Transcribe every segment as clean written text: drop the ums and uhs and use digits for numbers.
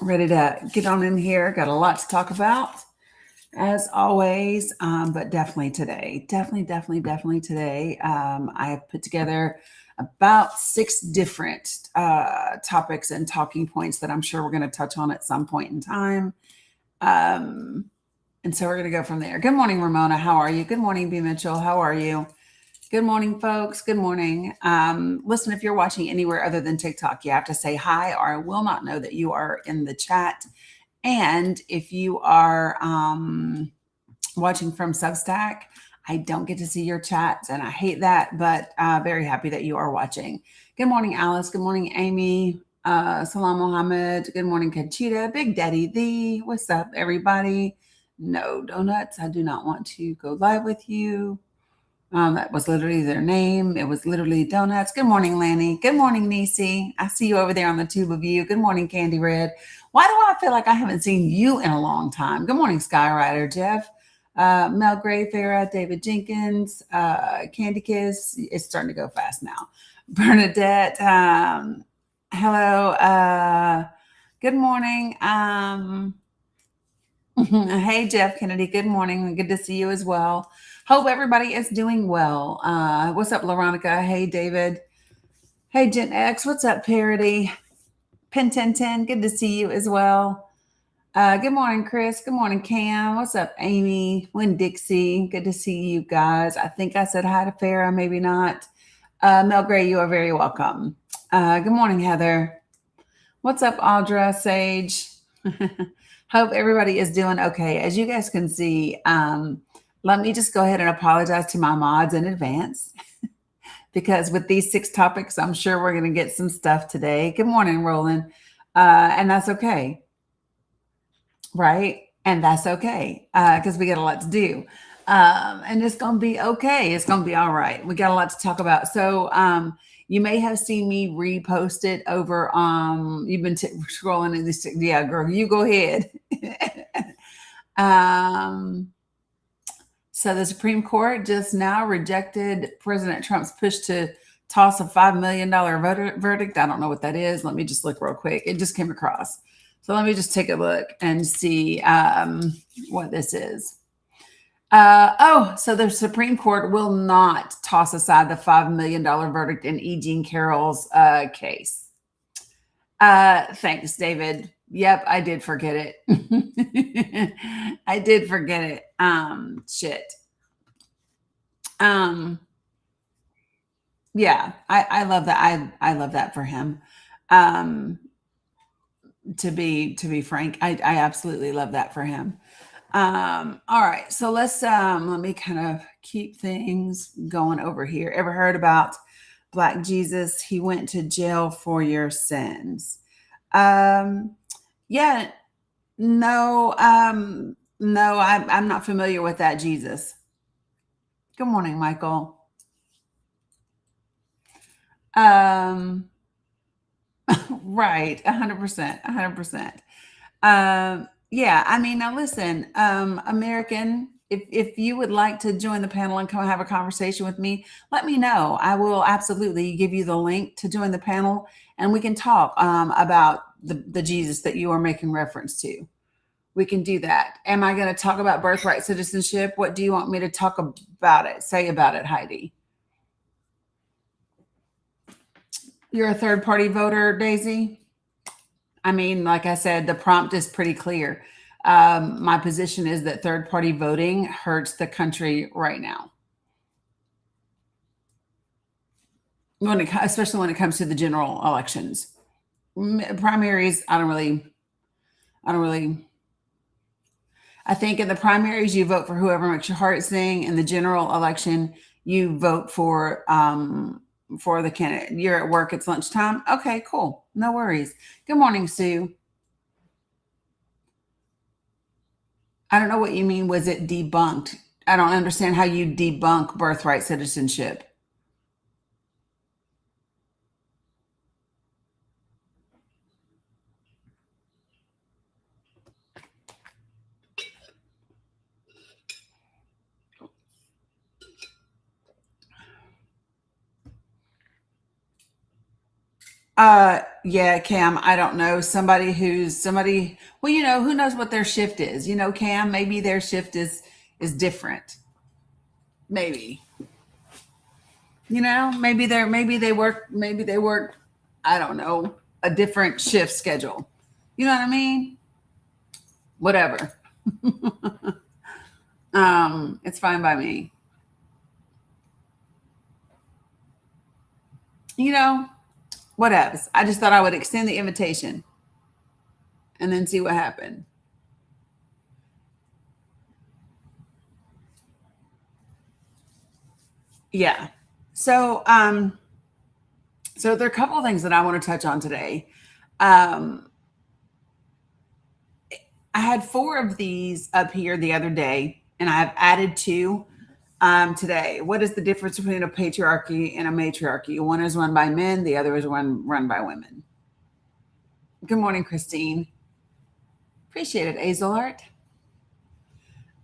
Ready to get on in here. Got a lot to talk about, as always, but definitely today. I have put together about 6 different topics and talking points that I'm sure we're going to touch on at some point in time. Um, and so we're going to go from there. Good morning, Ramona. How are you? Good morning, B. Mitchell. How are you? Good morning, folks. Good morning. Listen, if you're watching anywhere other than TikTok, you have to say hi, or I will not know that you are in the chat. And if you are watching from Substack, I don't get to see your chats, and I hate that, but very happy that you are watching. Good morning, Alice. Good morning, Amy. Salam Mohammed. Good morning, Conchita. Big Daddy Thee. What's up, everybody? No donuts. I do not want to go live with you. That was literally their name. It was literally donuts. Good morning, Lanny. Good morning, Nisi. I see you over there on the tube of you. Good morning, Candy Red. Why do I feel like I haven't seen you in a long time? Good morning, Skyrider, Jeff. Mel Gray, Farah, David Jenkins, Candy Kiss. It's starting to go fast now. Bernadette. Hello. Good morning. Hey, Jeff Kennedy. Good morning. Good to see you as well. Hope everybody is doing well. What's up, Veronica? Hey, David. Hey, Gen X. What's up, Parody? Pin 1010. Good to see you as well. Good morning, Chris. Good morning, Cam. What's up, Amy? Win Dixie. Good to see you guys. I think I said hi to Farah, maybe not. Mel Gray, you are very welcome. Good morning, Heather. What's up, Audra, Sage? Hope everybody is doing okay. As you guys can see, let me just go ahead and apologize to my mods in advance because with these 6 topics, I'm sure we're going to get some stuff today. Good morning, Roland. And that's okay. Right? And that's okay because we got a lot to do. And it's going to be okay. It's going to be all right. We got a lot to talk about. So, you may have seen me repost it over. You've been scrolling in this. Yeah, girl, you go ahead. So the Supreme Court just now rejected President Trump's push to toss a $5 million verdict. I don't know what that is. Let me just look real quick. It just came across. So let me just take a look and see what this is. So the Supreme Court will not toss aside the $5 million verdict in E. Jean Carroll's case. Thanks, David. Yep, I did forget it. I did forget it. Shit. Yeah, I love that. I love that for him. To be frank, I absolutely love that for him. All right, so let's let me kind of keep things going over here. Ever heard about Black Jesus? He went to jail for your sins. Yeah, no, no, I'm not familiar with that Jesus. Good morning, Michael. Right, 100%, 100%. Yeah, I mean, now listen, American, if you would like to join the panel and come have a conversation with me, let me know. I will absolutely give you the link to join the panel, and we can talk about the Jesus that you are making reference to. We can do that. Am I going to talk about birthright citizenship? What do you want me to talk about it? Say about it, Heidi. You're a third party voter, Daisy? I mean, like I said, the prompt is pretty clear. My position is that third party voting hurts the country right now. Especially when it comes to the general elections. Primaries, I think in the primaries, you vote for whoever makes your heart sing. In the general election, you vote for the candidate. You're at work, it's lunchtime. Okay, cool. No worries. Good morning, Sue. I don't know what you mean. Was it debunked? I don't understand how you debunk birthright citizenship. Yeah, Cam, I don't know. Somebody, well, who knows what their shift is? Cam, maybe their shift is different. Maybe. Maybe they work, I don't know, a different shift schedule. You know what I mean? Whatever. It's fine by me. You know, whatevs. I just thought I would extend the invitation and then see what happened. Yeah. So, so there are a couple of things that I want to touch on today. Um, I had four of these up here the other day, and I've added two today. What is the difference between a patriarchy and a matriarchy? One is run by men, the other is one run by women. Good morning, Christine. Appreciate it, Azalart.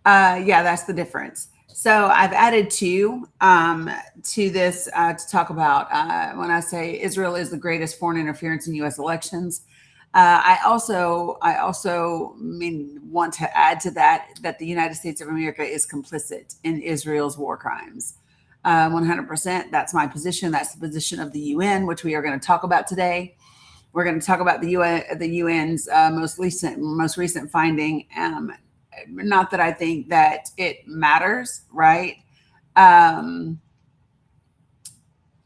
Yeah, that's the difference. So I've added two to this to talk about when I say Israel is the greatest foreign interference in U.S. elections. I also want to add to that the United States of America is complicit in Israel's war crimes. 100%. That's my position. That's the position of the UN, which we are going to talk about today. We're going to talk about the UN's most recent finding. Not that I think that it matters, right? Um,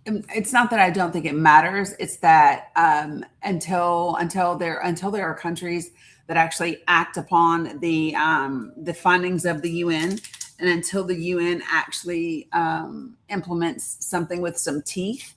it's not that I don't think it matters. It's that until there are countries that actually act upon the findings of the UN, and until the UN actually implements something with some teeth,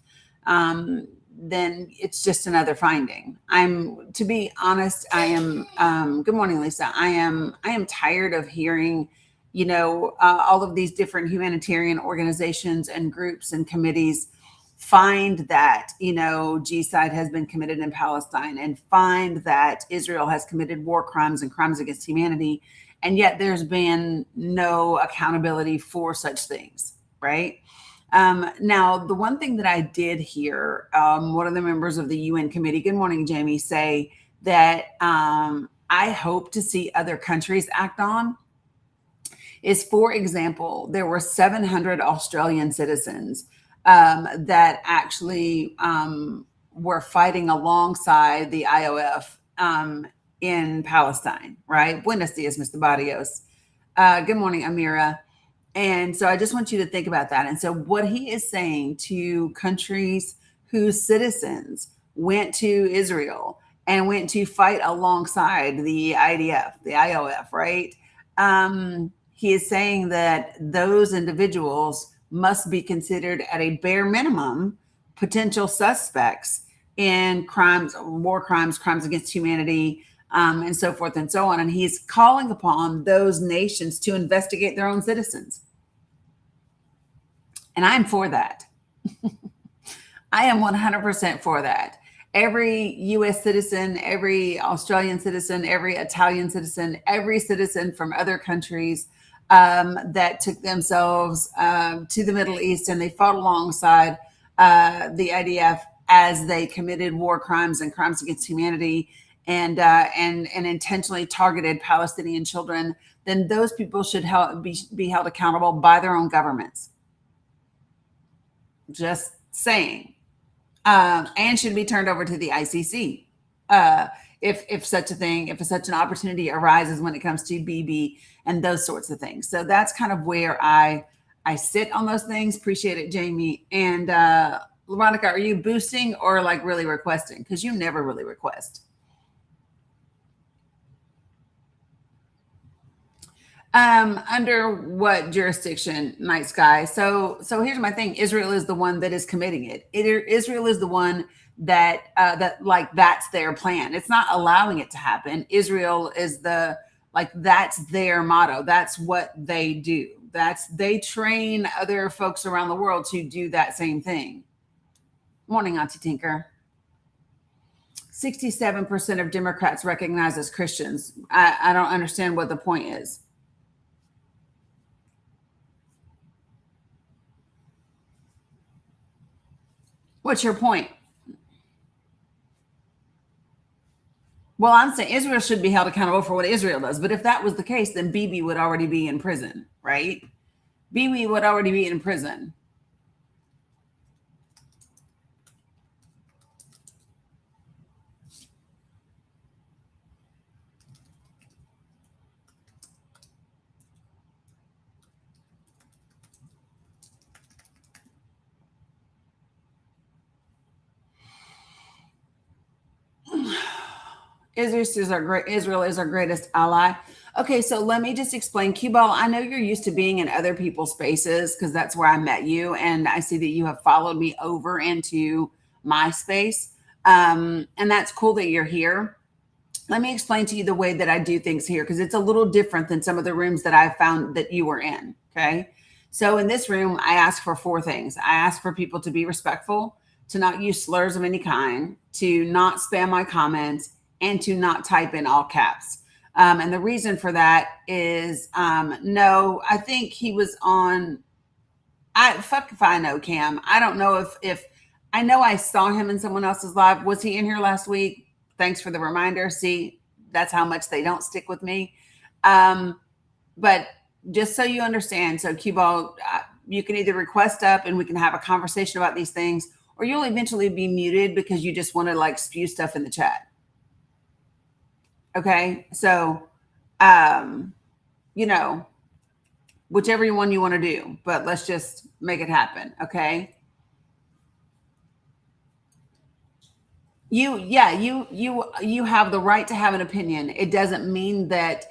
then it's just another finding. To be honest, I am. Good morning, Lisa. I am tired of hearing, all of these different humanitarian organizations and groups and committees find that genocide has been committed in Palestine, and find that Israel has committed war crimes and crimes against humanity, and yet there's been no accountability for such things, right? Now, the one thing that I did hear one of the members of the UN committee, good morning, Jamie, say that I hope to see other countries act on is, for example, there were 700 Australian citizens that actually were fighting alongside the IOF in Palestine, right? Buenos dias, Mr. Barrios. Good morning, Amira. And so I just want you to think about that. And so what he is saying to countries whose citizens went to Israel and went to fight alongside the IDF, the IOF, right? He is saying that those individuals must be considered at a bare minimum potential suspects in crimes, war crimes, crimes against humanity, and so forth and so on. And he's calling upon those nations to investigate their own citizens. And I'm for that. I am 100% for that. Every US citizen, every Australian citizen, every Italian citizen, every citizen from other countries that took themselves to the Middle East, and they fought alongside the IDF as they committed war crimes and crimes against humanity, and intentionally targeted Palestinian children, then those people should be held accountable by their own governments. Just saying. And should be turned over to the ICC if such a thing, if such an opportunity arises when it comes to BB and those sorts of things. So that's kind of where I sit on those things. Appreciate it, Jamie. And Veronica, are you boosting or like really requesting? Because you never really request. Under what jurisdiction, Night Sky? So here's my thing. Israel is the one that is committing it. Israel is the one that that's their plan. It's not allowing it to happen. Israel is that's their motto. That's what they do. They train other folks around the world to do that same thing. Morning, Auntie Tinker. 67% of Democrats recognize as Christians. I don't understand what the point is. What's your point? Well, I'm saying Israel should be held accountable for what Israel does. But if that was the case, then Bibi would already be in prison, right? Bibi would already be in prison. Israel is our greatest ally. Okay, so let me just explain. Q-Ball, I know you're used to being in other people's spaces because that's where I met you, and I see that you have followed me over into my space. And that's cool that you're here. Let me explain to you the way that I do things here because it's a little different than some of the rooms that I've found that you were in. Okay. So in this room, I ask for four things. I ask for people to be respectful, to not use slurs of any kind, to not spam my comments, and to not type in all caps. And the reason for that is no, I think he was on. I fuck if I know, Cam. I don't know if I know I saw him in someone else's live. Was he in here last week? Thanks for the reminder. See, that's how much they don't stick with me. But just so you understand, so Q-Ball, you can either request up and we can have a conversation about these things, or you'll eventually be muted because you just want to like spew stuff in the chat. Okay, so you know, whichever one you want to do, but let's just make it happen. Okay. You have the right to have an opinion. It doesn't mean that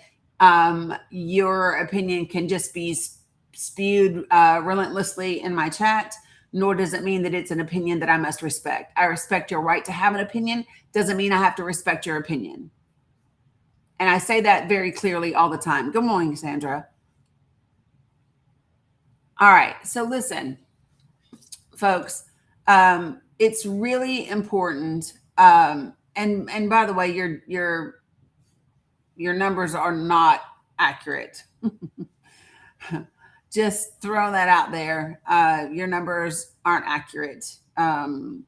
your opinion can just be spewed relentlessly in my chat, nor does it mean that it's an opinion that I must respect. I respect your right to have an opinion. Doesn't mean I have to respect your opinion. And I say that very clearly all the time. Good morning, Sandra. All right. So listen, folks, it's really important. And by the way, your numbers are not accurate. Just throw that out there. Your numbers aren't accurate. I'm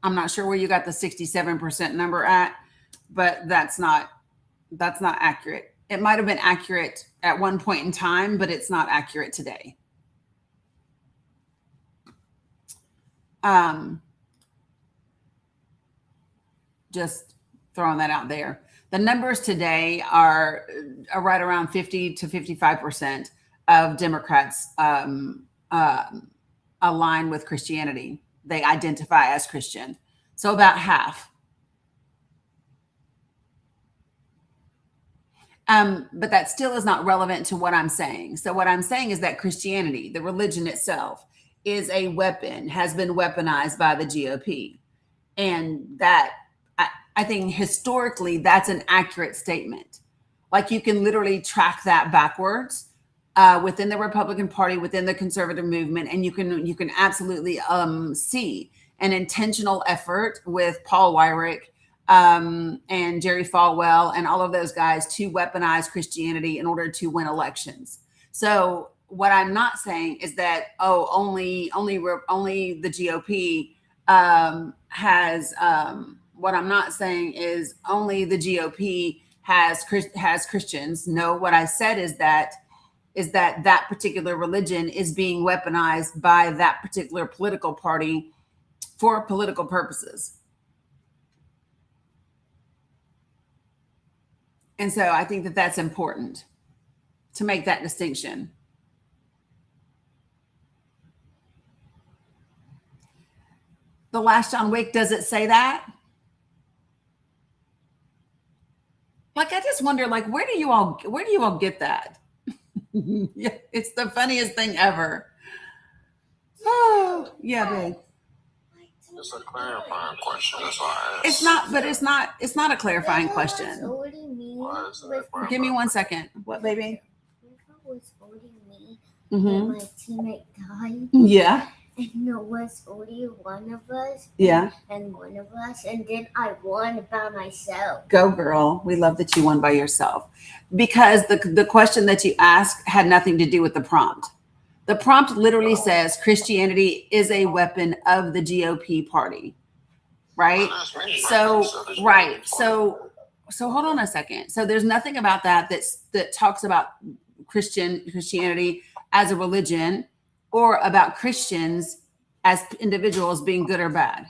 not sure where you got the 67% number at, but that's not accurate. It might have been accurate at one point in time, but it's not accurate today. Just throwing that out there. The numbers today are right around 50 to 55% of Democrats align with Christianity. They identify as Christian. So about half. But that still is not relevant to what I'm saying. So what I'm saying is that Christianity, the religion itself, is a weapon, has been weaponized by the GOP. And that, I think historically, that's an accurate statement. Like you can literally track that backwards within the Republican Party, within the conservative movement, and you can absolutely see an intentional effort with Paul Weyrich and Jerry Falwell and all of those guys to weaponize Christianity in order to win elections. So what I'm not saying is that only the GOP has. What I'm not saying is only the GOP has Christians. No, what I said is that particular religion is being weaponized by that particular political party for political purposes. And so I think that that's important to make that distinction. The Last John Wick, does it say that? Like, I just wonder, like, where do you all get that? Yeah, it's the funniest thing ever. Oh, yeah, babe. It's a clarifying question. That's why I asked. It's not a clarifying question. Give me 1 second. What, baby? Was holding me and my teammate died. Yeah. And it was only one of us. Yeah. And one of us. And then I won by myself. Go, girl. We love that you won by yourself. Because the question that you asked had nothing to do with the prompt. The prompt literally says Christianity is a weapon of the GOP party. Right? So, right. So So hold on a second. So there's nothing about that talks about Christianity as a religion or about Christians as individuals being good or bad.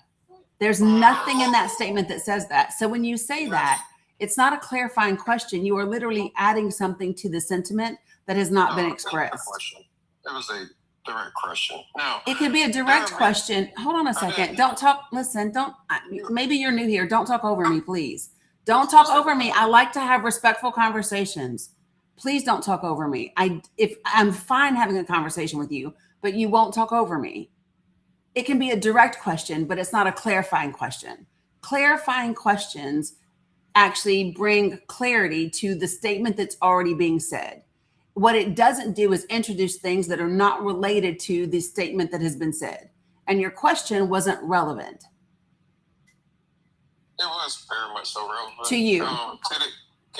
There's nothing in that statement that says that. So when you say that, it's not a clarifying question. You are literally adding something to the sentiment that has not been expressed. It was a direct question. Now, it could be a direct question. Hold on a second. Don't talk. Listen, maybe you're new here. Don't talk over me, please. Don't talk over me. I like to have respectful conversations. Please don't talk over me. If I'm fine having a conversation with you, but you won't talk over me. It can be a direct question, but it's not a clarifying question. Clarifying questions actually bring clarity to the statement that's already being said. What it doesn't do is introduce things that are not related to the statement that has been said. And your question wasn't relevant. It was very much so relevant. To you.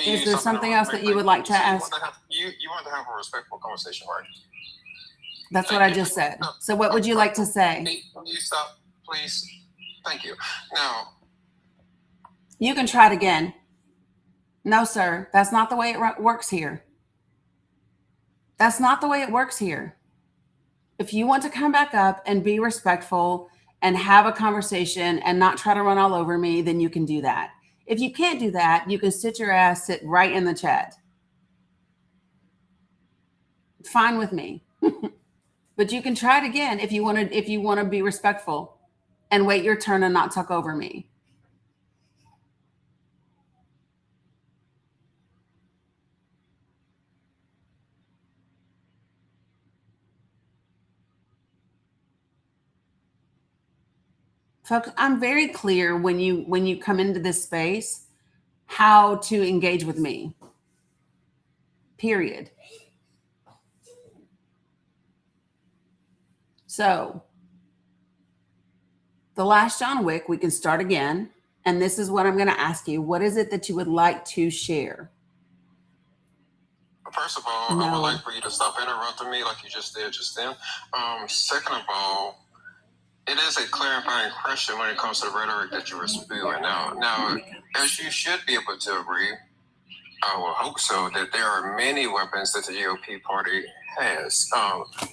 Is there something else that you would like to ask? You want to have a respectful conversation, right? That's what I just said. So what would you like to say? You stop, please. Thank you. Now. You can try it again. No, sir. That's not the way it works here. That's not the way it works here. If you want to come back up and be respectful and have a conversation and not try to run all over me, then you can do that. If you can't do that, you can sit right in the chat. Fine with me. But you can try it again if you want to be respectful and wait your turn and not talk over me. Folks, I'm very clear when you come into this space how to engage with me. Period. So, the last John Wick, we can start again. And this is what I'm going to ask you. What is it that you would like to share? First of all, I would like for you to stop interrupting me like you just did just then. Second of all, it is a clarifying question when it comes to the rhetoric that you were spewing. Now, as you should be able to agree, I will hope so, that there are many weapons that the GOP party has,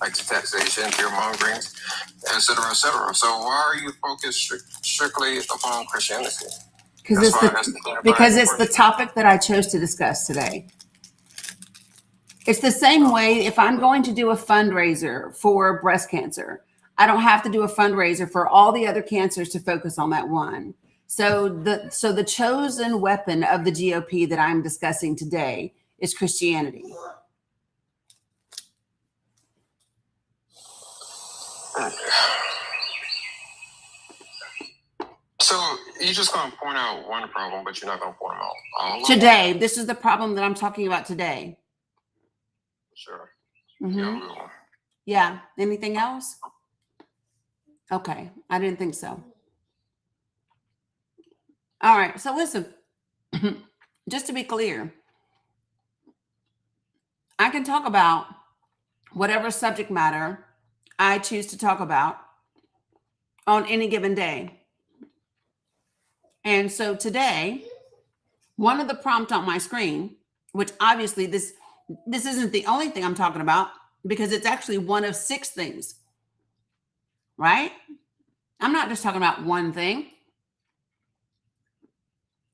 like taxation, fear mongering, et cetera, et cetera. So why are you focused strictly upon Christianity? Because it's the topic that I chose to discuss today. It's the same way if I'm going to do a fundraiser for breast cancer, I don't have to do a fundraiser for all the other cancers to focus on that one. So the chosen weapon of the GOP that I'm discussing today is Christianity. So you're just going to point out one problem, but you're not going to point them out all today. This is the problem that I'm talking about today. Sure. Mm-hmm. Yeah. Anything else? Okay. I didn't think so. All right. So listen, just to be clear, I can talk about whatever subject matter I choose to talk about on any given day. And so today, one of the prompts on my screen, which obviously this isn't the only thing I'm talking about because it's actually one of 6 things, right? I'm not just talking about one thing.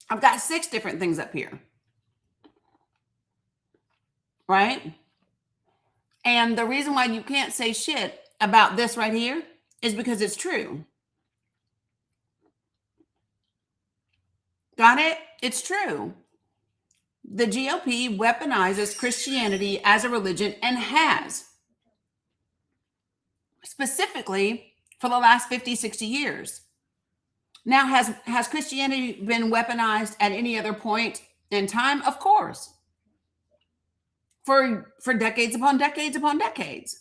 I've got 6 different things up here, right? And the reason why you can't say shit about this right here is because it's true. Got it? It's true. The GOP weaponizes Christianity as a religion and has, specifically for the last 50, 60 years. Now, has Christianity been weaponized at any other point in time? Of course. For decades upon decades upon decades,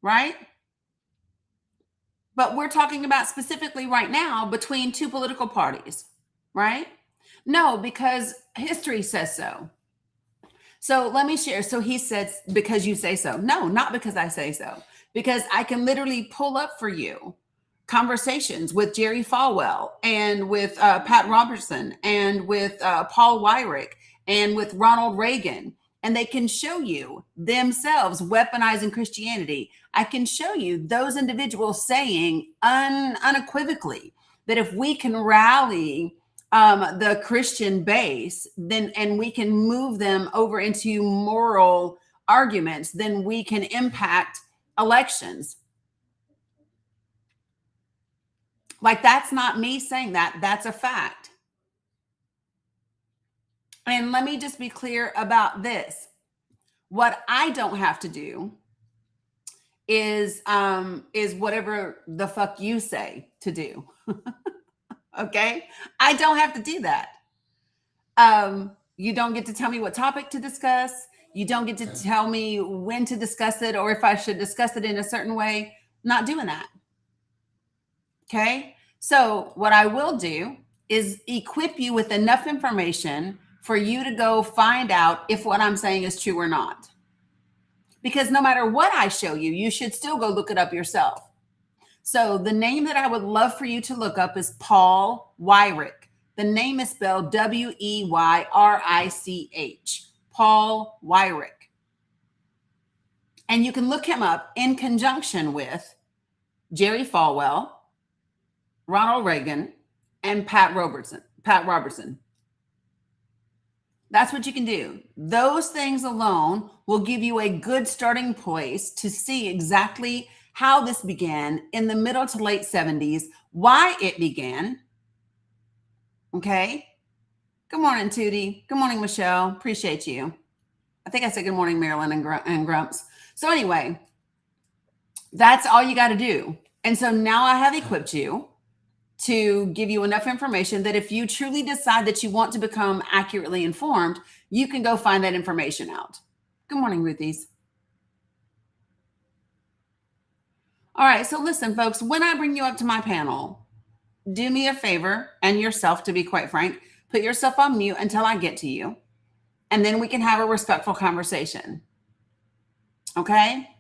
right? But we're talking about specifically right now between 2 political parties, right? No, because history says so. So let me share. So he says, because you say so. No, not because I say so. Because I can literally pull up for you conversations with Jerry Falwell and with Pat Robertson and with Paul Weyrich and with Ronald Reagan. And they can show you themselves weaponizing Christianity. I can show you those individuals saying unequivocally that if we can rally the Christian base, then and we can move them over into moral arguments, then we can impact elections. Like, that's not me saying that. That's a fact. And let me just be clear about this. What I don't have to do is whatever the fuck you say to do. Okay? I don't have to do that. You don't get to tell me what topic to discuss. You don't get to tell me when to discuss it or if I should discuss it in a certain way. Not doing that. Okay? So what I will do is equip you with enough information for you to go find out if what I'm saying is true or not. Because no matter what I show you, you should still go look it up yourself. So the name that I would love for you to look up is Paul Weyrich. The name is spelled Weyrich. Paul Weyrich. And you can look him up in conjunction with Jerry Falwell, Ronald Reagan, and Pat Robertson. That's what you can do. Those things alone will give you a good starting place to see exactly how this began in the middle to late 70s, why it began. Okay. Good morning, Tootie. Good morning, Michelle. Appreciate you. I think I said good morning, Marilyn and Grumps. So anyway, that's all you got to do. And so now I have equipped you to give you enough information that if you truly decide that you want to become accurately informed, you can go find that information out. Good morning, Ruthie's. All right, so listen, folks, when I bring you up to my panel, do me a favor, and yourself, to be quite frank, put yourself on mute until I get to you, and then we can have a respectful conversation. Okay?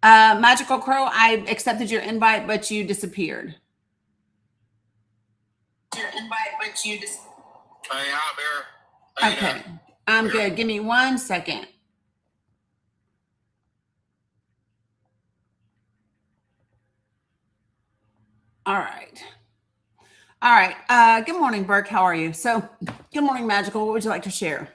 Magical Crow, I accepted your invite, but you disappeared. Hey, out there. Hey, okay, I'm good. Give me 1 second. All right. All right. Good morning, Burke. How are you? So, good morning, Magical. What would you like to share?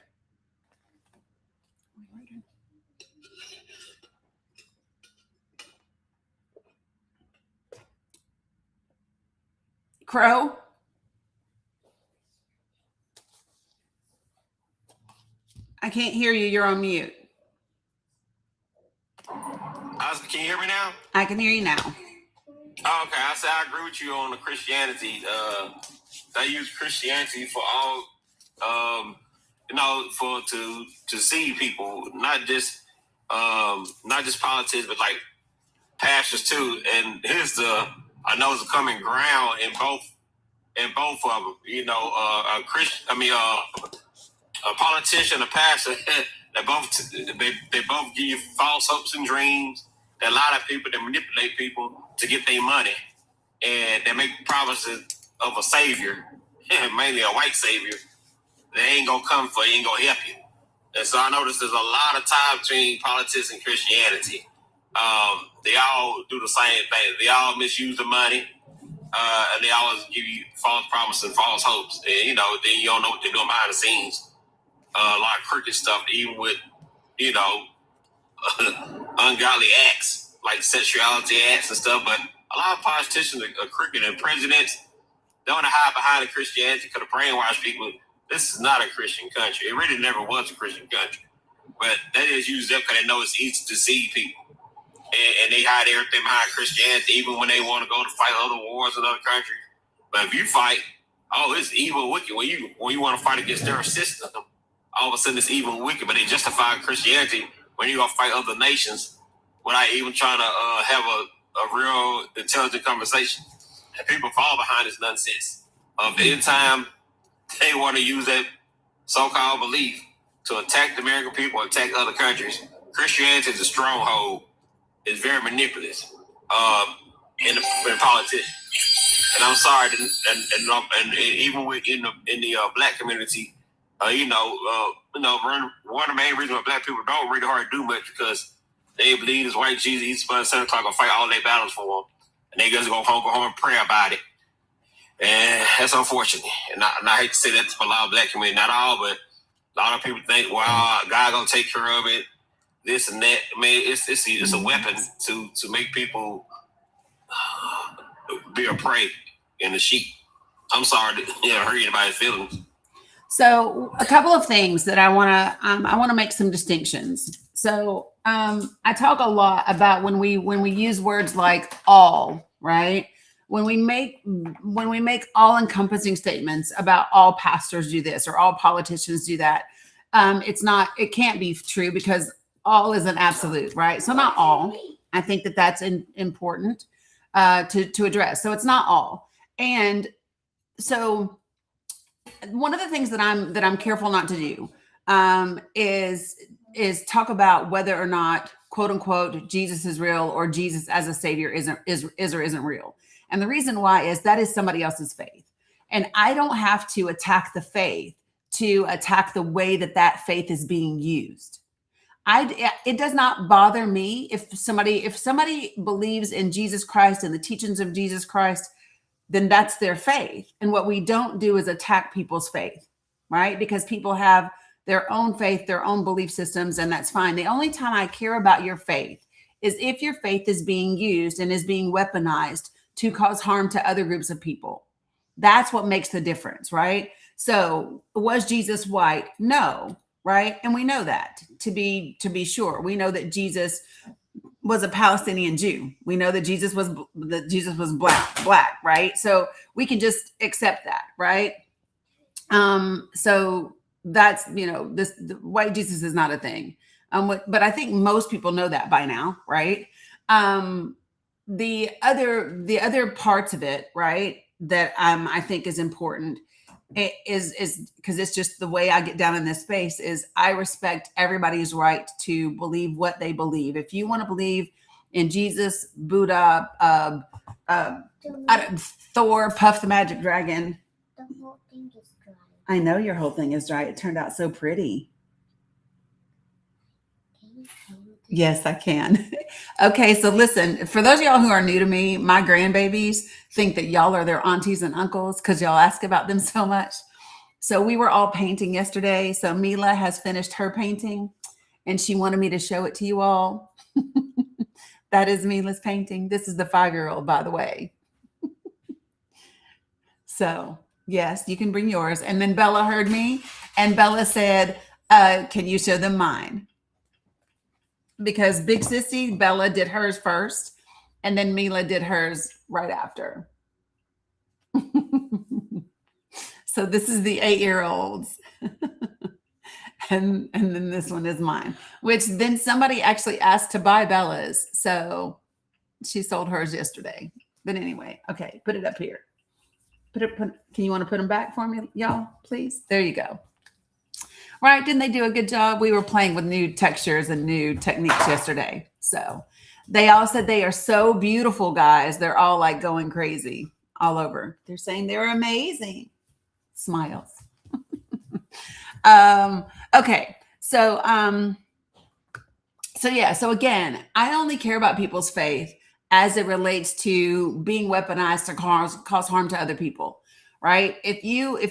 Crow? I can't hear you. You're on mute. Can you hear me now? I can hear you now. Oh, okay. I said I agree with you on the Christianity. They use Christianity for all, to deceive people, not just politics, but like pastors too. And I know it's a common ground in both of them. You know, a politician, a pastor, they both give you false hopes and dreams. There are a lot of people that manipulate people to get their money, and they make promises of a savior, mainly a white savior. They ain't gonna come for you, ain't gonna help you. And so I noticed there's a lot of ties between politics and Christianity. They all do the same thing. They all misuse the money, and they always give you false promises and false hopes. And then you don't know what they're doing behind the scenes. A lot of crooked stuff, even with ungodly acts like sexuality acts and stuff. But a lot of politicians are crooked, and presidents don't want to hide behind the Christianity because the brainwash people. This is not a Christian country. It really never was a Christian country. But they just use them because they know it's easy to deceive people. And they hide everything behind Christianity, even when they want to go to fight other wars in other countries. But if you fight, it's evil and wicked. When you want to fight against their system, all of a sudden it's evil and wicked. But they justify Christianity when you go fight other nations without even trying to have a real intelligent conversation. And people fall behind this nonsense. Anytime they want to use that so-called belief to attack the American people, attack other countries. Christianity is a stronghold. It's very manipulative in politics. And I'm sorry, and even in the black community, one of the main reasons why black people don't really hard do much because they believe this white Jesus, he's supposed to 7 o'clock gonna fight all their battles for them, and they just go home and pray about it. And that's unfortunate. And I hate to say that to a lot of black community, not all, but a lot of people think, well, God gonna take care of it, this and that. I mean, it's a weapon to make people be a prey in the sheep. I'm sorry to hurt anybody's feelings. So a couple of things that I want to make some distinctions. So I talk a lot about when we use words like all, right? When we make all-encompassing statements about all pastors do this or all politicians do that, it can't be true because all is an absolute, right? So not all. I think that's important to address. So it's not all. And so one of the things that I'm careful not to do is talk about whether or not, quote unquote, Jesus is real or Jesus as a savior is or isn't real. And the reason why is that is somebody else's faith. And I don't have to attack the faith to attack the way that faith is being used. It does not bother me if somebody believes in Jesus Christ and the teachings of Jesus Christ, then that's their faith. And what we don't do is attack people's faith, right? Because people have their own faith, their own belief systems, and that's fine. The only time I care about your faith is if your faith is being used and is being weaponized to cause harm to other groups of people. That's what makes the difference, right? So was Jesus white? No, right? And we know that to be sure. We know that Jesus was a Palestinian Jew. We know that Jesus was black, right? So we can just accept that, right? So that's, the white Jesus is not a thing. But I think most people know that by now, right? The other parts of it, right, that I think is important is because it's just the way I get down in this space is I respect everybody's right to believe what they believe. If you want to believe in Jesus, Buddha, Thor, Puff the Magic Dragon. The whole thing is dry. I know your whole thing is dry. It turned out so pretty. Yes, I can. Okay, so listen, for those of y'all who are new to me, my grandbabies think that y'all are their aunties and uncles because y'all ask about them so much. So we were all painting yesterday. So Mila has finished her painting and she wanted me to show it to you all. That is Mila's painting. This is the 5-year-old, by the way. So yes, you can bring yours. And then Bella heard me and Bella said, can you show them mine? Because Big Sissy, Bella did hers first, and then Mila did hers right after. So this is the 8-year-olds. and then this one is mine, which then somebody actually asked to buy Bella's. So she sold hers yesterday. But anyway, okay, put it up here. Can you want to put them back for me, y'all, please? There you go. Right? Didn't they do a good job? We were playing with new textures and new techniques yesterday. So they all said they are so beautiful, guys. They're all like going crazy all over. They're saying they're amazing. Smiles. Okay. So yeah. So again, I only care about people's faith as it relates to being weaponized to cause harm to other people. Right? If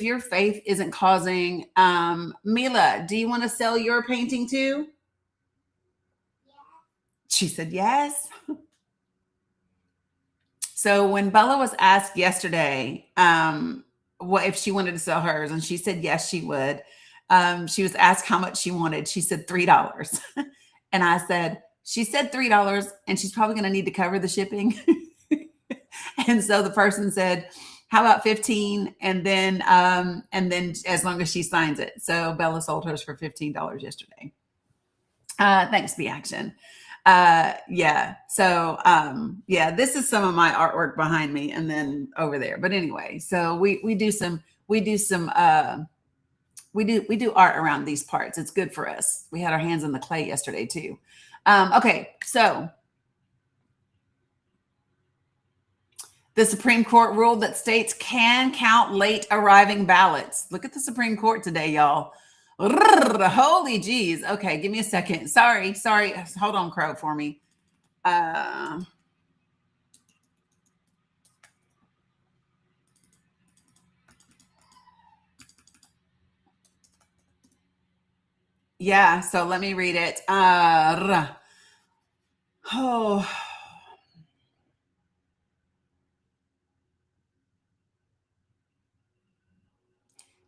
your faith isn't causing, Mila, do you want to sell your painting too? Yeah. She said yes. So when Bella was asked yesterday, what if she wanted to sell hers, and she said yes, she would. She was asked how much she wanted. She said $3, and I said she said $3, and she's probably going to need to cover the shipping. And so the person said, how about 15? And then as long as she signs it. So Bella sold hers for $15 yesterday. Thanks, Be Action. Yeah. So, yeah, this is some of my artwork behind me and then over there. But anyway, so we do some We do art around these parts. It's good for us. We had our hands in the clay yesterday too. Okay, so the Supreme Court ruled that states can count late arriving ballots. Look at the Supreme Court today, y'all. Holy geez. Okay, give me a second. Sorry. Hold on, Crow, for me. Yeah, so let me read it.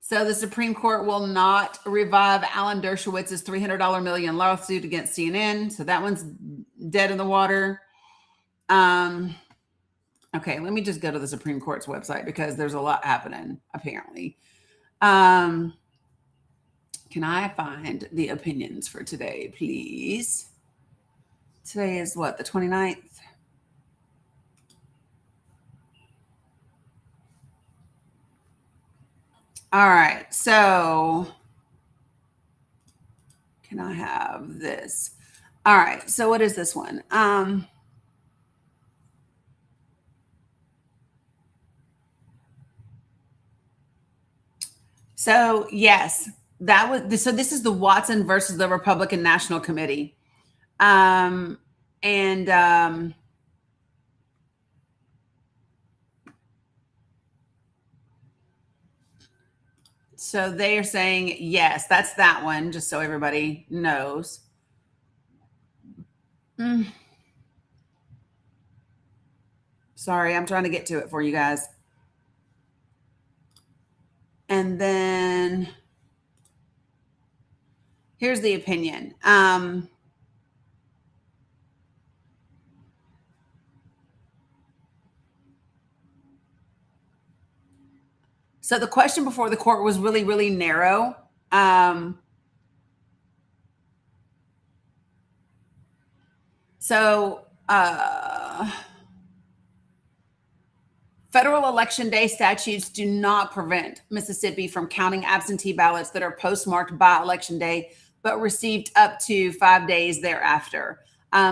So the Supreme Court will not revive Alan Dershowitz's $300 million lawsuit against CNN. So that one's dead in the water. Okay, let me just go to the Supreme Court's website because there's a lot happening, apparently. Can I find the opinions for today, please? Today is what, the 29th? All right, so can I have this? All right, so what is this one? So yes, that was so. This is the Watson versus the Republican National Committee, so they are saying yes. That's that one. Just so everybody knows. Sorry, I'm trying to get to it for you guys. And then here's the opinion. So the question before the court was really, really narrow. Federal election day statutes do not prevent Mississippi from counting absentee ballots that are postmarked by election day, but received up to 5 days thereafter.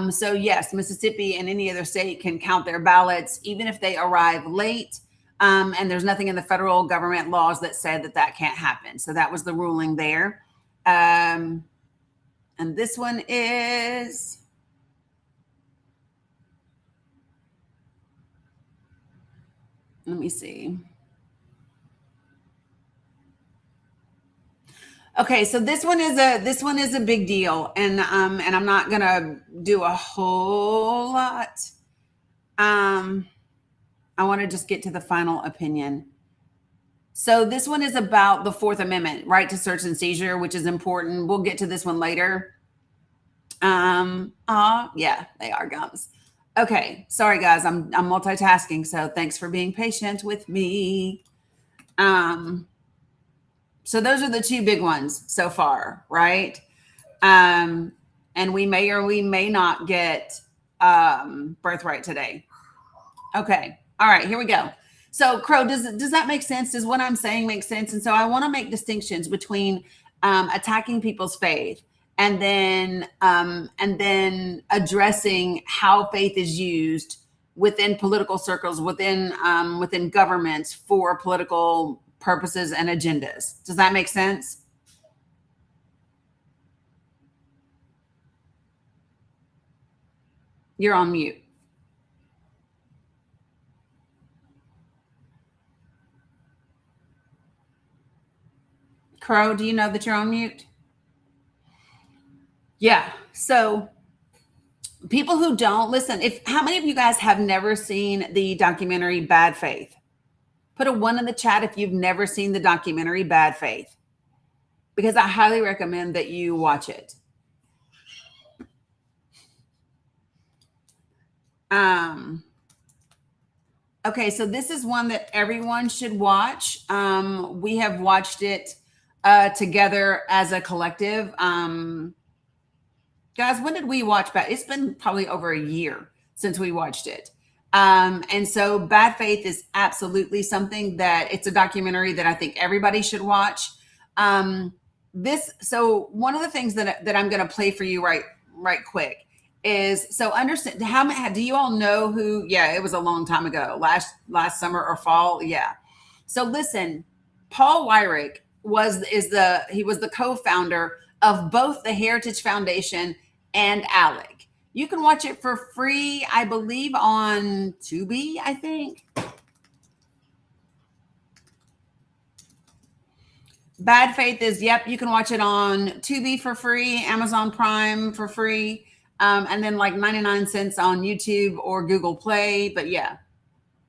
So yes, Mississippi and any other state can count their ballots, even if they arrive late. And there's nothing in the federal government laws that said that that can't happen. So that was the ruling there. And this one is... Let me see. Okay, so this one is a big deal, and I'm not gonna do a whole lot. I want to just get to the final opinion. So this one is about the Fourth Amendment, right to search and seizure, which is important. We'll get to this one later. Yeah, they are gums. Okay, sorry guys, I'm multitasking, so thanks for being patient with me. So those are the two big ones so far, right? And we may or we may not get birthright today. Okay, all right, here we go. So Crow, does that make sense? Does what I'm saying make sense? And so I want to make distinctions between attacking people's faith and then addressing how faith is used within political circles, within governments for political purposes and agendas. Does that make sense? You're on mute. Crow, do you know that you're on mute? Yeah. So people who don't listen, how many of you guys have never seen the documentary Bad Faith? Put a 1 in the chat if you've never seen the documentary Bad Faith, because I highly recommend that you watch it. Okay, so this is one that everyone should watch. We have watched it together as a collective. Guys, when did we watch Bad? It's been probably over a year since we watched it. And so Bad Faith is absolutely something that it's a documentary that I think everybody should watch. So one of the things that I'm going to play for you right quick is, so understand do you all know who? Yeah, it was a long time ago, last summer or fall. Yeah. So listen, Paul Weyrich was the co-founder of both the Heritage Foundation and ALEC. You can watch it for free, I believe, on Tubi, I think. Bad Faith is, yep, you can watch it on Tubi for free, Amazon Prime for free, and then like 99 cents on YouTube or Google Play. But yeah,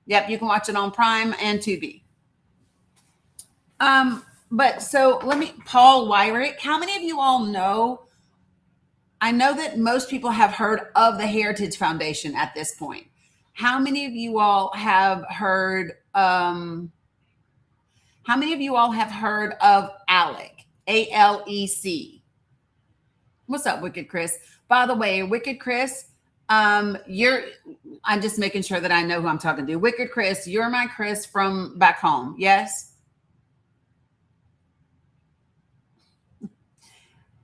yep, you can watch it on Prime and Tubi. But so Paul Weyrich, how many of you all know? I know that most people have heard of the Heritage Foundation at this point. How many of you all have heard, how many of you all have heard of ALEC, ALEC? What's up, Wicked Chris? By the way, Wicked Chris, I'm just making sure that I know who I'm talking to. Wicked Chris, you're my Chris from back home. Yes?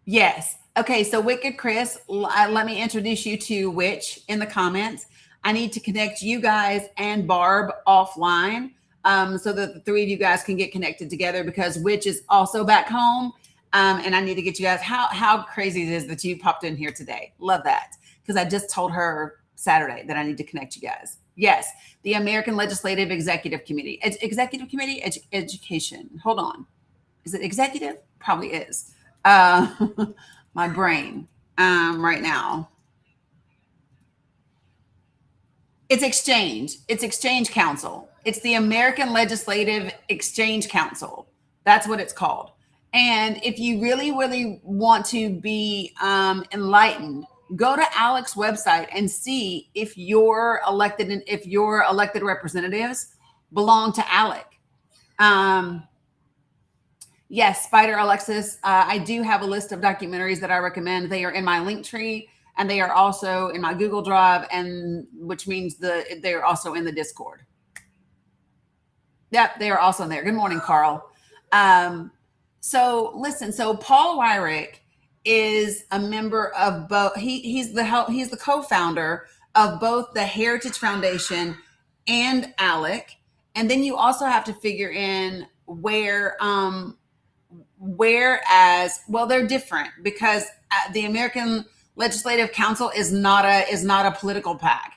Yes. Okay, so Wicked Chris, let me introduce you to Witch in the comments. I need to connect you guys and Barb offline so that the three of you guys can get connected together, because Witch is also back home. And I need to get you guys, how crazy it is that you popped in here today. Love that. Because I just told her Saturday that I need to connect you guys. Yes, the American Legislative Executive Committee. Executive Committee? Education. Hold on. Is it executive? Probably is. My brain right now. It's Exchange. It's Exchange Council. It's the American Legislative Exchange Council. That's what it's called. And if you really, really want to be enlightened, go to Alec's website and see if your elected representatives belong to ALEC. Yes, Spider Alexis. I do have a list of documentaries that I recommend. They are in my link tree, and they are also in my Google Drive, and which means they are also in the Discord. Yep, they are also in there. Good morning, Carl. So listen. So Paul Weyrich is a member of both. He's the co-founder of both the Heritage Foundation and ALEC, and then you also have to figure in whereas, well, they're different, because the American Legislative Council is not a political PAC,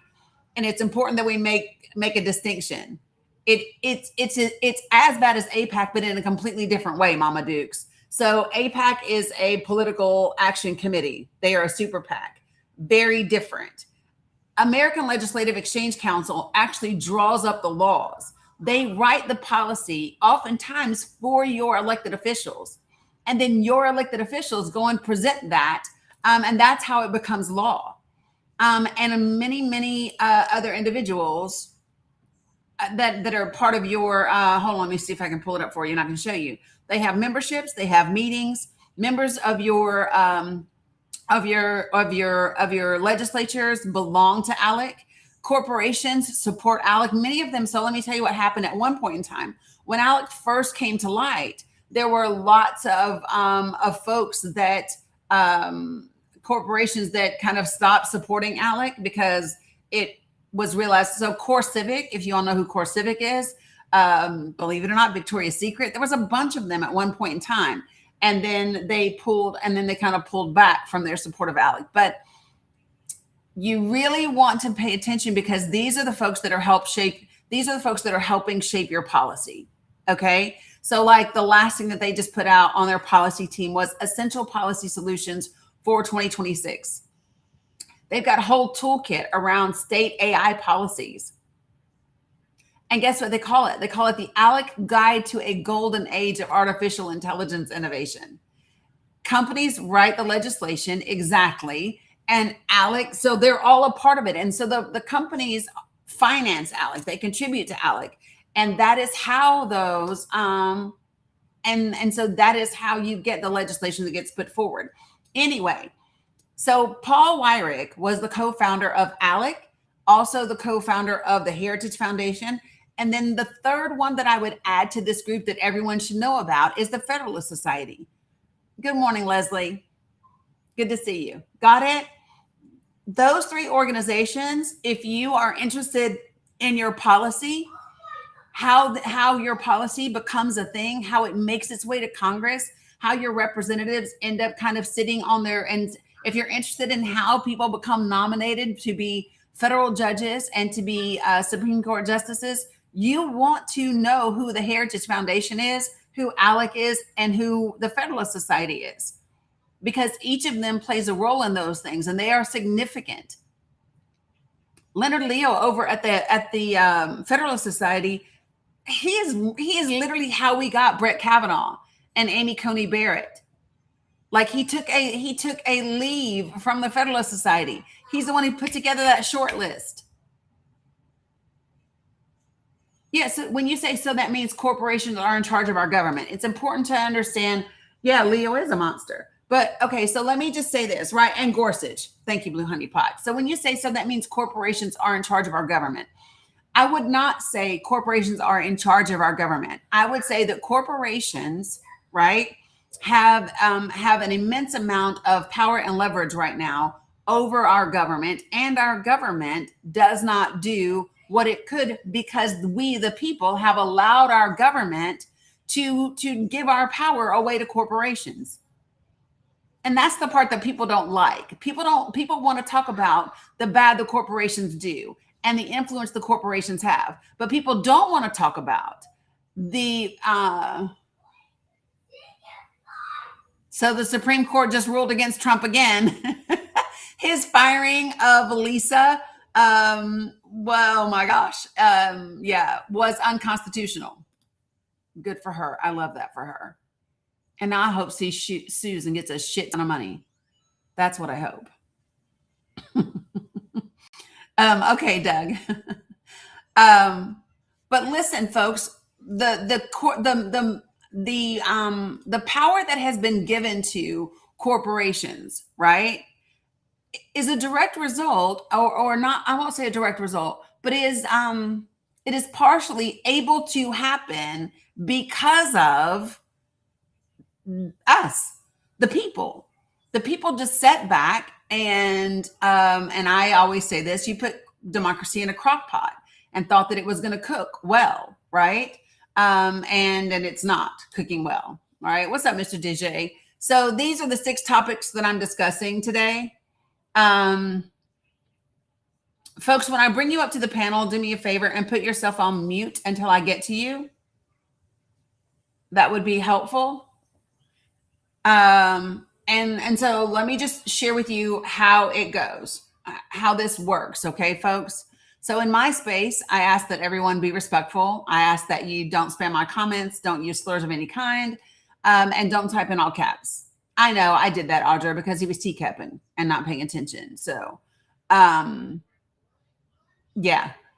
and it's important that we make a distinction. It's as bad as APAC, but in a completely different way, Mama Dukes. So APAC is a political action committee. They are a super PAC, very different. American Legislative Exchange Council actually draws up the laws. They write the policy oftentimes for your elected officials, and then your elected officials go and present that, and that's how it becomes law. And many other individuals that are part of your. Hold on, let me see if I can pull it up for you, and I can show you. They have memberships, they have meetings. Members of your legislatures belong to ALEC. Corporations support ALEC, many of them. So let me tell you what happened at one point in time. When ALEC first came to light, there were lots of folks that corporations that kind of stopped supporting ALEC because it was realized. So Core Civic, if you all know who Core Civic is, believe it or not, Victoria's Secret, there was a bunch of them at one point in time. And then they kind of pulled back from their support of ALEC. But you really want to pay attention, because these are the folks that are helping shape your policy. Okay. So like the last thing that they just put out on their policy team was essential policy solutions for 2026. They've got a whole toolkit around state AI policies. And guess what they call it? They call it the ALEC Guide to a Golden Age of Artificial Intelligence Innovation. Companies write the legislation, exactly, and ALEC, so they're all a part of it. And so the companies finance ALEC, they contribute to ALEC. And that is how those, and so that is how you get the legislation that gets put forward. Anyway, so Paul Weyrich was the co-founder of ALEC, also the co-founder of the Heritage Foundation, And then the third one that I would add to this group that everyone should know about is the Federalist Society. Good morning, Leslie. Good to see you. Got it? Those three organizations, if you are interested in your policy, how your policy becomes a thing, how it makes its way to Congress, how your representatives end up kind of sitting on there. And if you're interested in how people become nominated to be federal judges and to be Supreme Court justices, you want to know who the Heritage Foundation is, who ALEC is, and who the Federalist Society is, because each of them plays a role in those things, and they are significant. Leonard Leo over at the Federalist Society, he is literally how we got Brett Kavanaugh and Amy Coney Barrett. Like he took a leave from the Federalist Society. He's the one who put together that short list. Yeah, so when you say so, that means corporations are in charge of our government. It's important to understand, yeah, Leo is a monster. But okay, so let me just say this, right? And Gorsuch. Thank you, Blue Honey Pot. So when you say so, that means corporations are in charge of our government. I would not say corporations are in charge of our government. I would say that corporations, right, have an immense amount of power and leverage right now over our government, and our government does not do what it could because we, the people, have allowed our government to give our power away to corporations. And that's the part that people don't like. People want to talk about the bad the corporations do and the influence the corporations have, but people don't want to talk about the so the Supreme Court just ruled against Trump again. His firing of Lisa, well, my gosh, was unconstitutional. Good for her. I love that for her. And now I hope she sues and gets a shit ton of money. That's what I hope. Okay, Doug. But listen, folks, the power that has been given to corporations, right, is a direct result, or not. I won't say a direct result, but it is partially able to happen because of us, the people. The people just sat back and I always say this: you put democracy in a crock pot and thought that it was going to cook well, right? And it's not cooking well. All right. What's up, Mr. DJ? So these are the 6 topics that I'm discussing today. Folks, when I bring you up to the panel, do me a favor and put yourself on mute until I get to you. That would be helpful. And so let me just share with you how it goes, how this works. Okay, folks. So in my space, I ask that everyone be respectful. I ask that you don't spam my comments, don't use slurs of any kind, and don't type in all caps. I know I did that, Audra, because he was teacupping and not paying attention. So, yeah.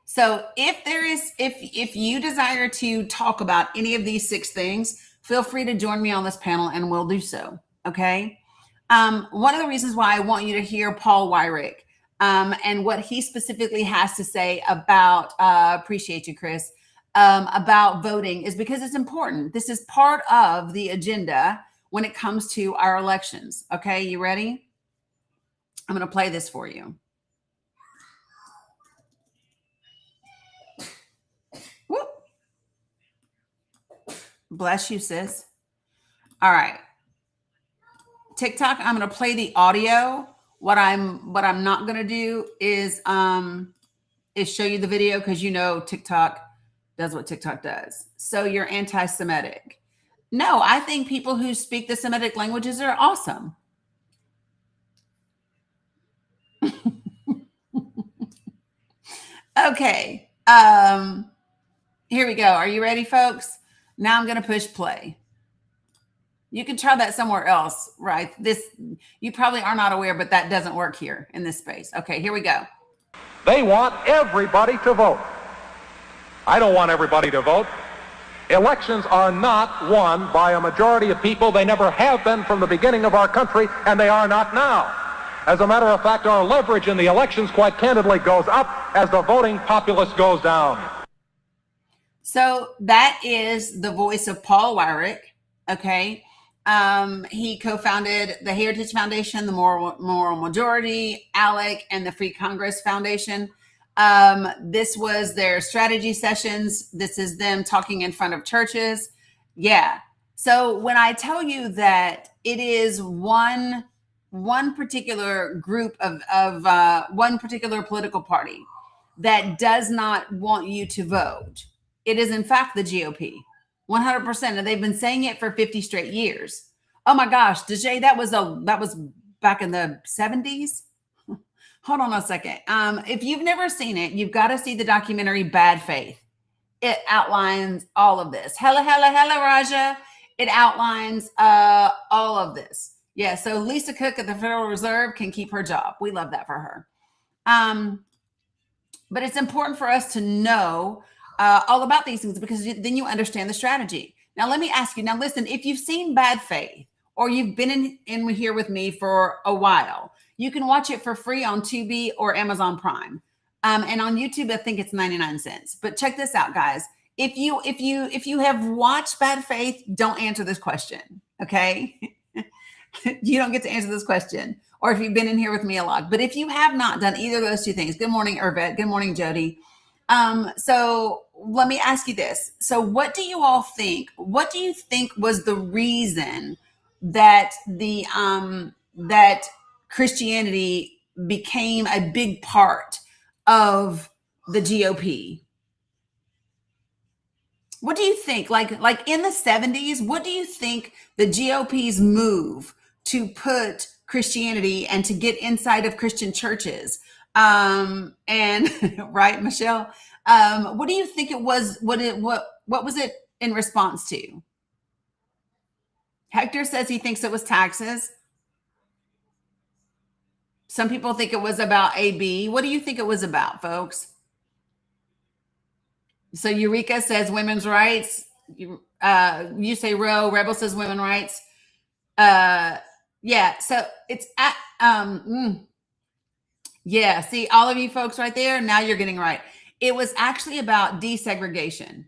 So if you desire to talk about any of these 6 things, feel free to join me on this panel and we'll do so. Okay. One of the reasons why I want you to hear Paul Weyrich, and what he specifically has to say about, appreciate you, Chris, about voting is because it's important. This is part of the agenda when it comes to our elections. Okay, you ready? I'm going to play this for you. Whoop. Bless you, sis. All right. TikTok, I'm going to play the audio. What I'm not going to do is show you the video, because you know TikTok does what TikTok does. So you're anti-Semitic. No, I think people who speak the Semitic languages are awesome. Okay. Here we go. Are you ready, folks? Now I'm going to push play. You can try that somewhere else, right? You probably are not aware, but that doesn't work here in this space. Okay, here we go. They want everybody to vote. I don't want everybody to vote. Elections are not won by a majority of people. They never have been from the beginning of our country, and they are not now. As a matter of fact, our leverage in the elections, quite candidly, goes up as the voting populace goes down. So that is the voice of Paul Weyrich. Okay. He co-founded the Heritage Foundation, the Moral Majority, ALEC, and the Free Congress Foundation. This was their strategy sessions. This is them talking in front of churches. Yeah. So when I tell you that it is one particular group of one particular political party that does not want you to vote, it is in fact the GOP, 100%, and they've been saying it for 50 straight years. Oh my gosh, DJ, that was back in the 70s. Hold on a second. If you've never seen it, you've got to see the documentary Bad Faith. It outlines all of this. Hello, Raja. It outlines all of this. Yeah, so Lisa Cook at the Federal Reserve can keep her job. We love that for her. But it's important for us to know all about these things, because then you understand the strategy. Now, let me ask you. Now, listen, if you've seen Bad Faith or you've been in here with me for a while, you can watch it for free on Tubi or Amazon Prime. And on YouTube, I think it's 99 cents. But check this out, guys. If you have watched Bad Faith, don't answer this question, okay? You don't get to answer this question. Or if you've been in here with me a lot. But if you have not done either of those two things, good morning, Irvette. Good morning, Jody. So let me ask you this. So what do you all think? What do you think was the reason that that Christianity became a big part of the GOP? What do you think? Like in the 70s, what do you think the GOP's move to put Christianity and to get inside of Christian churches? And right, Michelle, what do you think it was? What was it in response to? Hector says he thinks it was taxes. Some people think it was about AB. What do you think it was about, folks? So Eureka says women's rights. You say Roe. Rebel says women's rights. Yeah. So it's at yeah. See, all of you folks right there. Now you're getting right. It was actually about desegregation.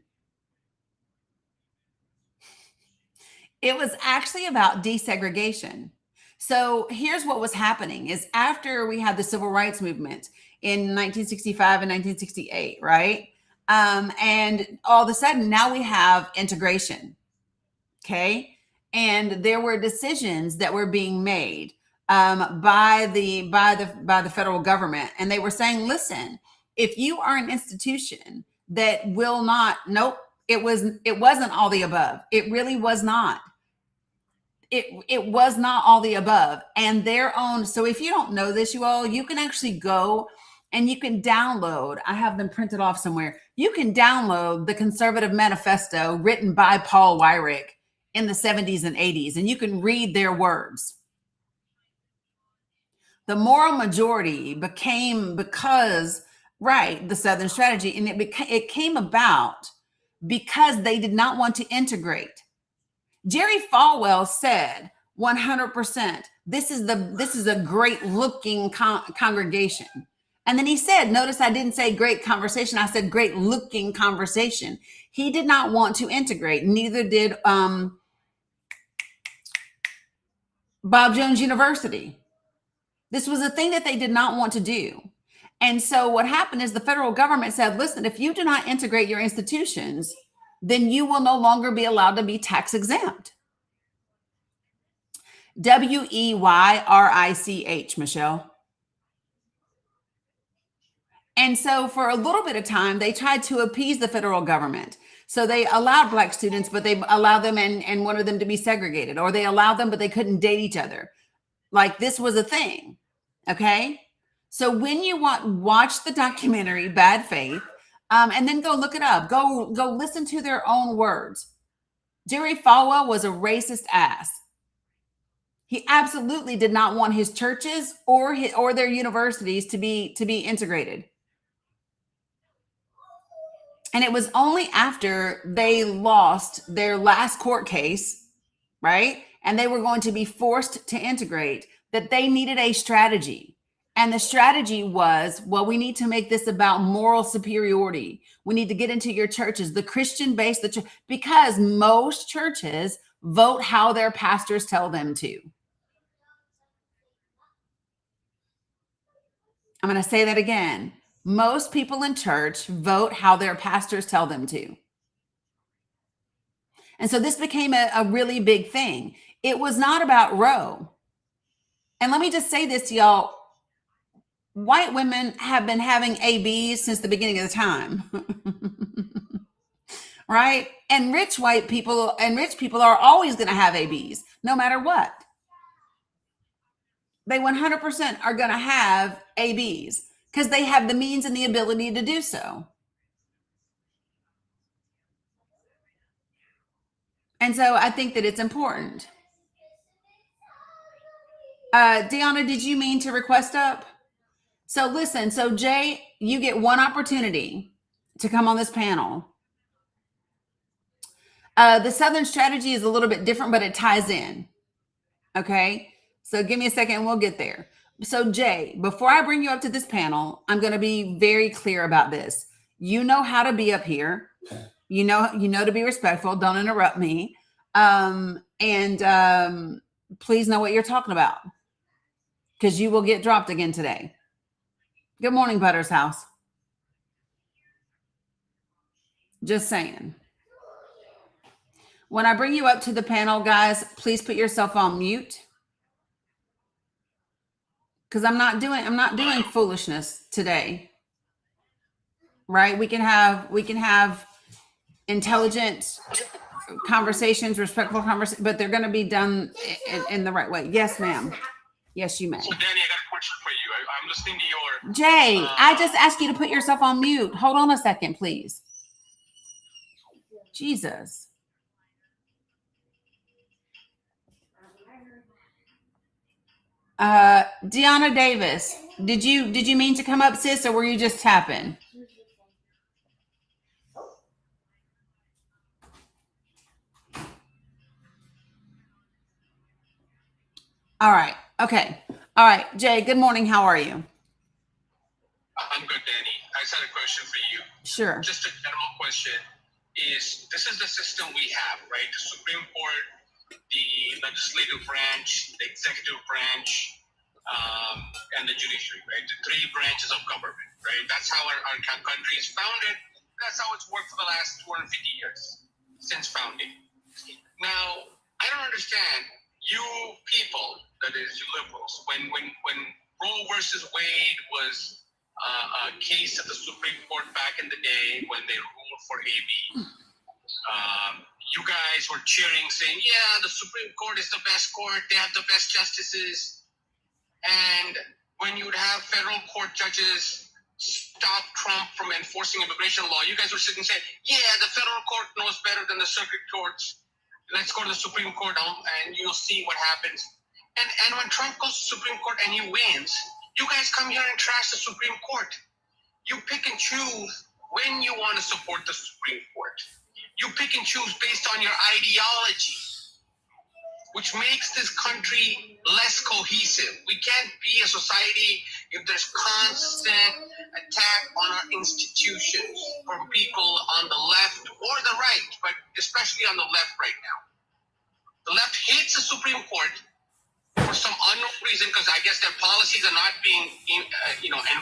It was actually about desegregation. So here's what was happening is after we had the civil rights movement in 1965 and 1968, right? And all of a sudden now we have integration. Okay. And there were decisions that were being made by the federal government. And they were saying, listen, if you are an institution that will not, nope, it wasn't all the above. It really was not. It was not all the above. And their own. So if you don't know this, you all, you can actually go and you can download. I have them printed off somewhere. You can download the Conservative Manifesto written by Paul Weyrich in the 70s and 80s, and you can read their words. The moral majority became because, right, the Southern strategy, and it came about because they did not want to integrate. Jerry Falwell said 100%, this is a great looking congregation. And then he said, notice I didn't say great conversation. I said great looking conversation. He did not want to integrate. Neither did Bob Jones University. This was a thing that they did not want to do. And so what happened is the federal government said, listen, if you do not integrate your institutions, then you will no longer be allowed to be tax exempt. WEYRICH, Michelle. And so for a little bit of time, they tried to appease the federal government. So they allowed Black students, but they allowed them and wanted them to be segregated, or they allowed them, but they couldn't date each other. Like this was a thing. Okay. So when you watch the documentary Bad Faith, and then go look it up, go listen to their own words. Jerry Falwell was a racist ass. He absolutely did not want his churches or their universities to be integrated. And it was only after they lost their last court case, right? And they were going to be forced to integrate that they needed a strategy. And the strategy was, well, we need to make this about moral superiority. We need to get into your churches, the Christian base, because most churches vote how their pastors tell them to. I'm going to say that again. Most people in church vote how their pastors tell them to. And so this became a really big thing. It was not about Roe. And let me just say this to y'all. White women have been having ABs since the beginning of the time. Right? And rich people are always going to have ABs, no matter what. They 100% are going to have ABs because they have the means and the ability to do so. And so I think that it's important. Deanna, did you mean to request up? So listen, so Jay, you get one opportunity to come on this panel. The Southern strategy is a little bit different, but it ties in. Okay. So give me a second and we'll get there. So Jay, before I bring you up to this panel, I'm going to be very clear about this. You know how to be up here. You know to be respectful. Don't interrupt me. Please know what you're talking about because you will get dropped again today. Good morning, Butter's house. Just saying. When I bring you up to the panel, guys, please put yourself on mute. Because I'm not doing foolishness today. Right? We can have intelligent conversations, respectful conversations, but they're going to be done in the right way. Yes, ma'am. Yes, you may. So, Dani, I got a question for you. I'm listening to your... Jay, I just asked you to put yourself on mute. Hold on a second, please. Jesus. Deanna Davis, did you mean to come up, sis, or were you just tapping? All right. Okay. All right. Jay, good morning. How are you? I'm good, Dani. I just had a question for you. Sure. Just a general question. This is the system we have, right? The Supreme Court, the legislative branch, the executive branch, and the judiciary, right? The three branches of government, right? That's how our country is founded. That's how it's worked for the last 250 years since founding. Now, I don't understand you people, that is, you liberals, when Roe versus Wade was a case at the Supreme Court back in the day when they ruled for AB, you guys were cheering, saying, yeah, the Supreme Court is the best court. They have the best justices. And when you would have federal court judges stop Trump from enforcing immigration law, you guys would sit and say, yeah, the federal court knows better than the circuit courts. Let's go to the Supreme Court and you'll see what happens. And when Trump goes to the Supreme Court and he wins, you guys come here and trash the Supreme Court. You pick and choose when you want to support the Supreme Court. You pick and choose based on your ideology, which makes this country less cohesive. We can't be a society if there's constant attack on our institutions from people on the left or the right, but especially on the left right now. The left hates the Supreme Court for some unknown reason, because I guess their policies are not being, and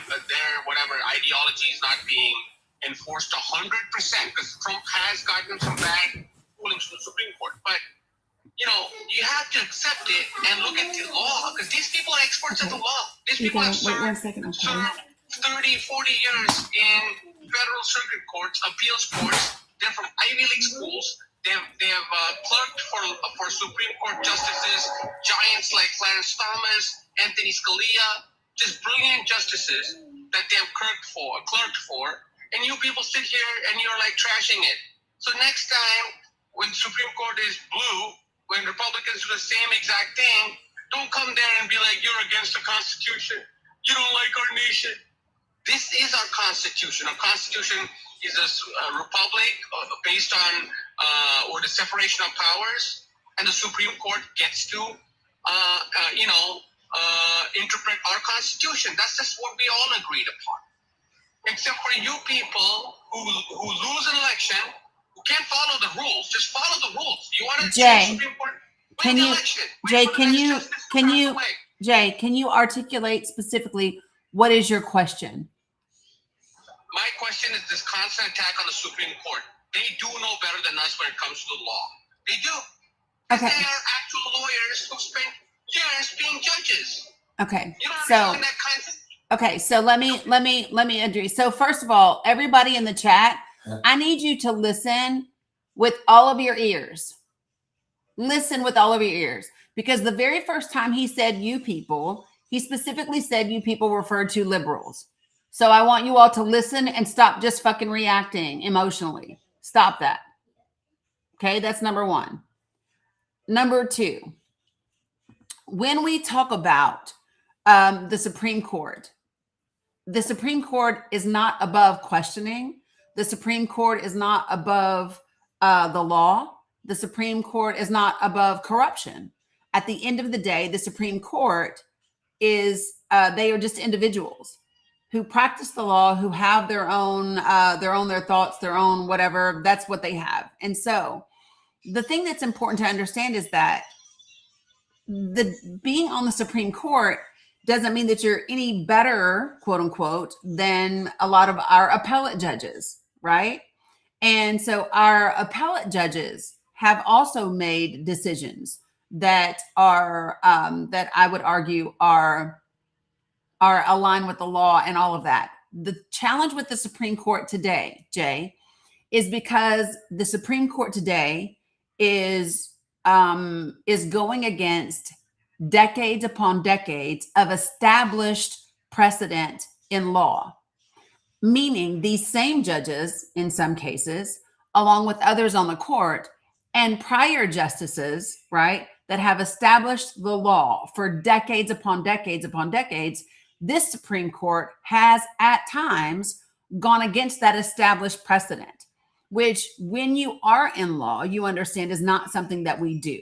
their whatever ideology is not being enforced 100%, because Trump has gotten some bad rulings from the Supreme Court. But you have to accept it and look at the law, because these people are experts at the law. These people have served 30, 40 years in federal circuit courts, appeals courts. They're from Ivy League schools. They have clerked for Supreme Court justices, giants like Clarence Thomas, Anthony Scalia, just brilliant justices that they have clerked for. And you people sit here and you're like trashing it. So next time when Supreme Court is blue, when Republicans do the same exact thing, don't come there and be like, you're against the Constitution. You don't like our nation. This is our Constitution. Our Constitution is a republic based on or the separation of powers, and the Supreme Court gets to, interpret our Constitution. That's just what we all agreed upon. Except for you people who lose an election, who can't follow the rules. Just follow the rules. You want to change Supreme Court? Can you, Jay, can you articulate specifically what is your question? My question is this constant attack on the Supreme Court. They do know better than us when it comes to the law. They do. Okay. They are actual lawyers who spent years being judges. Okay. You don't So, understand that concept? okay. So let me address. So first of all, everybody in the chat, I need you to listen with all of your ears. Listen with all of your ears, because the very first time he said you people, he specifically said you people referred to liberals. So I want you all to listen and stop just fucking reacting emotionally. Stop that. Okay, that's number one. Number two, when we talk about the Supreme Court is not above questioning. The Supreme Court is not above the law. The Supreme Court is not above corruption. At the end of the day, the Supreme Court is, they are just individuals who practice the law, who have their thoughts, their own whatever. That's what they have. And so the thing that's important to understand is that being on the Supreme Court doesn't mean that you're any better, quote unquote, than a lot of our appellate judges, right? And so our appellate judges have also made decisions that are, that I would argue are aligned with the law and all of that. The challenge with the Supreme Court today, Jay, is because the Supreme Court today is going against decades upon decades of established precedent in law, meaning these same judges, in some cases, along with others on the court and prior justices, right, that have established the law for decades upon decades upon decades, this Supreme Court has at times gone against that established precedent, which when you are in law, you understand is not something that we do.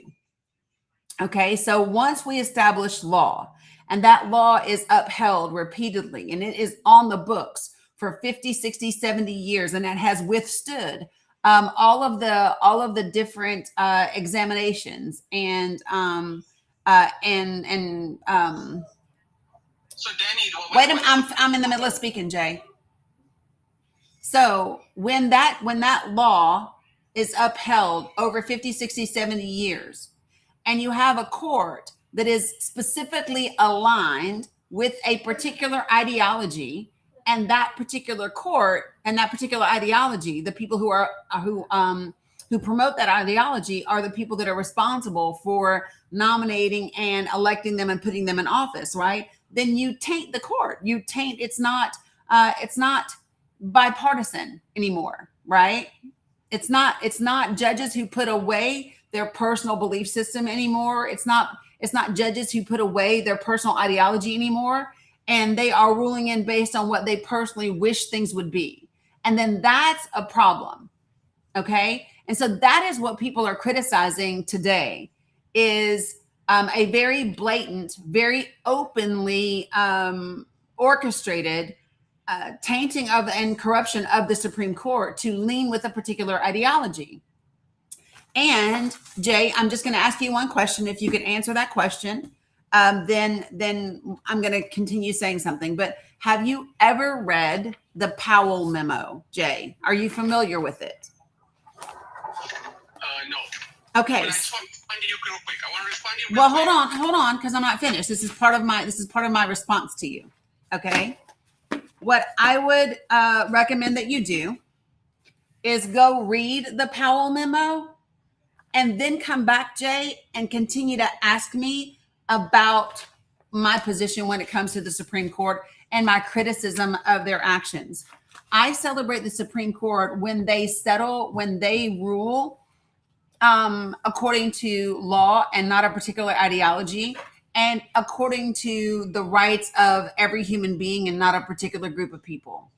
Okay, so once we establish law and that law is upheld repeatedly and it is on the books for 50, 60, 70 years, and it has withstood all of the different examinations and So Dani, wait a minute, I'm in the middle of speaking, Jay. So when that law is upheld over 50, 60, 70 years, and you have a court that is specifically aligned with a particular ideology, and that particular court and that particular ideology, the people who promote that ideology are the people that are responsible for nominating and electing them and putting them in office, right? Then you taint the court. You taint, it's not bipartisan anymore, right? It's not judges who put away their personal belief system anymore. It's not judges who put away their personal ideology anymore, and they are ruling in based on what they personally wish things would be. And then that's a problem. Okay. And so that is what people are criticizing today, is a very blatant, very openly orchestrated tainting of and corruption of the Supreme Court to lean with a particular ideology. And Jay, I'm just going to ask you one question. If you could answer that question, then I'm going to continue saying something. But have you ever read the Powell memo, Jay? Are you familiar with it? No. Okay. I just want to respond to you real quick. I want to respond to you. Well, hold on, because I'm not finished. This is part of my response to you. Okay. What I would recommend that you do is go read the Powell memo and then come back, Jay, and continue to ask me about my position when it comes to the Supreme Court and my criticism of their actions. I celebrate the Supreme Court when they settle, when they rule according to law and not a particular ideology, and according to the rights of every human being and not a particular group of people.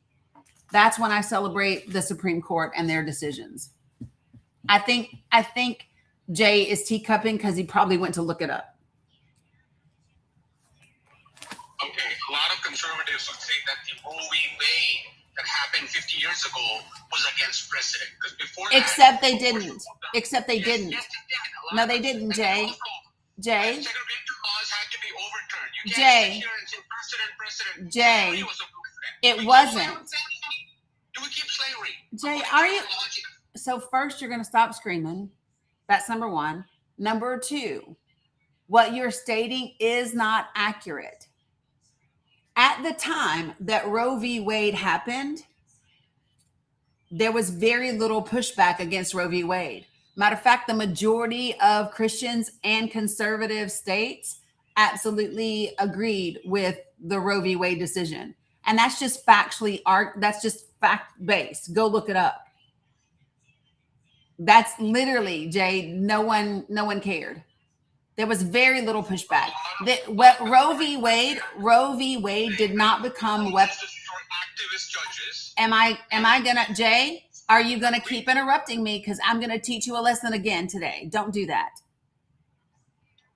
That's when I celebrate the Supreme Court and their decisions. I think Jay is teacupping because he probably went to look it up. conservatives would say that the Roe v. Wade that happened 50 years ago was against precedent. Because before that, Except they didn't. Except they yes, didn't. Yes, they did. No, they didn't, Jay. Jay. Segregation laws had to be overturned. You can't Jay. sit here and say precedent. Jay. Slavery was a precedent. It wasn't. Do we keep slavery? Jay, are you? So first, you're going to stop screaming. That's number one. Number two, what you're stating is not accurate. At the time that Roe v. Wade happened, there was very little pushback against Roe v. Wade. Matter of fact, the majority of Christians and conservative states absolutely agreed with the Roe v. Wade decision. And that's just factually that's just fact-based. Go look it up. That's literally, Jay, no one cared. There was very little pushback. Roe v. Wade did not become activist judges. Am I gonna, Jay? Are you gonna keep interrupting me? Because I'm gonna teach you a lesson again today. Don't do that.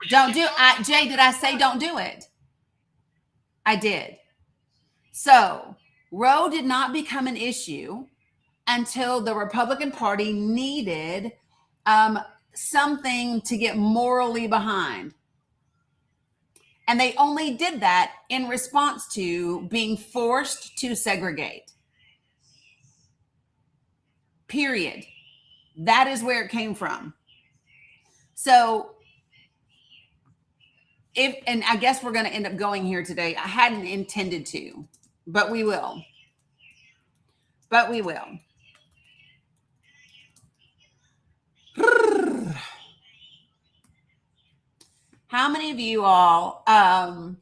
Jay, did I say don't do it? I did. So Roe did not become an issue until the Republican Party needed something to get morally behind. And they only did that in response to being forced to segregate. Period. That is where it came from. So and I guess we're going to end up going here today. I hadn't intended to, but we will. How many of you all hold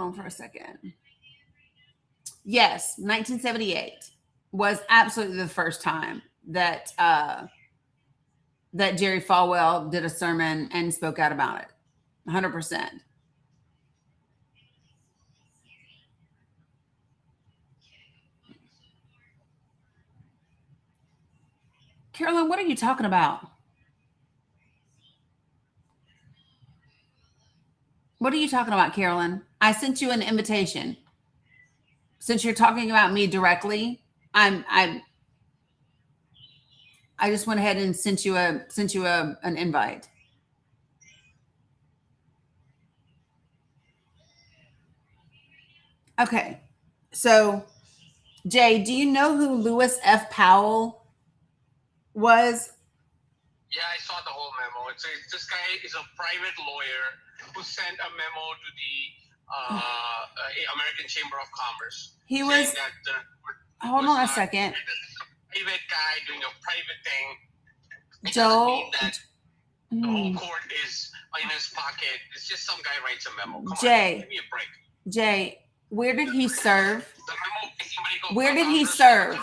on for a second. Yes, 1978 was absolutely the first time that that Jerry Falwell did a sermon and spoke out about it. 100%. Carolyn, what are you talking about? What are you talking about, Carolyn? I sent you an invitation. Since you're talking about me directly, I just went ahead and sent you an invite. Okay. So, Jay, do you know who Lewis F. Powell was? Yeah, I saw the whole memo. This guy is a private lawyer who sent a memo to the American Chamber of Commerce. He was. Hold on a second. Private guy doing a private thing. Joel. The whole court is in his pocket. It's just some guy writes a memo. Come Jay, on, give me a break. Jay, where did he serve? The memo, Where did he serve?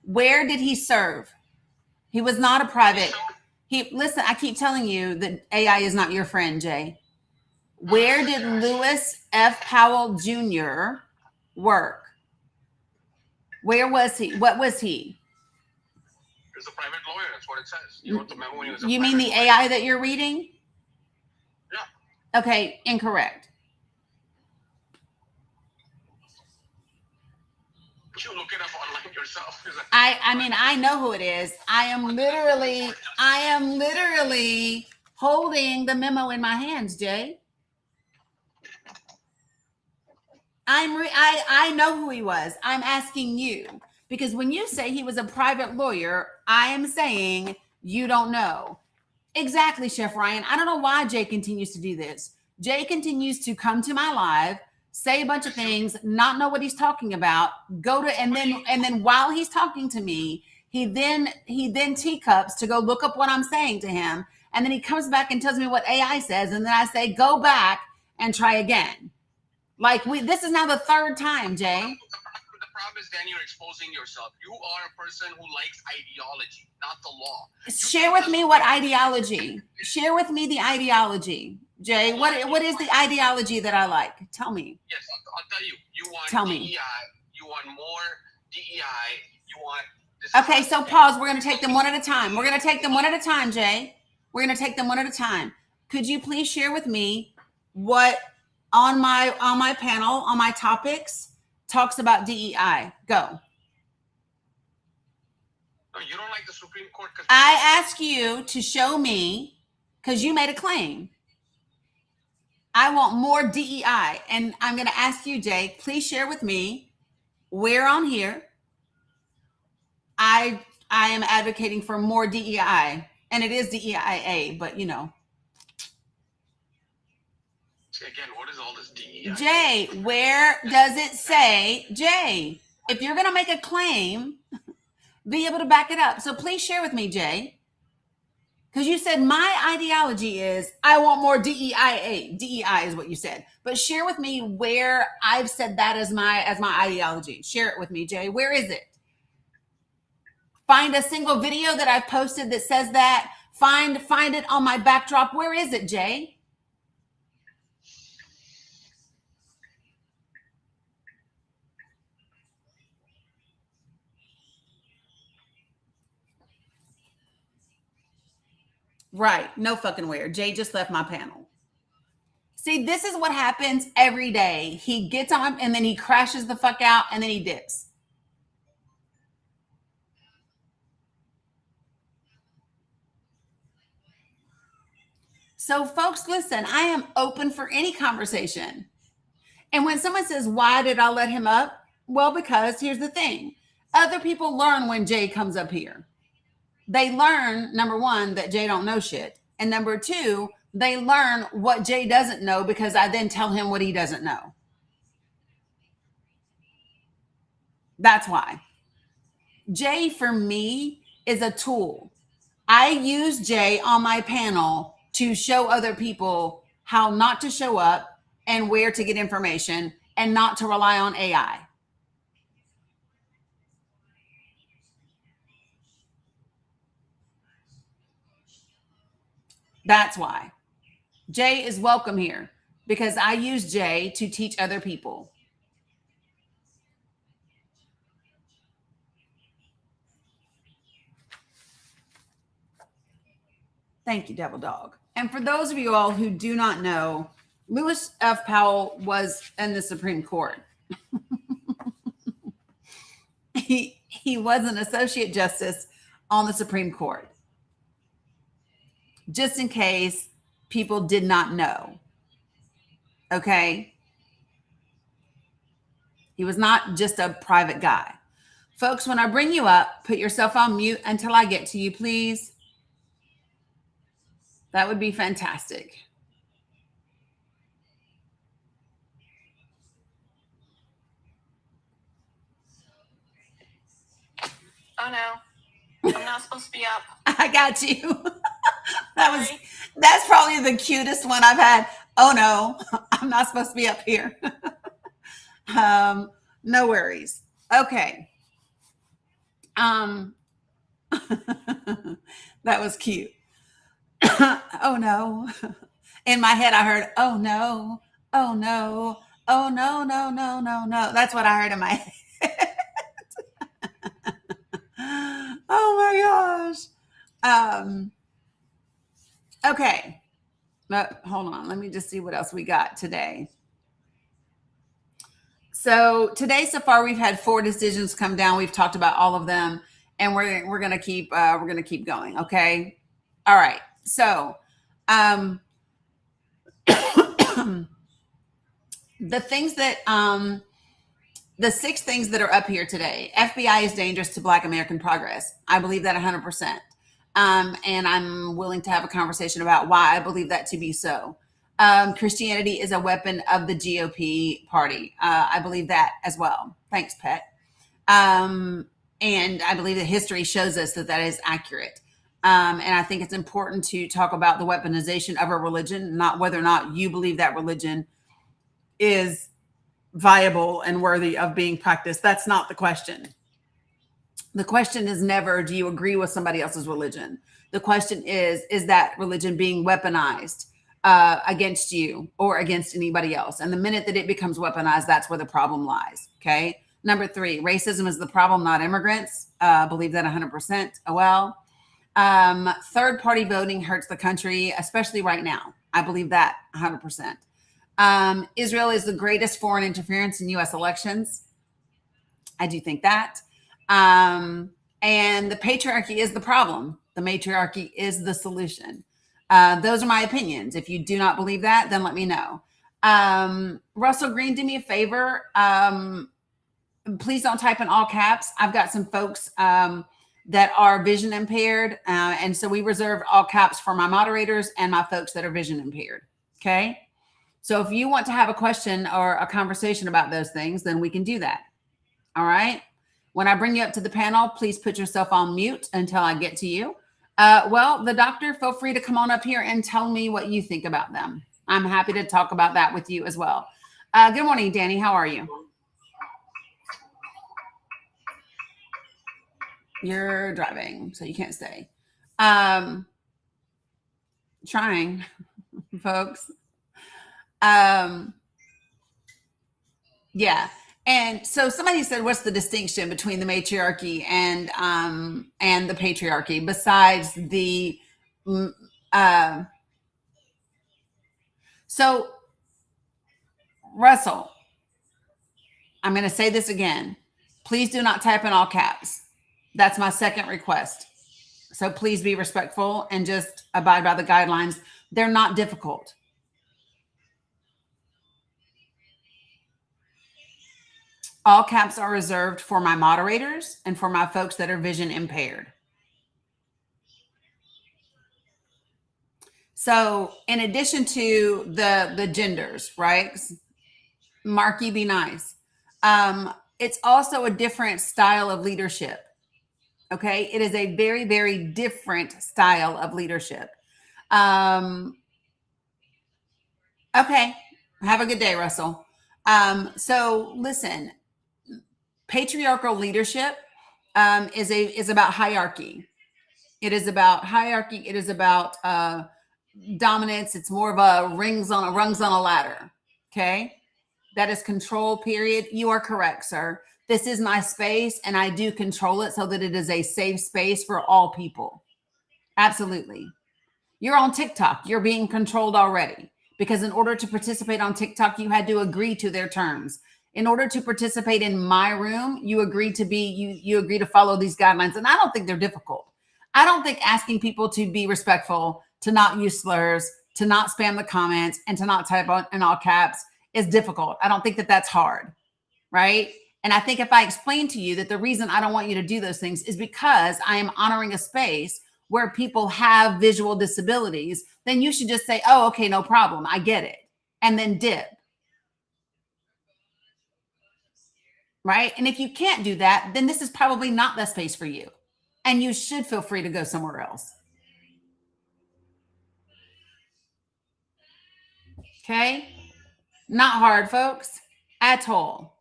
Where did he serve? He was not a private. Listen, I keep telling you that AI is not your friend, Jay. Where did Lewis F. Powell Jr. work? Where was he? What was he? He was a private lawyer. That's what it says. You wrote the memo when he was a You mean the lawyer. AI that you're reading? Yeah. Okay, incorrect. You look it up online yourself. I mean, I know who it is. I am literally holding the memo in my hands, Jay. I know who he was. I'm asking you because when you say he was a private lawyer, I am saying you don't know. Exactly, Chef Ryan. I don't know why Jay continues to do this. Jay continues to come to my live, say a bunch of things, not know what he's talking about, and then while he's talking to me, he then teacups to go look up what I'm saying to him, and then he comes back and tells me what AI says, and then I say, go back and try again. Like this is now the third time, Jay. The problem is, Dani, you're exposing yourself. You are a person who likes ideology, not the law. Share with me what ideology. Share with me the ideology, Jay. What is the ideology that I like? Tell me. Yes, I'll tell you. You want Tell DEI. me. You want more DEI. You want this. Okay, so pause. We're going to take them one at a time. We're going to take them one at a time, Jay. We're going to take them one at a time. could you please share with me what on my panel, on my topics, talks about DEI? Go. No, you don't like the Supreme Court because I ask you to show me, because you made a claim. I want more DEI. And I'm going to ask you, Jay, please share with me where on here I am advocating for more DEI. And it is DEIA, but you know. again, what is all this DEI? Jay, where does it say, Jay, if you're going to make a claim, be able to back it up. So please share with me, Jay. Because you said my ideology is I want more DEIA. DEI is what you said. But share with me where I've said that as my ideology. Share it with me, Jay. Where is it? Find a single video that I've posted that says that. Find it on my backdrop. Where is it, Jay? Right. No fucking where. Jay just left my panel. See, this is what happens every day. He gets on and then he crashes the fuck out and then he dips. So folks, listen, I am open for any conversation. And when someone says, why did I let him up? Well, because here's the thing. Other people learn when Jay comes up here. They learn, number one, that Jay don't know shit. And number two, they learn what Jay doesn't know because I then tell him what he doesn't know. That's why. Jay, for me, is a tool. I use Jay on my panel to show other people how not to show up and where to get information and not to rely on AI. That's why. Jay is welcome here because I use Jay to teach other people. Thank you, Devil Dog. And for those of you all who do not know, Lewis F. Powell was in the Supreme Court. He was an associate justice on the Supreme Court. Just in case people did not know. Okay? He was not just a private guy. Folks, when I bring you up, put yourself on mute until I get to you, please. That would be fantastic. Oh no, I'm not supposed to be up. I got you. That's probably the cutest one I've had. Oh no, I'm not supposed to be up here. No worries. Okay. That was cute. Oh no. In my head, I heard, oh no, oh no, oh no, no, no, no, no. That's what I heard in my head. Oh my gosh. Okay. Hold on. Let me just see what else we got today. So today so far we've had 4 decisions come down. We've talked about all of them, and we're gonna keep going. Okay. All right. So the things that the 6 things that are up here today. FBI is dangerous to Black American progress. I believe that 100%. And I'm willing to have a conversation about why I believe that to be so. Christianity is a weapon of the GOP party. I believe that as well. Thanks, Pet. And I believe that history shows us that that is accurate. And I think it's important to talk about the weaponization of a religion, not whether or not you believe that religion is viable and worthy of being practiced. That's not the question. The question is never, do you agree with somebody else's religion? The question is that religion being weaponized against you or against anybody else? And the minute that it becomes weaponized, that's where the problem lies. Okay. Number 3, racism is the problem, not immigrants. Believe that 100%. Oh, well. Third party voting hurts the country, especially right now. I believe that 100%. Israel is the greatest foreign interference in U.S. elections. I do think that. And the patriarchy is the problem. The matriarchy is the solution. Those are my opinions. If you do not believe that, then let me know. Russell Green, do me a favor. Please don't type in all caps. I've got some folks that are vision impaired. And so we reserve all caps for my moderators and my folks that are vision impaired. Okay. So if you want to have a question or a conversation about those things, then we can do that. All right. When I bring you up to the panel, please put yourself on mute until I get to you. Well, the doctor, feel free to come on up here and tell me what you think about them. I'm happy to talk about that with you as well. Good morning, Dani. How are you? You're driving, so you can't stay. Trying, folks. Yeah. And so somebody said, what's the distinction between the matriarchy and the patriarchy besides the, so Russell, I'm going to say this again. Please do not type in all caps. That's my second request. So please be respectful and just abide by the guidelines. They're not difficult. All caps are reserved for my moderators and for my folks that are vision impaired. So in addition to the genders, right? Marky, be nice. It's also a different style of leadership. Okay. It is a very, very different style of leadership. Okay. Have a good day, Russell. So listen, patriarchal leadership is about hierarchy. It is about hierarchy. It is about dominance. It's more of a rungs on a ladder. Okay. That is control, period. You are correct, sir. This is my space and I do control it so that it is a safe space for all people. Absolutely. You're on TikTok. You're being controlled already because in order to participate on TikTok, you had to agree to their terms. In order to participate in my room, you agree to follow these guidelines. And I don't think they're difficult. I don't think asking people to be respectful, to not use slurs, to not spam the comments, and to not type in all caps is difficult. I don't think that that's hard, right? And I think if I explain to you that the reason I don't want you to do those things is because I am honoring a space where people have visual disabilities, then you should just say, oh, okay, no problem. I get it. And then dip. Right? And if you can't do that, then this is probably not the space for you. And you should feel free to go somewhere else. Okay? Not hard, folks, at all.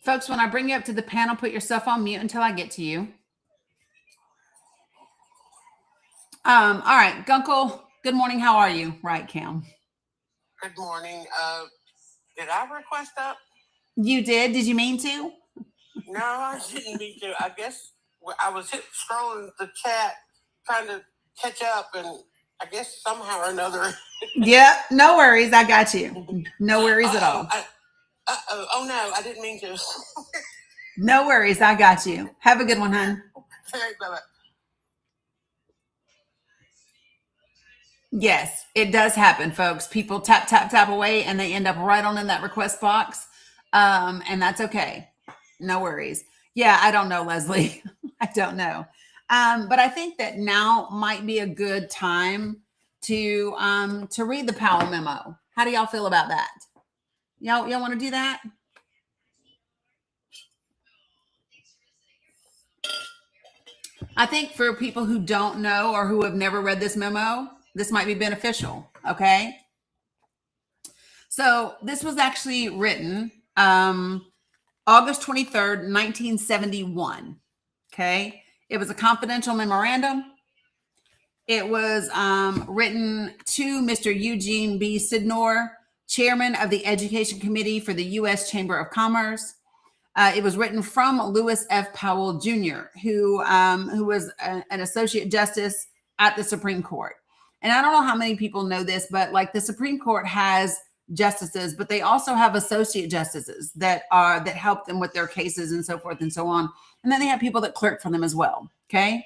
Folks, when I bring you up to the panel, put yourself on mute until I get to you. All right, Gunkle, good morning. How are you? Right, Cam. Good morning. Did I request up? You did? Did you mean to? No, I didn't mean to. I guess I was scrolling the chat trying to catch up, and I guess somehow or another. Yeah, no worries. I got you. No worries at all. Oh no, I didn't mean to. No worries. I got you. Have a good one, hon. Bye-bye. Yes, it does happen, folks. People tap, tap, tap away and they end up right on in that request box. And that's okay. No worries. Yeah, I don't know, Leslie. I don't know. But I think that now might be a good time to read the Powell memo. How do y'all feel about that? Y'all want to do that? I think for people who don't know or who have never read this memo, this might be beneficial. Okay. So this was actually written August 23rd, 1971. Okay. It was a confidential memorandum. It was written to Mr. Eugene B. Sidnor, chairman of the Education Committee for the U.S. Chamber of Commerce. It was written from Lewis F. Powell Jr., who was an associate justice at the Supreme Court. And I don't know how many people know this, but like the Supreme Court has justices, but they also have associate justices that help them with their cases and so forth and so on. And then they have people that clerk for them as well. Okay.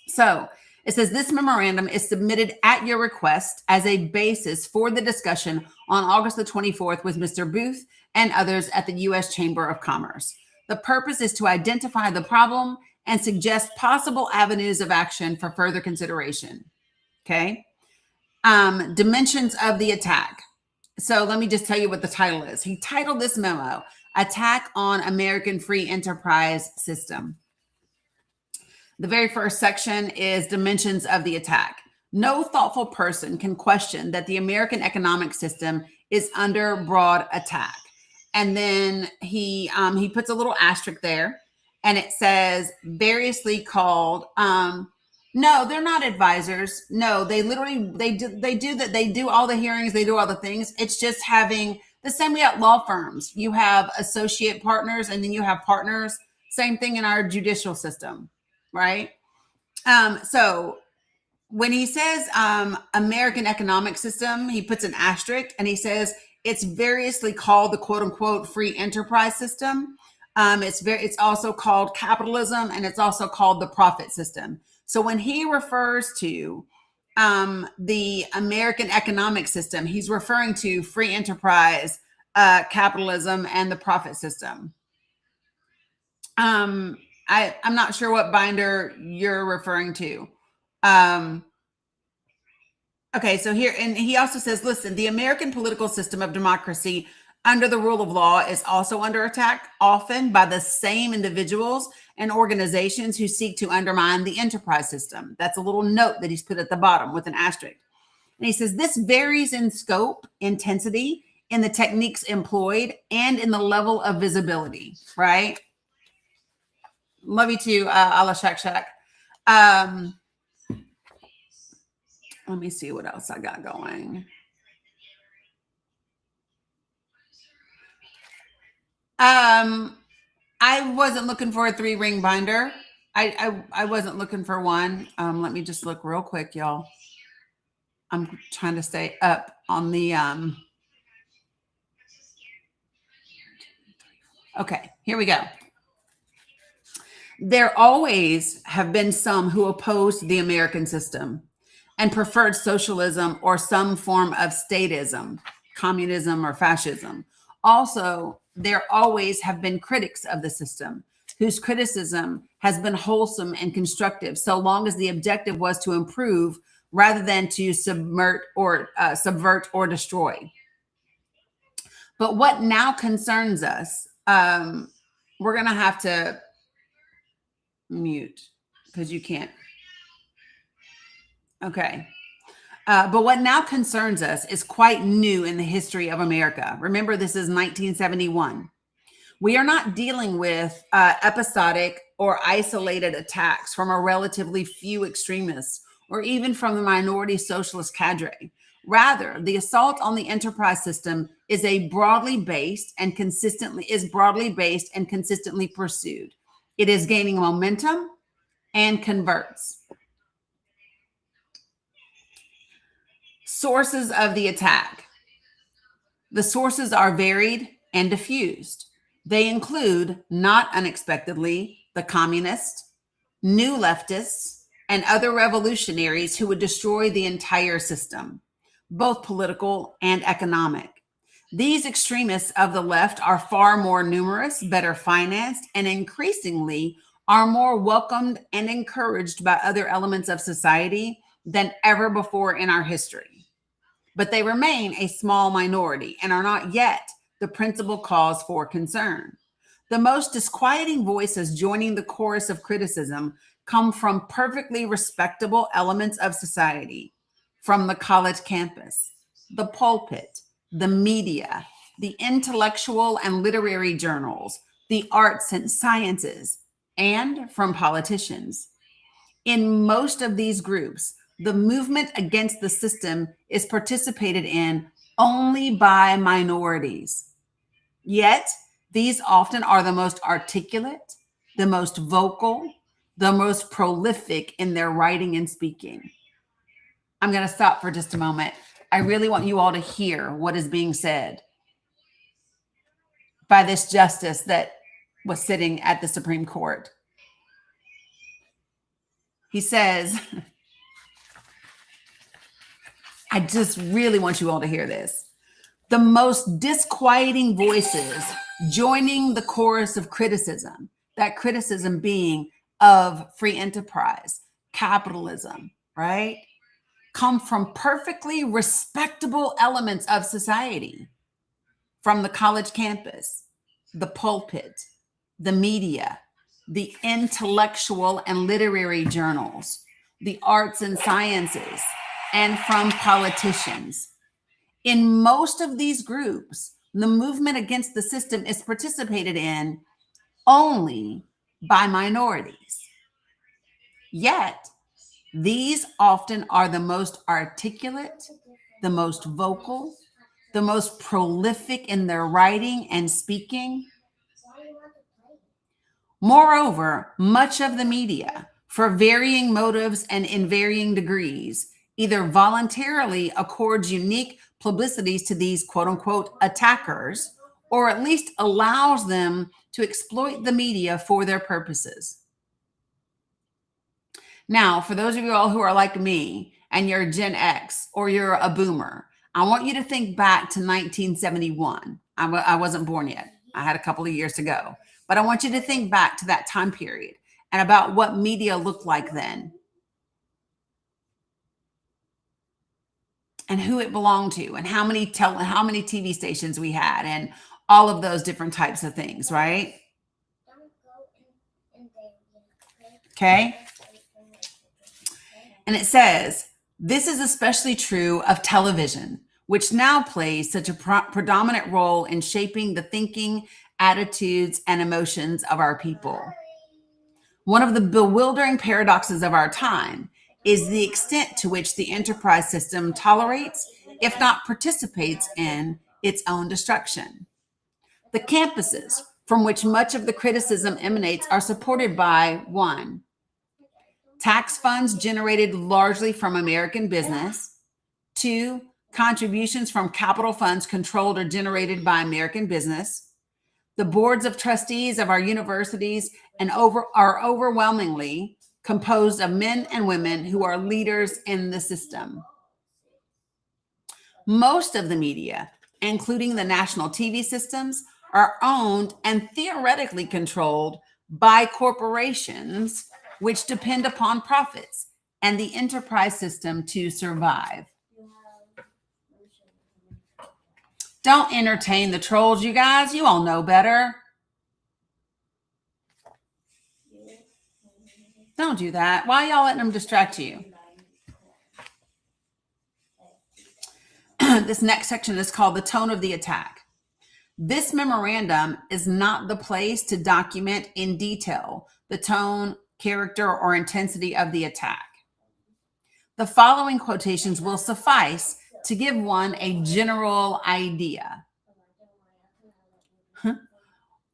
So it says this memorandum is submitted at your request as a basis for the discussion on August the 24th with Mr. Booth and others at the U.S. Chamber of Commerce. The purpose is to identify the problem and suggest possible avenues of action for further consideration. Okay. Dimensions of the attack. So let me just tell you what the title is. He titled this memo, Attack on American Free Enterprise System. The very first section is dimensions of the attack. No thoughtful person can question that the American economic system is under broad attack. And then he puts a little asterisk there, and it says variously called. No, they're not advisors. No, they do all the hearings, they do all the things. It's just having the same way at law firms. You have associate partners, and then you have partners. Same thing in our judicial system, right? So when he says American economic system, he puts an asterisk, and he says it's variously called the quote unquote free enterprise system. It's also called capitalism, and it's also called the profit system. So when he refers to the American economic system, he's referring to free enterprise, capitalism, and the profit system. I'm not sure what binder you're referring to. Okay, so here, and he also says, listen, the American political system of democracy under the rule of law is also under attack, often by the same individuals and organizations who seek to undermine the enterprise system. That's a little note that he's put at the bottom with an asterisk. And he says, this varies in scope, intensity, in the techniques employed, and in the level of visibility, right? Love you too, Ala Shak Shak. Let me see what else I got going. I wasn't looking for a 3-ring binder. I wasn't looking for one. Let me just look real quick, y'all. I'm trying to stay up on the okay, here we go. There always have been some who opposed the American system and preferred socialism or some form of statism, communism or fascism. Also, there always have been critics of the system whose criticism has been wholesome and constructive, so long as the objective was to improve rather than to subvert or destroy. But what now concerns us, we're going to have to mute because you can't. Okay. But what now concerns us is quite new in the history of America. Remember, this is 1971. We are not dealing with episodic or isolated attacks from a relatively few extremists or even from the minority socialist cadre. Rather, the assault on the enterprise system is broadly based and consistently pursued. It is gaining momentum and converts. Sources of the attack. The sources are varied and diffused. They include, not unexpectedly, the communists, new leftists, and other revolutionaries who would destroy the entire system, both political and economic. These extremists of the left are far more numerous, better financed, and increasingly are more welcomed and encouraged by other elements of society than ever before in our history. But they remain a small minority and are not yet the principal cause for concern. The most disquieting voices joining the chorus of criticism come from perfectly respectable elements of society, from the college campus, the pulpit, the media, the intellectual and literary journals, the arts and sciences, and from politicians. In most of these groups, the movement against the system is participated in only by minorities. Yet, These often are the most articulate, the most vocal, the most prolific in their writing and speaking. I'm going to stop for just a moment. I really want you all to hear what is being said by this justice that was sitting at the Supreme Court. He says, I just really want you all to hear this. The most disquieting voices joining the chorus of criticism, that criticism being of free enterprise, capitalism, right, come from perfectly respectable elements of society, from the college campus, the pulpit, the media, the intellectual and literary journals, the arts and sciences, and from politicians. In most of these groups, the movement against the system is participated in only by minorities. Yet, these often are the most articulate, the most vocal, the most prolific in their writing and speaking. Moreover, much of the media, for varying motives and in varying degrees, either voluntarily accords unique publicities to these quote unquote attackers, or at least allows them to exploit the media for their purposes. Now, for those of you all who are like me and you're Gen X or you're a boomer, I want you to think back to 1971. I wasn't born yet. I had a couple of years to go. But I want you to think back to that time period and about what media looked like then and who it belonged to and how many TV stations we had and all of those different types of things, right? Okay. And it says, this is especially true of television, which now plays such a predominant role in shaping the thinking, attitudes, and emotions of our people. One of the bewildering paradoxes of our time is the extent to which the enterprise system tolerates, if not participates in, its own destruction. The campuses from which much of the criticism emanates are supported by, one, tax funds generated largely from American business, two, contributions from capital funds controlled or generated by American business. The boards of trustees of our universities are overwhelmingly composed of men and women who are leaders in the system. Most of the media, including the national TV systems, are owned and theoretically controlled by corporations which depend upon profits and the enterprise system to survive. Don't entertain the trolls, you guys. You all know better. Don't do that. Why y'all letting them distract you? This next section is called the tone of the attack. This memorandum is not the place to document in detail the tone, character, or intensity of the attack. The following quotations will suffice to give one a general idea.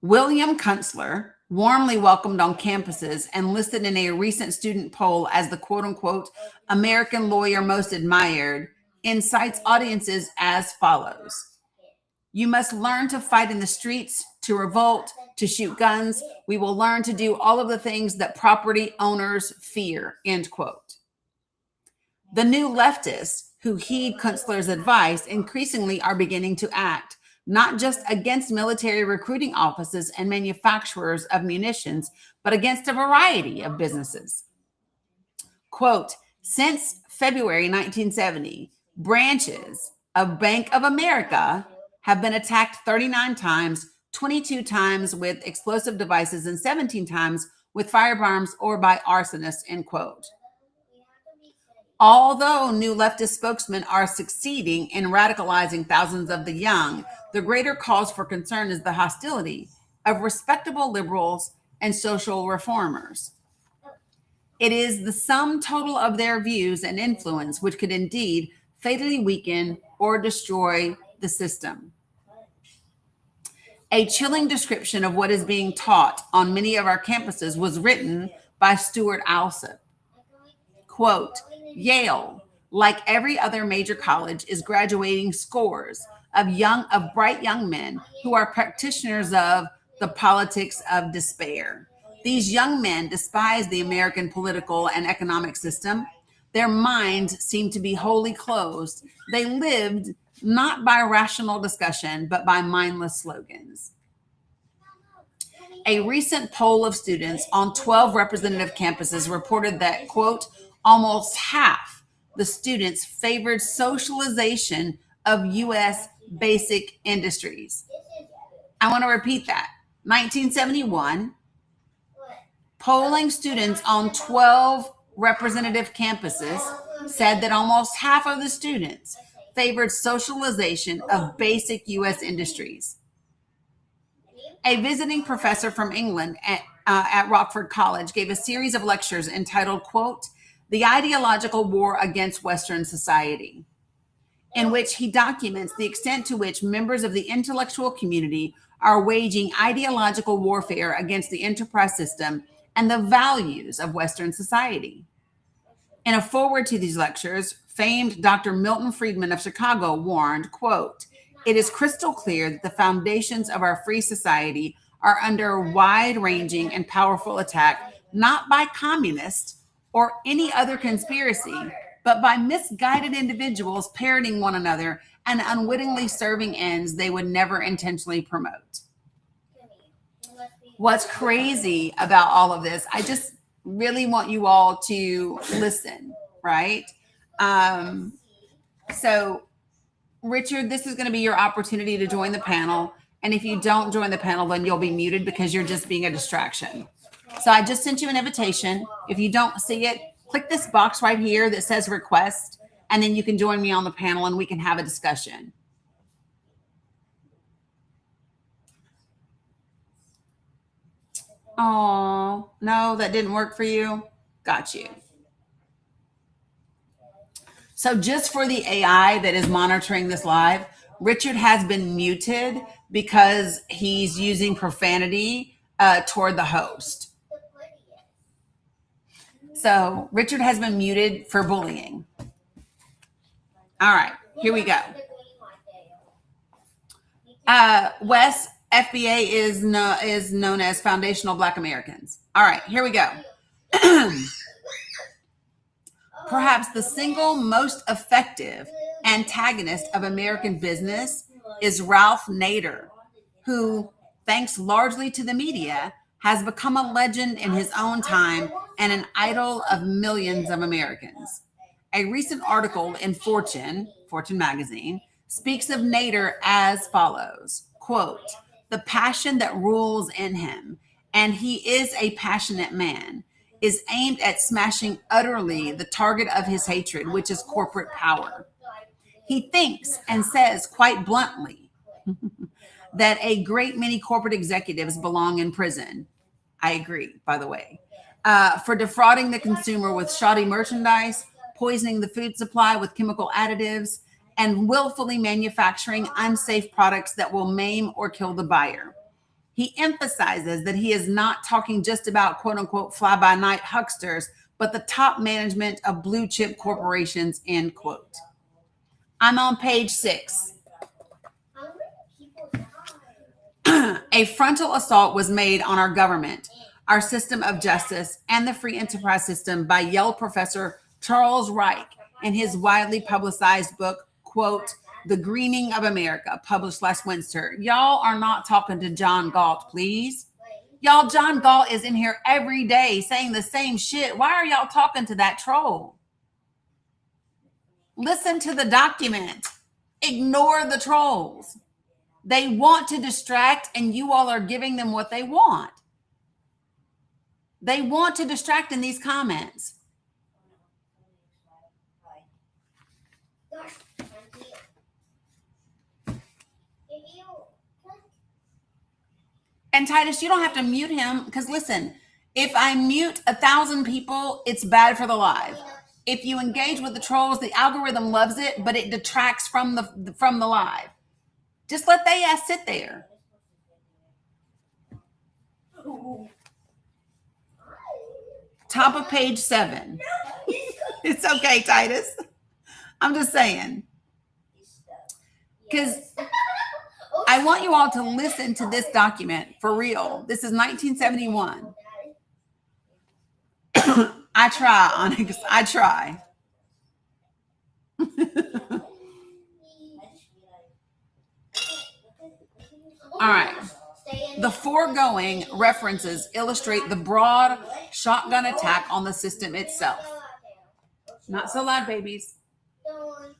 William Kunstler, warmly welcomed on campuses and listed in a recent student poll as the quote-unquote American lawyer most admired, incites audiences as follows. You must learn to fight in the streets, to revolt, to shoot guns. We will learn to do all of the things that property owners fear, end quote. The new leftists who heed Kunstler's advice increasingly are beginning to act, not just against military recruiting offices and manufacturers of munitions, but against a variety of businesses. Quote, since February 1970, branches of Bank of America have been attacked 39 times, 22 times with explosive devices, and 17 times with firearms or by arsonists, end quote. Although new leftist spokesmen are succeeding in radicalizing thousands of the young, the greater cause for concern is the hostility of respectable liberals and social reformers. It is the sum total of their views and influence which could indeed fatally weaken or destroy the system. A chilling description of what is being taught on many of our campuses was written by Stuart Alsop. Quote, Yale, like every other major college, is graduating scores of bright young men who are practitioners of the politics of despair. These young men despise the American political and economic system. Their minds seemed to be wholly closed. They lived not by rational discussion, but by mindless slogans. A recent poll of students on 12 representative campuses reported that, quote, almost half the students favored socialization of U.S. basic industries. I want to repeat that. 1971, polling students on 12 representative campuses said that almost half of the students favored socialization of basic U.S. industries. A visiting professor from England at Rockford College gave a series of lectures entitled, quote, The Ideological War Against Western Society, in which he documents the extent to which members of the intellectual community are waging ideological warfare against the enterprise system and the values of Western society. In a foreword to these lectures, famed Dr. Milton Friedman of Chicago warned, quote, It is crystal clear that the foundations of our free society are under wide-ranging and powerful attack, not by communists or any other conspiracy, but by misguided individuals parroting one another and unwittingly serving ends they would never intentionally promote. What's crazy about all of this, I just really want you all to listen, right? So Richard, this is going to be your opportunity to join the panel. And if you don't join the panel, then you'll be muted because you're just being a distraction. So I just sent you an invitation. If you don't see it, click this box right here that says request, and then you can join me on the panel and we can have a discussion. Oh, no, that didn't work for you. Got you. So just for the AI that is monitoring this live, Richard has been muted because he's using profanity toward the host. So Richard has been muted for bullying. All right, here we go. Wes, FBA is known as Foundational Black Americans. All right, here we go. Perhaps the single most effective antagonist of American business is Ralph Nader, who, thanks largely to the media, has become a legend in his own time and an idol of millions of Americans. A recent article in Fortune magazine, speaks of Nader as follows, quote, the passion that rules in him, and he is a passionate man, is aimed at smashing utterly the target of his hatred, which is corporate power. He thinks and says quite bluntly that a great many corporate executives belong in prison. I agree, by the way, for defrauding the consumer with shoddy merchandise, poisoning the food supply with chemical additives, and willfully manufacturing unsafe products that will maim or kill the buyer. He emphasizes that he is not talking just about quote unquote fly by night hucksters, but the top management of blue chip corporations, end quote. I'm on page 6. A frontal assault was made on our government, our system of justice, and the free enterprise system by Yale professor Charles Reich in his widely publicized book, quote, The Greening of America, published last winter. Y'all are not talking to John Galt, please. Y'all, John Galt is in here every day saying the same shit. Why are y'all talking to that troll? Listen to the document. Ignore the trolls. They want to distract, and you all are giving them what they want. They want to distract in these comments. And Titus, you don't have to mute him because listen, if I mute 1,000 people, it's bad for the live. If you engage with the trolls, the algorithm loves it, but it detracts from the live. Just let they ass sit there. Top of page 7. It's okay, Titus. I'm just saying. Because I want you all to listen to this document for real. This is 1971. I try, Onyx. I try. All right. The foregoing references illustrate the broad shotgun attack on the system itself. Not so loud, babies.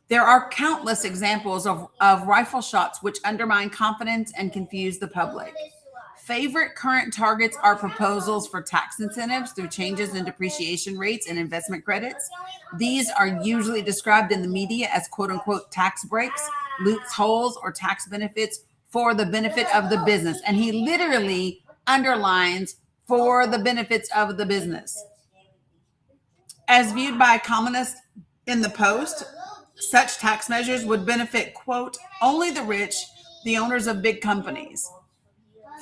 There are countless examples of rifle shots which undermine confidence and confuse the public. Favorite current targets are proposals for tax incentives through changes in depreciation rates and investment credits. These are usually described in the media as quote-unquote tax breaks, loopholes, or tax benefits for the benefit of the business. And he literally underlines for the benefits of the business. As viewed by economists in the Post, such tax measures would benefit, quote, only the rich, the owners of big companies.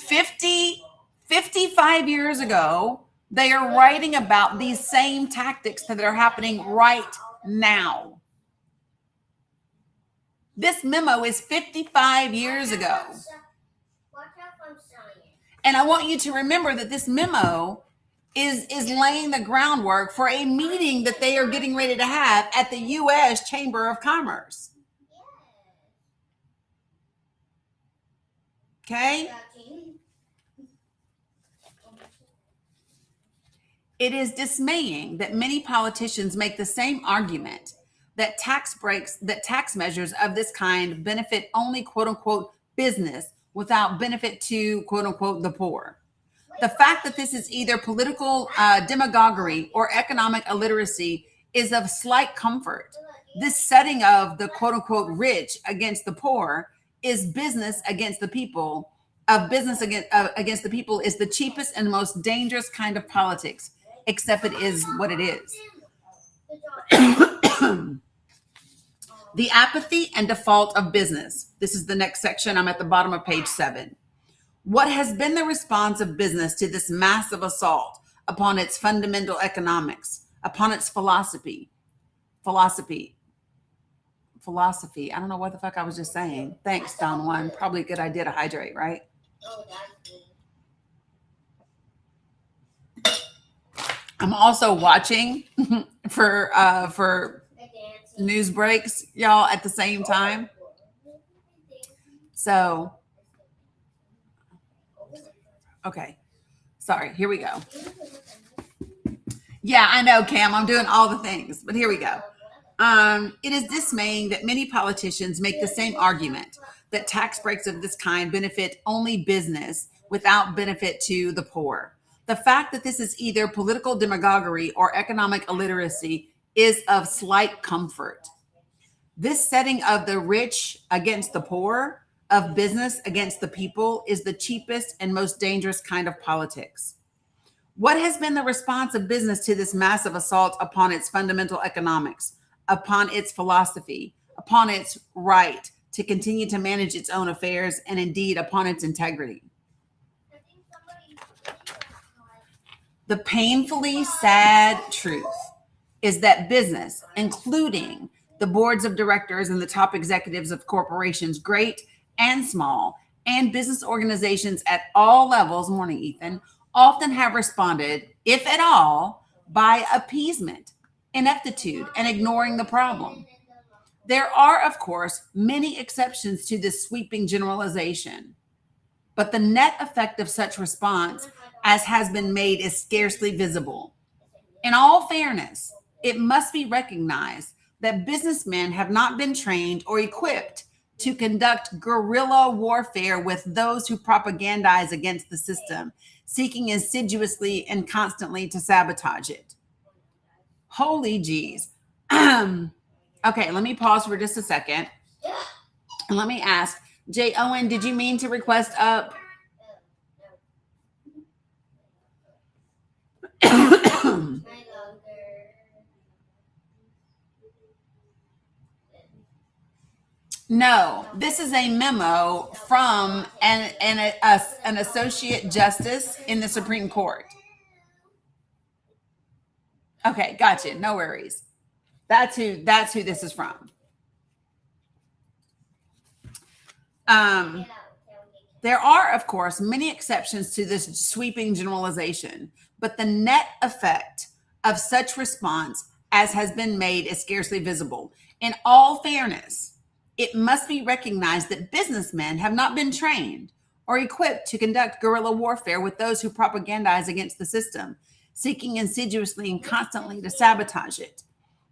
55 years ago, they are writing about these same tactics that are happening right now. This memo is 55 years ago. And I want you to remember that this memo is laying the groundwork for a meeting that they are getting ready to have at the U.S. Chamber of Commerce. Okay? It is dismaying that many politicians make the same argument that tax measures of this kind benefit only quote unquote business without benefit to quote unquote the poor. The fact that this is either political demagoguery or economic illiteracy is of slight comfort. This setting of the quote unquote rich against the poor is business against the people. Of business against the people is the cheapest and most dangerous kind of politics, except it is what it is. The apathy and default of business. This is the next section. I'm at the bottom of page 7. What has been the response of business to this massive assault upon its fundamental economics, upon its philosophy? I don't know what the fuck I was just saying. Thanks, Don Juan. Probably a good idea to hydrate, right? I'm also watching for news breaks, y'all, at the same time. So, okay. Sorry, here we go. Yeah, I know, Cam. I'm doing all the things, but here we go. It is dismaying that many politicians make the same argument that tax breaks of this kind benefit only business without benefit to the poor. The fact that this is either political demagoguery or economic illiteracy is of slight comfort. This setting of the rich against the poor, of business against the people, is the cheapest and most dangerous kind of politics. What has been the response of business to this massive assault upon its fundamental economics, upon its philosophy, upon its right to continue to manage its own affairs, and indeed upon its integrity? The painfully sad truth is that business, including the boards of directors and the top executives of corporations, great and small, and business organizations at all levels, morning Ethan, often have responded, if at all, by appeasement, ineptitude, and ignoring the problem. There are, of course, many exceptions to this sweeping generalization, but the net effect of such response as has been made is scarcely visible. In all fairness, it must be recognized that businessmen have not been trained or equipped to conduct guerrilla warfare with those who propagandize against the system, seeking insidiously and constantly to sabotage it. Holy jeez. Okay, let me pause for just a second. And let me ask, Jay Owen, did you mean to request up? No, this is a memo from an associate justice in the Supreme Court. Okay, gotcha. No worries. That's who this is from. There are, of course, many exceptions to this sweeping generalization, but the net effect of such response as has been made is scarcely visible. In all fairness, it must be recognized that businessmen have not been trained or equipped to conduct guerrilla warfare with those who propagandize against the system, seeking insidiously and constantly to sabotage it.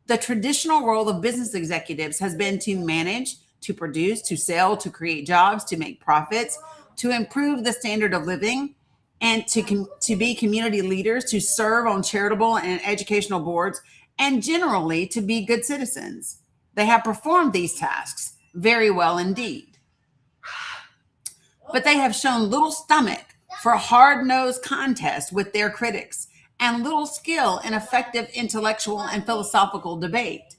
The traditional role of business executives has been to manage, to produce, to sell, to create jobs, to make profits, to improve the standard of living, and to be community leaders, to serve on charitable and educational boards, and generally to be good citizens. They have performed these tasks very well indeed. But they have shown little stomach for hard-nosed contest with their critics and little skill in effective intellectual and philosophical debate.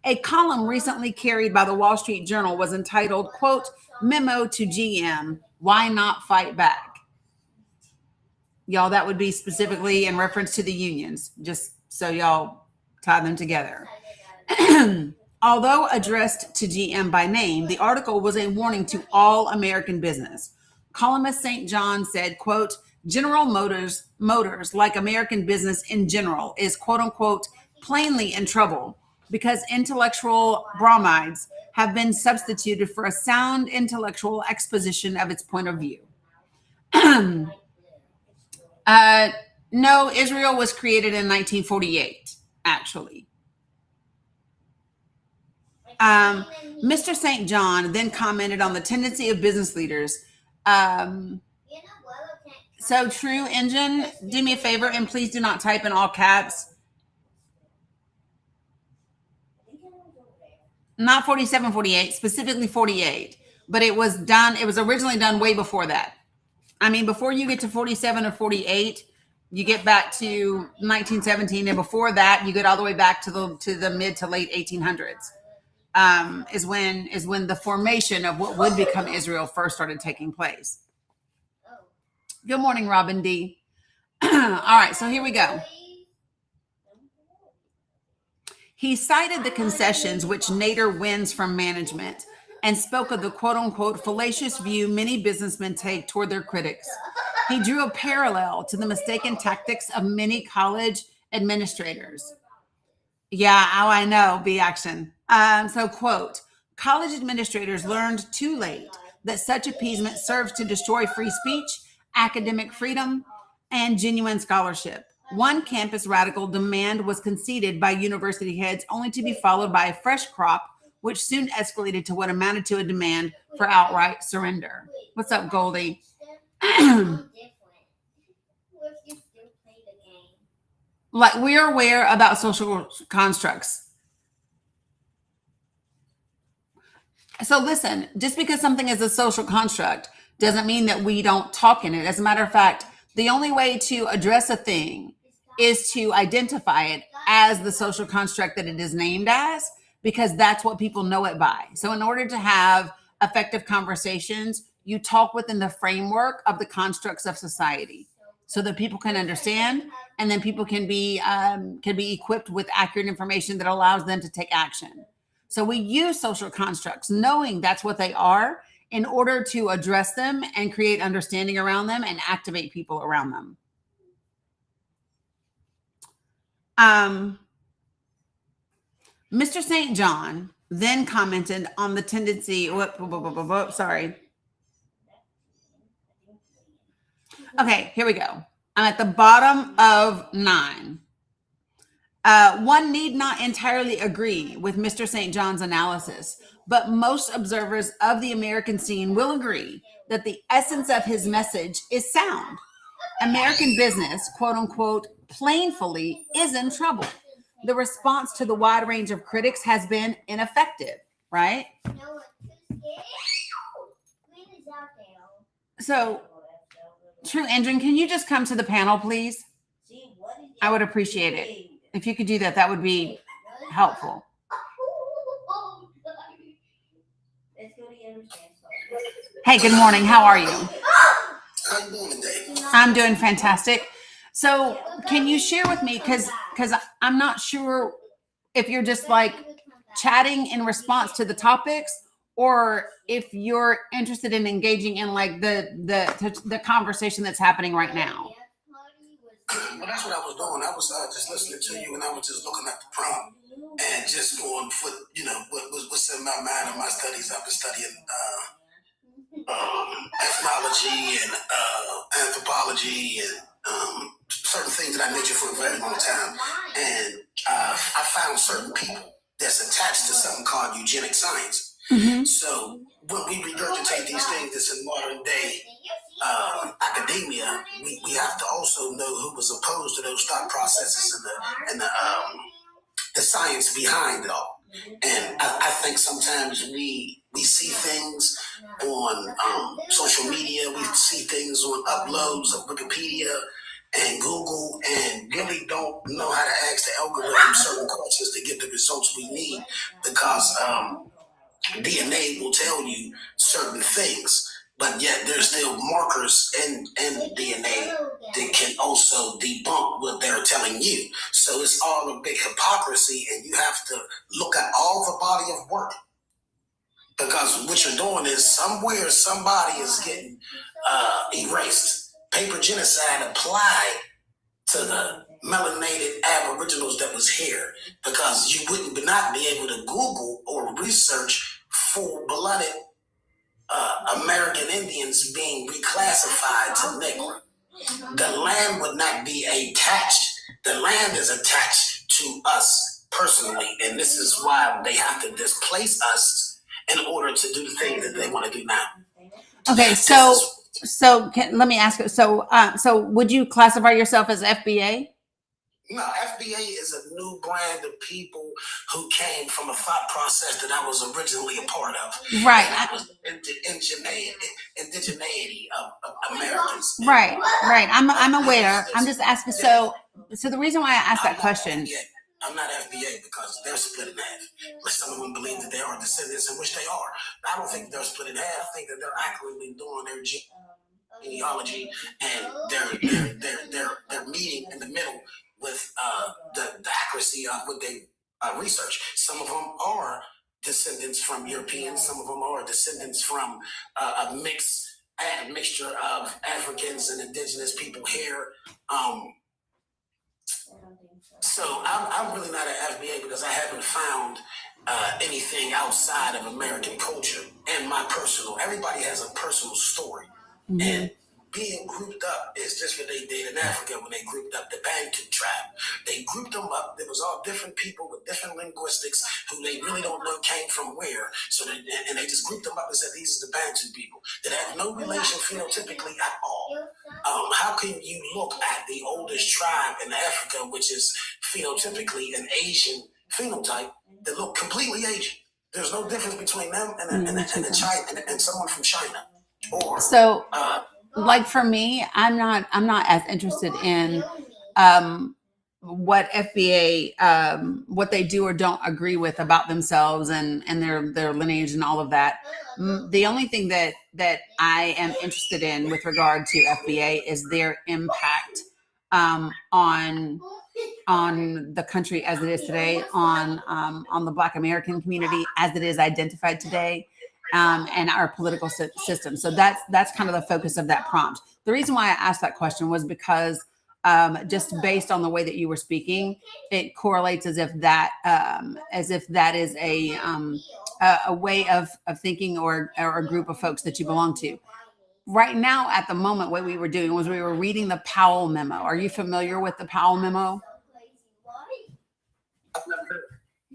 A column recently carried by the Wall Street Journal was entitled, quote, "Memo to GM, Why Not Fight Back?" Y'all, that would be specifically in reference to the unions, just so y'all tie them together. Although addressed to GM by name, the article was a warning to all American business. Columnist St. John said, quote, "General Motors, like American business in general, is, quote unquote, plainly in trouble because intellectual bromides have been substituted for a sound intellectual exposition of its point of view." No, Israel was created in 1948, actually. Mr. St. John then commented on the tendency of business leaders. So True Engine, do me a favor and please do not type in all caps. Not 47, 48, specifically 48. But it was originally done way before that. I mean, before you get to 47 or 48, you get back to 1917, and before that, you get all the way back to the mid to late 1800s. Is when the formation of what would become Israel first started taking place. Good morning, Robin D. All right, so here we go. He cited the concessions which Nader wins from management and spoke of the quote-unquote fallacious view many businessmen take toward their critics. He drew a parallel to the mistaken tactics of many college administrators. Yeah, I know, B action. So, quote, "College administrators learned too late that such appeasement serves to destroy free speech, academic freedom, and genuine scholarship. One campus radical demand was conceded by university heads only to be followed by a fresh crop, which soon escalated to what amounted to a demand for outright surrender." What's up, Goldie? Like, we're aware about social constructs. So listen, just because something is a social construct doesn't mean that we don't talk in it. As a matter of fact, the only way to address a thing is to identify it as the social construct that it is named as, because that's what people know it by. So in order to have effective conversations, you talk within the framework of the constructs of society so that people can understand, and then people can be equipped with accurate information that allows them to take action. So we use social constructs, knowing that's what they are, in order to address them and create understanding around them and activate people around them. Mr. St. John then commented on the tendency. Sorry. Okay, here we go. I'm at the bottom of 9. One need not entirely agree with Mr. St. John's analysis, but most observers of the American scene will agree that the essence of his message is sound. American business, quote unquote, plainly is in trouble. The response to the wide range of critics has been ineffective, right? So, True Engine, can you just come to the panel, please? I would appreciate it. If you could do that, that would be helpful. Hey, good morning. How are you? How you doing today? I'm doing fantastic. So, can you share with me, because I'm not sure if you're just like chatting in response to the topics, or if you're interested in engaging in like the conversation that's happening right now. Well, that's what I was doing. I was just listening to you, and I was just looking at the prompt and just going for what's in my mind and my studies. I've been studying ethnology and anthropology and certain things of that nature for a very long time. And I found certain people that's attached to something called eugenic science. Mm-hmm. So when we regurgitate these things that's in modern day academia, we have to also know who was opposed to those thought processes and the science behind it all. And I think sometimes we see things on social media, we see things on uploads of Wikipedia and Google, and really don't know how to ask the algorithm certain questions to get the results we need, because DNA will tell you certain things, but yet there's still markers in DNA that can also debunk what they're telling you. So it's all a big hypocrisy, and you have to look at all the body of work, because what you're doing is somewhere somebody is getting erased. Paper genocide applied to the melanated aboriginals that was here, because you would not be able to Google or research full-blooded American Indians being reclassified to Negro. The land would not be attached. The land is attached to us personally, and this is why they have to displace us in order to do the things that they want to do now. Okay, so let me ask you. So would you classify yourself as FBA? No, FBA is a new brand of people who came from a thought process that I was originally a part of. Right. And I was indigeneity of Americans. Right. I'm aware. I'm just asking. So the reason why I asked that question. I'm not FBA because they're split in half. But some of them believe that they are descendants, in which they are. I don't think they're split in half. I think that they're accurately doing their genealogy, and they're meeting in the middle with the accuracy of what they research. Some of them are descendants from Europeans. Some of them are descendants from a mixture of Africans and indigenous people here. So I'm really not an FBA because I haven't found anything outside of American culture and my personal. Everybody has a personal story, and being grouped up is just what they did in Africa when they grouped up the Bantu tribe. They grouped them up. There was all different people with different linguistics who they really don't know came from where. So they just grouped them up and said these are the Bantu people that have no relation phenotypically at all. How can you look at the oldest tribe in Africa, which is phenotypically an Asian phenotype, that look completely Asian? There's no difference between them and China and someone from China. Or so, like for me, I'm not as interested in what FBA what they do or don't agree with about themselves and their lineage and all of that. The only thing that I am interested in with regard to FBA is their impact on the country as it is today, on the Black American community as it is identified today, and our political system. So that's kind of the focus of that prompt. The reason why I asked that question was because just based on the way that you were speaking, it correlates as if that is a way of thinking or a group of folks that you belong to. Right now, at the moment, what we were doing was we were reading the Powell memo. Are you familiar with the Powell memo?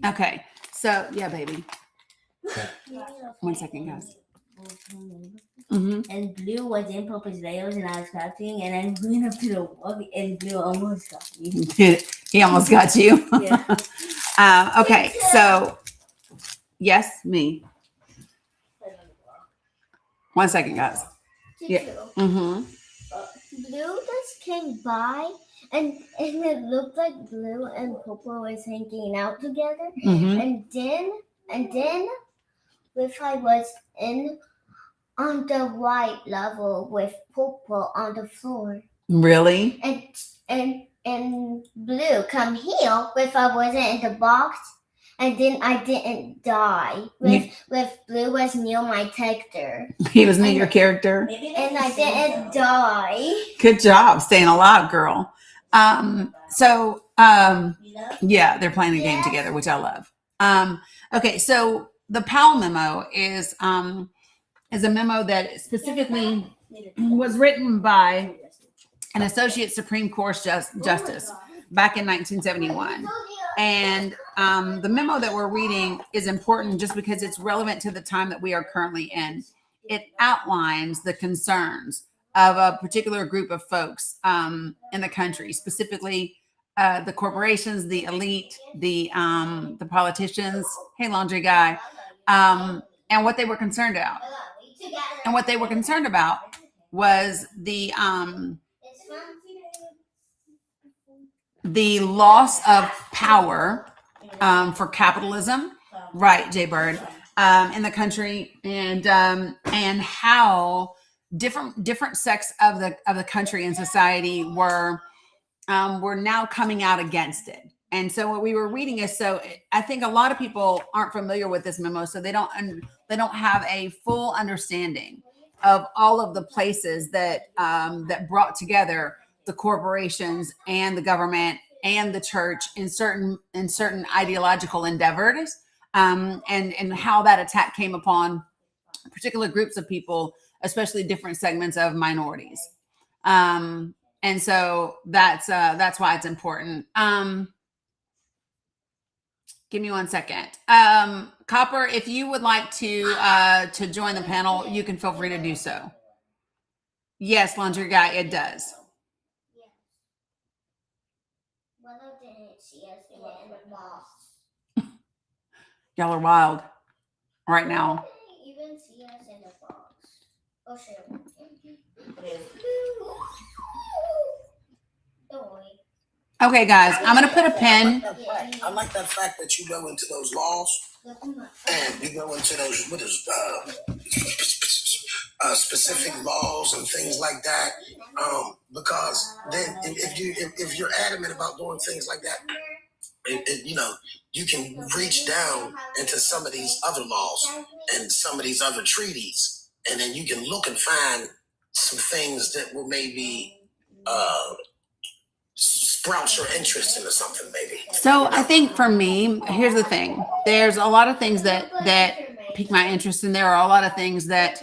Okay. So, yeah, baby. 1 second, guys. And Blue was in Papa's Rails and I was crouching and I went up to the wall and Blue almost got me. He almost got you. Yeah. Okay. So, yes, me. 1 second, guys. Yeah. Blue just came by and it looked like Blue and Popo was hanging out together. And then if I was in on the right level with purple on the floor. Really? And blue come here if I wasn't in the box, and then I didn't die. With blue was near my character. He was near your character? And I didn't die. Good job staying alive, girl. Yeah, they're playing a game together, which I love. Okay, so the Powell memo is a memo that specifically was written by an associate Supreme Court justice back in 1971. And the memo that we're reading is important just because it's relevant to the time that we are currently in. It outlines the concerns of a particular group of folks in the country, specifically the corporations, the elite, the politicians. Hey, laundry guy, and what they were concerned about. And what they were concerned about was the loss of power for capitalism, right, Jay Bird, in the country, and how different sects of the country and society were now coming out against it. And so what we were reading is, so I think a lot of people aren't familiar with this memo, so they don't have a full understanding of all of the places that that brought together the corporations and the government and the church in certain ideological endeavors, and how that attack came upon particular groups of people, especially different segments of minorities. And so that's why it's important. Give me 1 second. Copper, if you would like to join the panel, you can feel free to do so. Yes, laundry guy, it does. Yes. Mother didn't see us in the box. Y'all are wild right now. They didn't even see us in the box. Oh, sure. Don't worry. Okay, guys, I'm going to put a pin. I like that fact that you go into those laws and you go into those specific laws and things like that, because then if you're adamant about doing things like that, you can reach down into some of these other laws and some of these other treaties, and then you can look and find some things that will maybe sprout your interest into something, maybe. So I think for me, here's the thing. There's a lot of things that pique my interest, and there are a lot of things that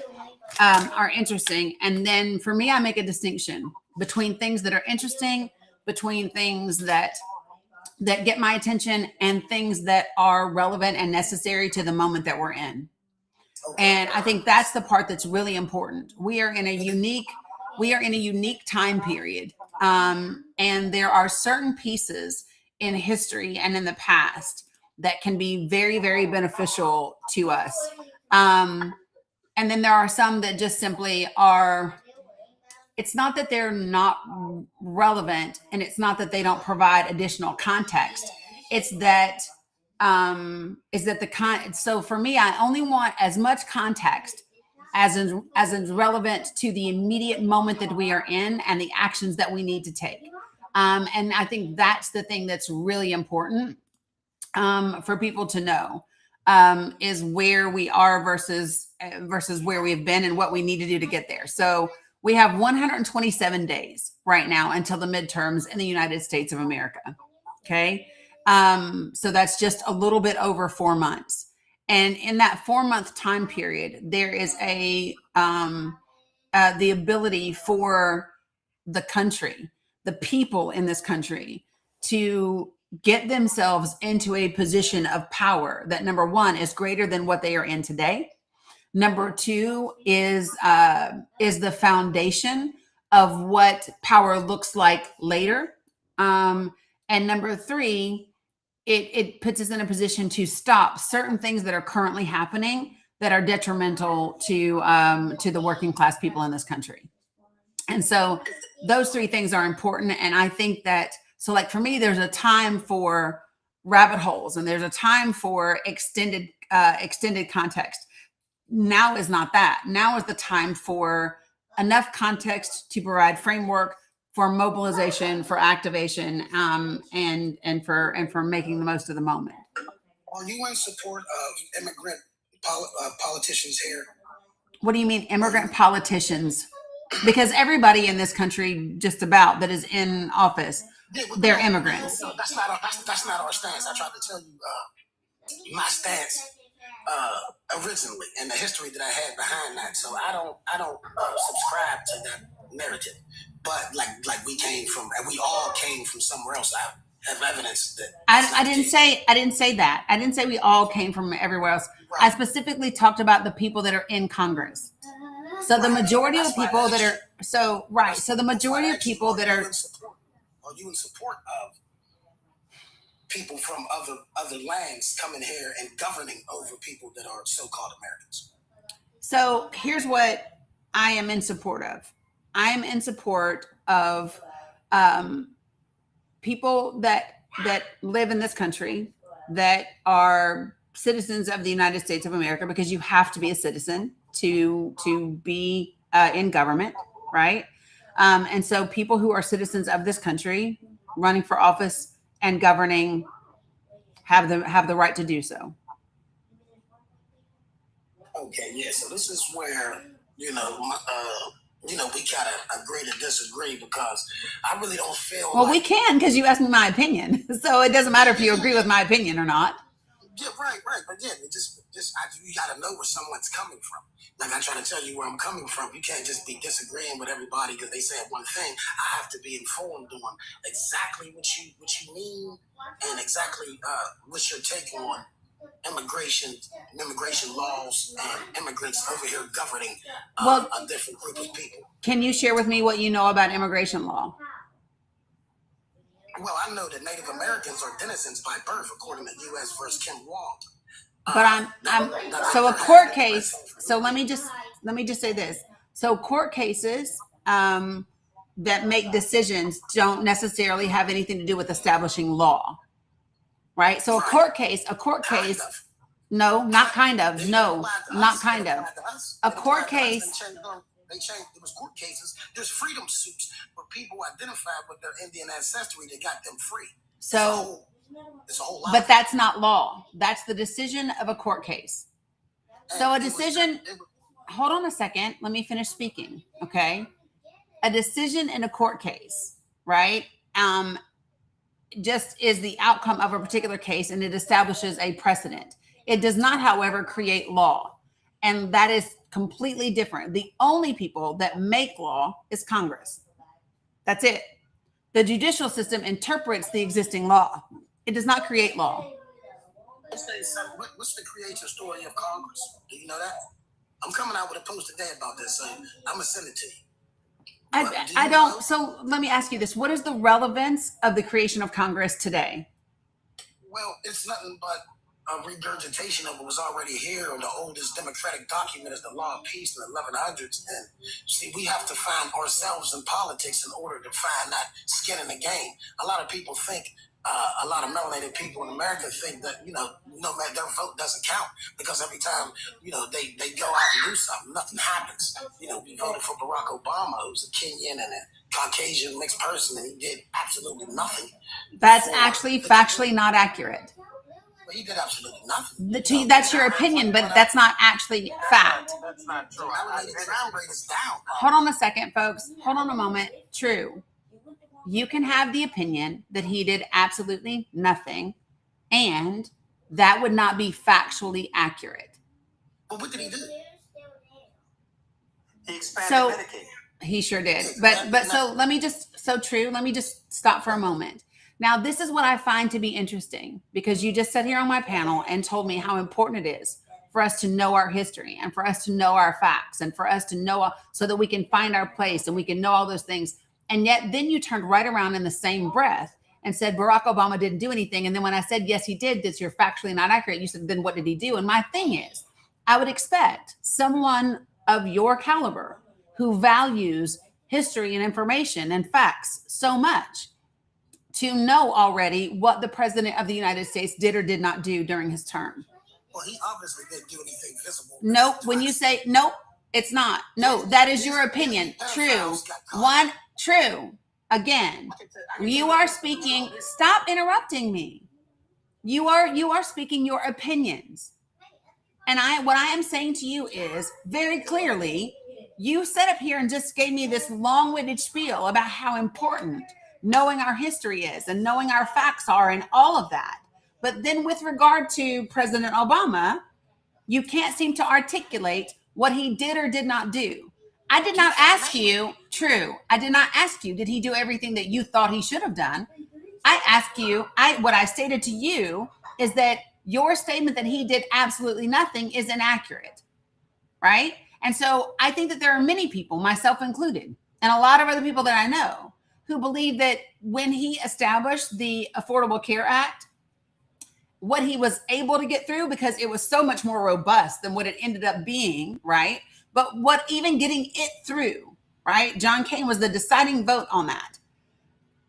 are interesting. And then for me, I make a distinction between things that are interesting, between things that get my attention, and things that are relevant and necessary to the moment that we're in. And I think that's the part that's really important. We are in a unique time period. And there are certain pieces in history and in the past that can be very, very beneficial to us. And then there are some that just simply are, it's not that they're not relevant, and it's not that they don't provide additional context. It's that so for me, I only want as much context as is relevant to the immediate moment that we are in and the actions that we need to take. And I think that's the thing that's really important for people to know, is where we are versus where we've been and what we need to do to get there. So we have 127 days right now until the midterms in the United States of America. Okay. So that's just a little bit over 4 months. And in that 4-month time period, there is the ability for the country, the people in this country, to get themselves into a position of power that, number one, is greater than what they are in today. Number two is the foundation of what power looks like later. And number three, it puts us in a position to stop certain things that are currently happening that are detrimental to the working class people in this country. And so those three things are important. And I think that, so like for me, there's a time for rabbit holes, and there's a time for extended context. now is not that. Now is the time for enough context to provide framework for mobilization, for activation, and for making the most of the moment. Are you in support of immigrant politicians here? What do you mean, immigrant politicians? Because everybody in this country, just about, that is in office, they're immigrants. No, that's not our stance. I tried to tell you my stance originally and the history that I had behind that. So I don't subscribe to that narrative. But like we all came from somewhere else. I have evidence that I didn't say that. I didn't say we all came from everywhere else. Right. I specifically talked about the people that are in Congress. So the majority of people that are so the majority of people that are you in support of people from other lands coming here and governing over people that are so-called Americans? So here's what I am in support of. I am in support of people that live in this country that are citizens of the United States of America, because you have to be a citizen to be in government, right? And so people who are citizens of this country running for office and governing have the right to do so. Okay, yeah. So this is where we gotta agree to disagree, because I really don't feel. Well, we can, because you asked me my opinion, so it doesn't matter if you agree with my opinion or not. Yeah, right. But yeah, you gotta know where someone's coming from. Like I try to tell you where I'm coming from. You can't just be disagreeing with everybody because they said one thing. I have to be informed on exactly what you mean and exactly what's your take on immigration laws and immigrants over here governing a different group of people. Can you share with me what you know about immigration law? Well, I know that Native Americans are denizens by birth, according to U.S. versus Kim Wall. But so a court case. So let me just say this. So court cases that make decisions don't necessarily have anything to do with establishing law, right? So a court case. No, not kind of. No, not kind of. A court case. They changed. There was court cases. There's freedom suits where people identified with their Indian ancestry that got them free. So, it's a whole lot. But that's not law. That's the decision of a court case. So a decision. Hold on a second. Let me finish speaking. Okay. A decision in a court case, right? Just is the outcome of a particular case, and it establishes a precedent. It does not, however, create law. And that is completely different. The only people that make law is Congress. That's it. The judicial system interprets the existing law. It does not create law. What's the creative story of Congress? Do you know that? I'm coming out with a post today about this, so I'm going to send it to you. I don't. So let me ask you this. What is the relevance of the creation of Congress today? Well, it's nothing but a regurgitation of what was already here. The oldest democratic document is the Law of Peace in the 1100s. And see, we have to find ourselves in politics in order to find that skin in the game. A lot of people think, a lot of melanated people in America think that, no matter their vote doesn't count, because every time, they go out and do something, nothing happens. We voted for Barack Obama, who's a Kenyan and a Caucasian mixed person, and he did absolutely nothing. That's actually factually not accurate. Well, he did absolutely nothing. That's your opinion, but that's not actually fact. That's not true. The crime rate is down. Hold on a second, folks. Hold on a moment. True. You can have the opinion that he did absolutely nothing, and that would not be factually accurate. Well, what did he do? He expanded Medicaid. He sure did. But so let me just stop for a moment. Now, this is what I find to be interesting, because you just sat here on my panel and told me how important it is for us to know our history and for us to know our facts and for us to know so that we can find our place and we can know all those things. And yet then you turned right around in the same breath and said Barack Obama didn't do anything. And then when I said, yes, he did, that you're factually not accurate, you said, then what did he do? And my thing is, I would expect someone of your caliber who values history and information and facts so much to know already what the president of the United States did or did not do during his term. Well, he obviously didn't do anything visible. Nope. When you say nope, it's not. No, that is your opinion. True. One, true. Again, you are speaking. Stop interrupting me. You are speaking your opinions. And what I am saying to you is very clearly, you set up here and just gave me this long-winded spiel about how important knowing our history is and knowing our facts are and all of that. But then with regard to President Obama, you can't seem to articulate what he did or did not do. I did not ask you, true. I did not ask you, did he do everything that you thought he should have done? I asked you, what I stated to you is that your statement that he did absolutely nothing is inaccurate, right? And so I think that there are many people, myself included, and a lot of other people that I know, who believe that when he established the Affordable Care Act, what he was able to get through, because it was so much more robust than what it ended up being, right? But what even getting it through, right? John Kane was the deciding vote on that,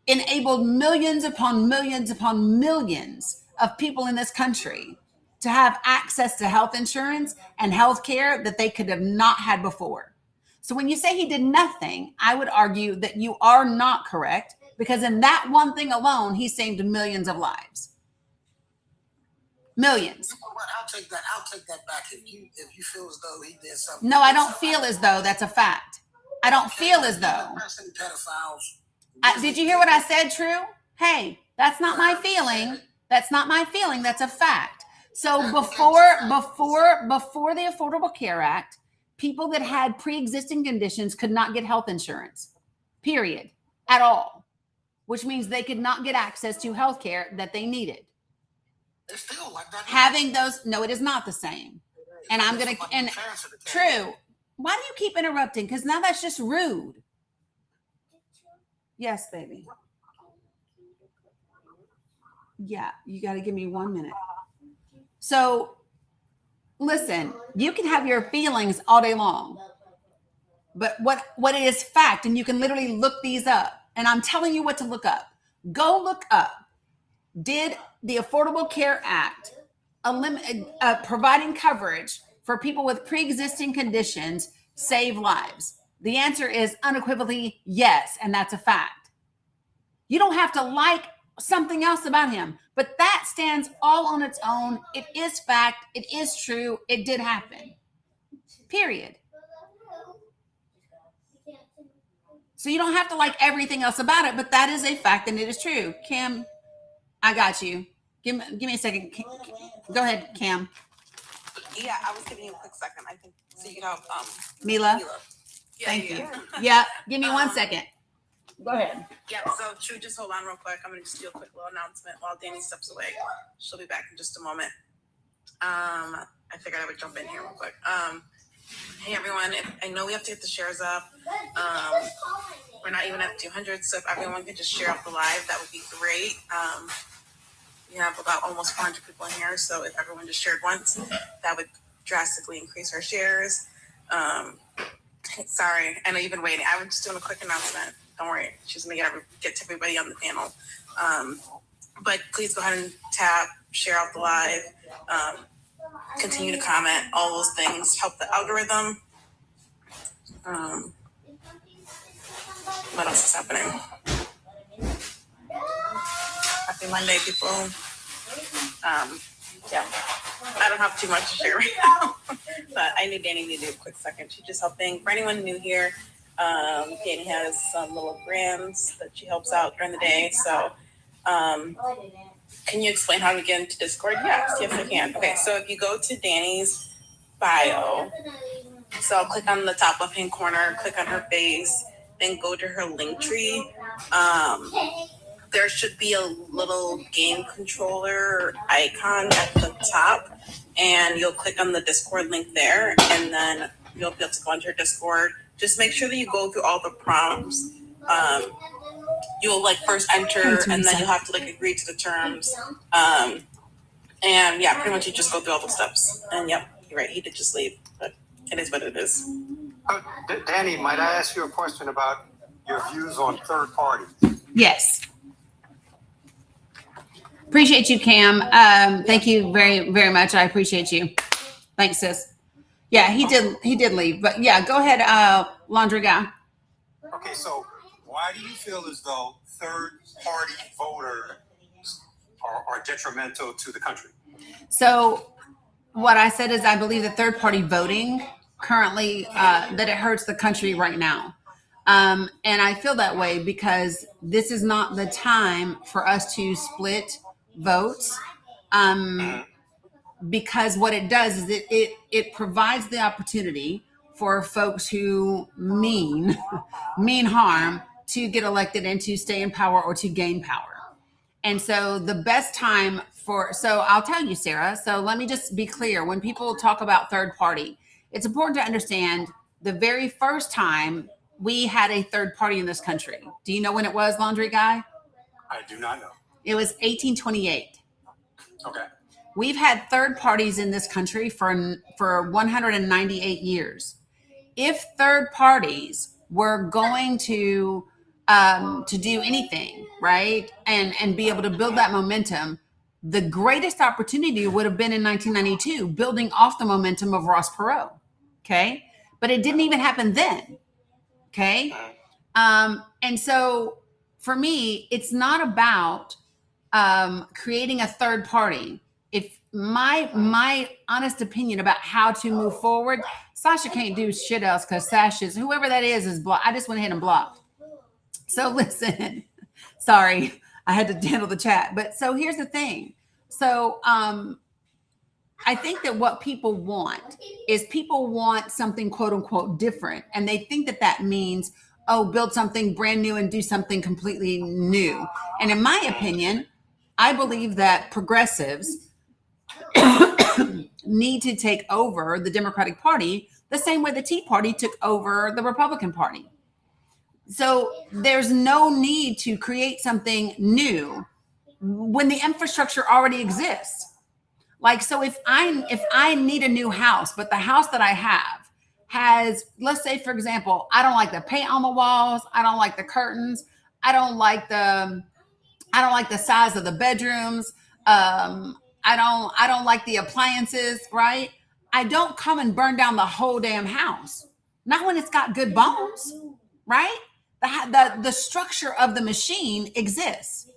enabled millions upon millions upon millions of people in this country to have access to health insurance and health care that they could have not had before. So when you say he did nothing, I would argue that you are not correct, because in that one thing alone, he saved millions of lives. Millions. You know what? I'll take that back. If you feel as though he did something. No, I don't feel as though. That's a fact. I don't feel as though. Pedophiles. Did you hear what I said, True? Hey, that's not my feeling. That's not my feeling. That's a fact. So before the Affordable Care Act, people that had pre-existing conditions could not get health insurance, period, at all, which means they could not get access to health care that they needed. It's still like that. Having those, no, it is not the same. And I'm going to, and True. Why do you keep interrupting? Because now that's just rude. Yes, baby. Yeah, you got to give me 1 minute. So listen, you can have your feelings all day long, but what is fact, and you can literally look these up, and I'm telling you what to look up. Go look up. Did the Affordable Care Act providing coverage for people with pre-existing conditions save lives? The answer is unequivocally yes, and that's a fact. You don't have to like something else about him, but that stands all on its own. It is fact. It is true. It did happen. Period. So you don't have to like everything else about it, but that is a fact and it is true. Cam, I got you. Give me a second. Go ahead, Cam. Yeah, I was giving you a quick second. I think so. You know, Mila. Yeah, Thank you. Yeah, give me 1 second. Go ahead. Yeah, so True, just hold on real quick. I'm gonna just do a quick little announcement while Dani steps away. She'll be back in just a moment. I figured I would jump in here real quick. Hey everyone, I know we have to get the shares up. We're not even at 200, so if everyone could just share out the live, that would be great. We have about almost 400 people in here, so if everyone just shared once, that would drastically increase our shares. Sorry, I know you've been waiting. I was just doing a quick announcement. Don't worry, she's gonna get to everybody on the panel. But please go ahead and tap, share out the live, continue to comment. All those things help the algorithm. What else is happening? Happy Monday, people. Yeah, I don't have too much to share right now, but I knew Dani needed a quick second. She just helping. For anyone new here, Dani has some little grams that she helps out during the day. So, can you explain how to get into Discord? Yes, I can. Okay, so if you go to Dani's bio, so I'll click on the top left-hand corner, click on her face, then go to her link tree. There should be a little game controller icon at the top, and you'll click on the Discord link there, and then you'll be able to go into your Discord. Just make sure that you go through all the prompts. You'll first enter, and then you'll have to agree to the terms. And yeah, pretty much you just go through all the steps. And yep, you're right. He did just leave, but it is what it is. Dani, might I ask you a question about your views on third parties? Yes. Appreciate you, Cam. Thank you very, very much. I appreciate you. Thanks, sis. Yeah, he did leave, but yeah, go ahead, laundry guy. Okay, so why do you feel as though third-party voters are detrimental to the country? So what I said is I believe that third-party voting currently, that it hurts the country right now. And I feel that way because this is not the time for us to split votes. Because what it does is it provides the opportunity for folks who mean harm to get elected and to stay in power or to gain power. And so the best time so I'll tell you, Sarah, so let me just be clear. When people talk about third party, it's important to understand the very first time we had a third party in this country. Do you know when it was, laundry guy? I do not know. It was 1828. Okay. We've had third parties in this country for 198 years. If third parties were going to do anything, right, and be able to build that momentum, the greatest opportunity would have been in 1992, building off the momentum of Ross Perot. Okay, but it didn't even happen then. Okay, and so for me, it's not about creating a third party. If my honest opinion about how to move forward, Sasha can't do shit else because Sasha's, whoever that is blocked. I just went ahead and blocked. So listen, sorry, I had to handle the chat. But so here's the thing. So I think that what people want is people want something quote unquote different. And they think that that means, oh, build something brand new and do something completely new. And in my opinion, I believe that progressives need to take over the Democratic Party the same way the Tea Party took over the Republican Party. So there's no need to create something new when the infrastructure already exists. Like, so if I need a new house, but the house that I have has, let's say, for example, I don't like the paint on the walls, I don't like the curtains, I don't like the size of the bedrooms, I don't like the appliances, right? I don't come and burn down the whole damn house. Not when it's got good bones, right? The structure of the machine exists.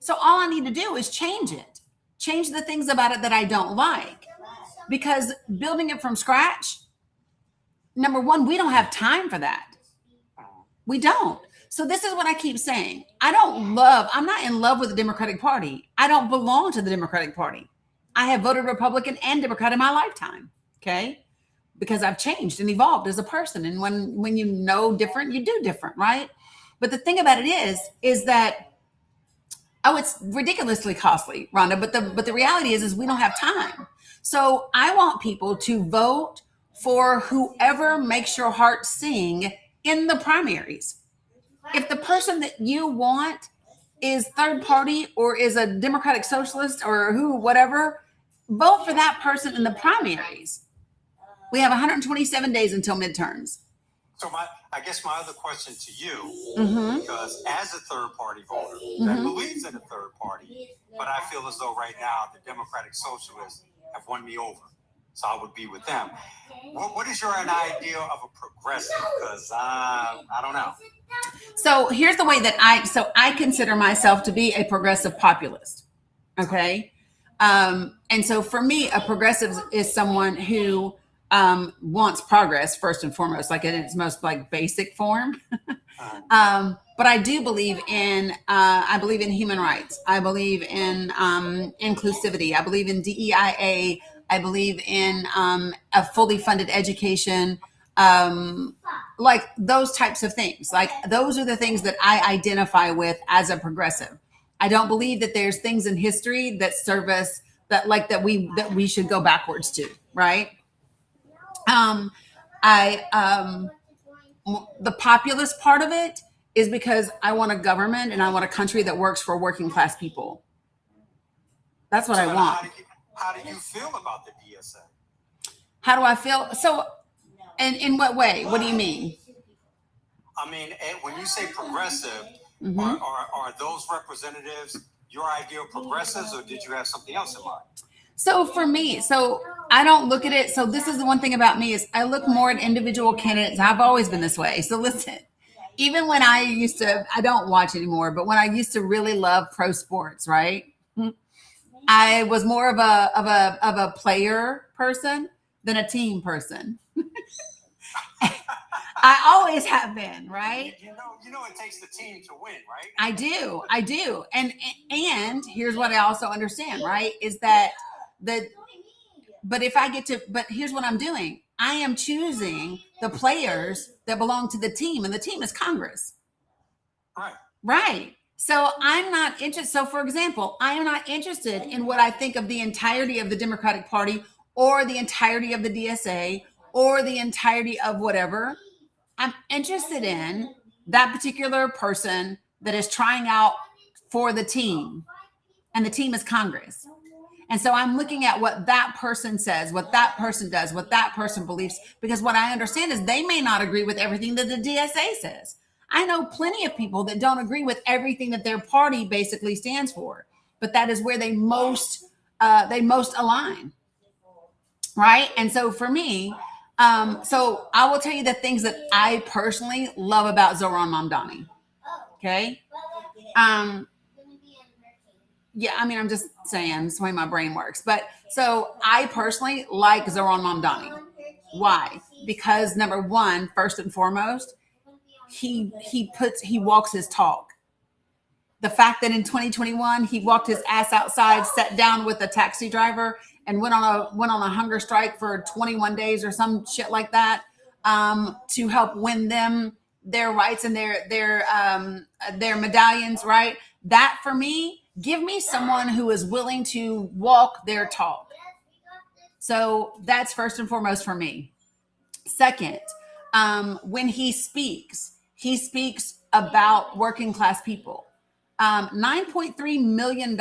So all I need to do is change it. Change the things about it that I don't like. Because building it from scratch, number one, we don't have time for that. We don't. So this is what I keep saying. I'm not in love with the Democratic Party. I don't belong to the Democratic Party. I have voted Republican and Democrat in my lifetime. Okay. Because I've changed and evolved as a person. And when you know different, you do different, right? But the thing about it is that, oh, it's ridiculously costly, Rhonda. But the reality is we don't have time. So I want people to vote for whoever makes your heart sing in the primaries. If the person that you want is third party or is a Democratic Socialist or whatever, vote for that person in the primaries. We have 127 days until midterms. So I guess my other question to you, because as a third party voter that believes in a third party, but I feel as though right now the Democratic Socialists have won me over. So I would be with them. What is your idea of a progressive? Because I don't know. So here's the way that I consider myself to be a progressive populist. Okay. And so for me, a progressive is someone who wants progress first and foremost, like in its most like basic form. But I do believe in human rights. I believe in inclusivity. I believe in DEIA. I believe in a fully funded education, like those types of things. Like those are the things that I identify with as a progressive. I don't believe that there's things in history that serve us that we should go backwards to, right? The populist part of it is because I want a government and I want a country that works for working class people. That's what I want. How do you feel about the DSA? How do I feel? So, and in what way? What do you mean? I mean, when you say progressive, are those representatives your idea of progressives, or did you have something else in mind? So for me, I don't look at it. So this is the one thing about me is I look more at individual candidates. I've always been this way. So listen, even when I don't watch anymore, but when I used to really love pro sports, right? I was more of a player person than a team person. I always have been, right? You know it takes the team to win, right? I do. And here's what I also understand, right? Is that but here's what I'm doing. I am choosing the players that belong to the team, and the team is Congress. Right. Right. So I'm not interested. So for example, I am not interested in what I think of the entirety of the Democratic Party or the entirety of the DSA or the entirety of whatever. I'm interested in that particular person that is trying out for the team, and the team is Congress. And so I'm looking at what that person says, what that person does, what that person believes, because what I understand is they may not agree with everything that the DSA says. I know plenty of people that don't agree with everything that their party basically stands for, but that is where they most align, right? And so for me, so I will tell you the things that I personally love about Zohran Mamdani. Okay. Yeah, I mean, I'm just saying, it's the way my brain works. But so I personally like Zohran Mamdani. Why? Because number one, first and foremost, he walks his talk. The fact that in 2021 he walked his ass outside, sat down with a taxi driver, and went on a hunger strike for 21 days or some shit like that, to help win them their rights and their medallions, right? That for me, give me someone who is willing to walk their talk. So that's first and foremost for me. Second, when he speaks about working class people. $9.3 million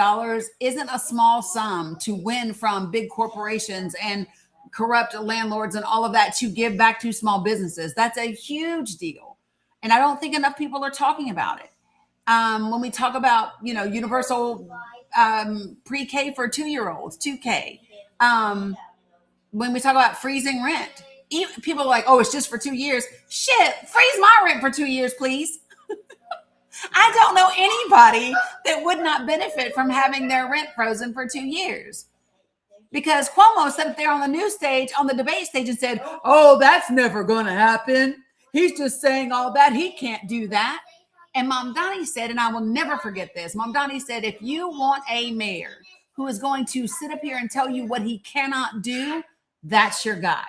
isn't a small sum to win from big corporations and corrupt landlords and all of that to give back to small businesses. That's a huge deal. And I don't think enough people are talking about it. When we talk about, universal pre-K for 2-year-olds, 2K. When we talk about freezing rent, people are like, oh, it's just for 2 years. Shit, freeze my rent for 2 years, please. I don't know anybody that would not benefit from having their rent frozen for 2 years. Because Cuomo sat up there on the news stage, on the debate stage, and said, oh, that's never going to happen. He's just saying all that. He can't do that. And Mamdani said, and I will never forget this, Mamdani said, if you want a mayor who is going to sit up here and tell you what he cannot do, that's your guy.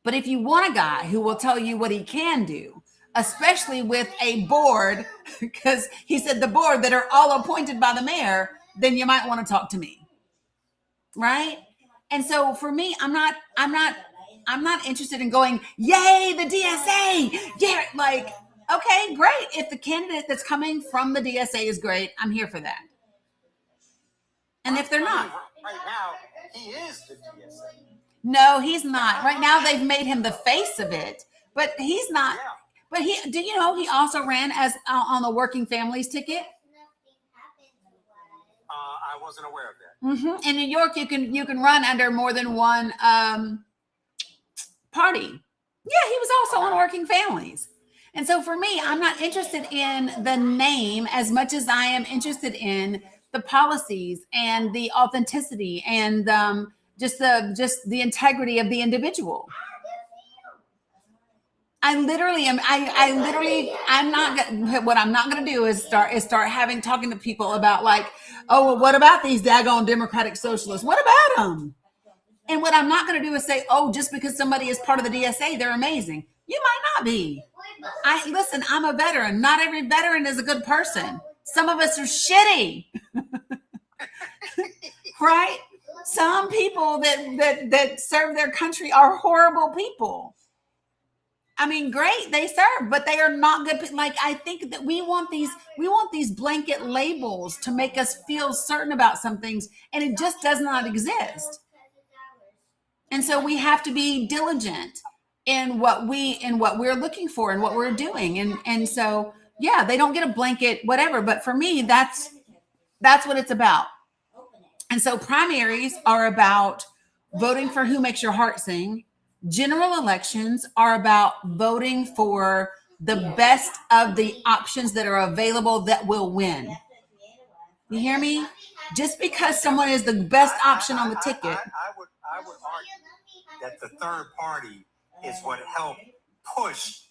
But if you want a guy who will tell you what he can do, especially with a board, because he said the board that are all appointed by the mayor, then you might want to talk to me. Right? And so for me, I'm not interested in going, yay, the DSA. Yeah, like, okay, great. If the candidate that's coming from the DSA is great, I'm here for that. And if they're not. Right now, he is the DSA. No, he's not. Right now, they've made him the face of it, but he's not. Yeah. But he also ran as on the working families ticket? I wasn't aware of that. Mm-hmm. In New York, you can run under more than one party. Yeah, he was also on working families. And so for me, I'm not interested in the name as much as I am interested in the policies and the authenticity and just the integrity of the individual. I'm not going to do is start talking to people about like, oh, well, what about these daggone democratic socialists? What about them? And what I'm not going to do is say, oh, just because somebody is part of the DSA, they're amazing. You might not be. Listen, I'm a veteran. Not every veteran is a good person. Some of us are shitty. Right? Some people that serve their country are horrible people. I mean, great, they serve, but they are not good. Like, I think that we want these blanket labels to make us feel certain about some things, and it just does not exist. And so we have to be diligent in what we're looking for and what we're doing. And so, yeah, they don't get a blanket, whatever. But for me, that's That's what it's about. And so primaries are about voting for who makes your heart sing. General elections are about voting for the best of the options that are available that will win. You hear me? Just because someone is the best option on the ticket. I would argue that the third party is what helped push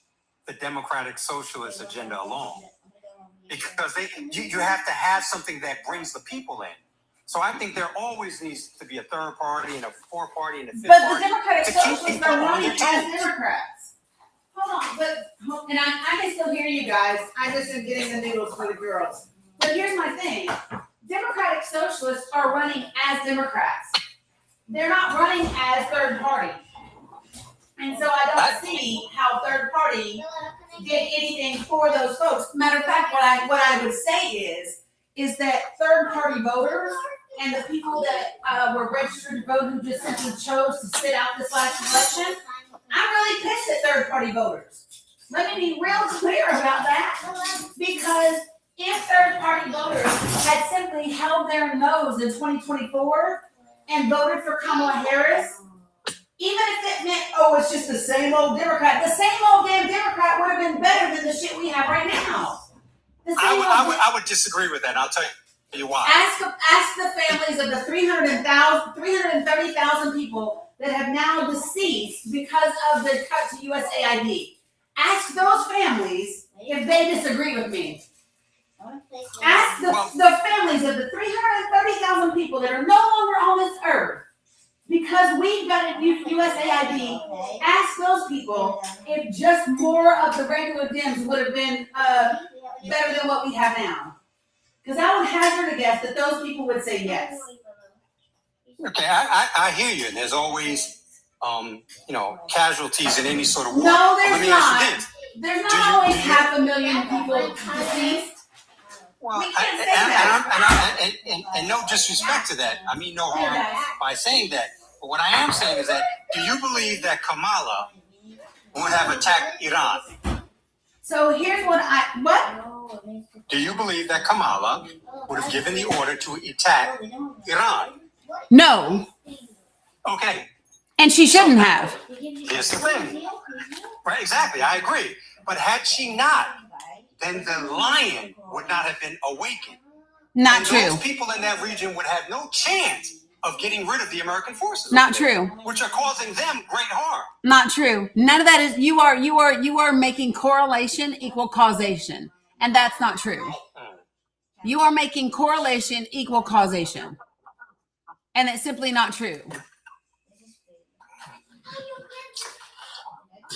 the democratic socialist agenda along. Because you have to have something that brings the people in. So I think there always needs to be a third party and a fourth party and a fifth party. But the Democratic Socialists are running as Democrats. Hold on, and I can still hear you guys. I just am getting the noodles for the girls. But here's my thing. Democratic Socialists are running as Democrats. They're not running as third party. And so I don't see how third party did anything for those folks. Matter of fact, what I would say is that third party voters and the people that were registered to vote who just simply chose to sit out this last election, I'm really pissed at third party voters. Let me be real clear about that. Because if third party voters had simply held their nose in 2024 and voted for Kamala Harris, even if it meant, oh, it's just the same old Democrat, the same old damn Democrat would have been better than the shit we have right now. I would disagree with that, and I'll tell you why. Ask the families of the 330,000 people that have now deceased because of the cut to USAID. Ask those families if they disagree with me. Ask the families of the 330,000 people that are no longer on this earth because we've got USAID. Ask those people if just more of the regular Dems would have been better than what we have now. Because I would hazard a guess that those people would say yes. Okay, I hear you, and there's always casualties in any sort of war. No, there's not. There's not always 500,000 people deceased. Well, we can't say that. And no disrespect to that. I mean no harm by saying that. But what I am saying is that, do you believe that Kamala would have attacked Iran? So here's what. Do you believe that Kamala would have given the order to attack Iran? No. Okay. And she shouldn't have. Here's the thing. Right, exactly. I agree. But had she not, then the lion would not have been awakened. Not true. Those people in that region would have no chance of getting rid of the American forces. Not true. Which are causing them great harm. Not true. None of that is. You are making correlation equal causation, and that's not true. You are making correlation equal causation, and it's simply not true.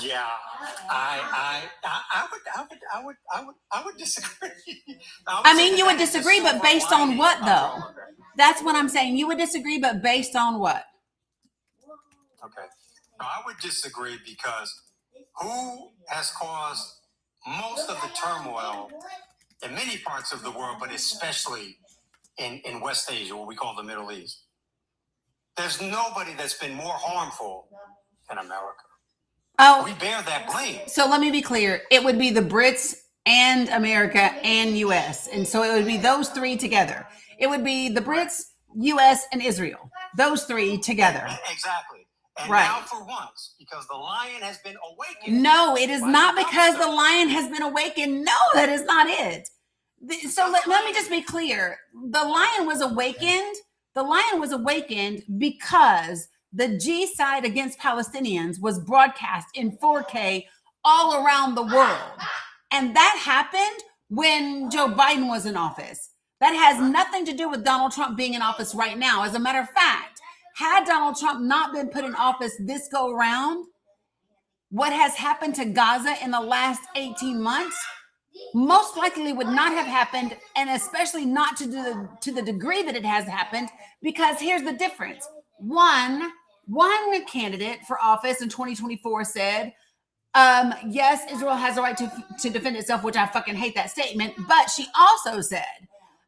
Yeah, I would disagree. I mean, you would disagree, but based on what, though? That's what I'm saying. You would disagree, but based on what? Okay. No, I would disagree because who has caused most of the turmoil in many parts of the world, but especially in West Asia, what we call the Middle East? There's nobody that's been more harmful than America. Oh, we bear that blame. So let me be clear. It would be the Brits and America and U.S. And so it would be those three together. It would be the Brits, U.S., and Israel. Those three together. Exactly. And right. Now for once, because the lion has been awakened. No, it is not because the lion has been awakened. No, that is not it. So let me just be clear. The lion was awakened. The lion was awakened because the G-side against Palestinians was broadcast in 4K all around the world. And that happened when Joe Biden was in office. That has nothing to do with Donald Trump being in office right now. As a matter of fact, had Donald Trump not been put in office this go around, what has happened to Gaza in the last 18 months most likely would not have happened, and especially not to the degree that it has happened, because here's the difference. One candidate for office in 2024 said, yes, Israel has a right to defend itself, which I fucking hate that statement. But she also said,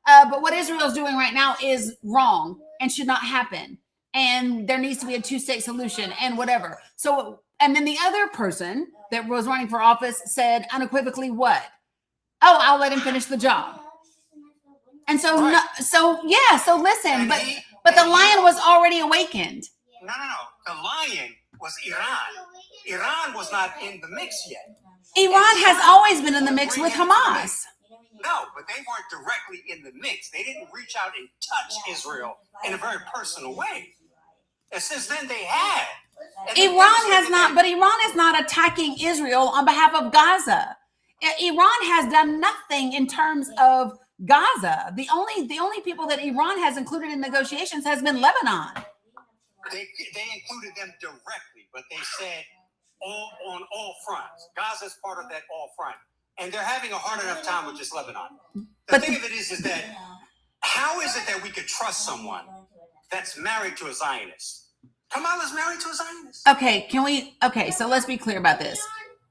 but what Israel's doing right now is wrong and should not happen. And there needs to be a two-state solution and whatever. So, and then the other person that was running for office said unequivocally what? Oh, I'll let him finish the job. And so, Right. so listen, And but the lion was already awakened. No. The lion was Iran. Iran was not in the mix yet. Iran has always been in the mix with Hamas. No, but they weren't directly in the mix. They didn't reach out and touch Israel in a very personal way. And since then they have. Iran is not attacking Israel on behalf of Gaza. Iran has done nothing in terms of Gaza. The only people that Iran has included in negotiations has been Lebanon. They included them directly, but they said on all fronts. Gaza's part of that all front. And they're having a hard enough time with just Lebanon. The thing of it is that how is it that we could trust someone that's married to a Zionist? Kamala's married to a Zionist. Okay, so let's be clear about this.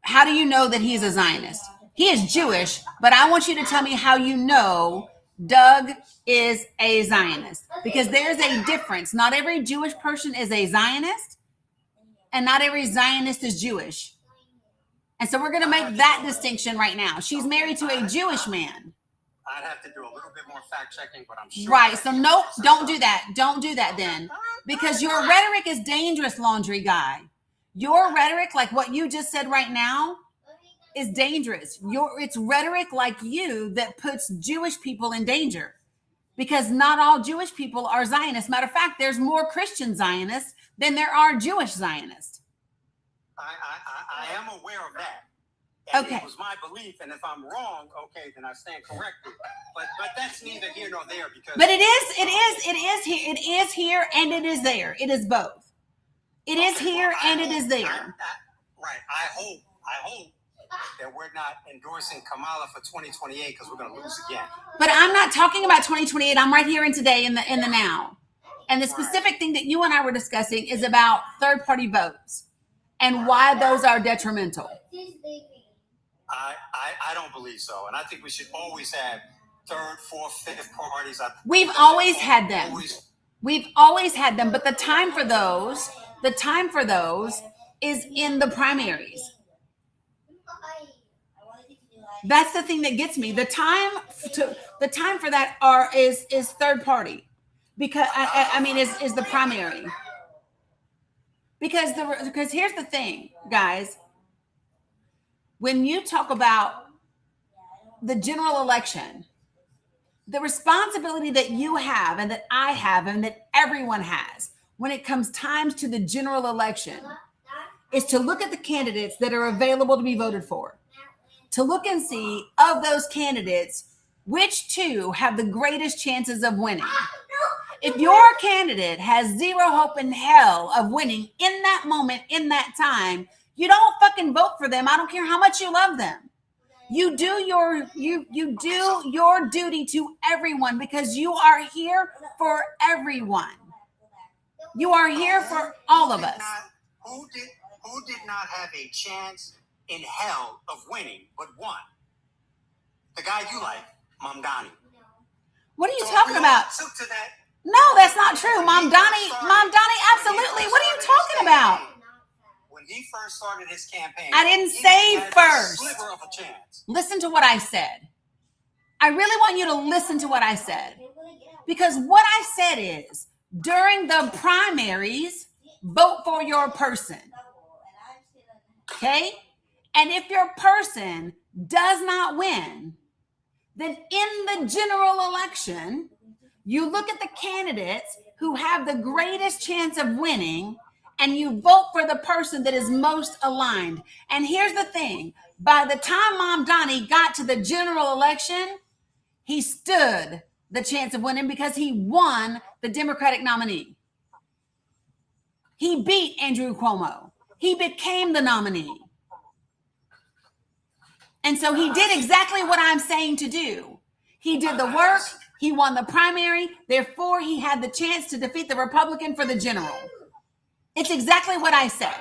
How do you know that he's a Zionist? He is Jewish, but I want you to tell me how you know Doug is a Zionist. Because there's a difference. Not every Jewish person is a Zionist, and not every Zionist is Jewish. And so we're going to make that distinction right now. She's married to a Jewish man. I'd have to do a little bit more fact checking, but I'm sure. Right. So no, don't do that. Don't do that then. Because your rhetoric is dangerous, laundry guy. Your rhetoric, like what you just said right now, is dangerous. It's rhetoric like you that puts Jewish people in danger. Because not all Jewish people are Zionists. Matter of fact, there's more Christian Zionists than there are Jewish Zionists. I am aware of that. And Okay. It was my belief, and if I'm wrong, okay, then I stand corrected. But that's neither here nor there because. But it is here, and it is there. It is both. It is here, and it is there. Right. I hope that we're not endorsing Kamala for 2028 because we're going to lose again. But I'm not talking about 2028. I'm right here and today in the now. And the specific thing that you and I were discussing is about third-party votes and why those are detrimental. I don't believe so. And I think we should always have third, fourth, fifth parties. We've always had them. We've always had them. But the time for those is in the primaries. That's the thing that gets me. The time for that is third party, because I mean is the primary. Because here's the thing, guys. When you talk about the general election, the responsibility that you have and that I have and that everyone has when it comes times to the general election is to look at the candidates that are available to be voted for, to look and see of those candidates, which two have the greatest chances of winning. If your candidate has zero hope in hell of winning in that moment, in that time, you don't fucking vote for them. I don't care how much you love them. You do your duty to everyone because you are here for everyone. You are here for all of us. Who did not have a chance in hell of winning but won? The guy you like, Dani. What are you talking about? Took to that. No, that's not true. Dani, absolutely. What are you talking about? When he first started his campaign, I didn't say first. A sliver of a chance. Listen to what I said. I really want you to listen to what I said. Because what I said is, during the primaries, vote for your person. Okay? And if your person does not win, then in the general election, you look at the candidates who have the greatest chance of winning and you vote for the person that is most aligned. And here's the thing. By the time Dani got to the general election, he stood the chance of winning because he won the Democratic nominee. He beat Andrew Cuomo. He became the nominee. And so he did exactly what I'm saying to do. He did the work. He won the primary. Therefore, he had the chance to defeat the Republican for the general. It's exactly what I said.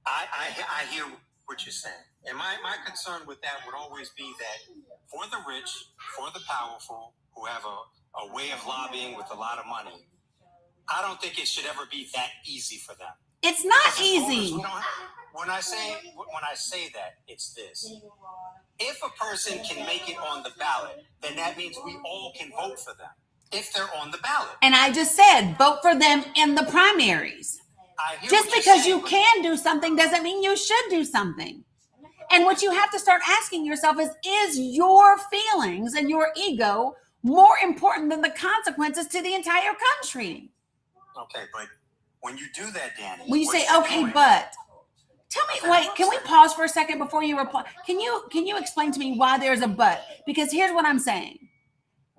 I hear what you're saying. And my concern with that would always be that for the rich, for the powerful, who have a way of lobbying with a lot of money, I don't think it should ever be that easy for them. It's not Because as voters, easy. we don't have- when I say that, it's this. If a person can make it on the ballot, then that means we all can vote for them if they're on the ballot. And I just said, vote for them in the primaries. I hear Just what you're because saying, you but- can do something doesn't mean you should do something. And what you have to start asking yourself is your feelings and your ego more important than the consequences to the entire country? Okay, but when you do that, Dani, When you what say, you're okay, doing- but tell me, wait, can we pause for a second before you reply? Can you explain to me why there's a but? Because here's what I'm saying.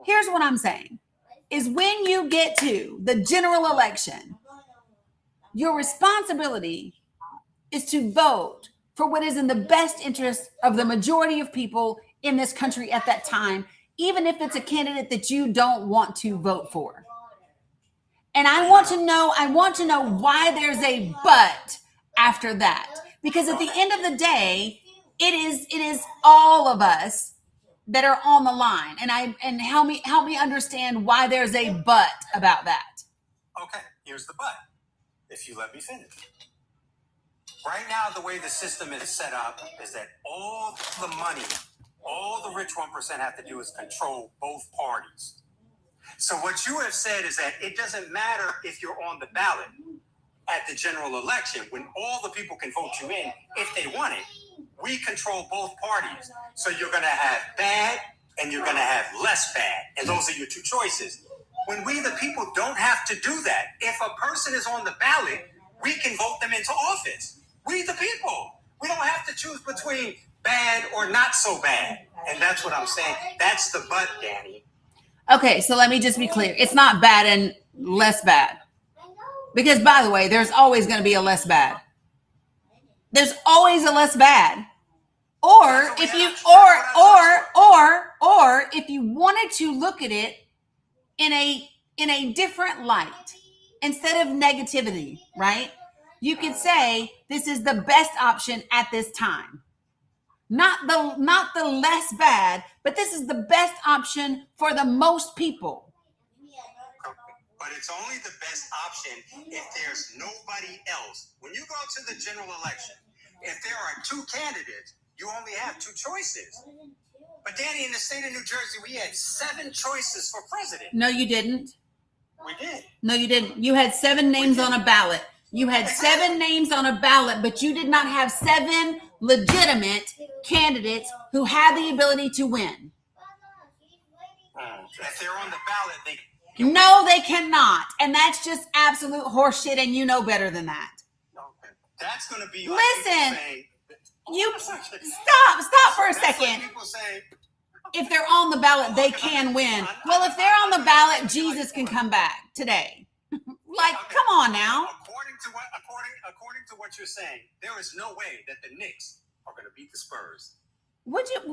Here's what I'm saying is when you get to the general election, your responsibility is to vote for what is in the best interest of the majority of people in this country at that time, even if it's a candidate that you don't want to vote for. And I want to know why there's a but after that. Because at the end of the day, it is all of us that are on the line. And help me understand why there's a but about that. Okay, here's the but. If you let me finish. Right now, the way the system is set up is that all the money, all the rich 1% have to do is control both parties. So what you have said is that it doesn't matter if you're on the ballot at the general election, when all the people can vote you in if they want it. We control both parties. So you're going to have bad and you're going to have less bad. And those are your two choices. When we, the people, don't have to do that. If a person is on the ballot, we can vote them into office. We, the people. We don't have to choose between bad or not so bad. And that's what I'm saying. That's the but, Dani. Okay, so let me just be clear. It's not bad and less bad. Because, by the way, there's always going to be a less bad. There's always a less bad. Or if you or if you wanted to look at it in a different light, instead of negativity, right? You could say this is the best option at this time. Not the less bad, but this is the best option for the most people. But it's only the best option if there's nobody else. When you go to the general election, if there are two candidates, you only have two choices. But Dani, in the state of New Jersey, we had 7 choices for president. No, you didn't. We did. No, you didn't. You had 7 names on a ballot. You had 7 names on a ballot, but you did not have 7 legitimate candidates who had the ability to win. If they're on the ballot, they No, they cannot. And that's just absolute horseshit, and you know better than that. Okay. That's going to be like Listen, people saying, you stop for a that's like second. people saying, If they're on the ballot, they can win. Well, if they're on the ballot, Jesus can come back today. Like, come on now. According to what you're saying, there is no way that the Knicks are going to beat the Spurs.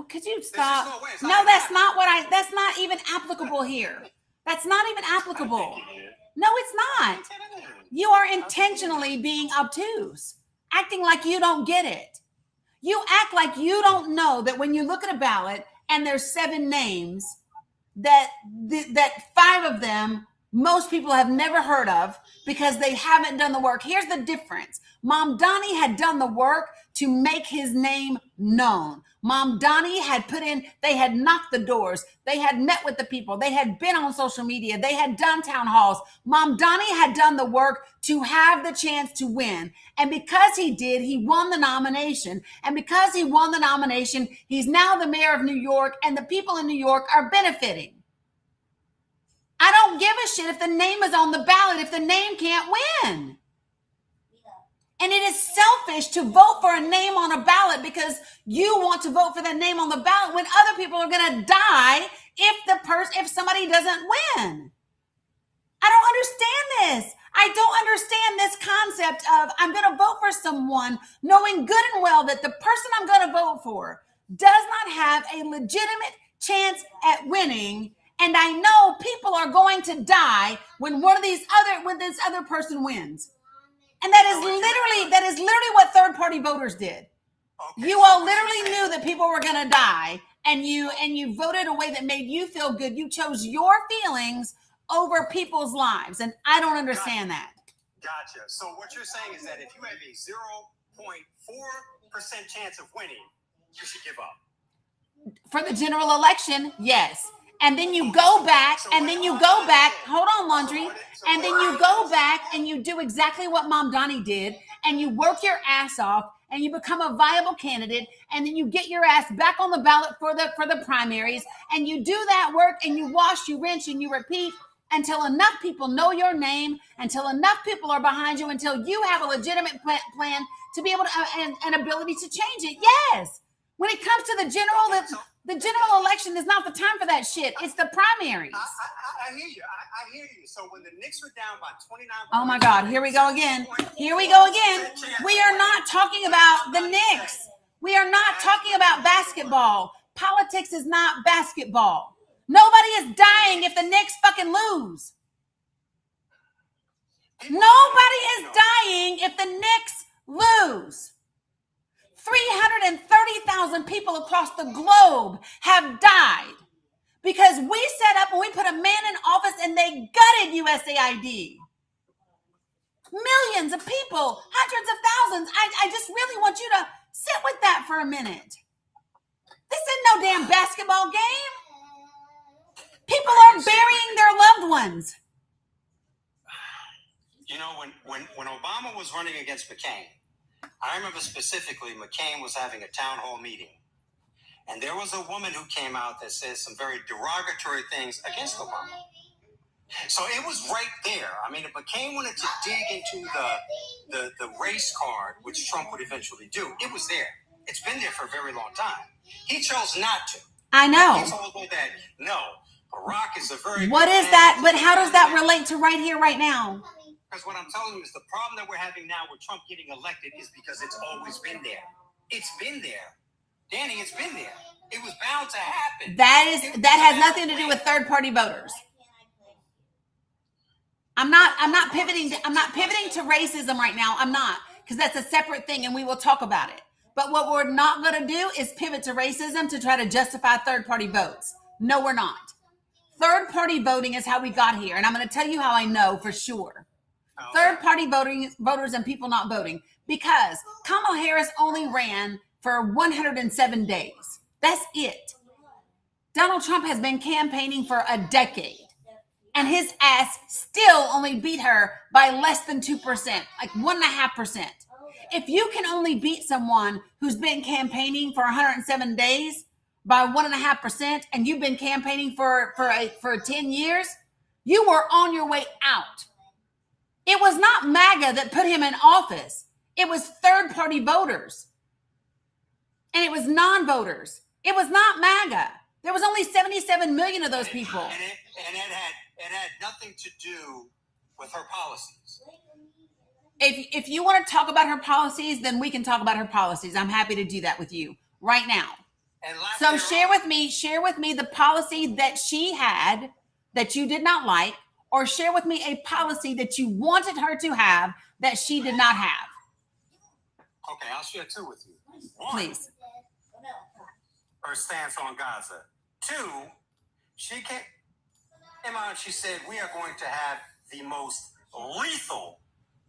Could you just stop? no way. It's No, not that's not even applicable here. That's not even applicable. No, it's not. You are intentionally being obtuse, acting like you don't get it. You act like you don't know that when you look at a ballot and there's 7 names, that 5 of them most people have never heard of because they haven't done the work. Here's the difference. Mom Dani had done the work to make his name known. Mom Dani had they had knocked the doors. They had met with the people. They had been on social media. They had done town halls. Mom Dani had done the work to have the chance to win. And because he did, he won the nomination. And because he won the nomination, he's now the mayor of New York, and the people in New York are benefiting. I don't give a shit if the name is on the ballot, if the name can't win. And it is selfish to vote for a name on a ballot because you want to vote for that name on the ballot when other people are going to die if somebody doesn't win. I don't understand this. I don't understand this concept of I'm going to vote for someone knowing good and well that the person I'm going to vote for does not have a legitimate chance at winning. And I know people are going to die when this other person wins. And that is literally what third party voters did. Okay, You all literally knew that people were going to die, and you voted a way that made you feel good. You chose your feelings over people's lives, and I don't understand that. Gotcha. So what you're saying is that if you have a 0.4% chance of winning, you should give up. For the general election, yes. And then you go back, and then you go back. Hold on, Laundry. And then you go back and you do exactly what Mom Dani did, and you work your ass off, and you become a viable candidate, and then you get your ass back on the ballot for the primaries, and you do that work, and you wash, you rinse, and you repeat until enough people know your name, until enough people are behind you, until you have a legitimate plan to be able to an ability to change it. Yes. When it comes to the general election is not the time for that shit. It's the primaries. I hear you. I hear you. So when the Knicks were down by 29 points. Oh my God, here we go again. Here we go again. We are not talking about the Knicks. We are not talking about basketball. Politics is not basketball. Nobody is dying if the Knicks fucking lose. Nobody is dying if the Knicks lose. 330,000 people across the globe have died because we set up and we put a man in office and they gutted USAID. Millions of people, hundreds of thousands. I just really want you to sit with that for a minute. This isn't no damn basketball game. People are burying their loved ones. You know, when Obama was running against McCain, I remember specifically McCain was having a town hall meeting. And there was a woman who came out that says some very derogatory things against Obama. So it was right there. I mean, if McCain wanted to dig into the race card, which Trump would eventually do, it was there. It's been there for a very long time. He chose not to. I know. He told me that, no, Barack is a very... What is that? But how does that relate to right here, right now? Because what I'm telling you is the problem that we're having now with Trump getting elected is because it's always been there. It's been there. Dani, it's been there. It was bound to happen. That has nothing to do with third-party voters. I'm not pivoting to racism right now. I'm not, because that's a separate thing and we will talk about it. But what we're not going to do is pivot to racism to try to justify third-party votes. No, we're not. Third-party voting is how we got here. And I'm going to tell you how I know for sure. Third-party voters and people not voting, because Kamala Harris only ran for 107 days. That's it. Donald Trump has been campaigning for a decade, and his ass still only beat her by less than 2%, like 1.5%. If you can only beat someone who's been campaigning for 107 days by 1.5%, and you've been campaigning for 10 years, you were on your way out. It was not MAGA that put him in office. It was third-party voters. And it was non-voters. It was not MAGA. There was only 77 million of those people. And it had nothing to do with her policies. If you want to talk about her policies, then we can talk about her policies. I'm happy to do that with you right now. So share with me the policy that she had that you did not like, or share with me a policy that you wanted her to have that she did not have. Okay, I'll share two with you. One, please. Her stance on Gaza. Two, she said we are going to have the most lethal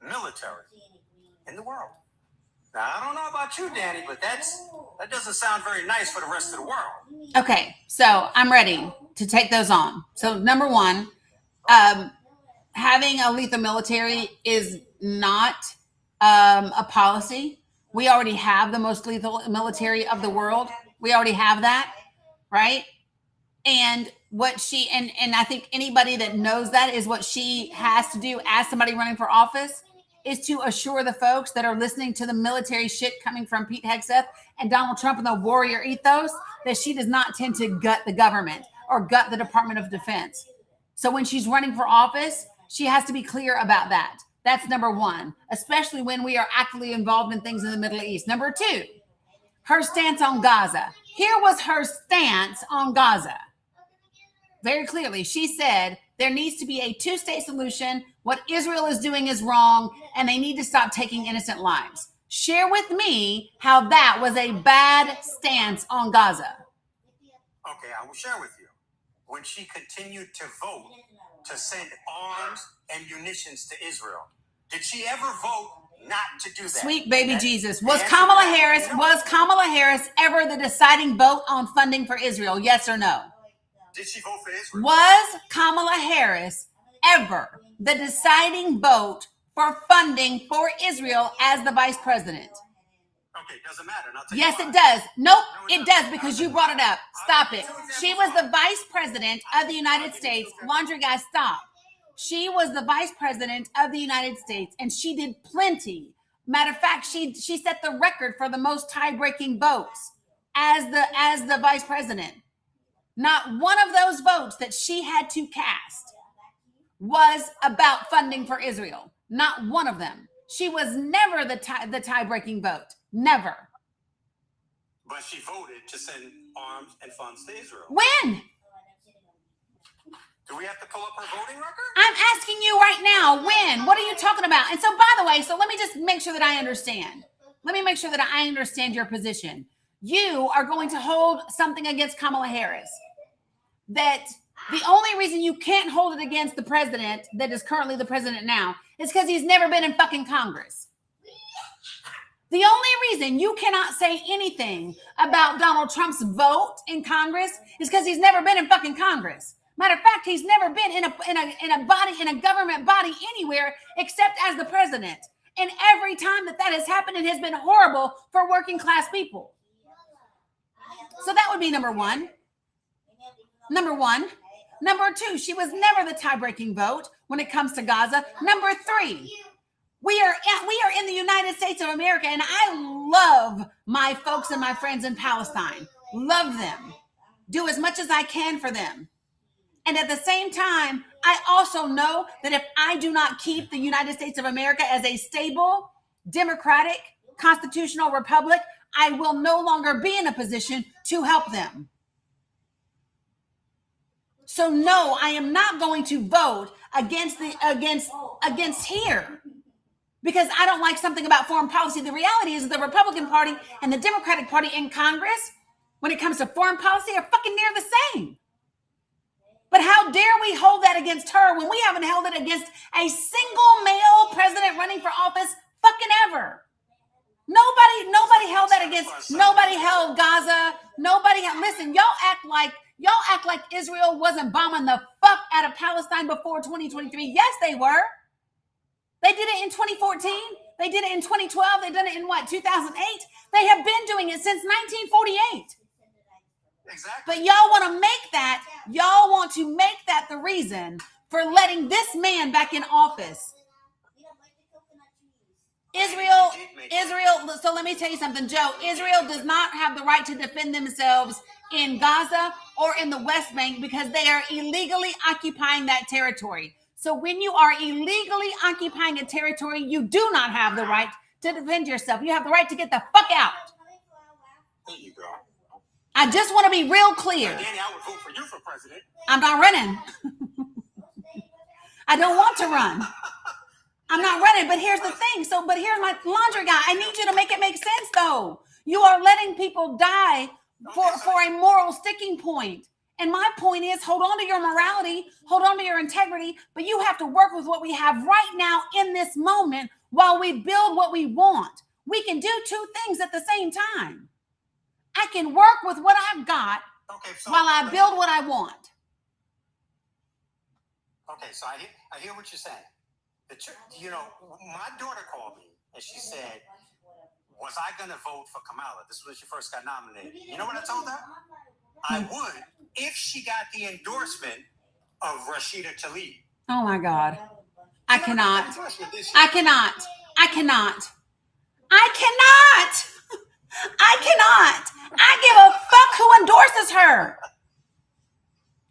military in the world. Now, I don't know about you, Dani, but that doesn't sound very nice for the rest of the world. Okay, so I'm ready to take those on. So number one, having a lethal military is not a policy. We already have the most lethal military of the world. We already have that, right? And what she, and I think anybody that knows that is what she has to do as somebody running for office, is to assure the folks that are listening to the military shit coming from Pete Hegseth and Donald Trump and the warrior ethos that she does not tend to gut the government or gut the Department of Defense. So when she's running for office, she has to be clear about that. That's number one, especially when we are actively involved in things in the Middle East. Number two, her stance on Gaza. Here was her stance on Gaza. Very clearly, she said there needs to be a two-state solution. What Israel is doing is wrong, and they need to stop taking innocent lives. Share with me how that was a bad stance on Gaza. Okay, I will share with you. When she continued to vote to send arms and munitions to Israel, Did she ever vote not to do that? Sweet baby Jesus. Was Kamala Harris ever the deciding vote on funding for Israel? Yes or no? Did she vote for Israel? Was Kamala Harris ever the deciding vote for funding for Israel as the vice president? Okay, doesn't matter. Yes, it does. Nope, it does, because you brought it up. Stop it. She was the vice president of the United States. Laundry guy, stop. She was the vice president of the United States, and she did plenty. Matter of fact, she set the record for the most tie-breaking votes as the vice president. Not one of those votes that she had to cast was about funding for Israel. Not one of them. She was never the tie-breaking vote. Never. But she voted to send arms and funds to Israel. When? Do we have to pull up her voting record? I'm asking you right now, when? What are you talking about? And so, by the way, let me just make sure that I understand. Let me make sure that I understand your position. You are going to hold something against Kamala Harris. That the only reason you can't hold it against the president that is currently the president now is because he's never been in fucking Congress. The only reason you cannot say anything about Donald Trump's vote in Congress is because he's never been in fucking Congress. Matter of fact, he's never been in a government body anywhere except as the president. And every time that has happened, it has been horrible for working class people. So that would be number one. Number two, she was never the tie-breaking vote when it comes to Gaza. Number three, we are in the United States of America, and I love my folks and my friends in Palestine. Love them. Do as much as I can for them. And at the same time, I also know that if I do not keep the United States of America as a stable, democratic, constitutional republic, I will no longer be in a position to help them. So no, I am not going to vote against here because I don't like something about foreign policy. The reality is the Republican Party and the Democratic Party in Congress, when it comes to foreign policy, are fucking near the same. But how dare we hold that against her when we haven't held it against a single male president running for office fucking ever? Nobody held that against, nobody held Gaza. Listen, y'all act like Israel wasn't bombing the fuck out of Palestine before 2023. Yes, they were. They did it in 2014. They did it in 2012. They did it in 2008? They have been doing it since 1948. Exactly. But y'all want to make that the reason for letting this man back in office. Israel, so let me tell you something, Joe. Israel does not have the right to defend themselves in Gaza or in the West Bank because they are illegally occupying that territory. So when you are illegally occupying a territory, you do not have the right to defend yourself. You have the right to get the fuck out. There you go. I just want to be real clear. Dani, I would vote for you for president. I'm not running. I don't want to run. I'm not running, but here's the thing. But here's my laundry guy. I need you to make it make sense, though. You are letting people die for a moral sticking point. And my point is, hold on to your morality, hold on to your integrity, but you have to work with what we have right now in this moment while we build what we want. We can do two things at the same time. I can work with what I've got while I build what I want. Okay, so I hear what you're saying. My daughter called me and she said, was I going to vote for Kamala? This was when she first got nominated. You know what I told her? I would if she got the endorsement of Rashida Tlaib. Oh my God. I cannot. I give a fuck who endorses her.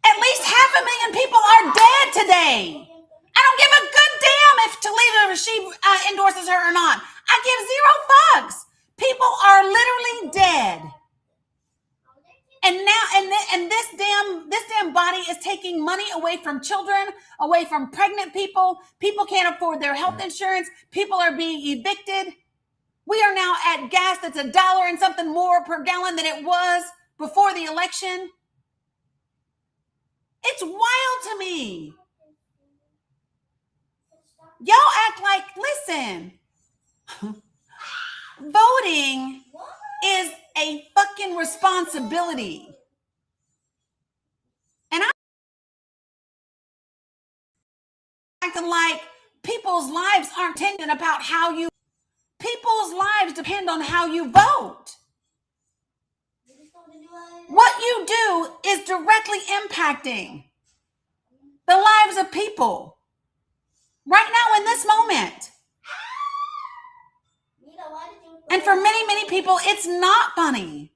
At least 500,000 people are dead today. I don't give a good damn if Tlaib or she endorses her or not. I give zero fucks. People are literally dead. And now, this damn body is taking money away from children, away from pregnant people. People can't afford their health insurance. People are being evicted. We are now at gas that's $1 and something more per gallon than it was before the election. It's wild to me. Y'all act like, listen, voting is a fucking responsibility. And I'm acting like people's lives aren't tending about how you, people's lives depend on how you vote. What you do is directly impacting the lives of people right now in this moment. And for many, many people, it's not funny.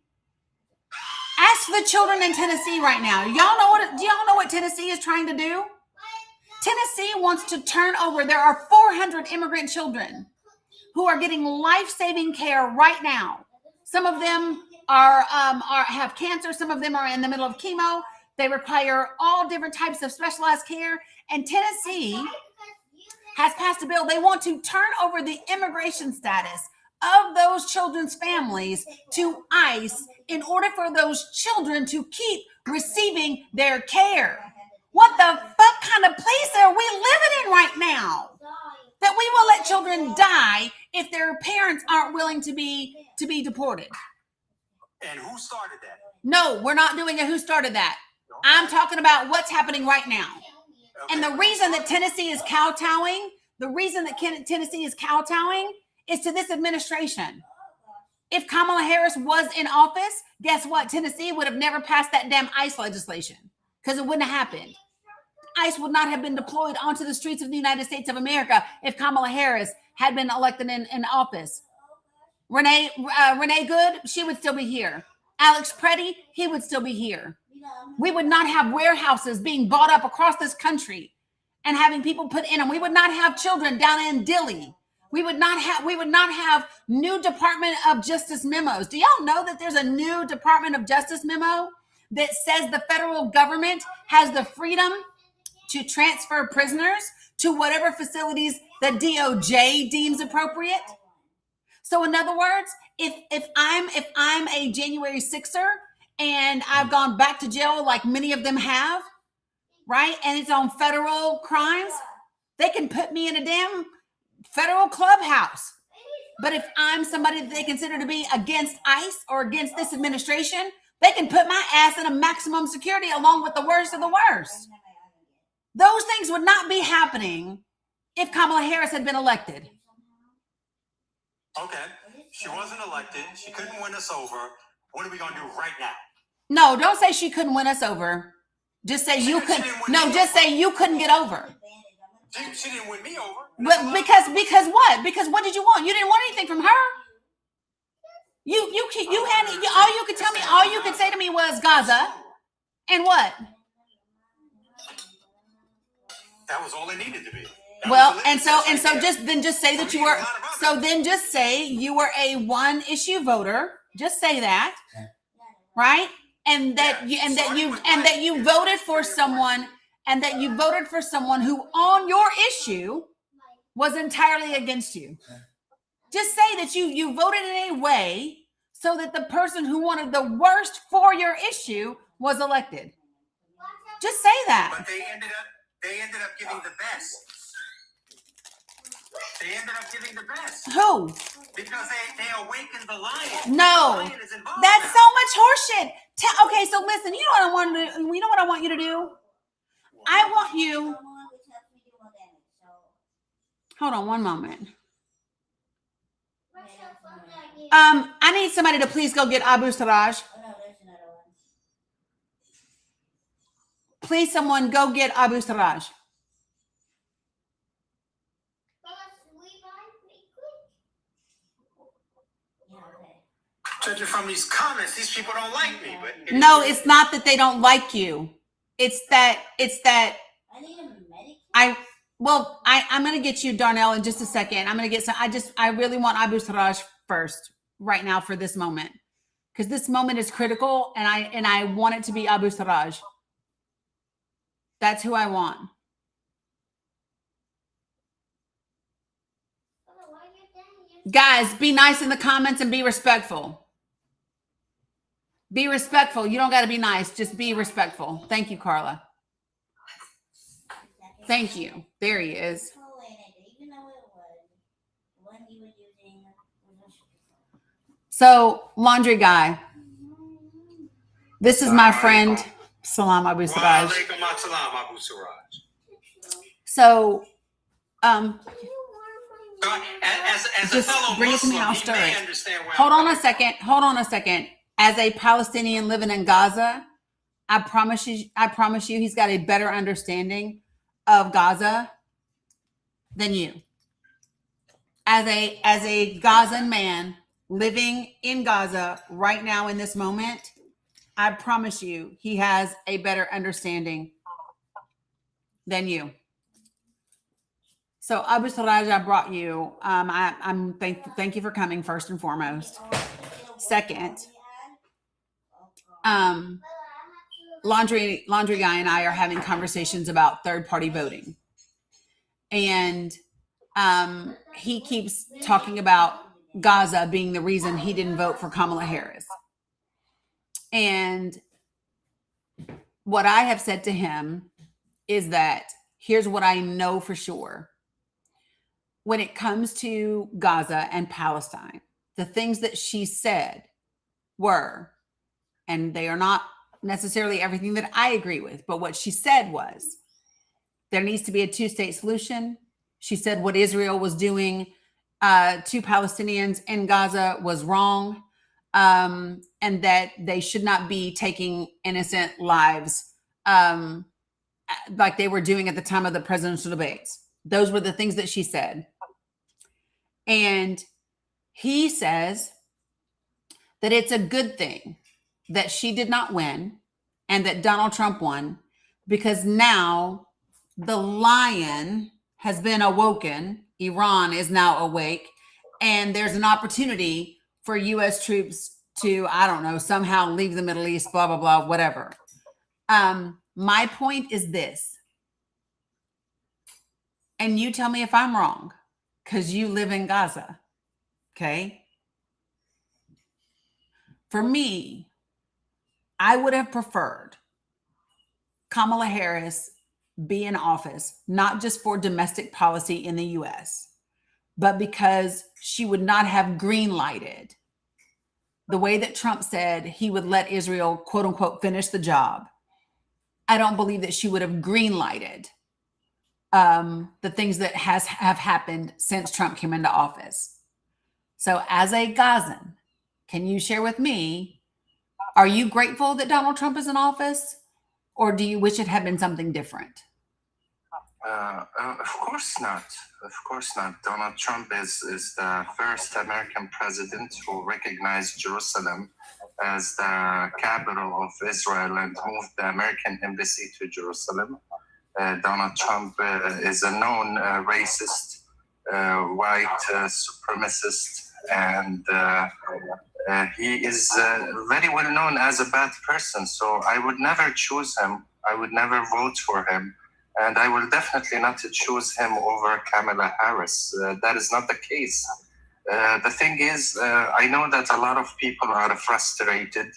Ask the children in Tennessee right now. Do y'all know what Tennessee is trying to do? Tennessee wants to turn over. There are 400 immigrant children who are getting life-saving care right now. Some of them have cancer. Some of them are in the middle of chemo. They require all different types of specialized care. And Tennessee has passed a bill. They want to turn over the immigration status of those children's families to ICE in order for those children to keep receiving their care. What the fuck kind of place are we living in right now? That we will let children die if their parents aren't willing to be deported. And who started that? No, we're not doing a who started that. I'm talking about what's happening right now. Okay. And the reason that Tennessee is kowtowing, is to this administration. If Kamala Harris was in office, guess what? Tennessee would have never passed that damn ICE legislation because it wouldn't have happened. ICE would not have been deployed onto the streets of the United States of America if Kamala Harris had been elected in office. Renee Good, she would still be here. Alex Preddy, he would still be here. We would not have warehouses being bought up across this country and having people put in them. We would not have children down in Dilley. We would not have new Department of Justice memos. Do y'all know that there's a new Department of Justice memo that says the federal government has the freedom to transfer prisoners to whatever facilities the DOJ deems appropriate? So in other words, if I'm a January 6er and I've gone back to jail like many of them have, right? And it's on federal crimes, they can put me in a damn federal clubhouse. But if I'm somebody that they consider to be against ICE or against this administration, they can put my ass in a maximum security along with the worst of the worst. Those things would not be happening if Kamala Harris had been elected. Okay. She wasn't elected. She couldn't win us over. What are we going to do right now? No, don't say she couldn't win us over. Just say you couldn't. No, just say you couldn't get over. She didn't win me over. But because what? Because what did you want? You didn't want anything from her. You had all you could tell me. All you could say to me was Gaza, and what? That was all it needed to be. Well, and so just say that you were. So then just say you were a one issue voter. Just say that, right? And that you voted for someone. And that you voted for someone who on your issue was entirely against you. Just say that you voted in a way so that the person who wanted the worst for your issue was elected. Just say that. But they ended up giving the best. They ended up giving the best. Who? Because they awakened the lion. No. The lion is involved That's now. so much horseshit. Okay, so listen, you know what I want you to do? I want you. Hold on one moment. I need somebody to please go get Abu Sarraj. Please, someone go get Abu Sarraj. Judging from these comments, these people don't like me. But no, it's not that they don't like you. It's that I'm going to get you Darnell in just a second. I'm going to get some. I really want Abu Sarraj first right now for this moment, because this moment is critical, and I want it to be Abu Sarraj. That's who I want. Guys, be nice in the comments and be respectful. Be respectful. You don't got to be nice. Just be respectful. Thank you, Carla. Thank you. There he is. So, laundry guy, this is my friend Salam Abu Siraj. So, As just a fellow bring it to me. Muslim, I'll you stir may it. understand where Hold I'm on a coming second. Hold on a second. As a Palestinian living in Gaza, I promise you, he's got a better understanding of Gaza than you. As a Gazan man living in Gaza right now in this moment, I promise you, he has a better understanding than you. So Abu Siraj, I brought you. I'm thank you for coming first and foremost. Second, laundry guy and I are having conversations about third party voting, and he keeps talking about Gaza being the reason he didn't vote for Kamala Harris. And what I have said to him is that here's what I know for sure. When it comes to Gaza and Palestine, the things that she said were, and they are not necessarily everything that I agree with, but what she said was there needs to be a two-state solution. She said what Israel was doing to Palestinians in Gaza was wrong, and that they should not be taking innocent lives like they were doing at the time of the presidential debates. Those were the things that she said. And he says that it's a good thing that she did not win and that Donald Trump won, because now the lion has been awoken. Iran is now awake, and there's an opportunity for U.S. troops to, I don't know, somehow leave the Middle East, blah, blah, blah, whatever. My point is this, and you tell me if I'm wrong, because you live in Gaza, okay? For me, I would have preferred Kamala Harris be in office, not just for domestic policy in the U.S., but because she would not have green lighted the way that Trump said he would let Israel, quote unquote, finish the job. I don't believe that she would have green lighted the things that have happened since Trump came into office. So as a Gazan, can you share with me, are you grateful that Donald Trump is in office, or do you wish it had been something different? Of course not. Of course not. Donald Trump is the first American president who recognized Jerusalem as the capital of Israel and moved the American embassy to Jerusalem. Donald Trump is a known racist, white supremacist, and he is very well known as a bad person. So I would never choose him. I would never vote for him. And I will definitely not choose him over Kamala Harris. That is not the case. The thing is, I know that a lot of people are frustrated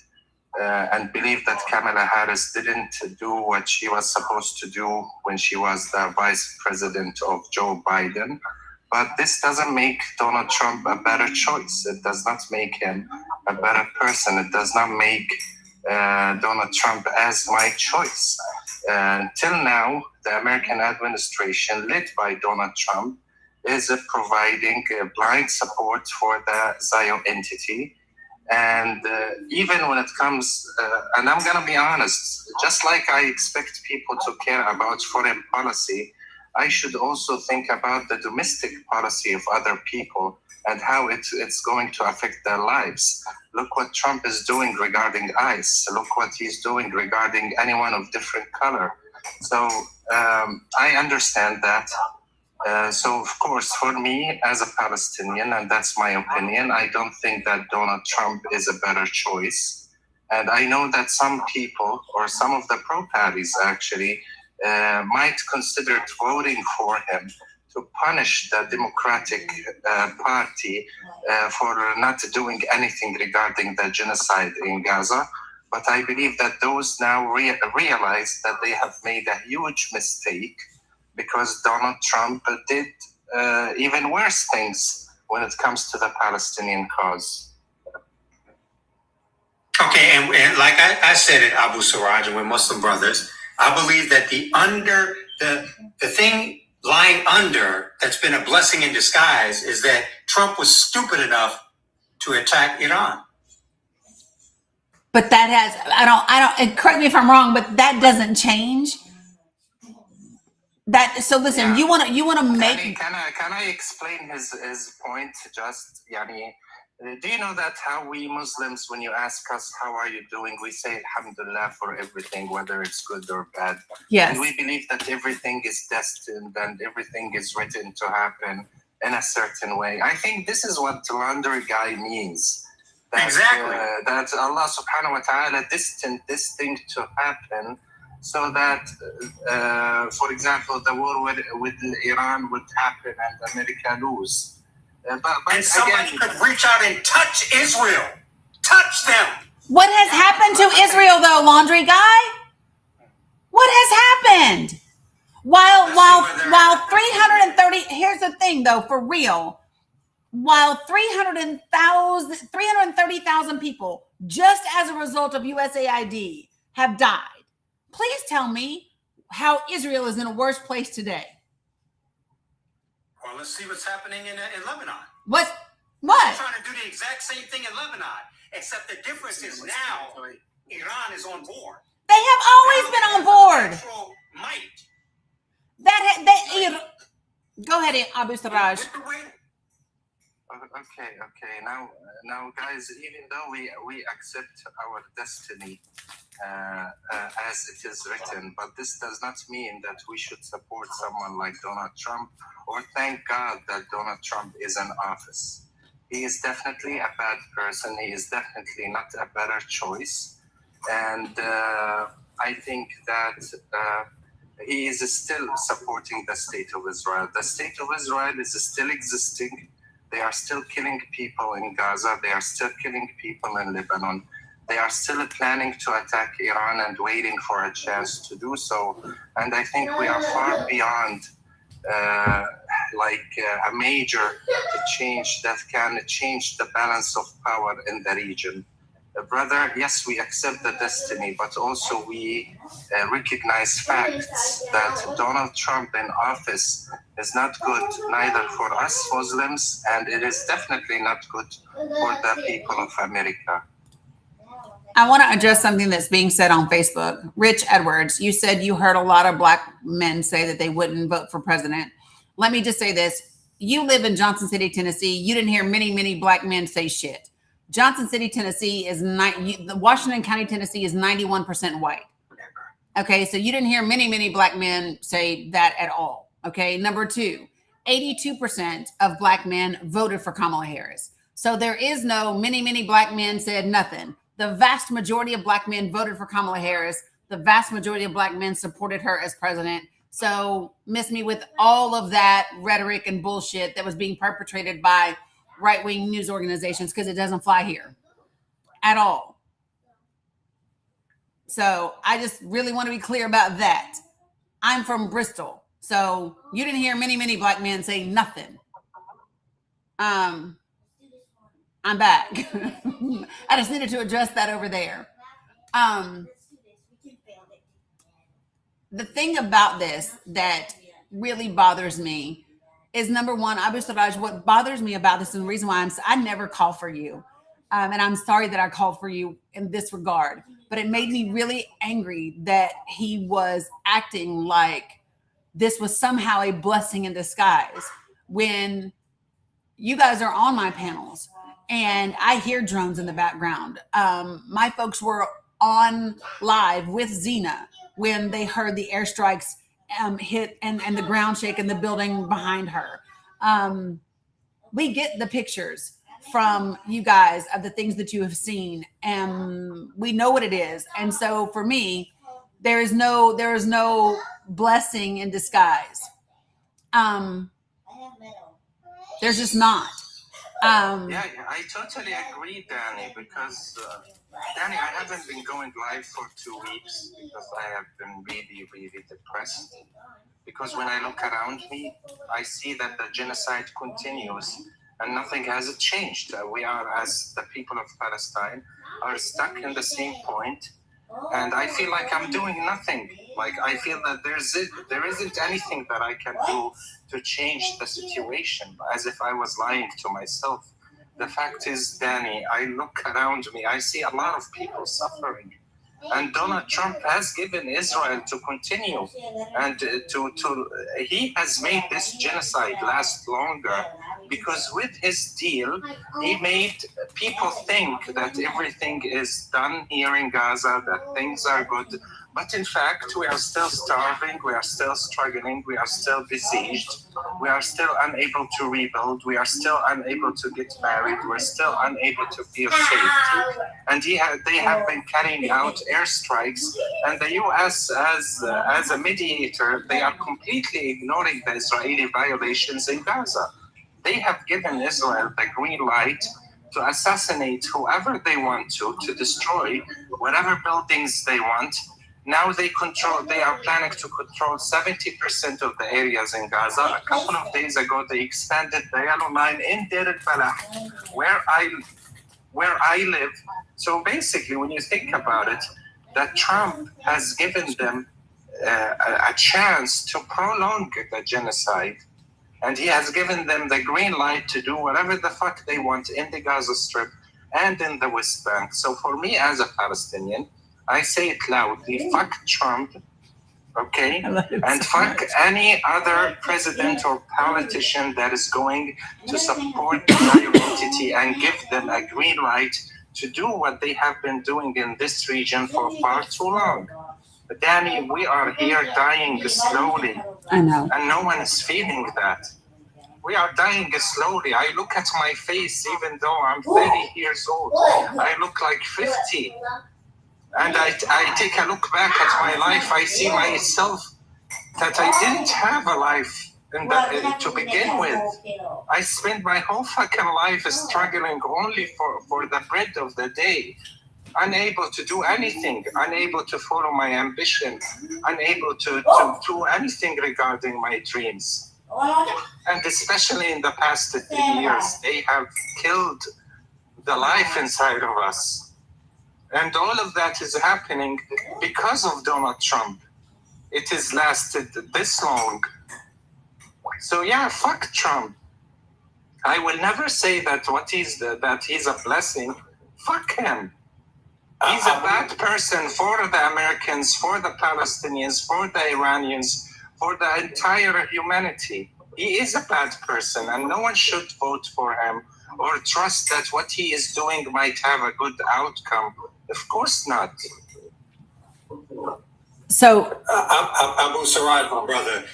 and believe that Kamala Harris didn't do what she was supposed to do when she was the vice president of Joe Biden. But this doesn't make Donald Trump a better choice. It does not make him a better person. It does not make Donald Trump as my choice. Till now, the American administration led by Donald Trump is providing blind support for the Zion entity. And even when it comes, and I'm going to be honest, just like I expect people to care about foreign policy, I should also think about the domestic policy of other people and how it's going to affect their lives. Look what Trump is doing regarding ICE. Look what he's doing regarding anyone of different color. So I understand that. So, of course, for me as a Palestinian, and that's my opinion, I don't think that Donald Trump is a better choice. And I know that some people, or some of the pro-parties actually, might consider voting for him to punish the Democratic Party for not doing anything regarding the genocide in Gaza. But I believe that those now realize that they have made a huge mistake, because Donald Trump did even worse things when it comes to the Palestinian cause. Okay, and like I said at Abu Siraj and we're Muslim brothers, I believe that the thing lying under that's been a blessing in disguise is that Trump was stupid enough to attack Iran. But that has, and correct me if I'm wrong, but that doesn't change. That, so listen, Yeah. you want to make. Can I explain his point? Just, do you know that how we Muslims, when you ask us how are you doing, we say Alhamdulillah for everything, whether it's good or bad. Yes. And we believe that everything is destined and everything is written to happen in a certain way. I think this is what the laundry guy means. That, exactly. That Allah subhanahu wa ta'ala destined this thing to happen so that, for example, the war with Iran would happen and America lose. But and somebody could reach out and touch Israel. Touch them. What has happened to Israel, though, laundry guy? What has happened? While 330, here's the thing, though, for real. While 330,000 people, just as a result of USAID, have died, please tell me how Israel is in a worse place today. Well, let's see what's happening in Lebanon. What? They're trying to do the exact same thing in Lebanon, except the difference is now Iran is on board. They have always been on board. Might. Go ahead, Abu Siraj. Okay. Now, guys, even though we accept our destiny as it is written, but this does not mean that we should support someone like Donald Trump or thank God that Donald Trump is in office. He is definitely a bad person. He is definitely not a better choice. And I think that he is still supporting the state of Israel. The state of Israel is still existing. They are still killing people in Gaza. They are still killing people in Lebanon. They are still planning to attack Iran and waiting for a chance to do so. And I think we are far beyond a major change that can change the balance of power in the region. Brother, yes, we accept the destiny, but also we recognize facts that Donald Trump in office is not good neither for us Muslims, and it is definitely not good for the people of America. I want to address something that's being said on Facebook. Rich Edwards, you said you heard a lot of black men say that they wouldn't vote for president. Let me just say this. You live in Johnson City, Tennessee. You didn't hear many black men say shit. Johnson City, Tennessee is Washington County, Tennessee is 91% white. Okay, so you didn't hear many black men say that at all. Okay, number two, 82% of black men voted for Kamala Harris. So there is no many black men said nothing. The vast majority of black men voted for Kamala Harris. The vast majority of black men supported her as president. So miss me with all of that rhetoric and bullshit that was being perpetrated by right-wing news organizations, because it doesn't fly here at all. So I just really want to be clear about that. I'm from Bristol, so you didn't hear many black men say nothing. I'm back. I just needed to address that over there. The thing about this that really bothers me is, number one, Abu Siraj, what bothers me about this, and the reason why I never call for you, and I'm sorry that I called for you in this regard, but it made me really angry that he was acting like this was somehow a blessing in disguise when you guys are on my panels and I hear drones in the background. My folks were on live with Zena when they heard the airstrikes hit and the ground shake in the building behind her. We get the pictures from you guys of the things that you have seen, and we know what it is. And so for me, there is no blessing in disguise. There's just not. Yeah, I totally agree, Dani, because Dani, I haven't been going live for 2 weeks because I have been really depressed. Because when I look around me, I see that the genocide continues. and nothing has changed. We are, as the people of Palestine, are stuck in the same point, and I feel like I'm doing nothing. Like, I feel that there isn't anything that I can do to change the situation, as if I was lying to myself. The fact is, Dani, I look around me, I see a lot of people suffering. And Donald Trump has given Israel to continue, and he has made this genocide last longer, because with his deal, he made people think that everything is done here in Gaza, that things are good. But in fact, we are still starving, we are still struggling, we are still besieged, we are still unable to rebuild, we are still unable to get married, we're still unable to feel safety. And they have been carrying out airstrikes, and the U.S. as a mediator, they are completely ignoring the Israeli violations in Gaza. They have given Israel the green light to assassinate whoever they want to destroy whatever buildings they want. Now they are planning to control 70% of the areas in Gaza. A couple of days ago, they expanded the yellow line in Deir al-Balah, where I live. So basically, when you think about it, that Trump has given them a chance to prolong the genocide, and he has given them the green light to do whatever the fuck they want in the Gaza Strip and in the West Bank. So for me, as a Palestinian, I say it loudly: fuck Trump, okay? And fuck any other president or politician that is going to support their identity and give them a green light to do what they have been doing in this region for far too long. But Dani, we are here dying slowly. I know. And no one is feeling that. We are dying slowly. I look at my face, even though I'm 30 years old, I look like 50. And I take a look back at my life, I see myself that I didn't have a life to begin with. I spent my whole fucking life struggling only for the bread of the day, unable to do anything, unable to follow my ambition, unable to do anything regarding my dreams. And especially in the past 3 years, they have killed the life inside of us. And all of that is happening because of Donald Trump. It has lasted this long. So yeah, fuck Trump. I will never say that he's a blessing. Fuck him. He's a bad person for the Americans, for the Palestinians, for the Iranians, for the entire humanity. He is a bad person, and no one should vote for him or trust that what he is doing might have a good outcome. Of course not. So Abu Sarad, my brother,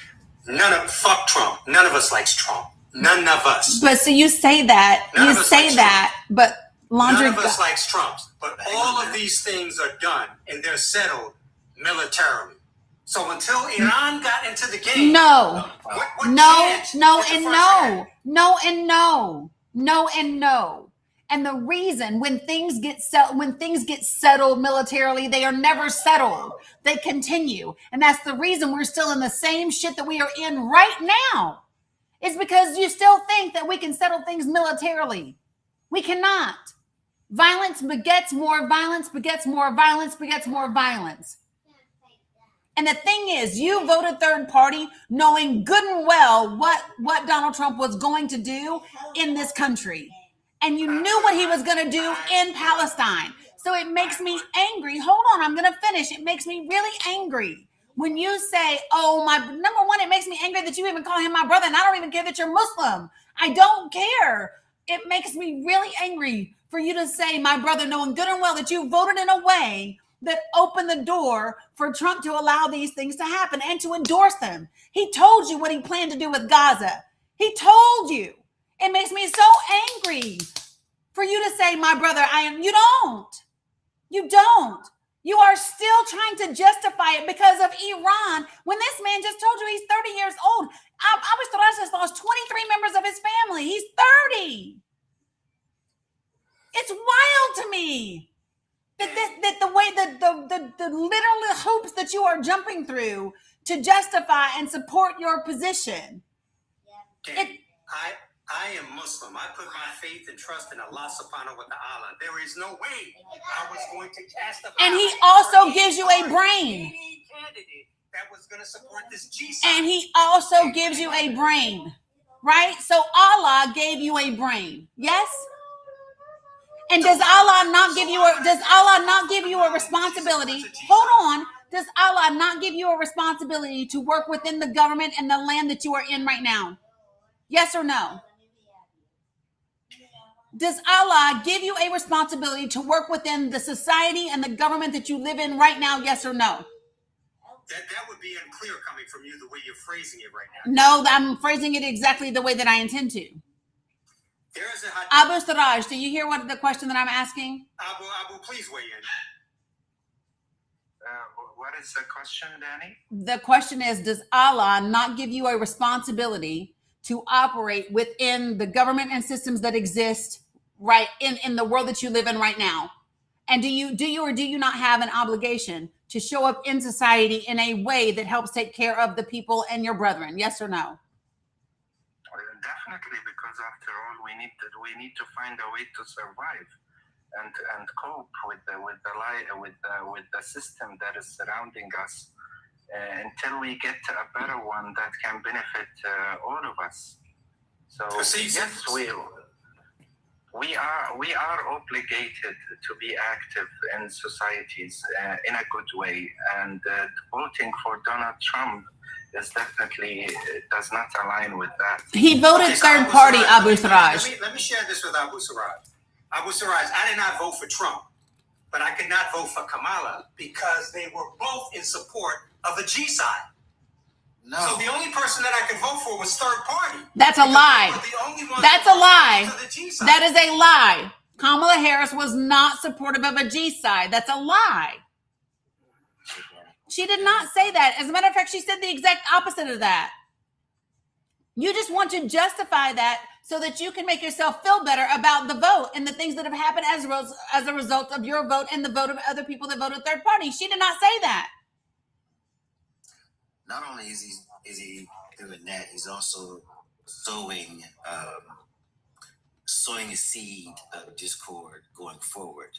fuck Trump. None of us likes Trump. None of us. But so you say that, None you of us say likes that, but laundry. None of us likes Trump. But all of these things are done and they're settled militarily. So until Iran got into the game, No, what no, chance no, did the and first no, have? no, and no, no, and no. And the reason when things get settled militarily, they are never settled. They continue. And that's the reason we're still in the same shit that we are in right now. It's because you still think that we can settle things militarily. We cannot. Violence begets more violence, begets more violence, begets more violence. And the thing is, you voted third party knowing good and well what Donald Trump was going to do in this country. And you knew what he was going to do in Palestine. So it makes me angry. Hold on, I'm going to finish. It makes me really angry when you say, oh, number one, it makes me angry that you even call him my brother. And I don't even care that you're Muslim. I don't care. It makes me really angry for you to say my brother, knowing good and well that you voted in a way that opened the door for Trump to allow these things to happen and to endorse them. He told you what he planned to do with Gaza. He told you. It makes me so angry for you to say, my brother, you don't. You don't. You are still trying to justify it because of Iran when this man just told you he's 30 years old. Abu Starajas lost 23 members of his family. He's 30. It's wild to me that the way the literal hoops that you are jumping through to justify and support your position. I am Muslim. I put my faith and trust in Allah subhanahu wa ta'ala. There is no way I was going to cast a And he also gives you a brain. any candidate that was going to support this G And he also gives you a brain, right? So Allah gave you a brain. Yes? And does Allah not give you a responsibility? Hold on. Does Allah not give you a responsibility to work within the government and the land that you are in right now? Yes or no? Does Allah give you a responsibility to work within the society and the government that you live in right now? Yes or no? That would be unclear coming from you the way you're phrasing it right now. No, I'm phrasing it exactly the way that I intend to. There is a Abu Siraj, do you hear what the question that I'm asking? Abu, please weigh in. What is the question, Dani? The question is, does Allah not give you a responsibility to operate within the government and systems that exist right in the world that you live in right now? And do you or do you not have an obligation to show up in society in a way that helps take care of the people and your brethren? Yes or no? Definitely, because after all, we need to find a way to survive and cope with the system that is surrounding us until we get a better one that can benefit all of us. So yes, we are obligated to be active in societies in a good way, and voting for Donald Trump is definitely does not align with that. He voted third party, Abu Siraj. Let me share this with Abu Siraj. Abu Siraj, I did not vote for Trump, but I could not vote for Kamala because they were both in support of the G side. No. So the only person that I could vote for was third party. That's a lie. That's a lie. That is a lie. Kamala Harris was not supportive of a G side. That's a lie. She did not say that. As a matter of fact, she said the exact opposite of that. You just want to justify that so that you can make yourself feel better about the vote and the things that have happened as a result of your vote and the vote of other people that voted third party. She did not say that. Not only is he doing that, he's also sowing a seed of discord going forward.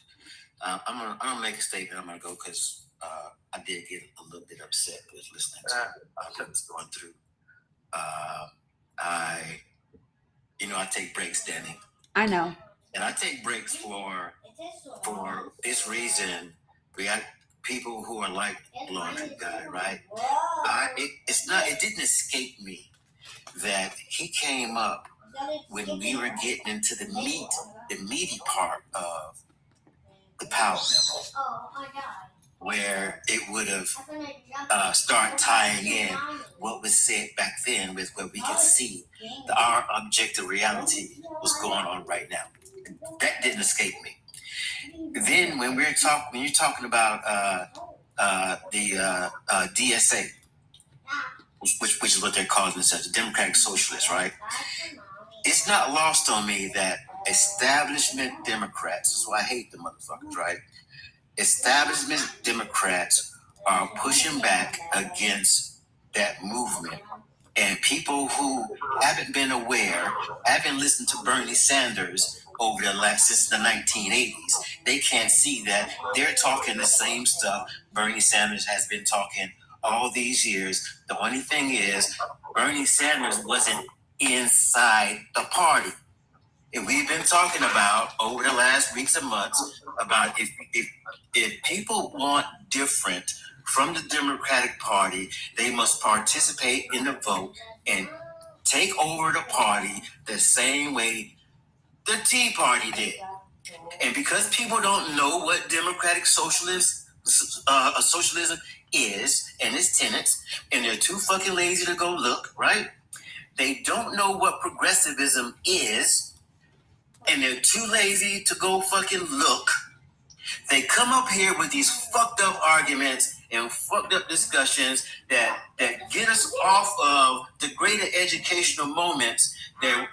I'm gonna make a statement. I'm gonna go because I did get a little bit upset with listening to what was going through. I take breaks, Dani. I know. And I take breaks for this reason. We got people who are like Laundry Guy, right? It didn't escape me that he came up when we were getting into the meaty part of the power memo, where it would have start tying in what was said back then with what we could see our objective reality was going on right now. That didn't escape me. Then when you're talking about the DSA, which is what they're calling themselves, the Democratic Socialists, right? It's not lost on me that establishment Democrats, that's why I hate the motherfuckers, right? Establishment Democrats are pushing back against that movement. And people who haven't been aware, haven't listened to Bernie Sanders over since the 1980s, they can't see that they're talking the same stuff Bernie Sanders has been talking all these years. The only thing is, Bernie Sanders wasn't inside the party. And we've been talking about over the last weeks and months about if people want different from the Democratic Party, they must participate in the vote and take over the party the same way the Tea Party did. And because people don't know what democratic socialism is and its tenets, and they're too fucking lazy to go look, right? They don't know what progressivism is, and they're too lazy to go fucking look. They come up here with these fucked up arguments and fucked up discussions that get us off of the greater educational moments that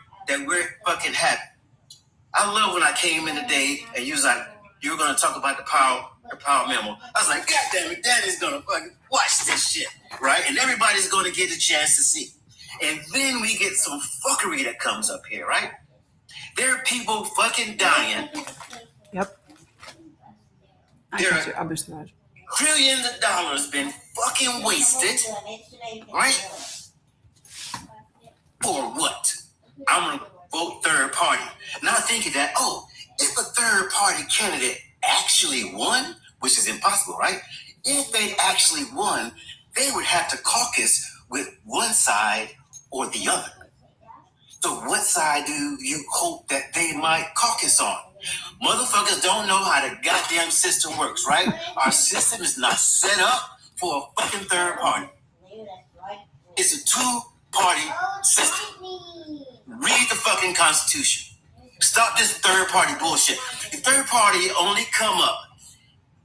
we're fucking having. I love when I came in today and you was like, you were going to talk about the power memo. I was like, God damn it, Daddy's going to fucking watch this shit, right? And everybody's going to get a chance to see. And then we get some fuckery that comes up here, right? There are people fucking dying. Yep. There are trillions of dollars been fucking wasted, right? For what? I'm gonna vote third party. Not thinking that, if a third party candidate actually won, which is impossible, right? If they actually won, they would have to caucus with one side or the other. So what side do you hope that they might caucus on? Motherfuckers don't know how the goddamn system works, right? Our system is not set up for a fucking third party. It's a two-party system. Read the fucking Constitution. Stop this third-party bullshit. The third party only come up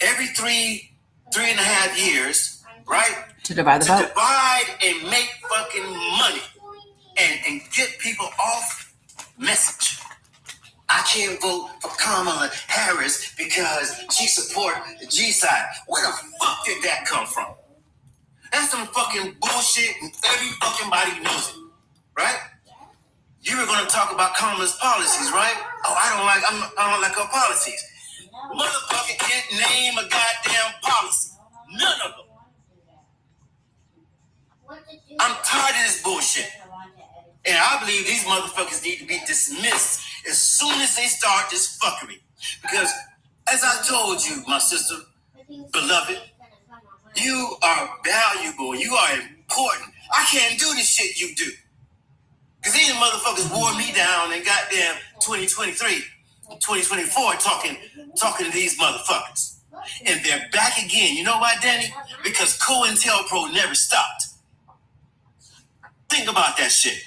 every three and a half years, right? To divide the vote. Divide and make fucking money and get people off message. I can't vote for Kamala Harris because she support the G side. Where the fuck did that come from? That's some fucking bullshit and every fucking body knows it, right? You were going to talk about Kamala's policies, right? I don't like her policies. Motherfucker can't name a goddamn policy. None of them. I'm tired of this bullshit. And I believe these motherfuckers need to be dismissed as soon as they start this fuckery. Because, as I told you, my sister, beloved, you are valuable. You are important. I can't do the shit you do. Because these motherfuckers wore me down in goddamn 2023, 2024 talking to these motherfuckers. And they're back again. You know why, Dani? Because COINTELPRO never stopped. Think about that shit.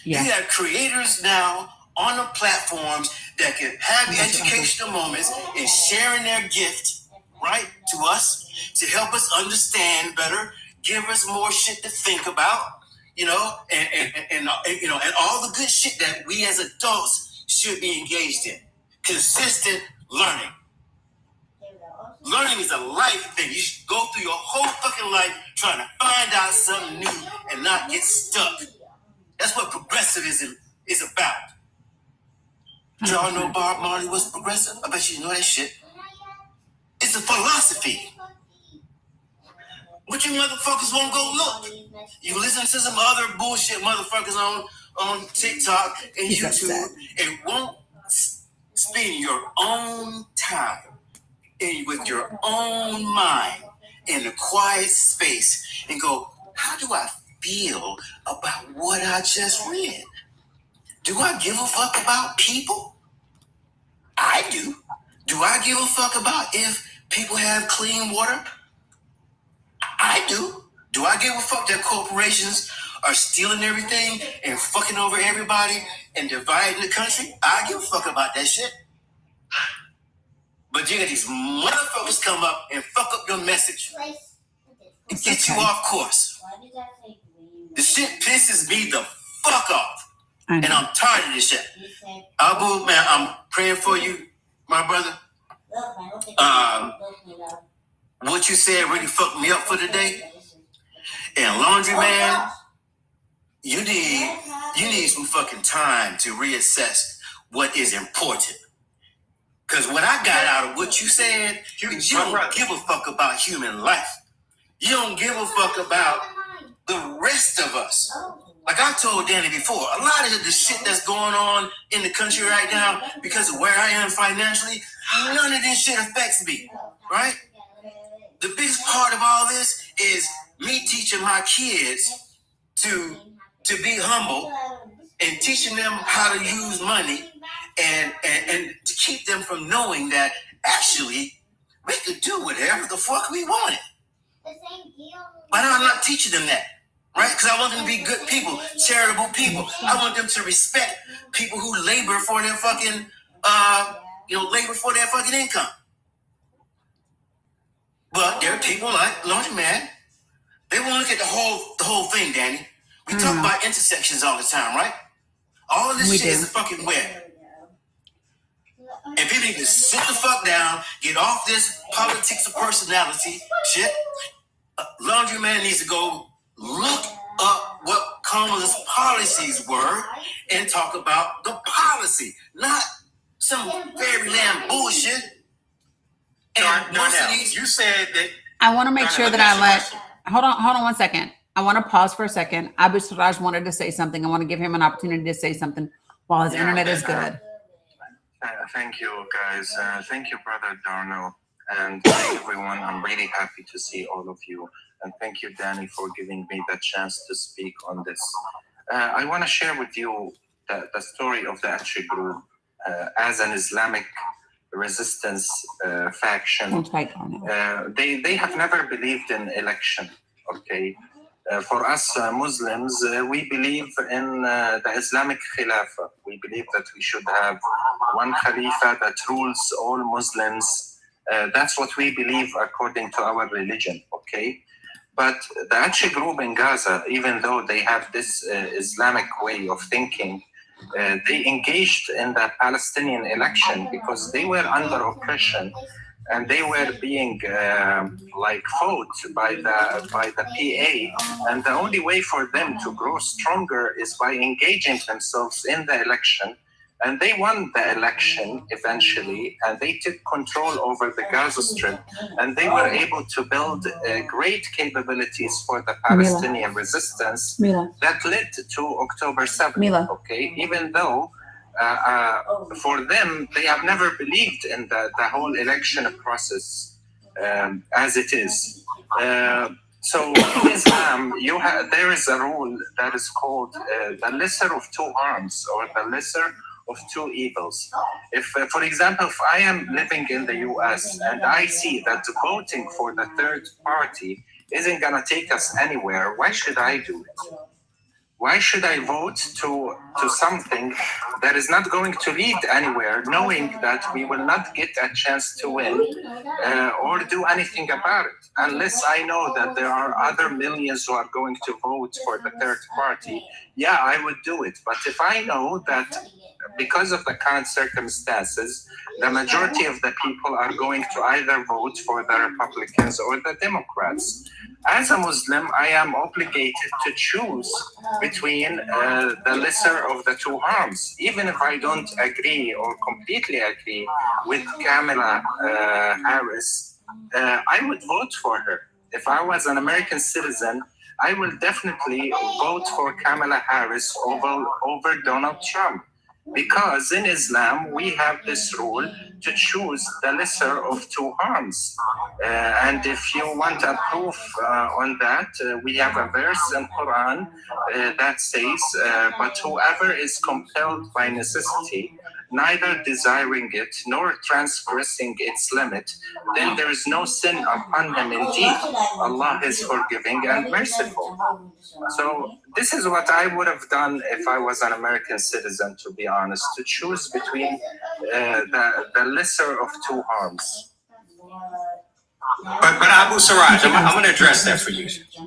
Yeah. You have creators now on the platforms that can have educational moments and sharing their gift, right, to us to help us understand better, give us more shit to think about, and all the good shit that we as adults should be engaged in. Consistent learning. Learning is a life thing. You should go through your whole fucking life trying to find out something new and not get stuck. That's what progressivism is about. Did y'all know Bob Marley was progressive? I bet you know that shit. It's a philosophy. But you motherfuckers won't go look. You listen to some other bullshit motherfuckers on TikTok and YouTube and won't spend your own time and with your own mind in a quiet space and go, how do I feel about what I just read? Do I give a fuck about people? I do. Do I give a fuck about if people have clean water? I do. Do I give a fuck that corporations are stealing everything and fucking over everybody and dividing the country? I give a fuck about that shit. But you got these motherfuckers come up and fuck up your message and get you off course. The shit pisses me the fuck off. And I'm tired of this shit. Abu, man, I'm praying for you, my brother. What you said really fucked me up for today. And laundry, man, you need some fucking time to reassess what is important. Because what I got out of what you said, you don't give a fuck about human life. You don't give a fuck about the rest of us. Like I told Dani before, a lot of the shit that's going on in the country right now, because of where I am financially, none of this shit affects me, right? The biggest part of all this is me teaching my kids to be humble and teaching them how to use money and to keep them from knowing that actually we could do whatever the fuck we wanted. But I'm not teaching them that, right? Because I want them to be good people, charitable people. I want them to respect people who labor for their fucking, income. But there are people like Laundry Man. They won't look at the whole thing, Dani. We talk about intersections all the time, right? All of this shit is a fucking web. And people need to sit the fuck down, get off this politics of personality shit. Laundry Man needs to go look up what Kamala's policies were and talk about the policy, not some fairyland bullshit. And most of these, you said that. I want to make sure that I let. Hold on 1 second. I want to pause for a second. Abu Siraj wanted to say something. I want to give him an opportunity to say something while his internet is good. Thank you, guys. Thank you, Brother Darnell. And thank everyone. I'm really happy to see all of you. And thank you, Dani, for giving me the chance to speak on this. I want to share with you the story of the Achi group as an Islamic resistance faction. They have never believed in election, okay? For us Muslims, we believe in the Islamic Khilafah. We believe that we should have one Khalifa that rules all Muslims. That's what we believe according to our religion, okay? But the Achi group in Gaza, even though they have this Islamic way of thinking, they engaged in the Palestinian election because they were under oppression and they were being fought by the PA, and the only way for them to grow stronger is by engaging themselves in the election. And they won the election eventually, and they took control over the Gaza Strip, and they were able to build great capabilities for the Palestinian resistance that led to October 7th. Okay, even though for them, they have never believed in the whole election process as it is. So in Islam, there is a rule that is called the lesser of two harms, or the lesser of two evils. If, for example, if I am living in the US and I see that voting for the third party isn't gonna take us anywhere, why should I do it? Why should I vote to something that is not going to lead anywhere, knowing that we will not get a chance to win or do anything about it, unless I know that there are other millions who are going to vote for the third party? Yeah, I would do it. But if I know that because of the current circumstances, the majority of the people are going to either vote for the Republicans or the Democrats, as a Muslim, I am obligated to choose between the lesser of the two harms. Even if I don't agree or completely agree with Kamala Harris, I would vote for her. If I was an American citizen, I will definitely vote for Kamala Harris over Donald Trump. Because in Islam, we have this rule to choose the lesser of two harms. And if you want a proof on that, we have a verse in Quran that says, but whoever is compelled by necessity, neither desiring it nor transgressing its limit, then there is no sin upon him indeed. Allah is forgiving and merciful. So this is what I would have done if I was an American citizen, to be honest, to choose between the lesser of two harms. But Abu Siraj, I'm going to address that for you.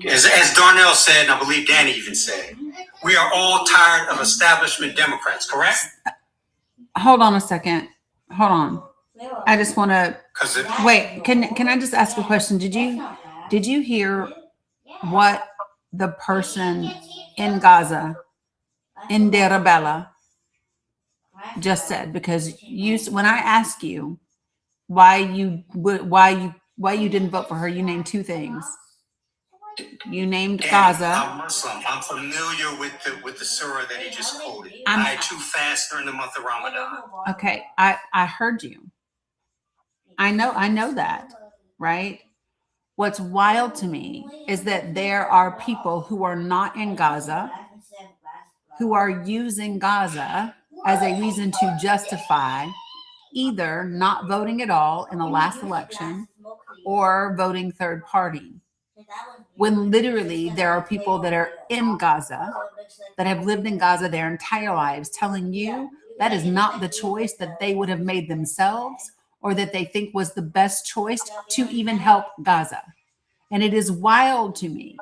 As Darnell said, and I believe Dani even said, we are all tired of establishment Democrats, correct? Hold on a second. Hold on. I just want to wait. Can I just ask a question? Did you hear what the person in Gaza, in Deir Bella, just said? Because when I ask you why you didn't vote for her, you named two things. You named Gaza. I'm Muslim. I'm familiar with the surah that he just quoted. I too fast during the month of Ramadan. Okay, I heard you. I know that, right? What's wild to me is that there are people who are not in Gaza, who are using Gaza as a reason to justify either not voting at all in the last election or voting third party. When literally there are people that are in Gaza, that have lived in Gaza their entire lives, telling you that is not the choice that they would have made themselves or that they think was the best choice to even help Gaza. And it is wild to me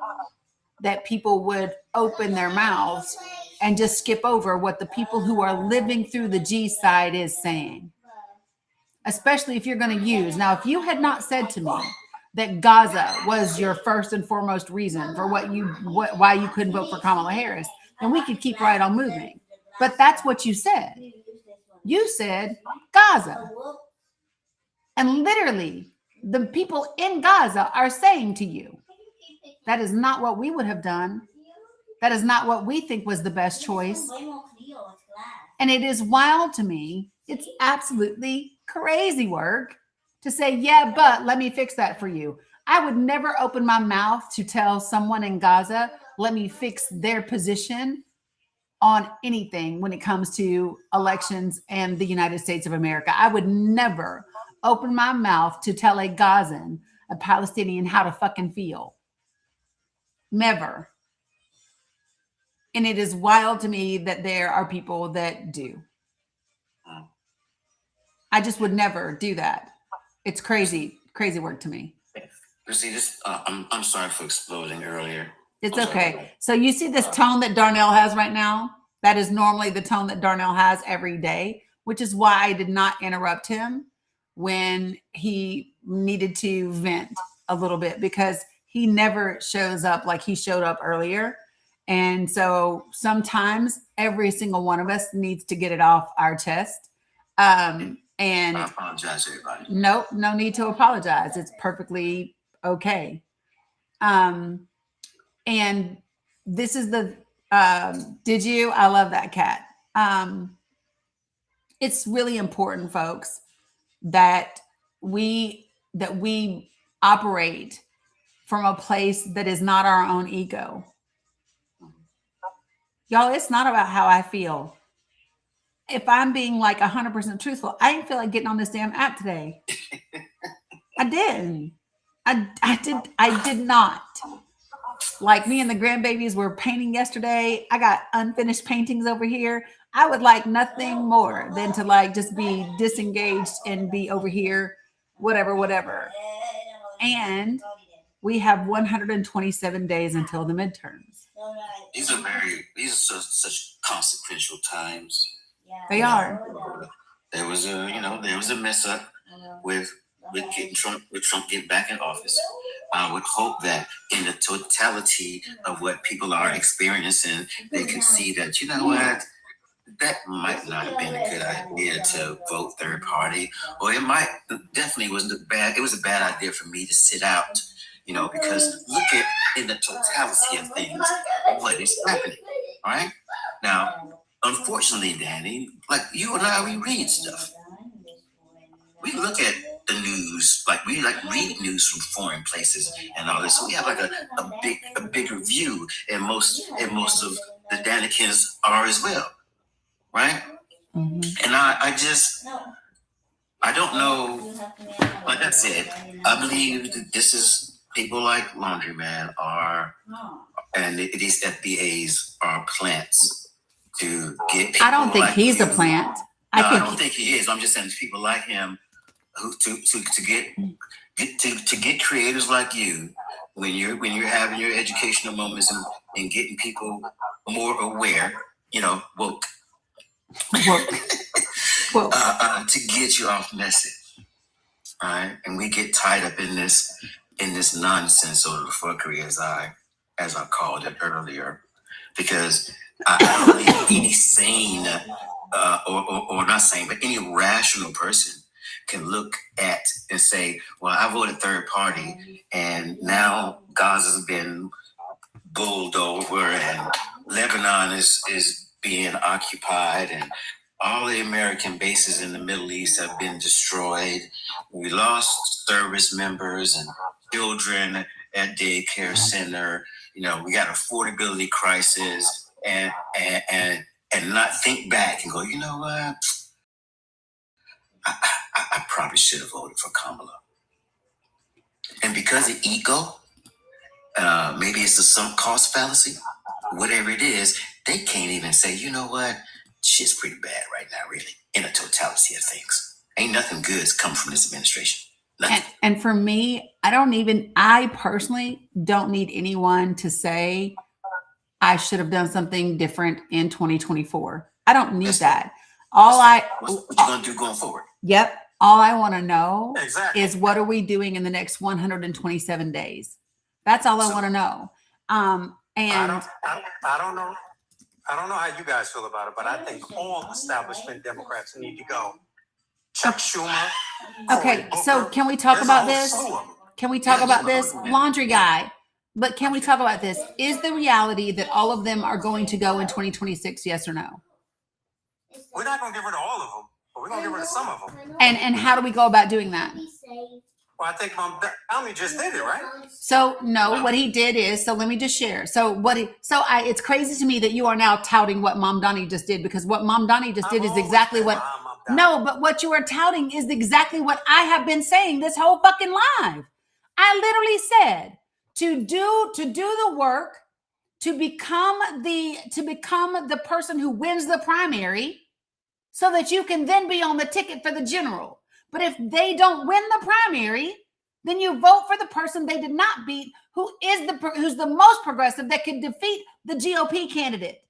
that people would open their mouths and just skip over what the people who are living through the G side is saying. Especially if you're going to use. Now, if you had not said to me that Gaza was your first and foremost reason for why you couldn't vote for Kamala Harris, then we could keep right on moving. But that's what you said. You said Gaza. And literally, the people in Gaza are saying to you, that is not what we would have done. That is not what we think was the best choice. And it is wild to me. It's absolutely crazy work to say, yeah, but let me fix that for you. I would never open my mouth to tell someone in Gaza, let me fix their position on anything when it comes to elections and the United States of America. I would never open my mouth to tell a Gazan, a Palestinian, how to fucking feel. Never. And it is wild to me that there are people that do. I just would never do that. It's crazy work to me. See, this. I'm sorry for exploding earlier. It's okay. So you see this tone that Darnell has right now? That is normally the tone that Darnell has every day, which is why I did not interrupt him when he needed to vent a little bit, because he never shows up like he showed up earlier. And so sometimes every single one of us needs to get it off our chest. And I apologize, everybody. No need to apologize. It's perfectly okay. And this is the, did you? I love that cat. It's really important, folks, that we operate from a place that is not our own ego. Y'all, it's not about how I feel. If I'm being like 100% truthful, I didn't feel like getting on this damn app today. I didn't. I did not. Like, me and the grandbabies were painting yesterday. I got unfinished paintings over here. I would like nothing more than to like just be disengaged and be over here, whatever. And we have 127 days until the midterms. These are such consequential times. They are. There was a mess up with Trump getting back in office. I would hope that in the totality of what people are experiencing, they can see that, you know what, that might not have been a good idea to vote third party, or it definitely wasn't bad. It was a bad idea for me to sit out, because look at in the totality of things, what is happening. All right. Now, unfortunately, Dani, like you and I, we read stuff. We look at the news, like we read news from foreign places and all this. So we have like a bigger view, and most of the Danikins are as well, right? Mm-hmm. And I don't know. Like I said, I believe that this is people like Laundryman and these FBAs are plants to get people. I don't think like he's you. a plant. No, I don't think he is. I'm just saying people like him who to get creators like you when you're having your educational moments and getting people more aware, woke. To get you off message. All right. And we get tied up in this nonsense or the fuckery as I called it earlier, because I don't believe any sane or not sane, but any rational person can look at and say, well, I voted third party and now Gaza's been bowled over and Lebanon is being occupied and all the American bases in the Middle East have been destroyed. We lost service members and children at daycare center. We got affordability crisis and not think back and go, you know what? I probably should have voted for Kamala. And because of ego, maybe it's a sunk cost fallacy, whatever it is, they can't even say, you know what? Shit's pretty bad right now, really, in the totality of things. Ain't nothing good's come from this administration. And for me, I personally don't need anyone to say I should have done something different in 2024. I don't need that. What you gonna do going forward? Yep. All I want to know Exactly. is what are we doing in the next 127 days? That's all I want to know. And I don't know. I don't know how you guys feel about it, but I think all establishment Democrats need to go. Chuck Schumer. Okay, so can we talk about this? Can we talk about this? Laundry guy. But can we talk about this? Is the reality that all of them are going to go in 2026, yes or no? We're not going to get rid of all of them, but we're going to get rid of some of them. And how do we go about doing that? Well, I think Dani just did it, right? So no, what he did is, so let me just share. It's crazy to me that you are now touting what Mom Dani just did, because what Mom Dani just did is exactly what, no, but what you are touting is exactly what I have been saying this whole fucking live. I literally said to do the work, to become the person who wins the primary so that you can then be on the ticket for the general. But if they don't win the primary, then you vote for the person they did not beat, who's the most progressive that can defeat the GOP candidate.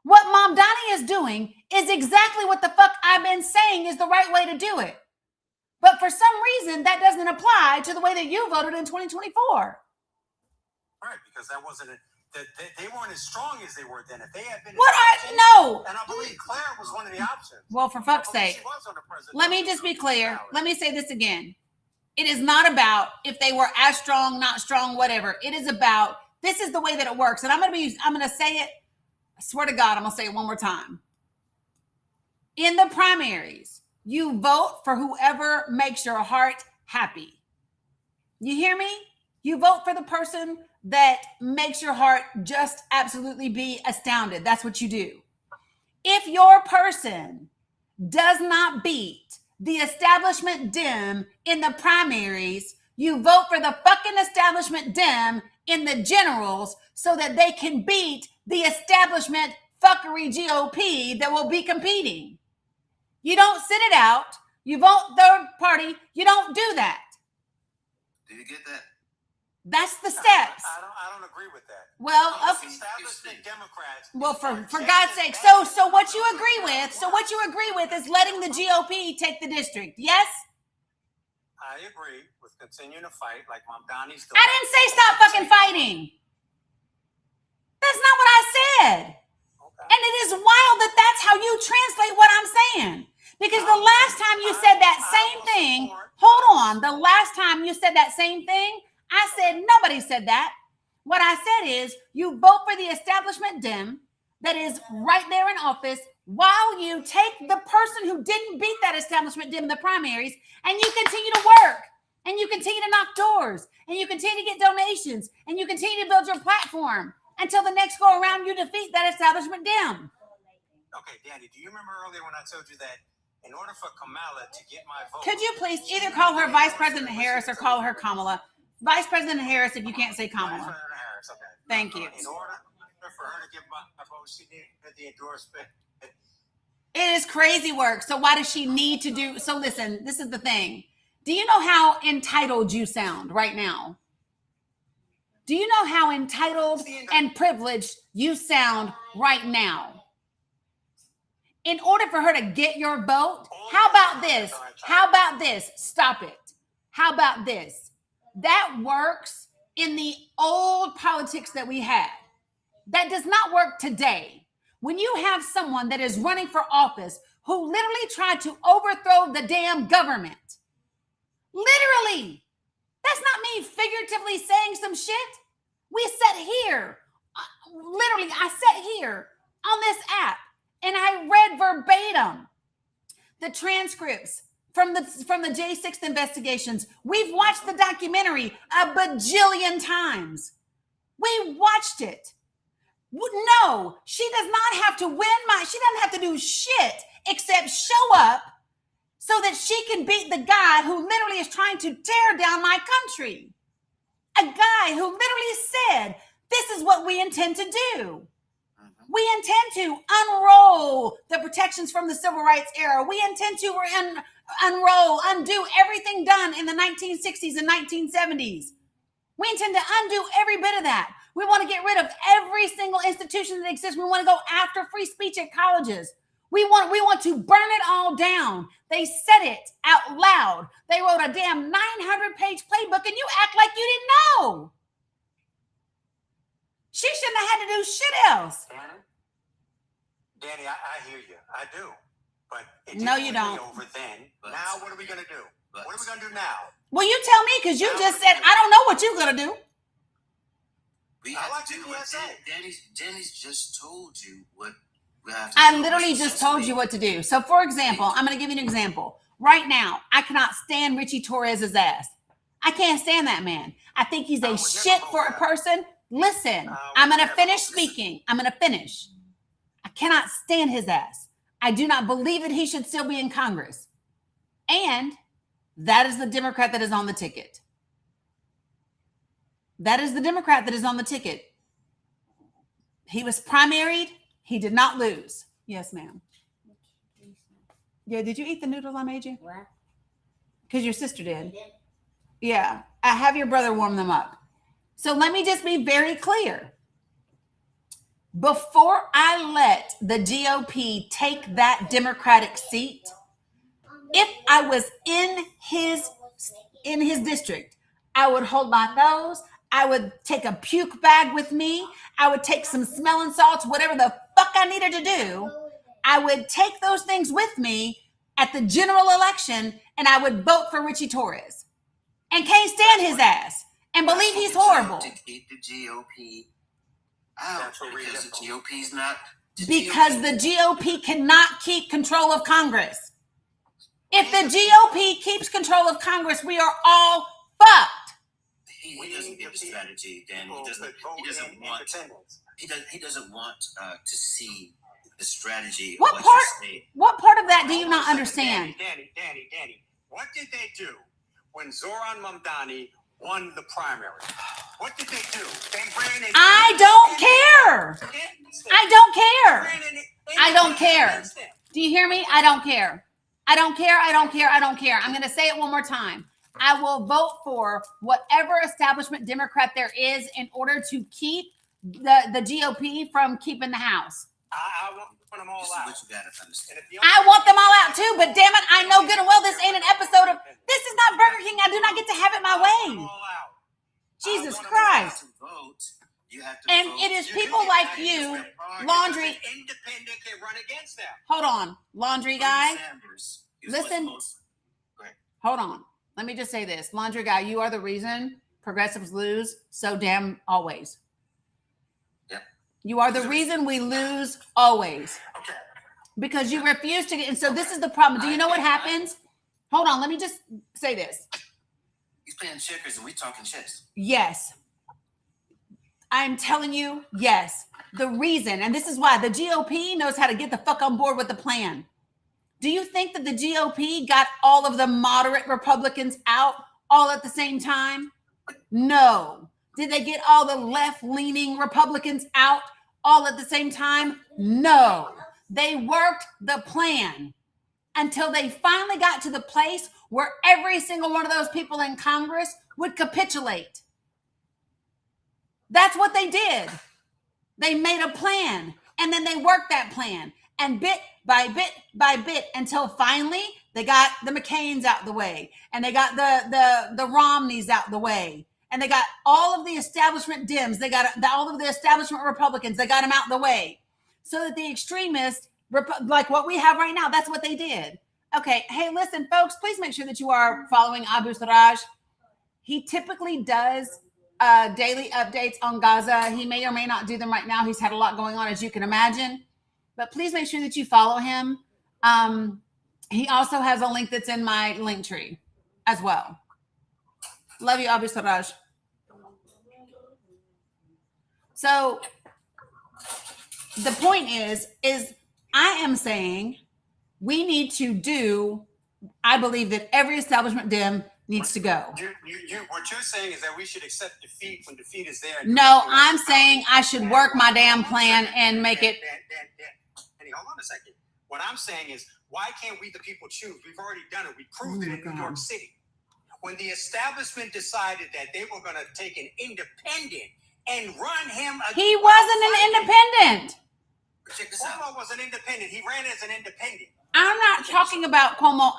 What Mom Dani is doing is exactly what the fuck I've been saying is the right way to do it. But for some reason, that doesn't apply to the way that you voted in 2024. Right, because that wasn't it. They weren't as strong as they were then. If they had been, No. And I believe Claire was one of the options. Well, for fuck's sake, let me just be clear. Let me say this again. It is not about if they were as strong, not strong, whatever. It is about, this is the way that it works. And I'm going to say it. I swear to God, I'm going to say it one more time. In the primaries, you vote for whoever makes your heart happy. You hear me? You vote for the person that makes your heart just absolutely be astounded. That's what you do. If your person does not beat the establishment Dem in the primaries, you vote for the fucking establishment Dem in the generals so that they can beat the establishment fuckery GOP that will be competing. You don't sit it out. You vote third party. You don't do that. Did you get that? That's the steps. I don't agree with that. Well, establishment Democrats. Well, for God's sake. So what you agree with is letting the GOP take the district. Yes? I agree with continuing to fight like Mom Dani's doing. I didn't say stop fucking fighting. That's not what I said. Okay. And it is wild that that's how you translate what I'm saying. Because the last time you said that same thing, hold on. The last time you said that same thing, I said nobody said that. What I said is you vote for the establishment Dem that is right there in office while you take the person who didn't beat that establishment Dem in the primaries and you continue to work and you continue to knock doors and you continue to get donations and you continue to build your platform until the next go around you defeat that establishment Dem. Okay, Dani, do you remember earlier when I told you that in order for Kamala to get my vote... Could you please either call her Vice President Harris or call her Kamala? Vice President Harris, if you can't say Kamala. Vice President Harris, okay. Thank you. In order for her to get my vote, she needed the endorsement. It is crazy work. So why does she need to do... So listen, this is the thing. Do you know how entitled you sound right now? Do you know how entitled and privileged you sound right now? In order for her to get your vote, how about this? How about this? Stop it. How about this? That works in the old politics that we had. That does not work today. When you have someone that is running for office who literally tried to overthrow the damn government. Literally. That's not me figuratively saying some shit. We sat here. Literally, I sat here on this app and I read verbatim the transcripts from the J6 investigations. We've watched the documentary a bajillion times. We watched it. No, she does not have to she doesn't have to do shit except show up so that she can beat the guy who literally is trying to tear down my country. A guy who literally said, this is what we intend to do. We intend to unroll the protections from the civil rights era. We intend to undo everything done in the 1960s and 1970s. We intend to undo every bit of that. We want to get rid of every single institution that exists. We want to go after free speech at colleges. We want to burn it all down. They said it out loud. They wrote a damn 900-page playbook, and you act like you didn't know. She shouldn't have had to do shit else. Danny, I hear you. I do. But it No, didn't you win me don't. over then. Now what are we gonna do? What are we gonna do now? Well, you tell me, because you just said, I don't know what you're gonna do. We I have like to do the what PSA. Danny's just told you what we have to I do. literally just told you what to do. So, for example, I'm going to give you an example. Right now, I cannot stand Richie Torres's ass. I can't stand that man. I think he's a shit for a person. Listen, I'm going to finish speaking. I'm going to finish. I cannot stand his ass. I do not believe that he should still be in Congress. And that is the Democrat that is on the ticket. That is the Democrat that is on the ticket. He was primaried. He did not lose. Yes, ma'am. Yeah, did you eat the noodles I made you? What? Because your sister did. Yeah, I have your brother warm them up. So let me just be very clear. Before I let the GOP take that Democratic seat, if I was in his district, I would hold my nose. I would take a puke bag with me. I would take some smelling salts, whatever the fuck I needed to do. I would take those things with me at the general election, and I would vote for Richie Torres. And can't stand his ass and believe he's horrible. To keep the GOP out because the GOP's not. Because the GOP cannot keep control of Congress. If the GOP keeps control of Congress, we are all fucked. He doesn't get the strategy, Dan. He doesn't want to see the strategy. What part of that do you not understand? Danny, what did they do when Zoran Mamdani won the primary? What did they do? They ran an I don't care. I don't care. I don't care. Do you hear me? I don't care. I don't care. I don't care. I don't care. I'm going to say it one more time. I will vote for whatever establishment Democrat there is in order to keep the GOP from keeping the House. I want them all out. I want them all out too, but damn it, I know good and well this ain't an episode of, this is not Burger King. I do not get to have it my way. Jesus Christ. And it is people like you, Laundry. Independent can run against them. Hold on, Laundry guy. Listen. Hold on. Let me just say this. Laundry guy, you are the reason progressives lose so damn always. Yep. You are the reason we lose always. Okay. Because you refuse to get, and so this is the problem. Do you know what happens? Hold on, let me just say this. He's playing checkers and we talking chess. Yes. I'm telling you, yes. The reason, and this is why the GOP knows how to get the fuck on board with the plan. Do you think that the GOP got all of the moderate Republicans out all at the same time? No. Did they get all the left-leaning Republicans out all at the same time? No. They worked the plan until they finally got to the place where every single one of those people in Congress would capitulate. That's what they did. They made a plan, and then they worked that plan. And bit by bit until finally they got the McCains out the way, and they got the Romneys out the way, and they got all of the establishment Dems, they got all of the establishment Republicans, they got them out the way, so that the extremists, like what we have right now, that's what they did. Okay, hey, listen, folks, please make sure that you are following Abu Siraj. He typically does daily updates on Gaza. He may or may not do them right now. He's had a lot going on, as you can imagine. But please make sure that you follow him. He also has a link that's in my link tree as well. Love you, Abu Siraj. So the point is I am saying we need to do, I believe that every establishment Dem needs to go. What you're saying is that we should accept defeat when defeat is there. No, I'm saying I should work my damn plan and make it. Danny, hold on a second. What I'm saying is, why can't we the people choose? We've already done it. We proved it in New York City. When the establishment decided that they were going to take an independent and run him again. He wasn't an independent. Check this out. Cuomo was an independent. He ran as an independent. I'm not talking about Cuomo.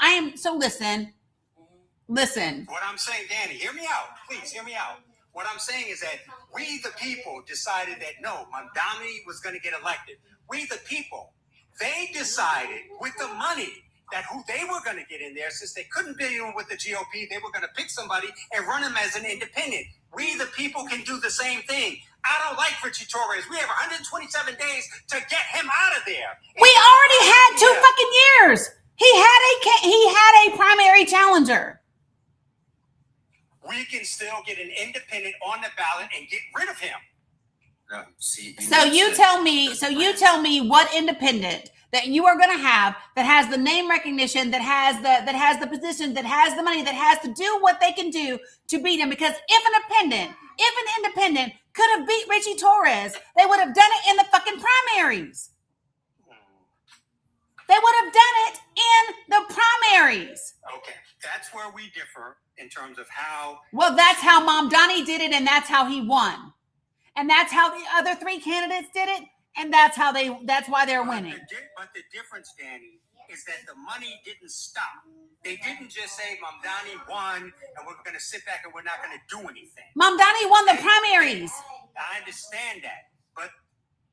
Listen. What I'm saying, Danny, hear me out. Please hear me out. What I'm saying is that we, the people, decided that no, Mamdani was going to get elected. We, the people, they decided with the money that who they were going to get in there, since they couldn't be in with the GOP, they were going to pick somebody and run him as an independent. We, the people, can do the same thing. I don't like Richie Torres. We have 127 days to get him out of there. We already had 2 fucking years. He had a primary challenger. We can still get an independent on the ballot and get rid of him. No, see, So you tell me what independent that you are going to have that has the name recognition, that has the position, that has the money, that has to do what they can do to beat him. Because if an independent could have beat Richie Torres, they would have done it in the fucking primaries. They would have done it in the primaries. Okay, that's where we differ in terms of how. Well, that's how Mamdani did it, and that's how he won. And that's how the other 3 candidates did it, and that's why they're winning. But the difference, Danny, is that the money didn't stop. They didn't just say Mamdani won and we're going to sit back and we're not going to do anything. Mamdani won the primaries. I understand that, but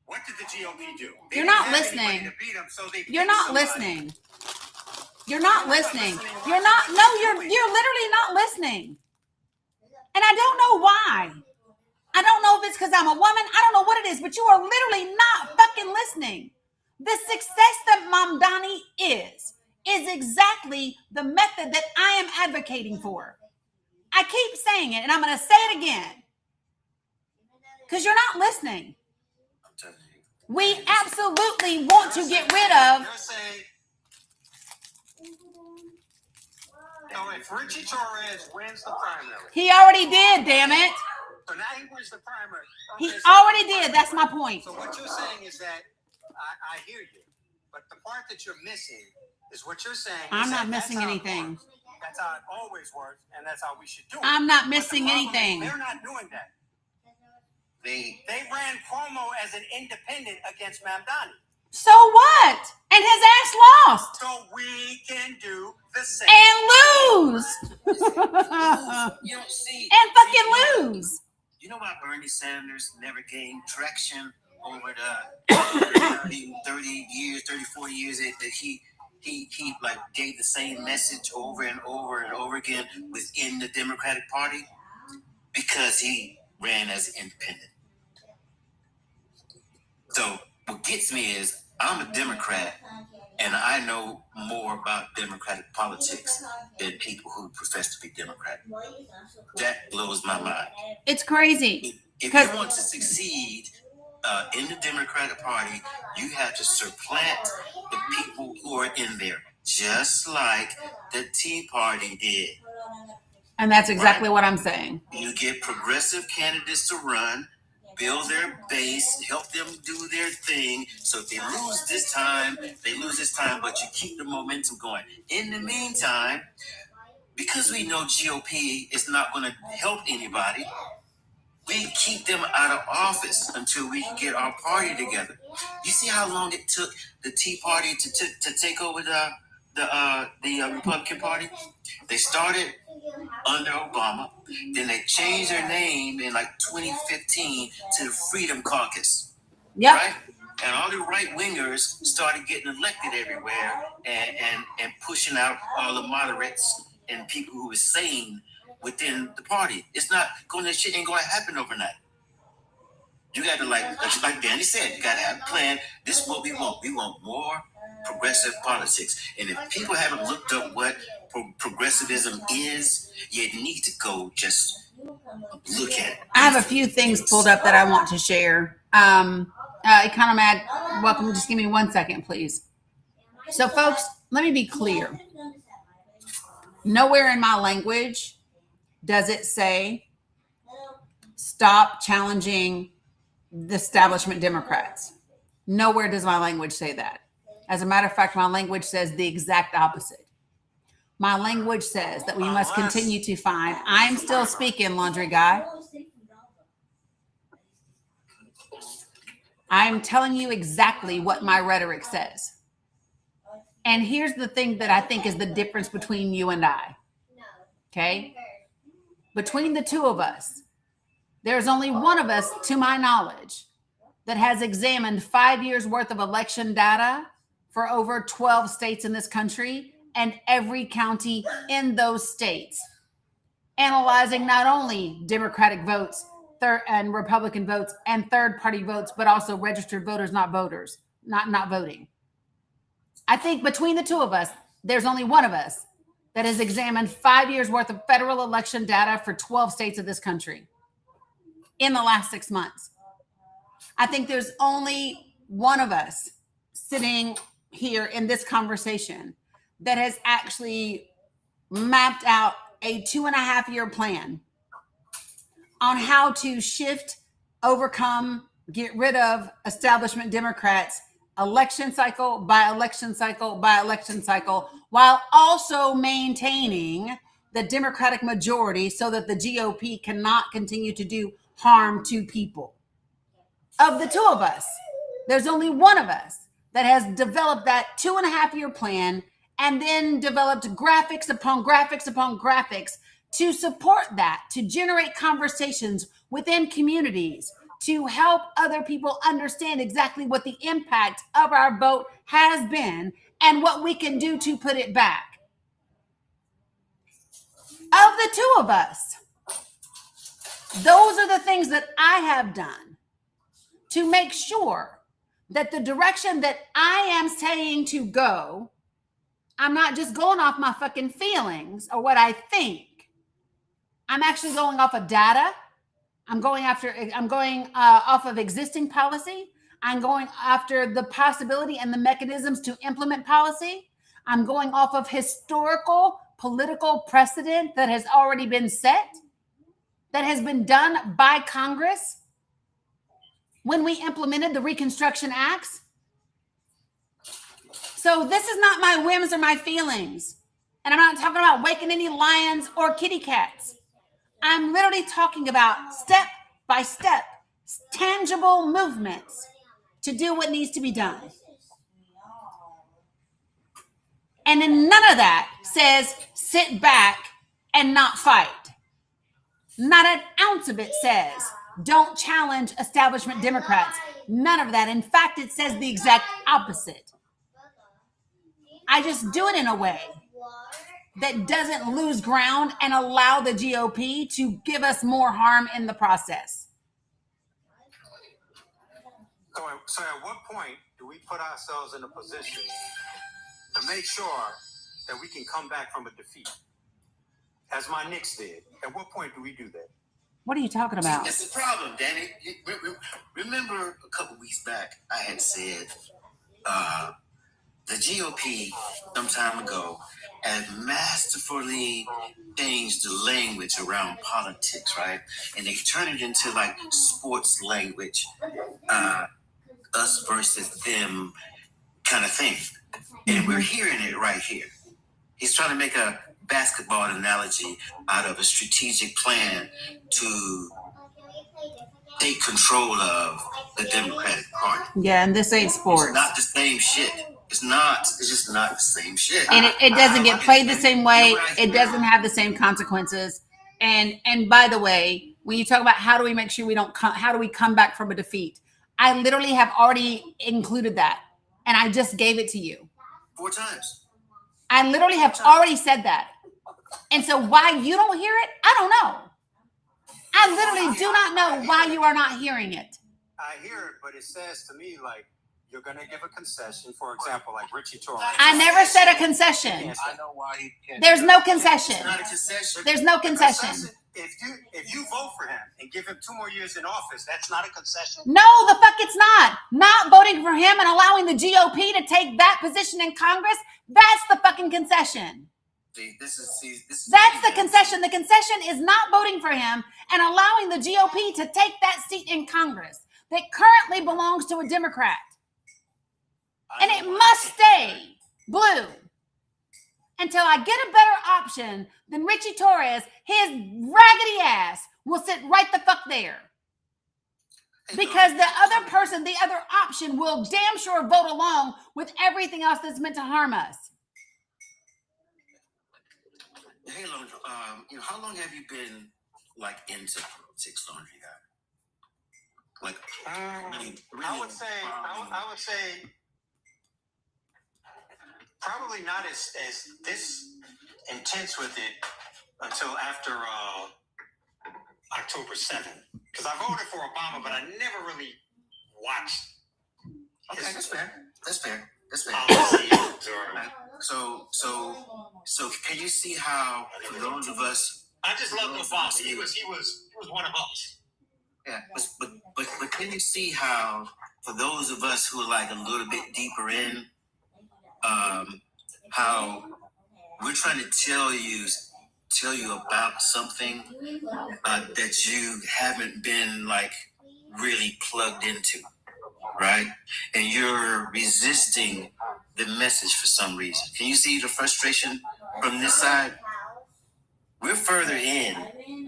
what did the GOP do? You're not listening. You're not listening. You're not listening. You're not. No, you're literally not listening. And I don't know why. I don't know if it's because I'm a woman. I don't know what it is, but you are literally not fucking listening. The success that Mamdani is exactly the method that I am advocating for. I keep saying it, and I'm going to say it again. Because you're not listening. We absolutely want to get rid of. No, if Richie Torres wins the primary. He already did, damn it. So now he wins the primary. He already did. That's my point. So what you're saying is that I hear you, but the part that you're missing is what you're saying. I'm not missing anything. That's how it always works, and that's how we should do it. I'm not missing anything. They're not doing that. They ran Cuomo as an independent against Mamdani. So what? And his ass lost. So we can do the same. And lose. You don't see. And fucking lose. You know why Bernie Sanders never gained traction over the 30 years, 30, 40 years that he like gave the same message over and over and over again within the Democratic Party? Because he ran as an independent. So what gets me is I'm a Democrat and I know more about Democratic politics than people who profess to be Democrat. That blows my mind. It's crazy. If you want to succeed in the Democratic Party, you have to supplant the people who are in there, just like the Tea Party did. And that's exactly what I'm saying. You get progressive candidates to run, build their base, help them do their thing. So if they lose this time, they lose this time, but you keep the momentum going. In the meantime, because we know GOP is not going to help anybody, we keep them out of office until we can get our party together. You see how long it took the Tea Party to take over the Republican Party? They started under Obama, then they changed their name in like 2015 to the Freedom Caucus. Yep. Right? And all the right wingers started getting elected everywhere and pushing out all the moderates and people who were sane within the party. It's not going to, shit ain't going to happen overnight. You got to like Dani said, you got to have a plan. This is what we want. We want more progressive politics. And if people haven't looked up what progressivism is, you need to go just look at it. I have a few things pulled up that I want to share. Economad, welcome. Just give me 1 second, please. So, folks, let me be clear. Nowhere in my language does it say stop challenging the establishment Democrats. Nowhere does my language say that. As a matter of fact, my language says the exact opposite. My language says that we must continue to find. I'm still speaking, laundry guy. I'm telling you exactly what my rhetoric says. And here's the thing that I think is the difference between you and I. Okay? Between the two of us, there's only one of us, to my knowledge, that has examined 5 years worth of election data for over 12 states in this country and every county in those states, analyzing not only Democratic votes and Republican votes and third-party votes, but also registered voters, not voters, not voting. I think between the two of us, there's only one of us that has examined 5 years worth of federal election data for 12 states of this country in the last 6 months. I think there's only one of us sitting here in this conversation that has actually mapped out a 2.5-year plan on how to shift, overcome, get rid of establishment Democrats election cycle by election cycle by election cycle, while also maintaining the Democratic majority so that the GOP cannot continue to do harm to people. Of the two of us, there's only one of us that has developed that 2.5-year plan and then developed graphics upon graphics upon graphics to support that, to generate conversations within communities, to help other people understand exactly what the impact of our vote has been and what we can do to put it back. Of the two of us, those are the things that I have done to make sure that the direction that I am saying to go, I'm not just going off my fucking feelings or what I think. I'm actually going off of data. I'm going off of existing policy. I'm going after the possibility and the mechanisms to implement policy. I'm going off of historical political precedent that has already been set, that has been done by Congress when we implemented the Reconstruction Acts. So this is not my whims or my feelings. And I'm not talking about waking any lions or kitty cats. I'm literally talking about step by step, tangible movements to do what needs to be done. And then none of that says sit back and not fight. Not an ounce of it says don't challenge establishment Democrats. None of that. In fact, it says the exact opposite. I just do it in a way that doesn't lose ground and allow the GOP to give us more harm in the process. So at what point do we put ourselves in a position to make sure that we can come back from a defeat, as my Knicks did? At what point do we do that? What are you talking about? That's the problem, Danny. Remember a couple weeks back, I had said the GOP some time ago had masterfully changed the language around politics, right? And they turned it into like sports language, us versus them kind of thing. And we're hearing it right here. He's trying to make a basketball analogy out of a strategic plan to take control of the Democratic Party. Yeah, and this ain't sports. It's not the same shit. It's not. It's just not the same shit. And it doesn't get played the same way. It doesn't have the same consequences. And by the way, when you talk about how do we make sure how do we come back from a defeat? I literally have already included that. And I just gave it to you. 4 times. I literally have already said that. And so why you don't hear it, I don't know. I literally do not know why you are not hearing it. I hear it, but it says to me like you're going to give a concession. For example, like Richie Torres. I never said a concession. I know why he can't. There's no concession. It's not a concession. There's no concession. If you vote for him and give him 2 more years in office, that's not a concession. No, the fuck it's not. Not voting for him and allowing the GOP to take that position in Congress, that's the fucking concession. This is That's the concession. The concession is not voting for him and allowing the GOP to take that seat in Congress that currently belongs to a Democrat. And it must stay blue until I get a better option than Richie Torres. His raggedy ass will sit right the fuck there. Because the other person, the other option will damn sure vote along with everything else that's meant to harm us. Hey, Laundry, how long have you been like into politics, Laundry Guy? Like, really, I would say probably not as this intense with it until after October 7th. Because I voted for Obama, but I never really watched. Okay, that's fair. That's fair. So can you see how, for those of us, I just loved Obama. He was one of us. yeah, but can you see how, for those of us who are like a little bit deeper in, how we're trying to tell you about something that you haven't been like really plugged into, right? And you're resisting the message for some reason. Can you see the frustration from this side? We're further in,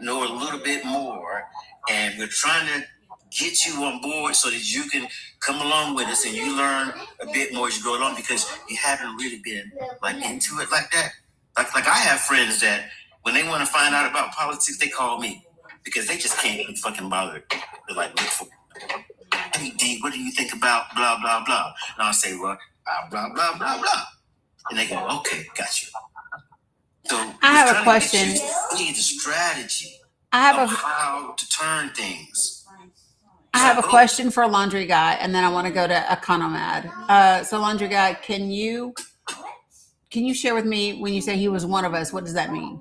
know a little bit more, and we're trying to get you on board so that you can come along with us and you learn a bit more as you go along, because you haven't really been like into it like that. Like I have friends that when they want to find out about politics, they call me because they just can't be fucking bothered to like look for, hey D, what do you think about blah blah blah? And I'll say, well, blah blah blah blah, and they go, okay, got you. So I have a question. See the strategy of how to turn things. I have a question for Laundry Guy, and then I want to go to Economad. So Laundry Guy, can you share with me, when you say he was one of us, what does that mean?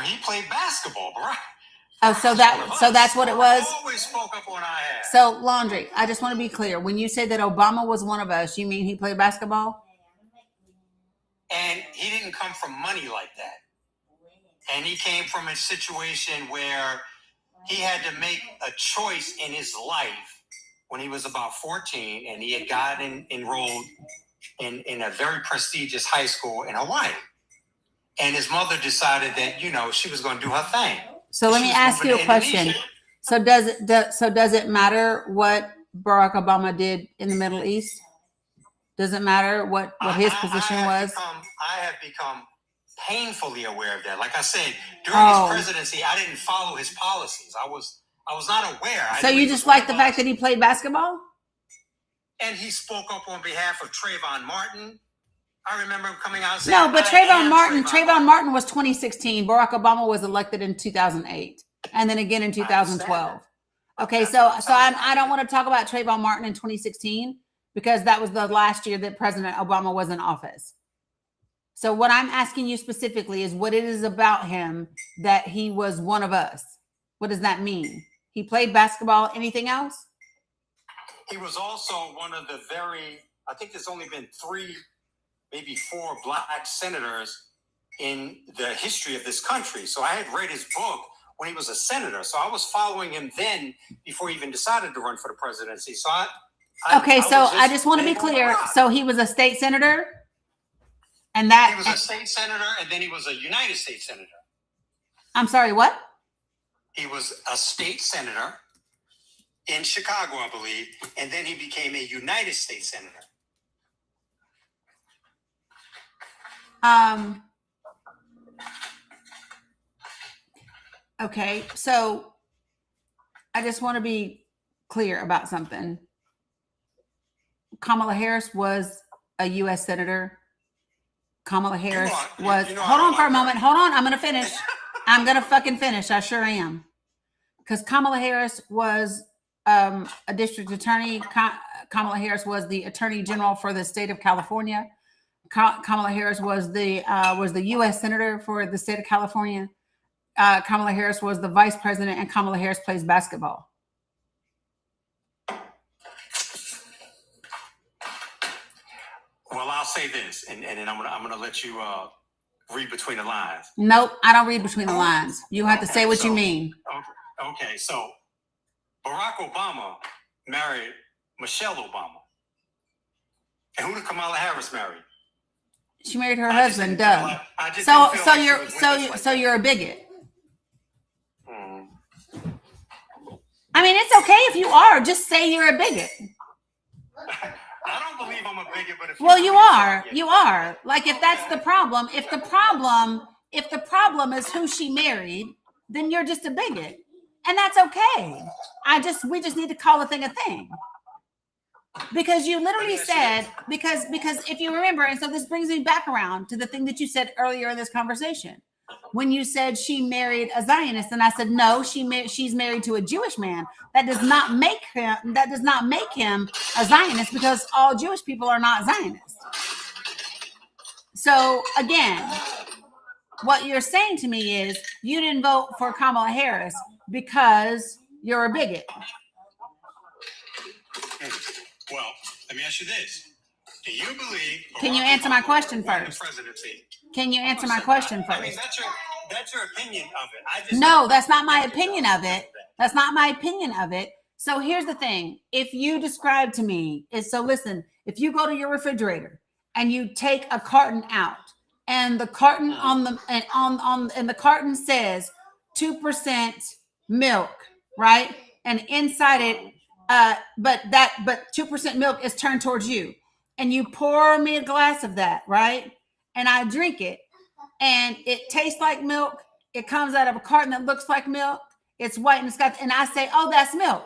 He played basketball, bro. Oh, so that's what it was? Always spoke up when I had. So Laundry, I just want to be clear. When you say that Obama was one of us, you mean he played basketball? And he didn't come from money like that. And he came from a situation where he had to make a choice in his life when he was about 14, and he had gotten enrolled in a very prestigious high school in Hawaii. And his mother decided that, she was going to do her thing. So let me ask you a question. So does it matter what Barack Obama did in the Middle East? Does it matter what his position was? I have become painfully aware of that. Like I said, during his presidency, I didn't follow his policies. I was not aware. So you just like the fact that he played basketball? And he spoke up on behalf of Trayvon Martin. I remember him coming out and saying, no, but Trayvon Martin was 2016. Barack Obama was elected in 2008, and then again in 2012. Okay, so I don't want to talk about Trayvon Martin in 2016 because that was the last year that President Obama was in office. So what I'm asking you specifically is what it is about him that he was one of us. What does that mean? He played basketball. Anything else? He was also one of the I think there's only been 3, maybe 4 black senators in the history of this country. So I had read his book when he was a senator. So I was following him then before he even decided to run for the presidency. So I just want to be clear. So he was a state senator? And that he was a state senator, and then he was a United States senator. I'm sorry, what? He was a state senator in Chicago, I believe, and then he became a United States senator. Okay, so I just want to be clear about something. Kamala Harris was a U.S. senator. Kamala Harris was. Hold on for a moment. Hold on. I'm going to finish. I'm going to fucking finish. I sure am. Because Kamala Harris was a district attorney. Kamala Harris was the attorney general for the state of California. Kamala Harris was the U.S. senator for the state of California. Kamala Harris was the vice president, and Kamala Harris plays basketball. Well, I'll say this, and then I'm gonna let you read between the lines. Nope, I don't read between the lines. You have to say what you mean. Okay, so Barack Obama married Michelle Obama, and who did Kamala Harris marry? She married her husband, Doug. So you're a bigot. I mean, it's okay if you are. Just say you're a bigot. I don't believe I'm a bigot, but if Well, you are. You are. Like, if that's the problem, if the problem is who she married, then you're just a bigot. And that's okay. We just need to call a thing a thing. Because you literally said, because if you remember, and so this brings me back around to the thing that you said earlier in this conversation. When you said she married a Zionist, and I said no, she's married to a Jewish man. That does not make him a Zionist, because all Jewish people are not Zionists. So again, what you're saying to me is you didn't vote for Kamala Harris because you're a bigot. Well, let me ask you this. Do you believe... Can you answer my question first? Can you answer my question first? I mean, that's your opinion of it. No, that's not my opinion of it. That's not my opinion of it. So here's the thing. If you describe to me, listen, if you go to your refrigerator and you take a carton out, and the carton and the carton says 2% milk, right? And inside it, but 2% milk is turned towards you, and you pour me a glass of that, right? And I drink it, and it tastes like milk. It comes out of a carton that looks like milk. It's white and it's got, and I say, oh, that's milk.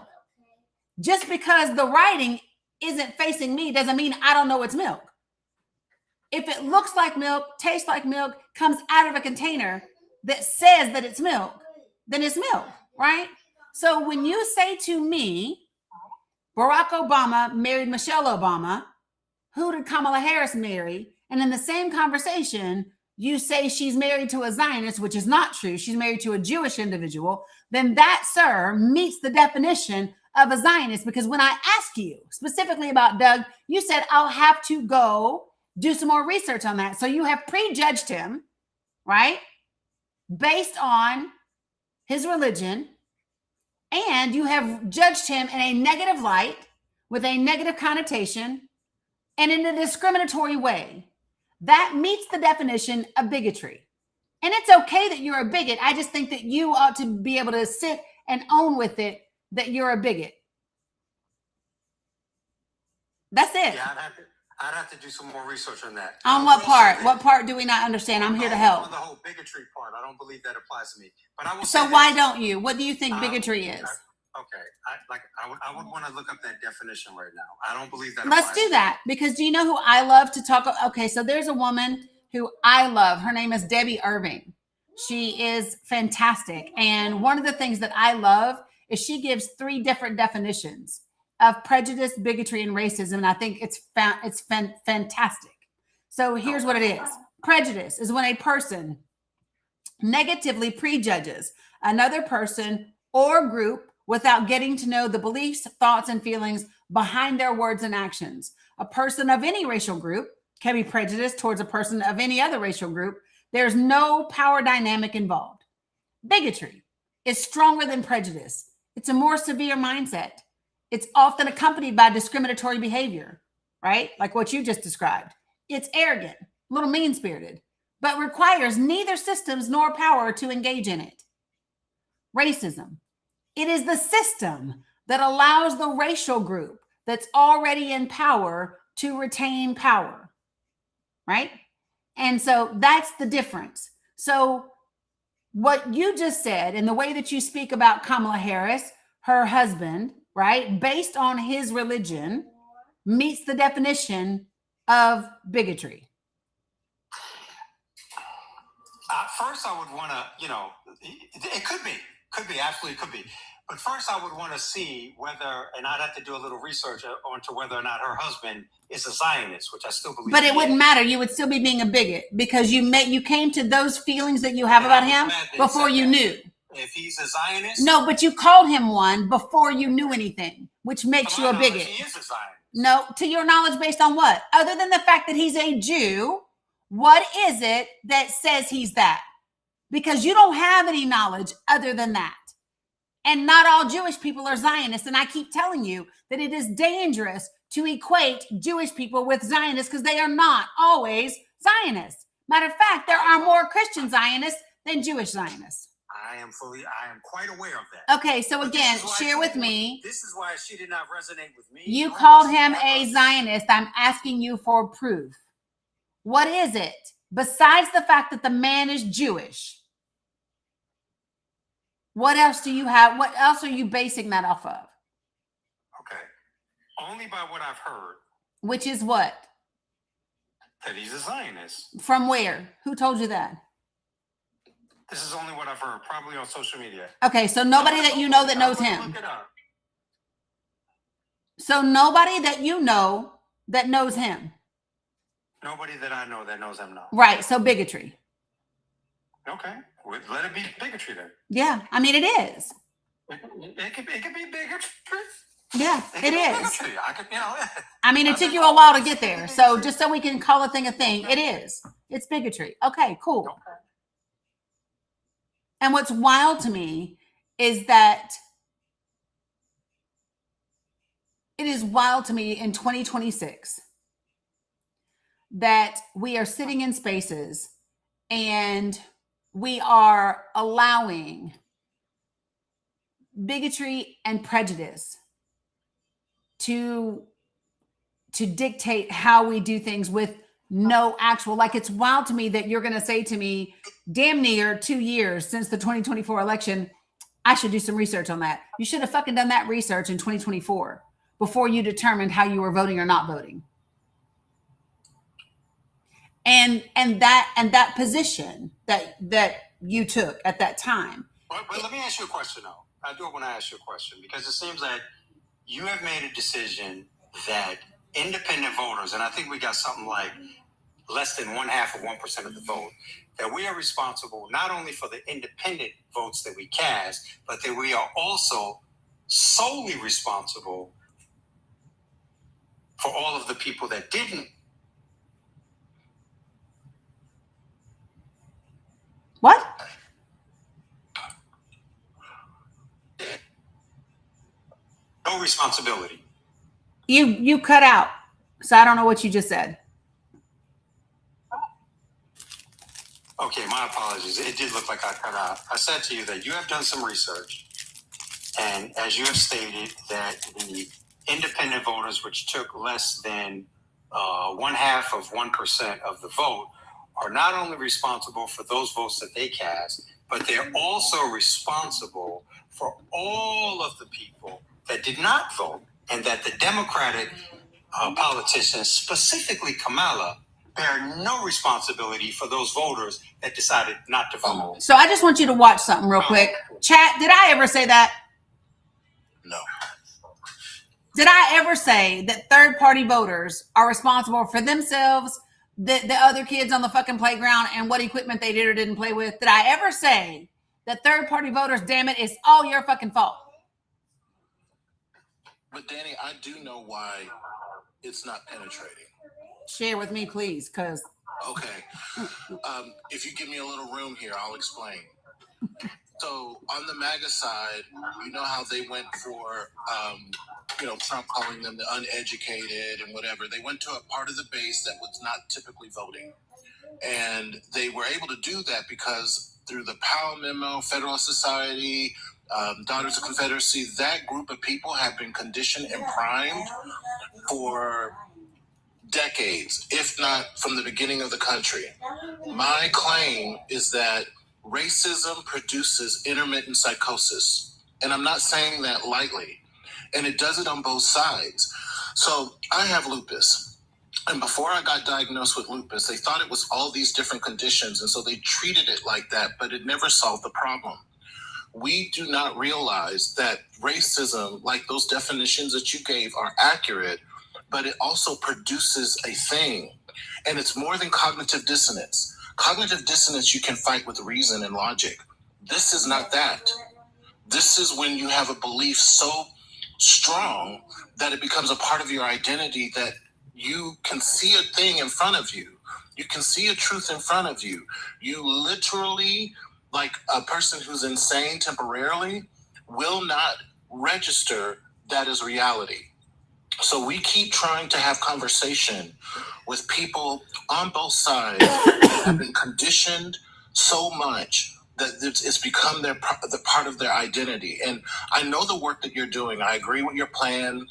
Just because the writing isn't facing me doesn't mean I don't know it's milk. If it looks like milk, tastes like milk, comes out of a container that says that it's milk, then it's milk, right? So when you say to me, Barack Obama married Michelle Obama, who did Kamala Harris marry? And in the same conversation, you say she's married to a Zionist, which is not true. She's married to a Jewish individual. Then that, sir, meets the definition of a Zionist. Because when I ask you specifically about Doug, you said, I'll have to go do some more research on that. So you have prejudged him, right? Based on his religion. And you have judged him in a negative light, with a negative connotation, and in a discriminatory way. That meets the definition of bigotry. And it's okay that you're a bigot. I just think that you ought to be able to sit and own with it that you're a bigot. That's it. Yeah, I'd have to do some more research on that. On what part? What part do we not understand? I'm here to help. On the whole bigotry part, I don't believe that applies to me. But I will. So why don't you? What do you think bigotry is? I would want to look up that definition right now. I don't believe that. Let's do that, because do you know who I love to talk about? Okay, so there's a woman who I love. Her name is Debbie Irving. She is fantastic. And one of the things that I love is she gives 3 different definitions of prejudice, bigotry, and racism. And I think it's fantastic. So here's what it is. Prejudice is when a person negatively prejudges another person or group without getting to know the beliefs, thoughts, and feelings behind their words and actions. A person of any racial group can be prejudiced towards a person of any other racial group. There's no power dynamic involved. Bigotry is stronger than prejudice. It's a more severe mindset. It's often accompanied by discriminatory behavior, right? Like what you just described. It's arrogant, a little mean-spirited, but requires neither systems nor power to engage in it. Racism. It is the system that allows the racial group that's already in power to retain power, right? And so that's the difference. So what you just said and the way that you speak about Kamala Harris, her husband, right, based on his religion, meets the definition of bigotry. First, I would want to, it could be, absolutely could be. But first, I would want to see whether, and I'd have to do a little research onto whether or not her husband is a Zionist, which I still believe. But it wouldn't matter. You would still be being a bigot because you came to those feelings that you have about him before you knew. If he's a Zionist? No, but you called him one before you knew anything, which makes you a bigot. He is a Zionist. No, to your knowledge, based on what? Other than the fact that he's a Jew, what is it that says he's that? Because you don't have any knowledge other than that. And not all Jewish people are Zionists. And I keep telling you that it is dangerous to equate Jewish people with Zionists because they are not always Zionists. Matter of fact, there are more Christian Zionists than Jewish Zionists. I am quite aware of that. Okay, so again, share with me. This is why she did not resonate with me. You called him a Zionist. I'm asking you for proof. What is it? Besides the fact that the man is Jewish, what else do you have? What else are you basing that off of? Okay. Only by what I've heard. Which is what? That he's a Zionist. From where? Who told you that? This is only what I've heard, probably on social media. Okay, so nobody that you know that knows him. Look it up. So nobody that you know that knows him. Nobody that I know that knows him, no. Right, so bigotry. Okay, let it be bigotry then. Yeah, I mean, it is. It could be bigotry. Yeah, it is. Bigotry. I mean, it took you a while to get there. So just so we can call a thing a thing, it is. It's bigotry. Okay, cool. Okay. And what's wild to me is that it is wild to me in 2026 that we are sitting in spaces and we are allowing bigotry and prejudice to dictate how we do things with no actual, like, it's wild to me that you're going to say to me, damn near 2 years since the 2024 election, I should do some research on that. You should have fucking done that research in 2024 before you determined how you were voting or not voting. And that position that you took at that time. But let me ask you a question, though. I do want to ask you a question because it seems that you have made a decision that independent voters, and I think we got something like less than 0.5% of the vote, that we are responsible not only for the independent votes that we cast, but that we are also solely responsible for all of the people that didn't. What? No responsibility. You cut out. So I don't know what you just said. Okay, my apologies. It did look like I cut out. I said to you that you have done some research, and as you have stated, that the independent voters, which took less than 0.5% of the vote, are not only responsible for those votes that they cast, but they're also responsible for all of the people that did not vote, and that the Democratic politicians, specifically Kamala, bear no responsibility for those voters that decided not to vote. So I just want you to watch something real quick. Chat, did I ever say that? No. Did I ever say that third-party voters are responsible for themselves, the other kids on the fucking playground, and what equipment they did or didn't play with? Did I ever say that third-party voters, damn it, it's all your fucking fault? But Dani, I do know why it's not penetrating. Share with me, please, because... Okay. If you give me a little room here, I'll explain. So on the MAGA side, you know how they went for, Trump calling them the uneducated and whatever. They went to a part of the base that was not typically voting. And they were able to do that because through the Powell Memo, Federalist Society, Daughters of Confederacy, that group of people have been conditioned and primed for decades, if not from the beginning of the country. My claim is that racism produces intermittent psychosis. And I'm not saying that lightly. And it does it on both sides. So I have lupus. And before I got diagnosed with lupus, they thought it was all these different conditions. And so they treated it like that, but it never solved the problem. We do not realize that racism, like those definitions that you gave, are accurate, but it also produces a thing. And it's more than cognitive dissonance. Cognitive dissonance you can fight with reason and logic. This is not that. This is when you have a belief so strong that it becomes a part of your identity that you can see a thing in front of you. You can see a truth in front of you. You literally, like a person who's insane temporarily, will not register that as reality. So we keep trying to have conversation with people on both sides that have been conditioned so much that it's become the part of their identity. And I know the work that you're doing. I agree with your plan.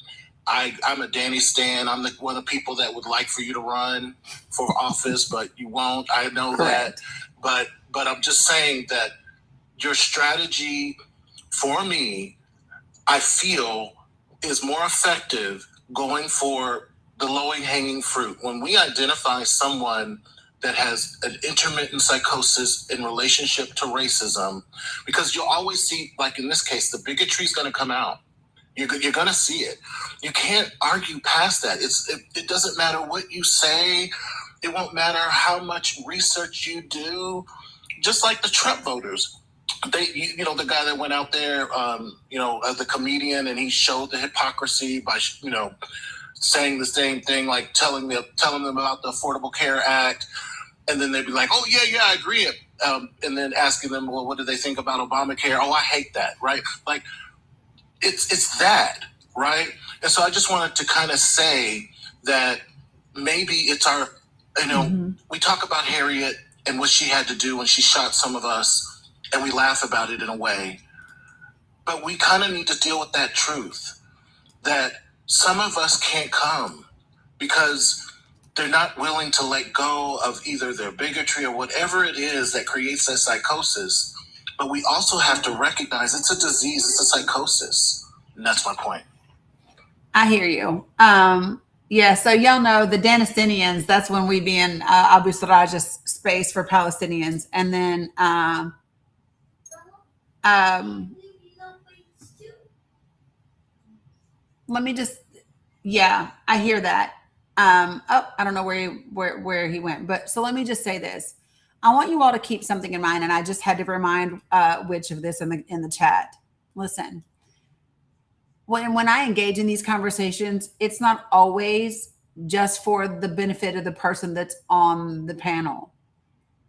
I'm a Dani stan. I'm one of the people that would like for you to run for office, but you won't. I know Correct. that. But I'm just saying that your strategy, for me, I feel is more effective going for the low-hanging fruit. When we identify someone that has an intermittent psychosis in relationship to racism, because you'll always see, like in this case, the bigotry is going to come out. You're going to see it. You can't argue past that. It doesn't matter what you say. It won't matter how much research you do. Just like the Trump voters. The guy that went out there, as the comedian, and he showed the hypocrisy by, saying the same thing, like telling them about the Affordable Care Act, and then they'd be like, "Oh yeah, I agree," and then asking them, "Well, what do they think about Obamacare?" "Oh, I hate that," right? Like, it's that, right? And so I just wanted to kind of say that maybe it's our, we talk about Harriet and what she had to do when she shot some of us, and we laugh about it in a way. But we kind of need to deal with that truth that some of us can't come because they're not willing to let go of either their bigotry or whatever it is that creates that psychosis. But we also have to recognize it's a disease, it's a psychosis. And that's my point. I hear you. Yeah, so y'all know the Danistinians, that's when we be in Abu Saraja's space for Palestinians. And then let me just, yeah, I hear that. I don't know where he went, but so let me just say this. I want you all to keep something in mind, and I just had to remind Witch of this in the chat. Listen, when I engage in these conversations, it's not always just for the benefit of the person that's on the panel.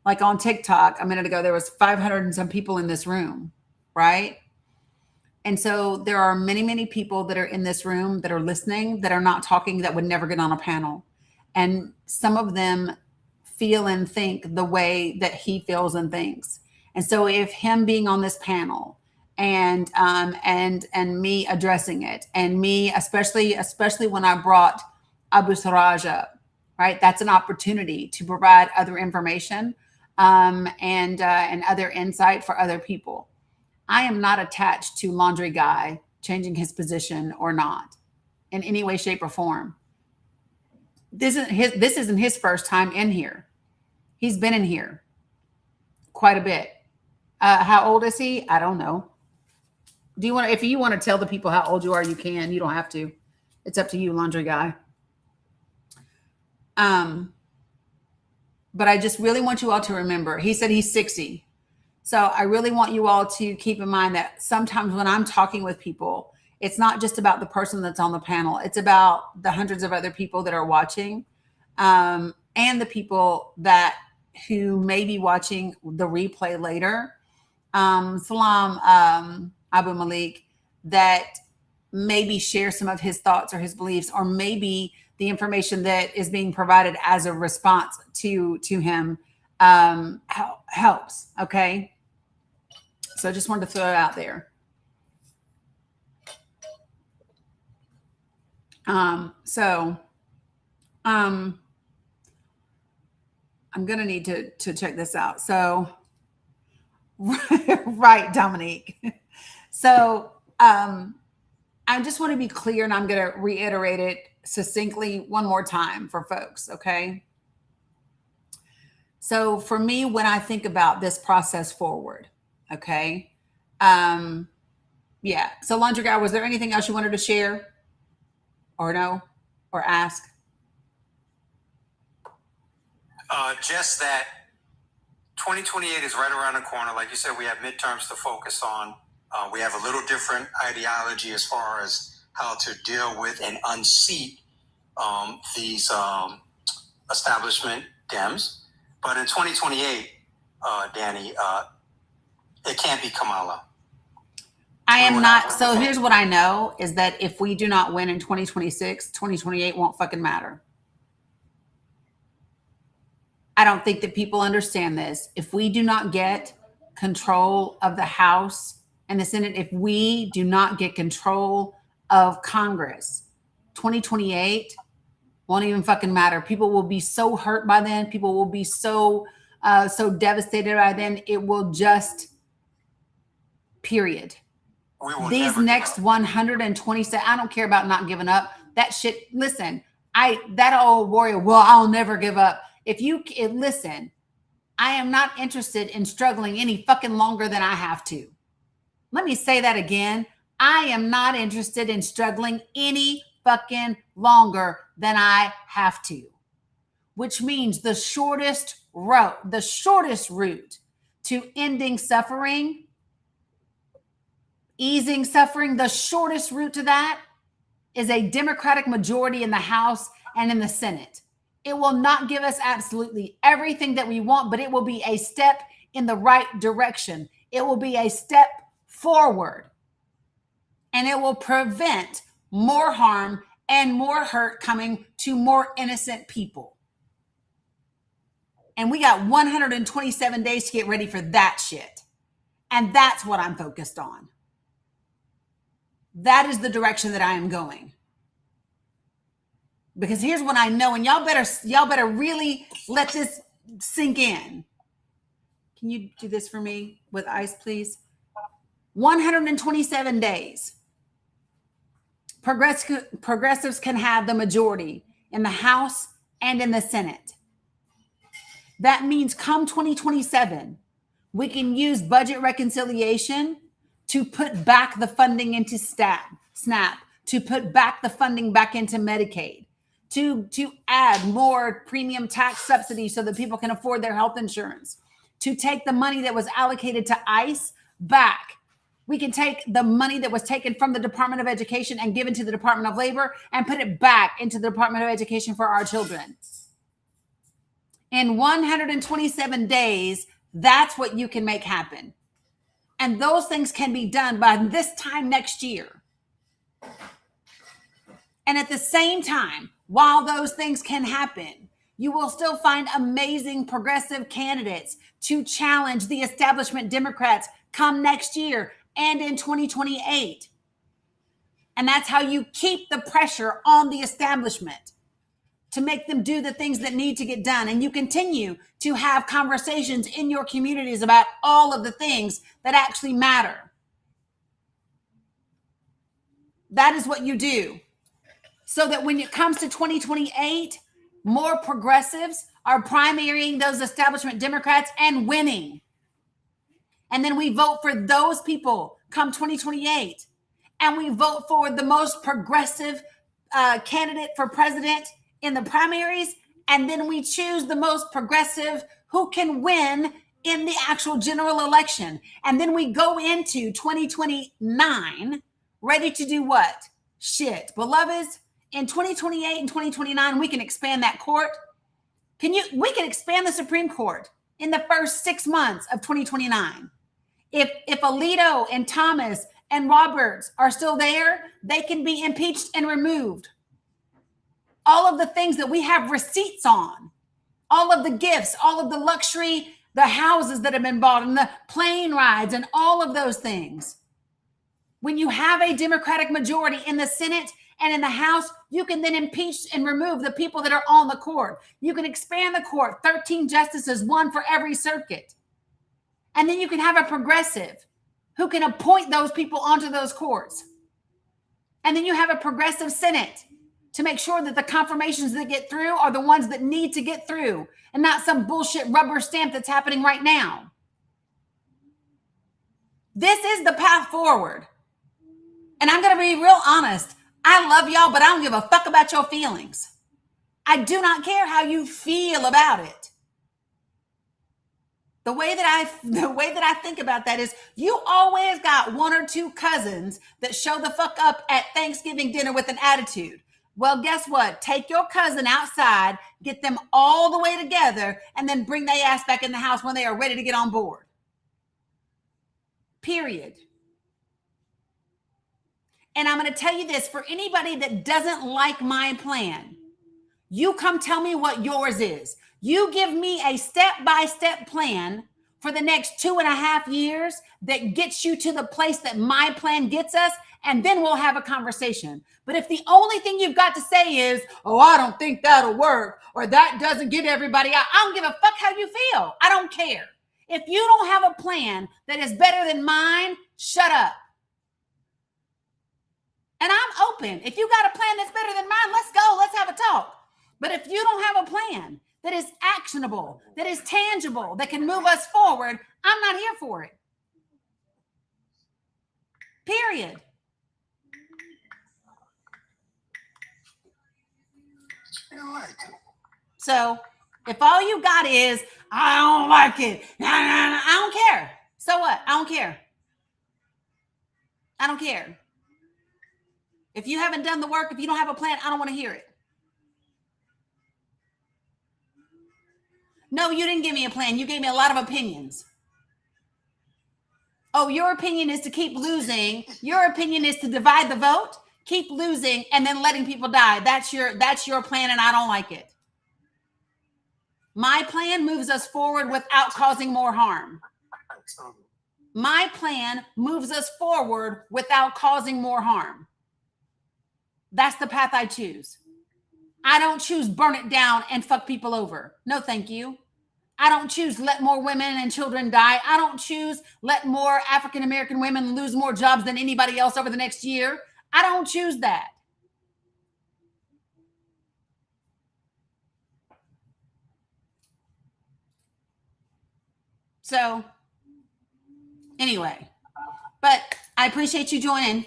Like on TikTok, a minute ago, there was 500 and some people in this room, right? And so there are many, many people that are in this room that are listening, that are not talking, that would never get on a panel. And some of them feel and think the way that he feels and thinks. And so if him being on this panel and me addressing it, and me, especially when I brought Abu Sarraj up, right? That's an opportunity to provide other information and other insight for other people. I am not attached to Laundry Guy changing his position or not in any way, shape, or form. This isn't his first time in here. He's been in here quite a bit. How old is he? I don't know. If you want to tell the people how old you are, you can. You don't have to. It's up to you, Laundry Guy. But I just really want you all to remember, he said he's 60. So I really want you all to keep in mind that sometimes when I'm talking with people, it's not just about the person that's on the panel. It's about the hundreds of other people that are watching, and the people who may be watching the replay later. Salam Abu Malik, that maybe share some of his thoughts or his beliefs, or maybe the information that is being provided as a response to him helps. Okay. So I just wanted to throw it out there. I'm going to need to check this out. So, right, Dominique. So, I just want to be clear, and I'm going to reiterate it succinctly one more time for folks. Okay. So for me, when I think about this process forward, okay. Yeah. So Laundry Guy, was there anything else you wanted to share or no, or ask? Just that 2028 is right around the corner. Like you said, we have midterms to focus on. We have a little different ideology as far as how to deal with and unseat these establishment Dems. But in 2028, Dani, it can't be Kamala. I am not. So here's what I know is that if we do not win in 2026, 2028 won't fucking matter. I don't think that people understand this. If we do not get control of the House and the Senate, if we do not get control of Congress, 2028 won't even fucking matter. People will be so hurt by then. People will be so devastated by then. It will just, period. These next 127, I don't care about not giving up. That shit, listen, that old warrior, well, I'll never give up. Listen, I am not interested in struggling any fucking longer than I have to. Let me say that again. I am not interested in struggling any fucking longer than I have to, which means the shortest route to ending suffering, easing suffering, the shortest route to that is a Democratic majority in the House and in the Senate. It will not give us absolutely everything that we want, but it will be a step in the right direction. It will be a step forward, and it will prevent more harm and more hurt coming to more innocent people. And we got 127 days to get ready for that shit. And that's what I'm focused on. That is the direction that I am going. Because here's what I know, and y'all better really let this sink in. Can you do this for me with ice, please? 127 days. Progressives can have the majority in the House and in the Senate. That means come 2027, we can use budget reconciliation to put back the funding into SNAP, to put back the funding back into Medicaid, to add more premium tax subsidies so that people can afford their health insurance, to take the money that was allocated to ICE back. We can take the money that was taken from the Department of Education and given to the Department of Labor and put it back into the Department of Education for our children. In 127 days, that's what you can make happen. And those things can be done by this time next year. And at the same time, while those things can happen, you will still find amazing progressive candidates to challenge the establishment Democrats come next year and in 2028. And that's how you keep the pressure on the establishment to make them do the things that need to get done. And you continue to have conversations in your communities about all of the things that actually matter. That is what you do. So that when it comes to 2028, more progressives are primarying those establishment Democrats and winning. And then we vote for those people come 2028. And we vote for the most progressive candidate for president in the primaries. And then we choose the most progressive who can win in the actual general election. And then we go into 2029 ready to do what? Shit. Beloveds, in 2028 and 2029, we can expand that court. We can expand the Supreme Court in the first 6 months of 2029. If Alito and Thomas and Roberts are still there, they can be impeached and removed. All of the things that we have receipts on, all of the gifts, all of the luxury, the houses that have been bought and the plane rides and all of those things. When you have a Democratic majority in the Senate and in the House, you can then impeach and remove the people that are on the court. You can expand the court, 13 justices, one for every circuit. And then you can have a progressive who can appoint those people onto those courts. And then you have a progressive Senate to make sure that the confirmations that get through are the ones that need to get through and not some bullshit rubber stamp that's happening right now. This is the path forward. And I'm going to be real honest. I love y'all, but I don't give a fuck about your feelings. I do not care how you feel about it. The way that I think about that is you always got one or two cousins that show the fuck up at Thanksgiving dinner with an attitude. Well, guess what? Take your cousin outside, get them all the way together, and then bring their ass back in the house when they are ready to get on board. Period. And I'm going to tell you this, for anybody that doesn't like my plan, you come tell me what yours is. You give me a step-by-step plan for the next 2.5 years that gets you to the place that my plan gets us, and then we'll have a conversation. But if the only thing you've got to say is, oh, I don't think that'll work, or that doesn't get everybody out, I don't give a fuck how you feel. I don't care. If you don't have a plan that is better than mine, shut up. And I'm open. If you got a plan that's better than mine, let's go. Let's have a talk. But if you don't have a plan that is actionable, that is tangible, that can move us forward, I'm not here for it. Period. So if all you got is, I don't like it, I don't care. So what? I don't care. I don't care. If you haven't done the work, if you don't have a plan, I don't want to hear it. No, you didn't give me a plan. You gave me a lot of opinions. Oh, your opinion is to keep losing. Your opinion is to divide the vote, keep losing, and then letting people die. That's your plan, and I don't like it. My plan moves us forward without causing more harm. My plan moves us forward without causing more harm. That's the path I choose. I don't choose burn it down and fuck people over. No, thank you. I don't choose let more women and children die. I don't choose let more African-American women lose more jobs than anybody else over the next year. I don't choose that. So, anyway, but I appreciate you joining.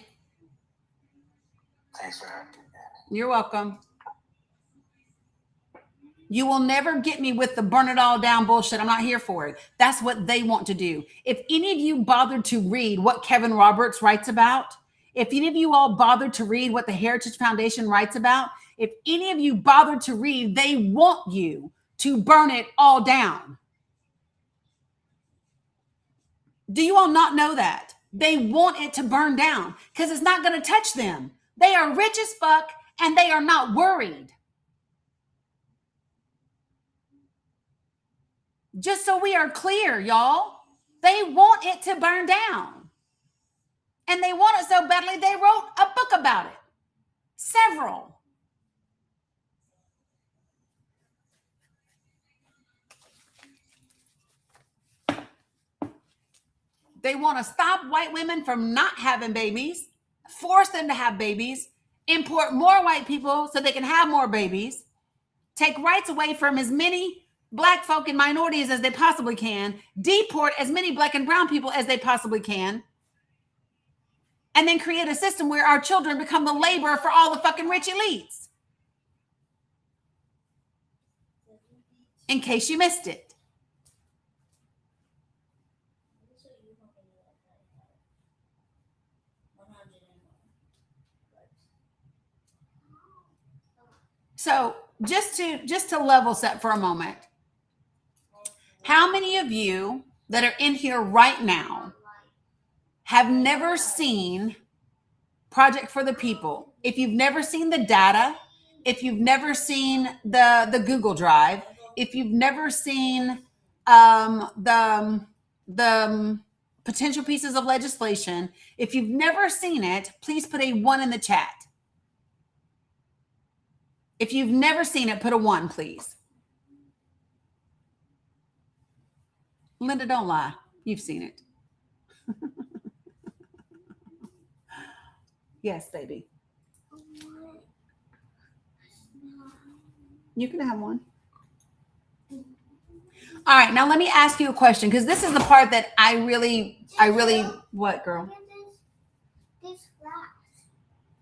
Thanks for having me. You're welcome. You will never get me with the burn it all down bullshit. I'm not here for it. That's what they want to do. If any of you bothered to read what Kevin Roberts writes about, if any of you all bothered to read what the Heritage Foundation writes about, if any of you bothered to read, they want you to burn it all down. Do you all not know that? They want it to burn down because it's not going to touch them. They are rich as fuck and they are not worried. Just so we are clear, y'all, they want it to burn down. And they want it so badly, they wrote a book about it. Several. They want to stop white women from not having babies, force them to have babies, import more white people so they can have more babies, take rights away from as many Black folk and minorities as they possibly can, deport as many Black and brown people as they possibly can, and then create a system where our children become the labor for all the fucking rich elites. In case you missed it. So just to level set for a moment, how many of you that are in here right now have never seen Project for the People? If you've never seen the data, if you've never seen the Google Drive, if you've never seen the potential pieces of legislation, if you've never seen it, please put a 1 in the chat. If you've never seen it, put a 1, please. Linda, don't lie. You've seen it. Yes, baby. You can have one. All right, now let me ask you a question, because this is the part that I really, what, girl? This glass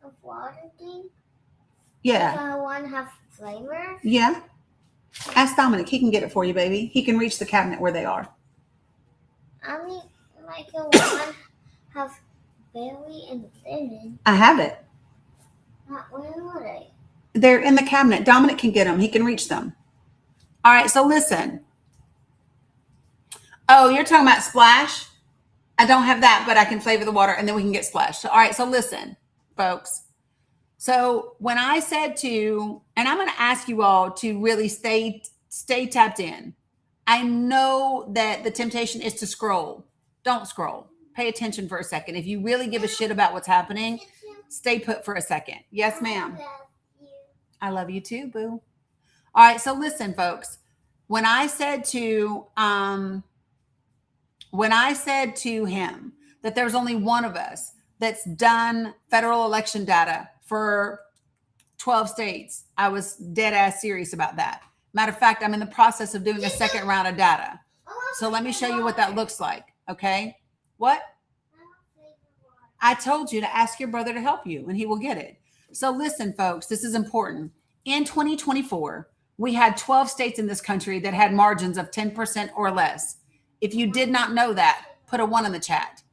of water thing. Yeah. Does one have flavor? Yeah. Ask Dominic. He can get it for you, baby. He can reach the cabinet where they are. I mean, like a one have berry and lemon. I have it. Where are they? They're in the cabinet. Dominic can get them. He can reach them. All right, so listen. Oh, you're talking about Splash? I don't have that, but I can flavor the water and then we can get Splash. So, all right, so listen, folks. So when I said to, and I'm going to ask you all to really stay tapped in. I know that the temptation is to scroll. Don't scroll. Pay attention for a second. If you really give a shit about what's happening, stay put for a second. Yes, ma'am. I love you too, boo. All right, so listen, folks. When I said to him that there's only one of us that's done federal election data for 12 states, I was dead ass serious about that. Matter of fact, I'm in the process of doing a second round of data. So let me show you what that looks like. Okay. What? I told you to ask your brother to help you and he will get it. So listen, folks, this is important. In 2024, we had 12 states in this country that had margins of 10% or less. If you did not know that, put a 1 in the chat.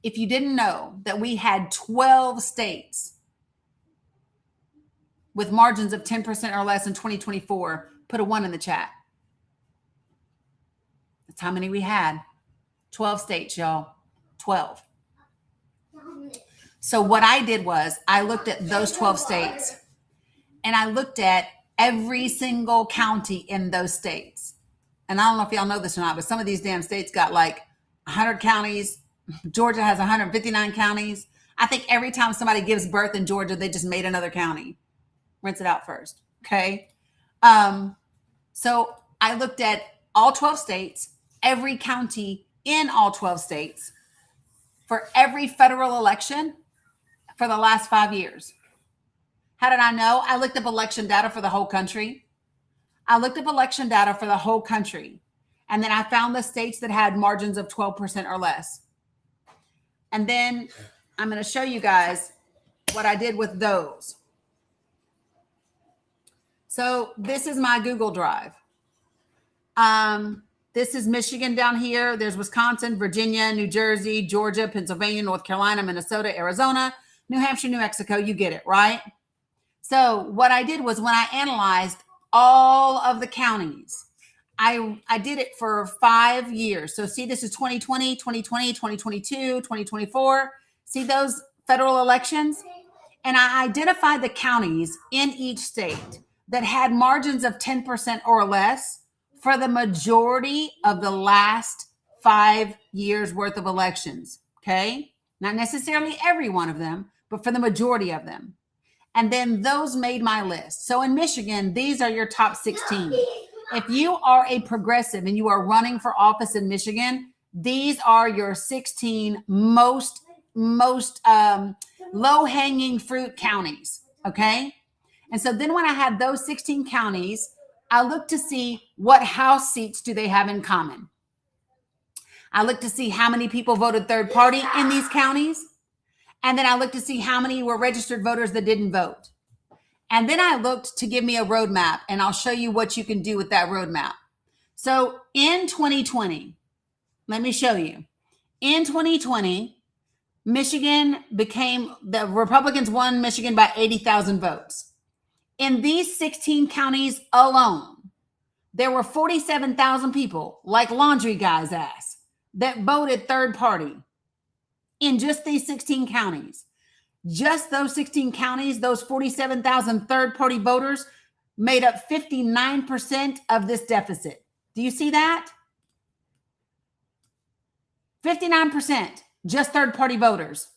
If you didn't know that we had 12 states with margins of 10% or less in 2024, put a 1 in the chat. That's how many we had. 12 states, y'all. 12. So what I did was I looked at those 12 states and I looked at every single county in those states. And I don't know if y'all know this or not, but some of these damn states got like 100 counties. Georgia has 159 counties. I think every time somebody gives birth in Georgia, they just made another county. Rinse it out first. Okay. So I looked at all 12 states, every county in all 12 states for every federal election for the last 5 years. How did I know? I looked up election data for the whole country. And then I found the states that had margins of 12% or less. And then I'm going to show you guys what I did with those. So this is my Google Drive. This is Michigan down here. There's Wisconsin, Virginia, New Jersey, Georgia, Pennsylvania, North Carolina, Minnesota, Arizona, New Hampshire, New Mexico. You get it, right? So what I did was when I analyzed all of the counties, I did it for 5 years. So see, this is 2020, 2020, 2022, 2024. See those federal elections? And I identified the counties in each state that had margins of 10% or less for the majority of the last 5 years worth of elections. Okay. Not necessarily every one of them, but for the majority of them. And then those made my list. So in Michigan, these are your top 16. If you are a progressive and you are running for office in Michigan, these are your 16 most low-hanging fruit counties. Okay. And so then when I had those 16 counties, I looked to see what House seats do they have in common. I looked to see how many people voted third party in these counties. And then I looked to see how many were registered voters that didn't vote. And then I looked to give me a roadmap, and I'll show you what you can do with that roadmap. So in 2020, let me show you. In 2020, Michigan the Republicans won Michigan by 80,000 votes. In these 16 counties alone, there were 47,000 people, like laundry guy's ass, that voted third party in just these 16 counties. Just those 16 counties, those 47,000 third party voters made up 59% of this deficit. Do you see that? 59%, just third party voters.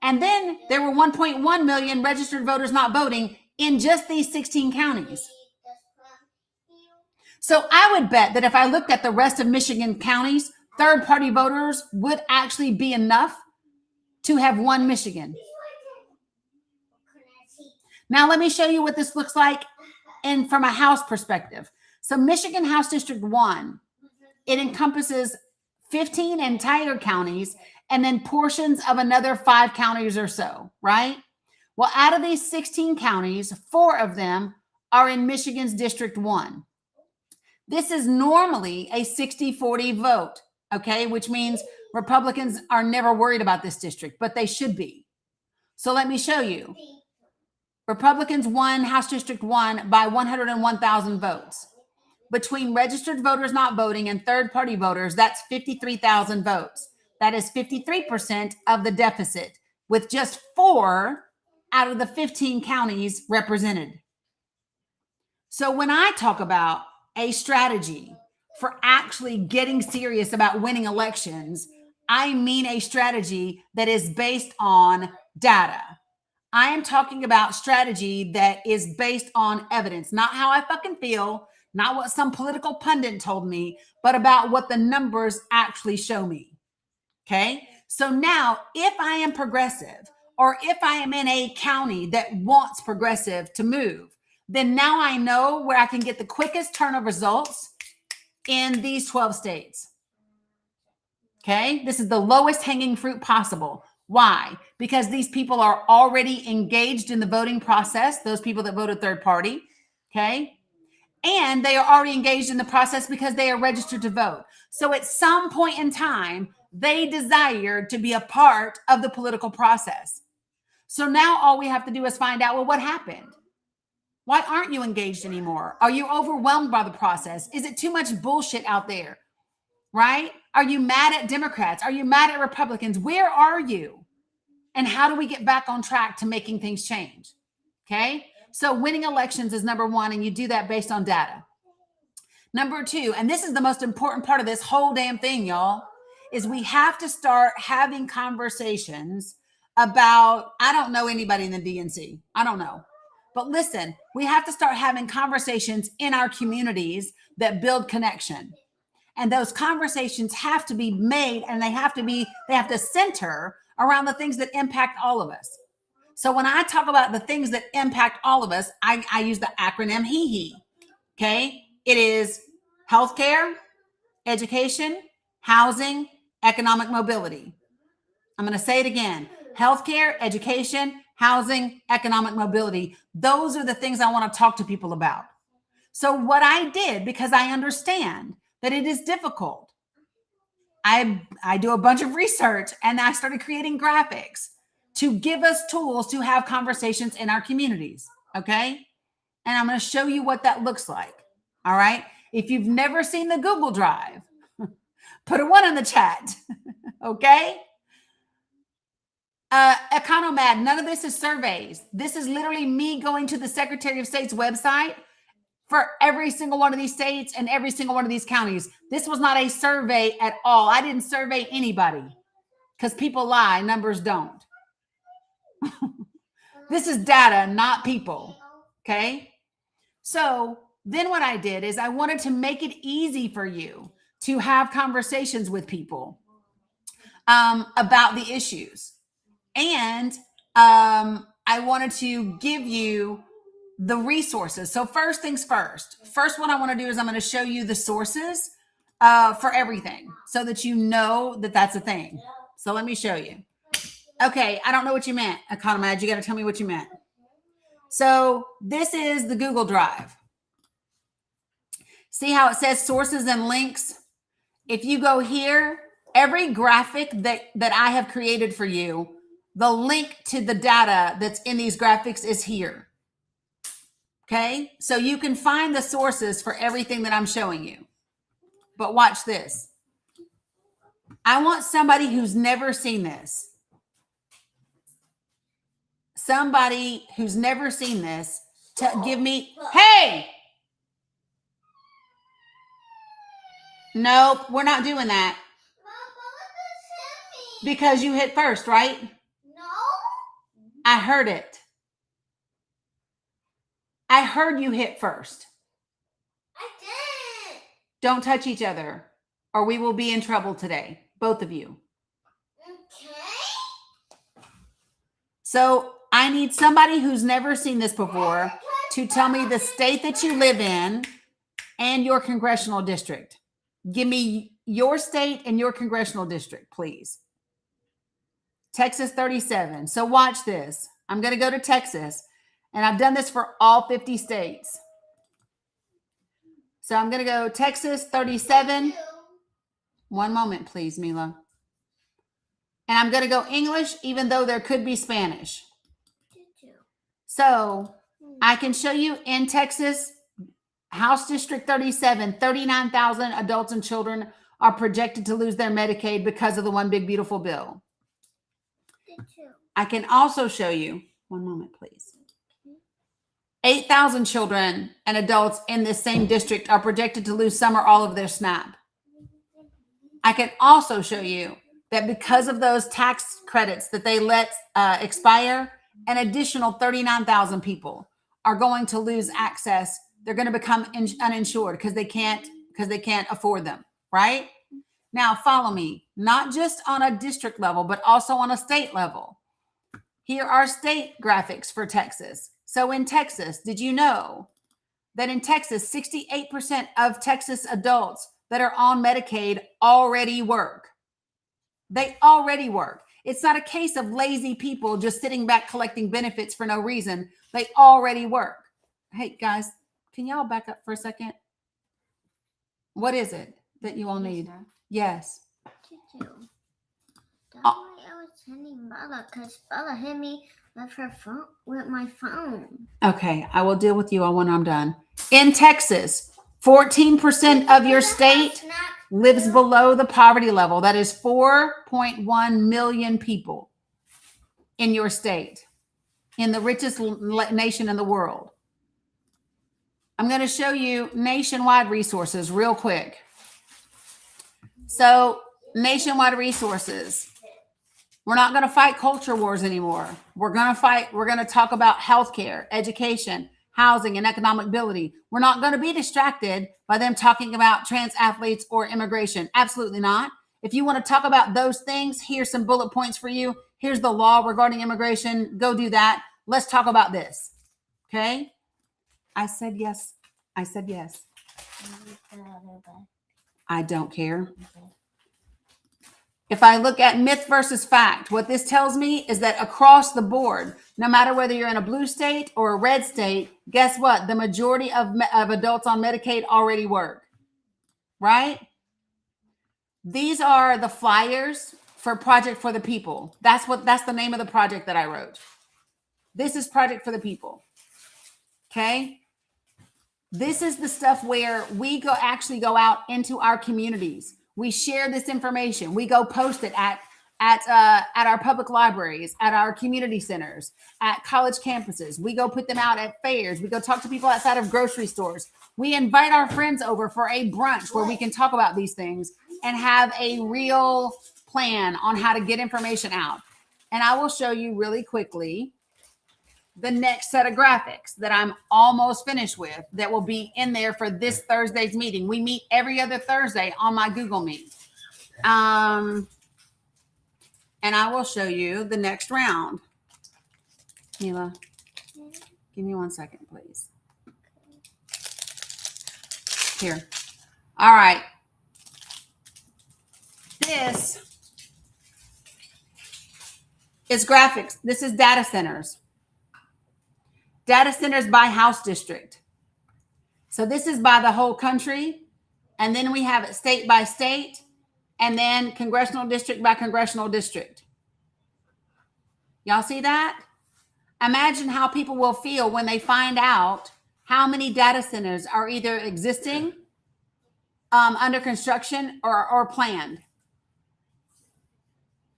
And then there were 1.1 million registered voters not voting in just these 16 counties. So I would bet that if I looked at the rest of Michigan counties, third party voters would actually be enough to have won Michigan. Now let me show you what this looks like from a House perspective. So Michigan House District 1, it encompasses 15 entire counties and then portions of another 5 counties or so, right? Well, out of these 16 counties, 4 of them are in Michigan's District 1. This is normally a 60-40 vote, okay, which means Republicans are never worried about this district, but they should be. So let me show you. Republicans won House District 1 by 101,000 votes. Between registered voters not voting and third-party voters, that's 53,000 votes. That is 53% of the deficit, with just 4 out of the 15 counties represented. So when I talk about a strategy for actually getting serious about winning elections, I mean a strategy that is based on data. I am talking about strategy that is based on evidence, not how I fucking feel, not what some political pundit told me, but about what the numbers actually show me. Okay. So now if I am progressive, or if I am in a county that wants progressive to move, then now I know where I can get the quickest turn of results in these 12 states. Okay. This is the lowest hanging fruit possible. Why? Because these people are already engaged in the voting process, those people that voted third party. Okay. And they are already engaged in the process because they are registered to vote. So at some point in time, they desired to be a part of the political process. So now all we have to do is find out, well, what happened? Why aren't you engaged anymore? Are you overwhelmed by the process? Is it too much bullshit out there? Right? Are you mad at Democrats? Are you mad at Republicans? Where are you? And how do we get back on track to making things change? Okay. So winning elections is number one, and you do that based on data. Number two, and this is the most important part of this whole damn thing, y'all, is we have to start having conversations about, I don't know anybody in the DNC. I don't know. But listen, we have to start having conversations in our communities that build connection. And those conversations have to be made, and they have to center around the things that impact all of us. So when I talk about the things that impact all of us, I use the acronym HEHE. Okay. It is healthcare, education, housing, economic mobility. I'm going to say it again. Healthcare, education, housing, economic mobility. Those are the things I want to talk to people about. So what I did, because I understand that it is difficult, I do a bunch of research, and I started creating graphics to give us tools to have conversations in our communities. Okay. And I'm going to show you what that looks like. All right. If you've never seen the Google Drive, put a 1 in the chat. Okay. Economad, none of this is surveys. This is literally me going to the Secretary of State's website for every single one of these states and every single one of these counties. This was not a survey at all. I didn't survey anybody, because people lie, numbers don't. This is data, not people. Okay. So then what I did is I wanted to make it easy for you to have conversations with people about the issues. And I wanted to give you the resources. So first things first. First, what I want to do is I'm going to show you the sources for everything so that you know that that's a thing. So let me show you. Okay, I don't know what you meant, Economad. You got to tell me what you meant. So this is the Google Drive. See how it says sources and links? If you go here, every graphic that I have created for you, the link to the data that's in these graphics is here. Okay, so you can find the sources for everything that I'm showing you. But watch this. I want somebody who's never seen this. Somebody who's never seen this to give me, hey! Nope, we're not doing that. Because you hit first, right? No. I heard it. I heard you hit first. I didn't. Don't touch each other, or we will be in trouble today, both of you. Okay. So I need somebody who's never seen this before to tell me the state that you live in and your congressional district. Give me your state and your congressional district, please. Texas 37. So watch this. I'm going to go to Texas, and I've done this for all 50 states. So I'm going to go Texas 37. One moment, please, Mila. And I'm going to go English, even though there could be Spanish. So I can show you in Texas, House District 37, 39,000 adults and children are projected to lose their Medicaid because of the One Big Beautiful Bill. I can also show you, one moment, please. 8,000 children and adults in this same district are projected to lose some or all of their SNAP. I can also show you that because of those tax credits that they let expire, an additional 39,000 people are going to lose access. They're going to become uninsured because they can't afford them, right? Now, follow me, not just on a district level, but also on a state level. Here are state graphics for Texas. So in Texas, did you know that in Texas, 68% of Texas adults that are on Medicaid already work? They already work. It's not a case of lazy people just sitting back collecting benefits for no reason. They already work. Hey, guys, can y'all back up for a second? What is it that you all need? Yes. That's why I was sending Bella, because Bella hit me with her phone, with my phone. Okay, I will deal with you when I'm done. In Texas, 14% of your state lives below the poverty level. That is 4.1 million people in your state, in the richest nation in the world. I'm going to show you nationwide resources real quick. So, nationwide resources. We're not going to fight culture wars anymore. We're going to talk about healthcare, education, housing, and economic ability. We're not going to be distracted by them talking about trans athletes or immigration. Absolutely not. If you want to talk about those things, here's some bullet points for you. Here's the law regarding immigration. Go do that. Let's talk about this. Okay? I said yes. I said yes. I don't care. If I look at myth versus fact, what this tells me is that across the board, no matter whether you're in a blue state or a red state, guess what? The majority of adults on Medicaid already work, right? These are the flyers for Project for the People. That's the name of the project that I wrote. This is Project for the People. Okay? This is the stuff where we actually go out into our communities. We share this information. We go post it at our public libraries, at our community centers, at college campuses. We go put them out at fairs. We go talk to people outside of grocery stores. We invite our friends over for a brunch where we can talk about these things and have a real plan on how to get information out. And I will show you really quickly the next set of graphics that I'm almost finished with that will be in there for this Thursday's meeting. We meet every other Thursday on my Google Meet. And I will show you the next round. Mila, give me 1 second, please. Here. All right. This is graphics. This is data centers. Data centers by house district. So this is by the whole country. And then we have it state by state. And then congressional district by congressional district. Y'all see that? Imagine how people will feel when they find out how many data centers are either existing, under construction, or planned.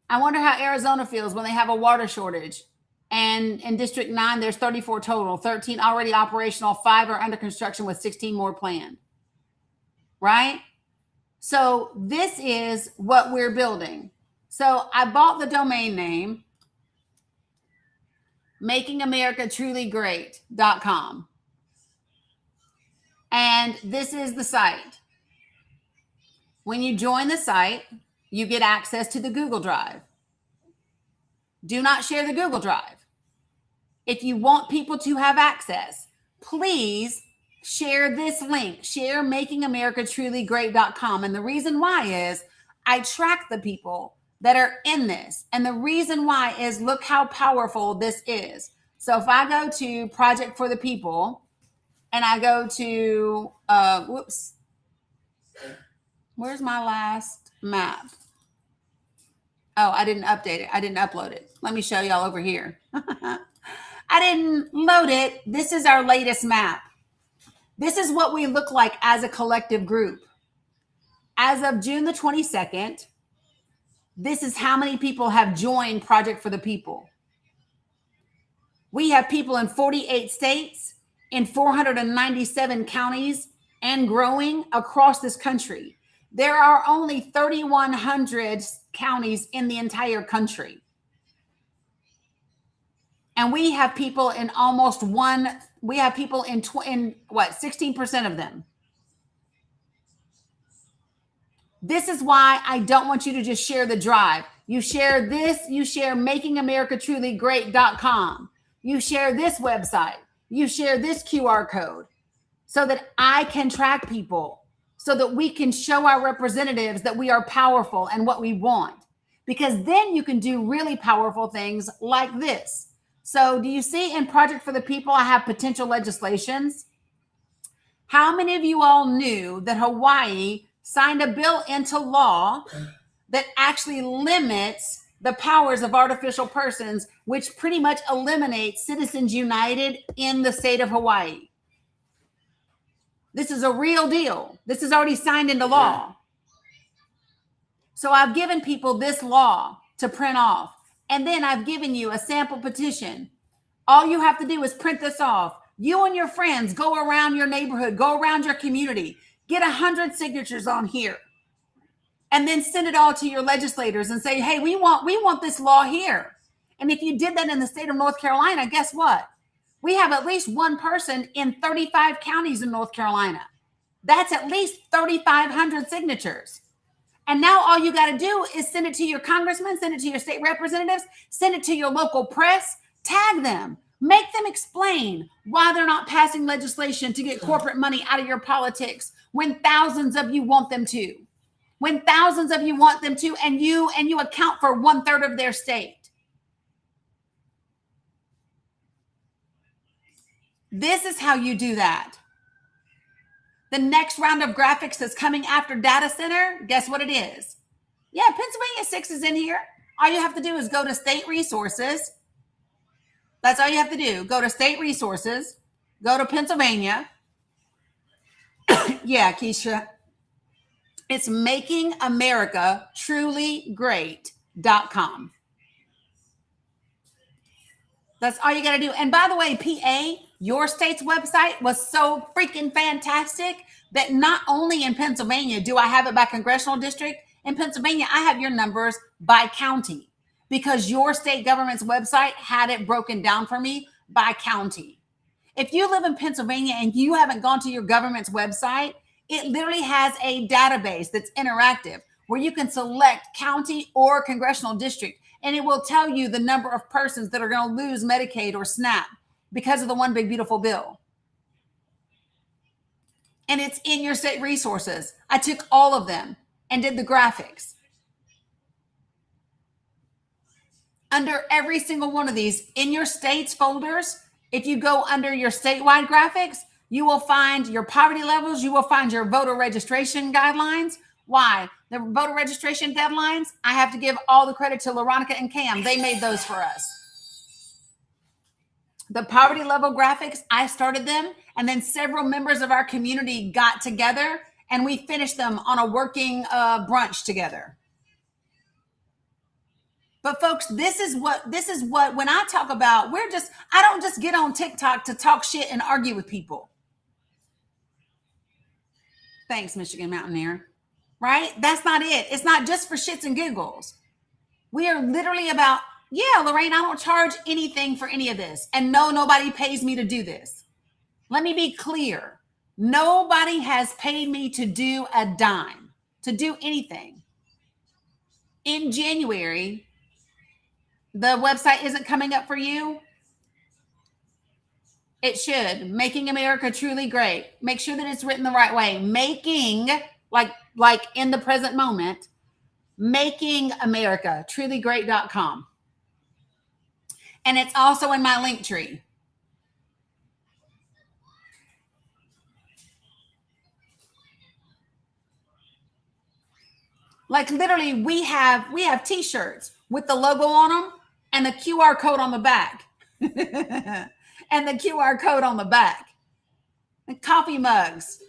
I wonder how Arizona feels when they have a water shortage. And in District 9, there's 34 total, 13 already operational, 5 are under construction with 16 more planned. Right? So this is what we're building. So I bought the domain name, makingamericatruly.great.com. And this is the site. When you join the site, you get access to the Google Drive. Do not share the Google Drive. If you want people to have access, please share this link. Share makingamericatruly.great.com. And the reason why is I track the people that are in this. And the reason why is look how powerful this is. So if I go to Project for the People and I go to, where's my last map? Oh, I didn't update it. I didn't upload it. Let me show y'all over here. I didn't load it. This is our latest map. This is what we look like as a collective group. As of June the 22nd, this is how many people have joined Project for the People. We have people in 48 states in 497 counties and growing across this country. There are only 3,100 counties in the entire country. And we have people in we have people in 16% of them. This is why I don't want you to just share the drive. You share this, you share makingamericatruly.great.com. You share this website. You share this QR code so that I can track people, so that we can show our representatives that we are powerful and what we want. Because then you can do really powerful things like this. So do you see in Project for the People, I have potential legislations? How many of you all knew that Hawaii signed a bill into law that actually limits the powers of artificial persons, which pretty much eliminates Citizens United in the state of Hawaii? This is a real deal. This is already signed into law. So I've given people this law to print off. And then I've given you a sample petition. All you have to do is print this off. You and your friends go around your neighborhood, go around your community, get 100 signatures on here, and then send it all to your legislators and say, hey, we want this law here. And if you did that in the state of North Carolina, guess what? We have at least one person in 35 counties in North Carolina. That's at least 3,500 signatures. And now all you got to do is send it to your congressman, send it to your state representatives, send it to your local press, tag them, make them explain why they're not passing legislation to get corporate money out of your politics when thousands of you want them to. When thousands of you want them to, and you account for 1/3 of their state. This is how you do that. The next round of graphics that's coming after data center, guess what it is? Yeah, Pennsylvania 6 is in here. All you have to do is go to state resources. That's all you have to do. Go to state resources, go to Pennsylvania. Yeah, Keisha. It's makingamericatruly.great.com. That's all you got to do. And by the way, PA, your state's website was so freaking fantastic that not only in Pennsylvania do I have it by congressional district, in Pennsylvania, I have your numbers by county because your state government's website had it broken down for me by county. If you live in Pennsylvania and you haven't gone to your government's website, it literally has a database that's interactive where you can select county or congressional district, and it will tell you the number of persons that are going to lose Medicaid or SNAP because of the One Big Beautiful Bill. And it's in your state resources. I took all of them and did the graphics. Under every single one of these, in your state's folders, if you go under your statewide graphics, you will find your poverty levels. You will find your voter registration guidelines. Why? The voter registration deadlines, I have to give all the credit to Veronica and Cam. They made those for us. The poverty level graphics, I started them, and then several members of our community got together, and we finished them on a working brunch together. But folks, this is what, when I talk about, I don't just get on TikTok to talk shit and argue with people. Thanks, Michigan Mountaineer. Right? That's not it. It's not just for shits and giggles. We are literally about, yeah, Lorraine, I don't charge anything for any of this. And no, nobody pays me to do this. Let me be clear. Nobody has paid me to do a dime, to do anything. In January, the website isn't coming up for you. It should. Making America Truly Great. Make sure that it's written the right way. Making, like in the present moment, Making America Truly.great.com. And it's also in my link tree. Like literally, we have t-shirts with the logo on them and the QR code on the back. And the QR code on the back. And coffee mugs.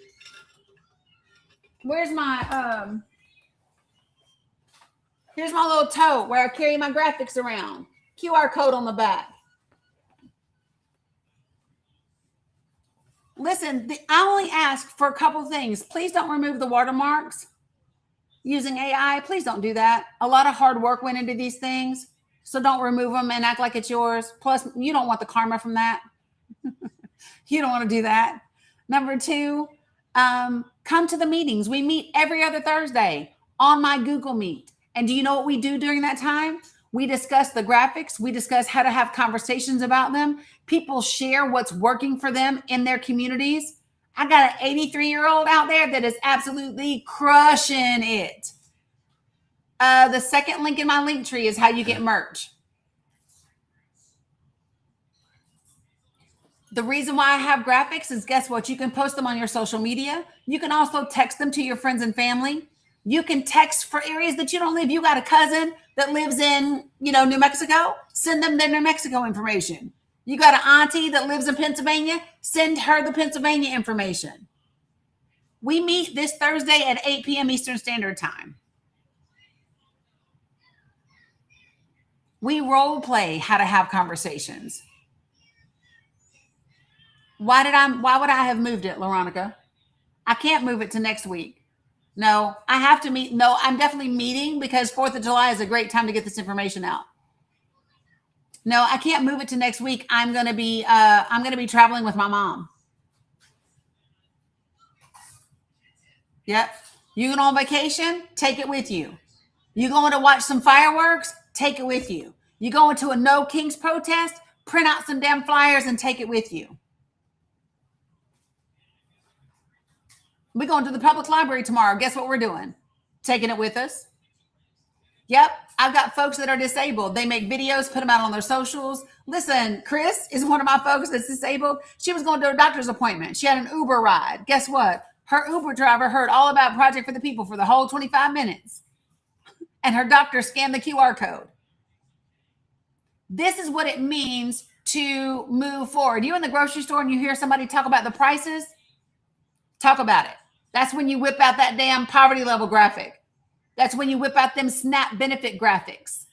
Where's my here's my little tote where I carry my graphics around. QR code on the back. Listen, I only ask for a couple things. Please don't remove the watermarks using AI. Please don't do that. A lot of hard work went into these things. So don't remove them and act like it's yours. Plus, you don't want the karma from that. You don't want to do that. Number 2, come to the meetings. We meet every other Thursday on my Google Meet. And do you know what we do during that time? We discuss the graphics. We discuss how to have conversations about them. People share what's working for them in their communities. I got an 83-year-old out there that is absolutely crushing it. The second link in my link tree is how you get merch. The reason why I have graphics is, guess what? You can post them on your social media. You can also text them to your friends and family. You can text for areas that you don't live. You got a cousin that lives in, New Mexico. Send them their New Mexico information. You got an auntie that lives in Pennsylvania. Send her the Pennsylvania information. We meet this Thursday at 8 p.m. Eastern Standard Time. We role play how to have conversations. Why would I have moved it, Veronica? I can't move it to next week. No, I have to meet. No, I'm definitely meeting because 4th of July is a great time to get this information out. No, I can't move it to next week. I'm going to be traveling with my mom. Yep. You going on vacation? Take it with you. You going to watch some fireworks? Take it with you. You going to a No Kings protest? Print out some damn flyers and take it with you. We're going to the public library tomorrow. Guess what we're doing? Taking it with us. Yep. I've got folks that are disabled. They make videos, put them out on their socials. Listen, Chris is one of my folks that's disabled. She was going to a doctor's appointment. She had an Uber ride. Guess what? Her Uber driver heard all about Project for the People for the whole 25 minutes. And her doctor scanned the QR code. This is what it means to move forward. You in the grocery store and you hear somebody talk about the prices, talk about it. That's when you whip out that damn poverty level graphic. That's when you whip out them SNAP benefit graphics.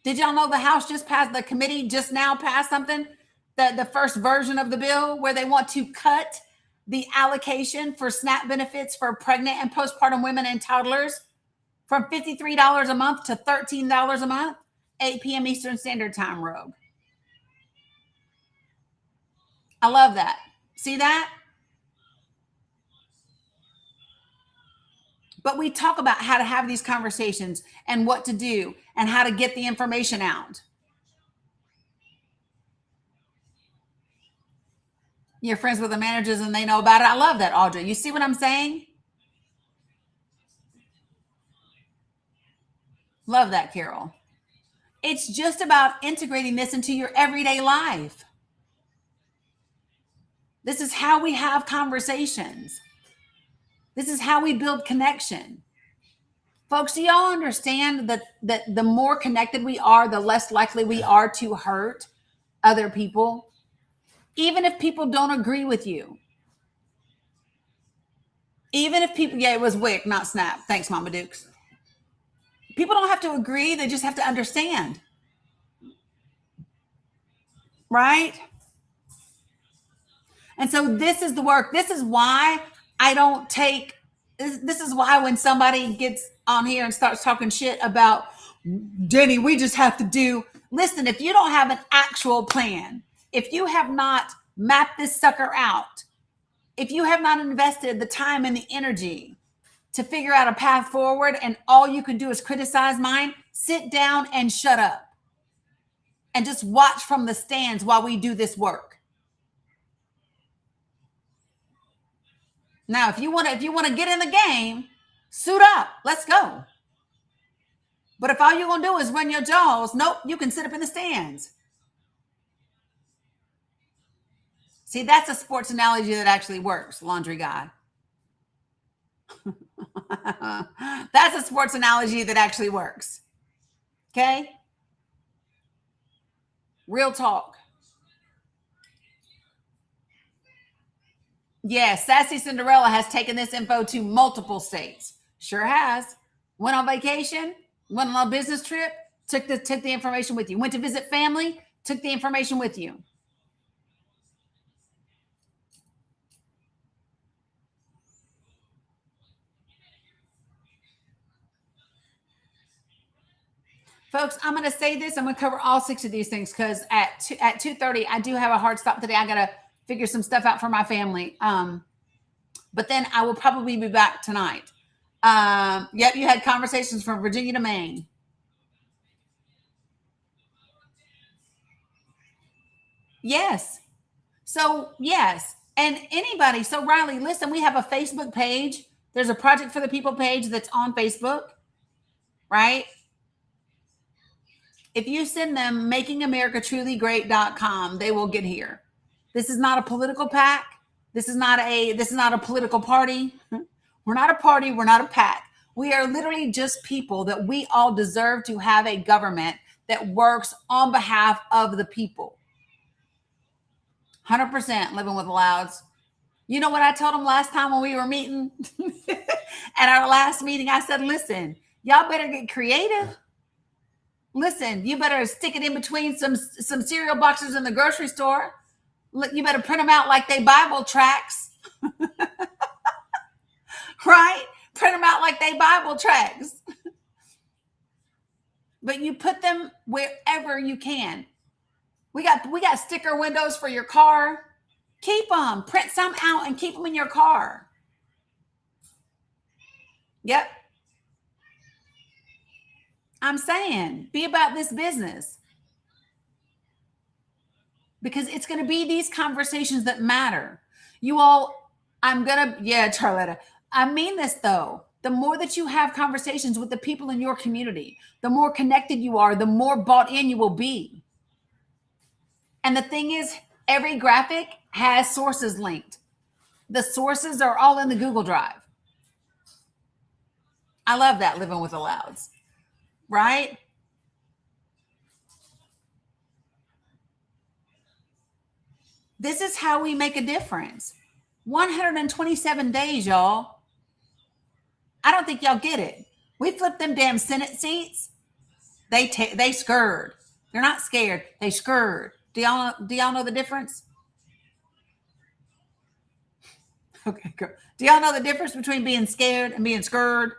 Did y'all know the House just passed, the committee just now passed something, the first version of the bill where they want to cut the allocation for SNAP benefits for pregnant and postpartum women and toddlers from $53 a month to $13 a month, 8 p.m. Eastern Standard Time, Rogue. I love that. See that? But we talk about how to have these conversations and what to do and how to get the information out. You're friends with the managers and they know about it. I love that, Audrey. You see what I'm saying? Love that, Carol. It's just about integrating this into your everyday life. This is how we have conversations. This is how we build connection. Folks, do y'all understand that the more connected we are, the less likely we are to hurt other people, even if people don't agree with you? Even if people, it was WIC, not SNAP. Thanks, Mama Dukes. People don't have to agree. They just have to understand. Right? And so this is the work. This is why I don't take, this is why when somebody gets on here and starts talking shit about, Dani, we just have to do, listen, if you don't have an actual plan, if you have not mapped this sucker out, if you have not invested the time and the energy to figure out a path forward and all you can do is criticize mine, sit down and shut up and just watch from the stands while we do this work. Now, if you want to get in the game, suit up. Let's go. But if all you're going to do is run your jaws, nope, you can sit up in the stands. See, that's a sports analogy that actually works, laundry guy. That's a sports analogy that actually works. Okay? Real talk. Yes, Sassy Cinderella has taken this info to multiple states. Sure has. Went on vacation, went on a business trip, took the information with you. Went to visit family, took the information with you. Folks, I'm going to say this. I'm going to cover all 6 of these things because at 2:30, I do have a hard stop today. I got to figure some stuff out for my family. But then I will probably be back tonight. Yep, you had conversations from Virginia to Maine. Yes. So, yes. And anybody. So, Riley, listen, we have a Facebook page. There's a Project for the People page that's on Facebook, right? If you send them makingamericatruly.great.com, they will get here. This is not a political pack. This is not a political party. We're not a party. We're not a pack. We are literally just people that we all deserve to have a government that works on behalf of the people. 100% living with the Louds. You know what I told them last time when we were meeting? At our last meeting, I said, listen, y'all better get creative. Listen, you better stick it in between some cereal boxes in the grocery store. You better print them out like they Bible tracts. Right? Print them out like they Bible tracts. But you put them wherever you can. We got sticker windows for your car. Keep them. Print some out and keep them in your car. Yep. I'm saying, be about this business. Because it's going to be these conversations that matter. You all, Charlotta, I mean this though. The more that you have conversations with the people in your community, the more connected you are, the more bought in you will be. And the thing is, every graphic has sources linked. The sources are all in the Google Drive. I love that, living with the Louds, right? This is how we make a difference. 127 days, y'all. I don't think y'all get it. We flipped them damn Senate seats. They scared. They're not scared. They scared. Do y'all know the difference? Okay, good. Do y'all know the difference between being scared and being scared?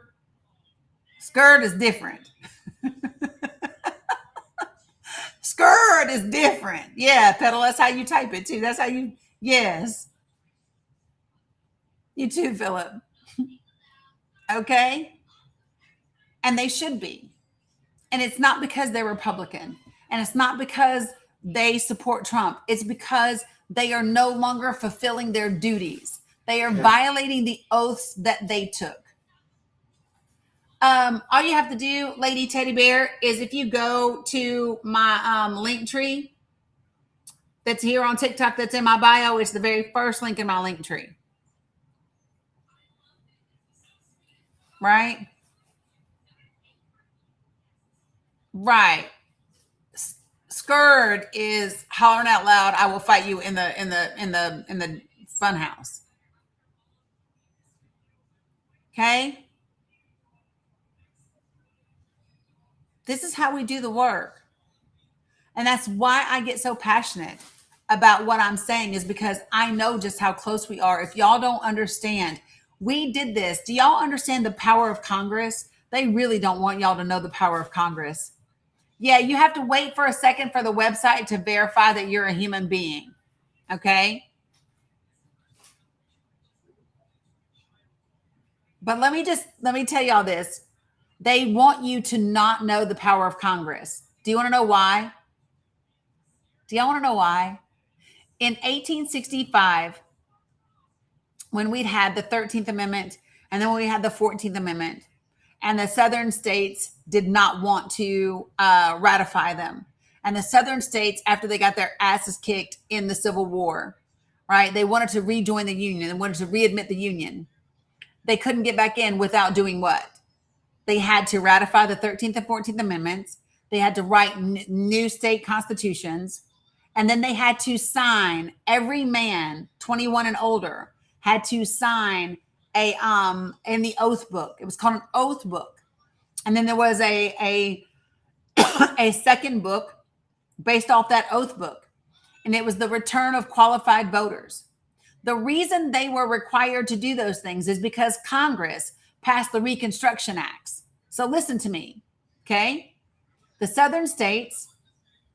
Scared is different. Scared is different. Yeah, Pedal, that's how you type it too. That's how you, yes. You too, Philip. Okay? And they should be. And it's not because they're Republican. And it's not because they support Trump. It's because they are no longer fulfilling their duties. They are violating the oaths that they took. All you have to do, Lady Teddy Bear, is if you go to my link tree that's here on TikTok that's in my bio, it's the very first link in my link tree. Right? Right. Scared is hollering out loud, I will fight you in the fun house. Okay? This is how we do the work. And that's why I get so passionate about what I'm saying, is because I know just how close we are. If y'all don't understand, we did this. Do y'all understand the power of Congress? They really don't want y'all to know the power of Congress. Yeah, you have to wait for a second for the website to verify that you're a human being. Okay? But let me tell y'all this. They want you to not know the power of Congress. Do you want to know why? Do y'all want to know why? In 1865, when we'd had the 13th Amendment, and then when we had the 14th Amendment, and the Southern states did not want to ratify them. And the Southern states, after they got their asses kicked in the Civil War, right? They wanted to rejoin the Union. They wanted to readmit the Union. They couldn't get back in without doing what? They had to ratify the 13th and 14th Amendments. They had to write new state constitutions. And then they had to sign, every man 21 and older had to sign in the oath book. It was called an oath book. And then there was a second book based off that oath book. And it was the return of qualified voters. The reason they were required to do those things is because Congress passed the Reconstruction Acts. So listen to me, okay? The southern states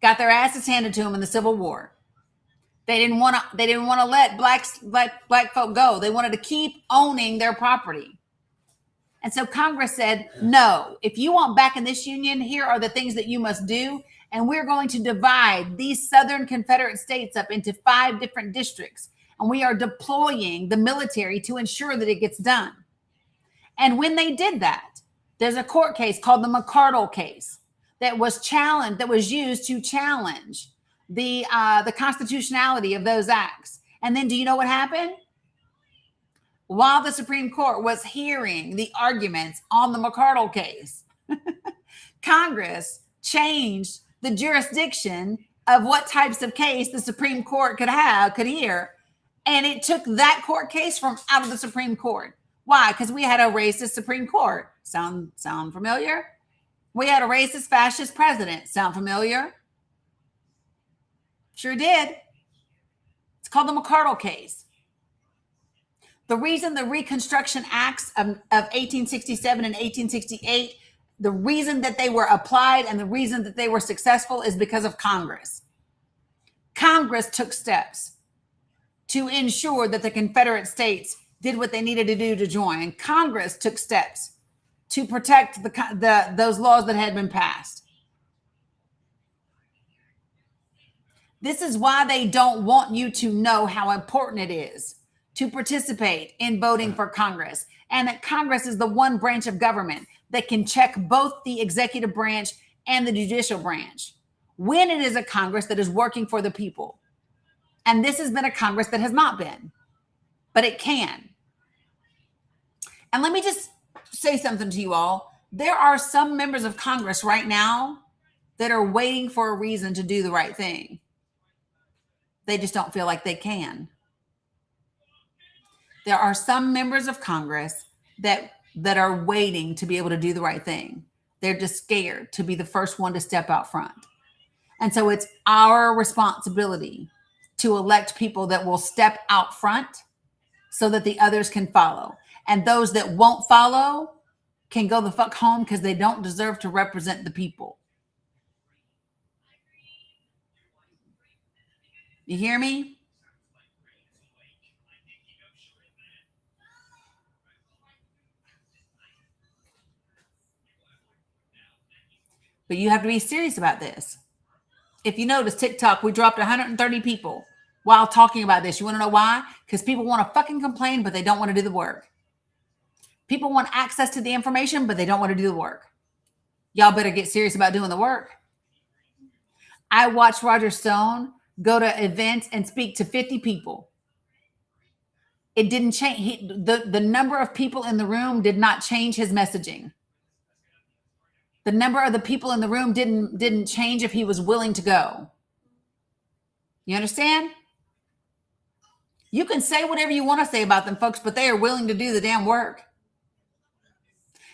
got their asses handed to them in the Civil War. They didn't want to let black folk go. They wanted to keep owning their property. And so Congress said, no, if you want back in this union, here are the things that you must do. And we're going to divide these southern Confederate states up into 5 different districts. And we are deploying the military to ensure that it gets done. And when they did that, there's a court case called the McCardle case that was used to challenge the constitutionality of those acts. And then do you know what happened? While the Supreme Court was hearing the arguments on the McCardle case, Congress changed the jurisdiction of what types of case the Supreme Court could hear, and it took that court case from out of the Supreme Court. Why? Because we had a racist Supreme Court. Sound familiar? We had a racist, fascist president. Sound familiar? Sure did. It's called the McCardle case. The reason the Reconstruction Acts of 1867 and 1868, the reason that they were applied and the reason that they were successful is because of Congress. Congress took steps to ensure that the Confederate States did what they needed to do to join. Congress took steps to protect those laws that had been passed. This is why they don't want you to know how important it is to participate in voting for Congress, and that Congress is the one branch of government that can check both the executive branch and the judicial branch when it is a Congress that is working for the people. And this has been a Congress that has not been, but it can. And let me just say something to you all. There are some members of Congress right now that are waiting for a reason to do the right thing. They just don't feel like they can. There are some members of Congress that are waiting to be able to do the right thing. They're just scared to be the first one to step out front. And so it's our responsibility to elect people that will step out front so that the others can follow. And those that won't follow can go the fuck home because they don't deserve to represent the people. You hear me? But you have to be serious about this. If you notice, TikTok, we dropped 130 people while talking about this. You want to know why? Because people want to fucking complain, but they don't want to do the work. People want access to the information, but they don't want to do the work. Y'all better get serious about doing the work. I watched Roger Stone go to events and speak to 50 people. It didn't change. The number of people in the room did not change his messaging. The number of the people in the room didn't change if he was willing to go. You understand? You can say whatever you want to say about them folks, but they are willing to do the damn work.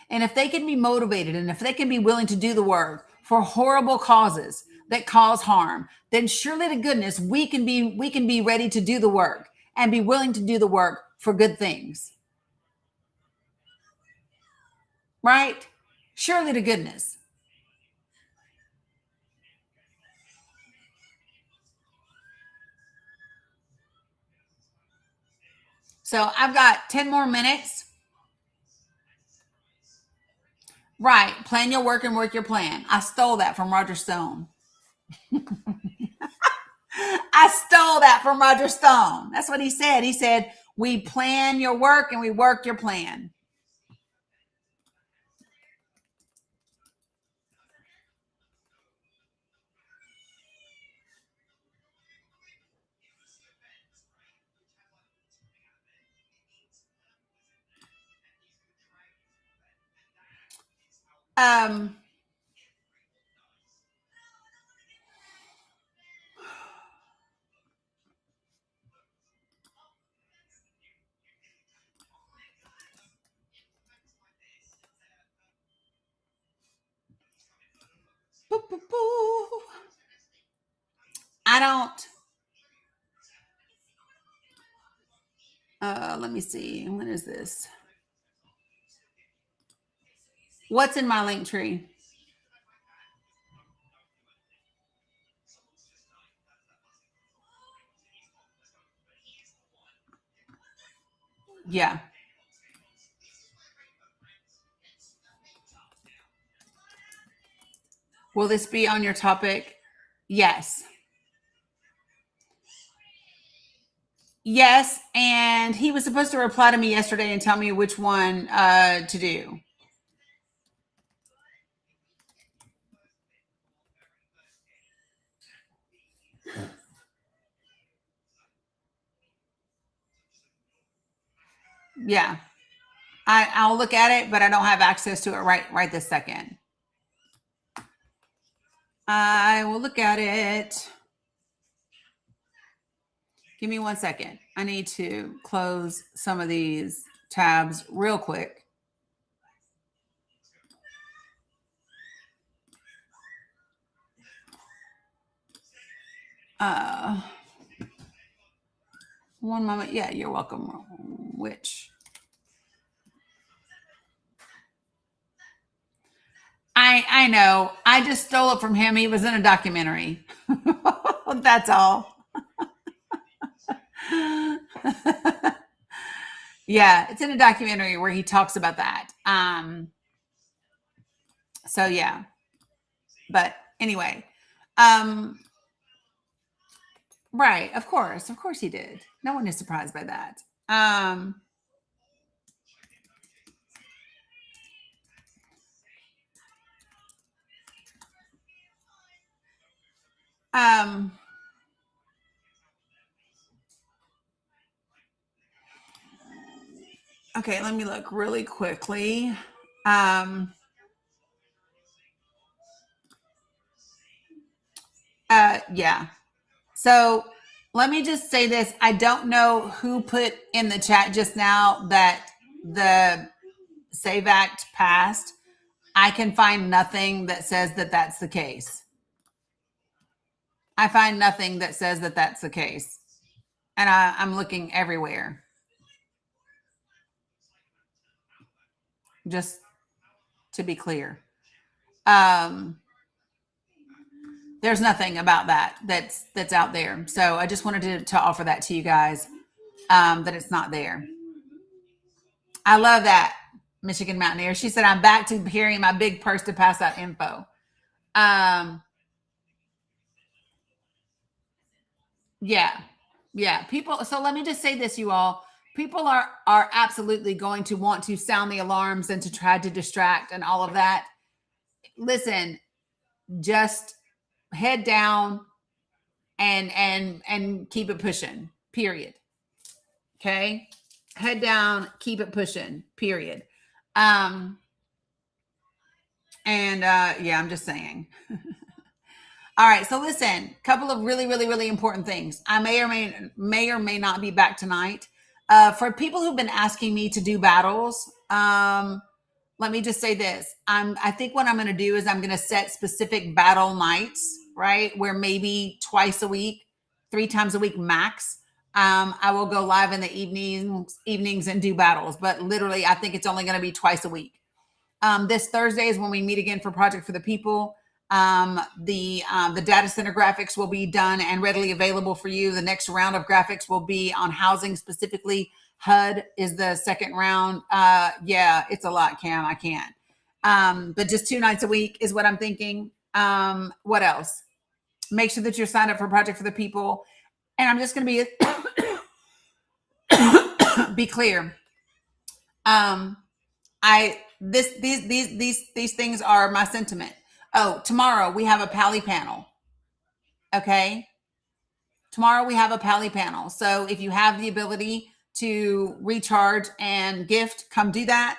And if they can be motivated and if they can be willing to do the work for horrible causes that cause harm, then surely to goodness, we can be ready to do the work and be willing to do the work for good things. Right? Surely to goodness. So I've got 10 more minutes. Right. Plan your work and work your plan. I stole that from Roger Stone. I stole that from Roger Stone. That's what he said. He said, we plan your work and we work your plan. I don't. Let me see. When is this? What's in my link tree? Yeah. Will this be on your topic? Yes. Yes. And he was supposed to reply to me yesterday and tell me which one to do. Yeah. I'll look at it, but I don't have access to it right this second. I will look at it. Give me 1 second. I need to close some of these tabs real quick. One moment. Yeah, you're welcome. Which? I know. I just stole it from him. He was in a documentary. That's all. Yeah, it's in a documentary where he talks about that. So yeah. But anyway, right, of course he did. No one is surprised by that. Okay, let me look really quickly. Yeah. So let me just say this. I don't know who put in the chat just now that the SAVE Act passed. I can find nothing that says that that's the case. I find nothing that says that that's the case. And I'm looking everywhere. Just to be clear. There's nothing about that's out there. So I just wanted to offer that to you guys, that it's not there. I love that, Michigan Mountaineer. She said, I'm back to carrying my big purse to pass out info. Yeah. People. So let me just say this, you all. People are absolutely going to want to sound the alarms and to try to distract and all of that. Listen, just head down and keep it pushing. Period. Okay. Head down, keep it pushing. Period. Yeah, I'm just saying. All right, so listen, a couple of really, really, really important things. I may or may not be back tonight. For people who've been asking me to do battles, let me just say this. I think what I'm going to do is I'm going to set specific battle nights, right? Where maybe twice a week, 3 times a week max. I will go live in the evenings and do battles, but literally, I think it's only going to be twice a week. This Thursday is when we meet again for Project for the People. The data center graphics will be done and readily available for you. The next round of graphics will be on housing specifically. HUD is the second round. Yeah, it's a lot, Cam. I can't. But just 2 nights a week is what I'm thinking. What else? Make sure that you're signed up for Project for the People. And I'm just going to be clear. These things are my sentiment. Oh, tomorrow we have a Pally panel. Okay. Tomorrow we have a Pally panel. So if you have the ability to recharge and gift, come do that.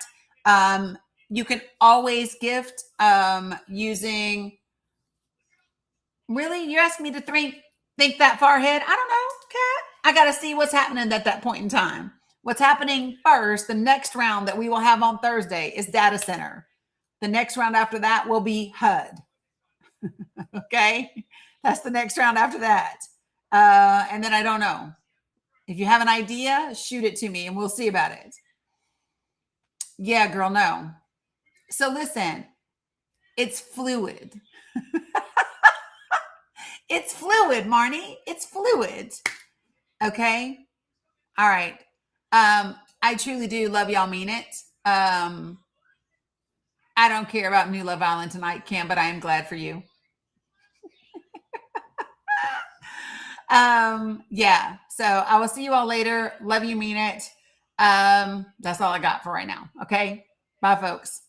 You can always gift using. Really? You're asking me to think that far ahead? I don't know, Kat. I got to see what's happening at that point in time. What's happening first, the next round that we will have on Thursday is data center. The next round after that will be HUD. Okay. That's the next round after that. And then I don't know. If you have an idea, shoot it to me and we'll see about it. Yeah, girl, no. So listen, it's fluid. It's fluid, Marnie. It's fluid. Okay. All right. I truly do love y'all, mean it. I don't care about New Love Island tonight, Kim, but I am glad for you. Yeah. So I will see you all later. Love you, mean it. That's all I got for right now. Okay. Bye, folks.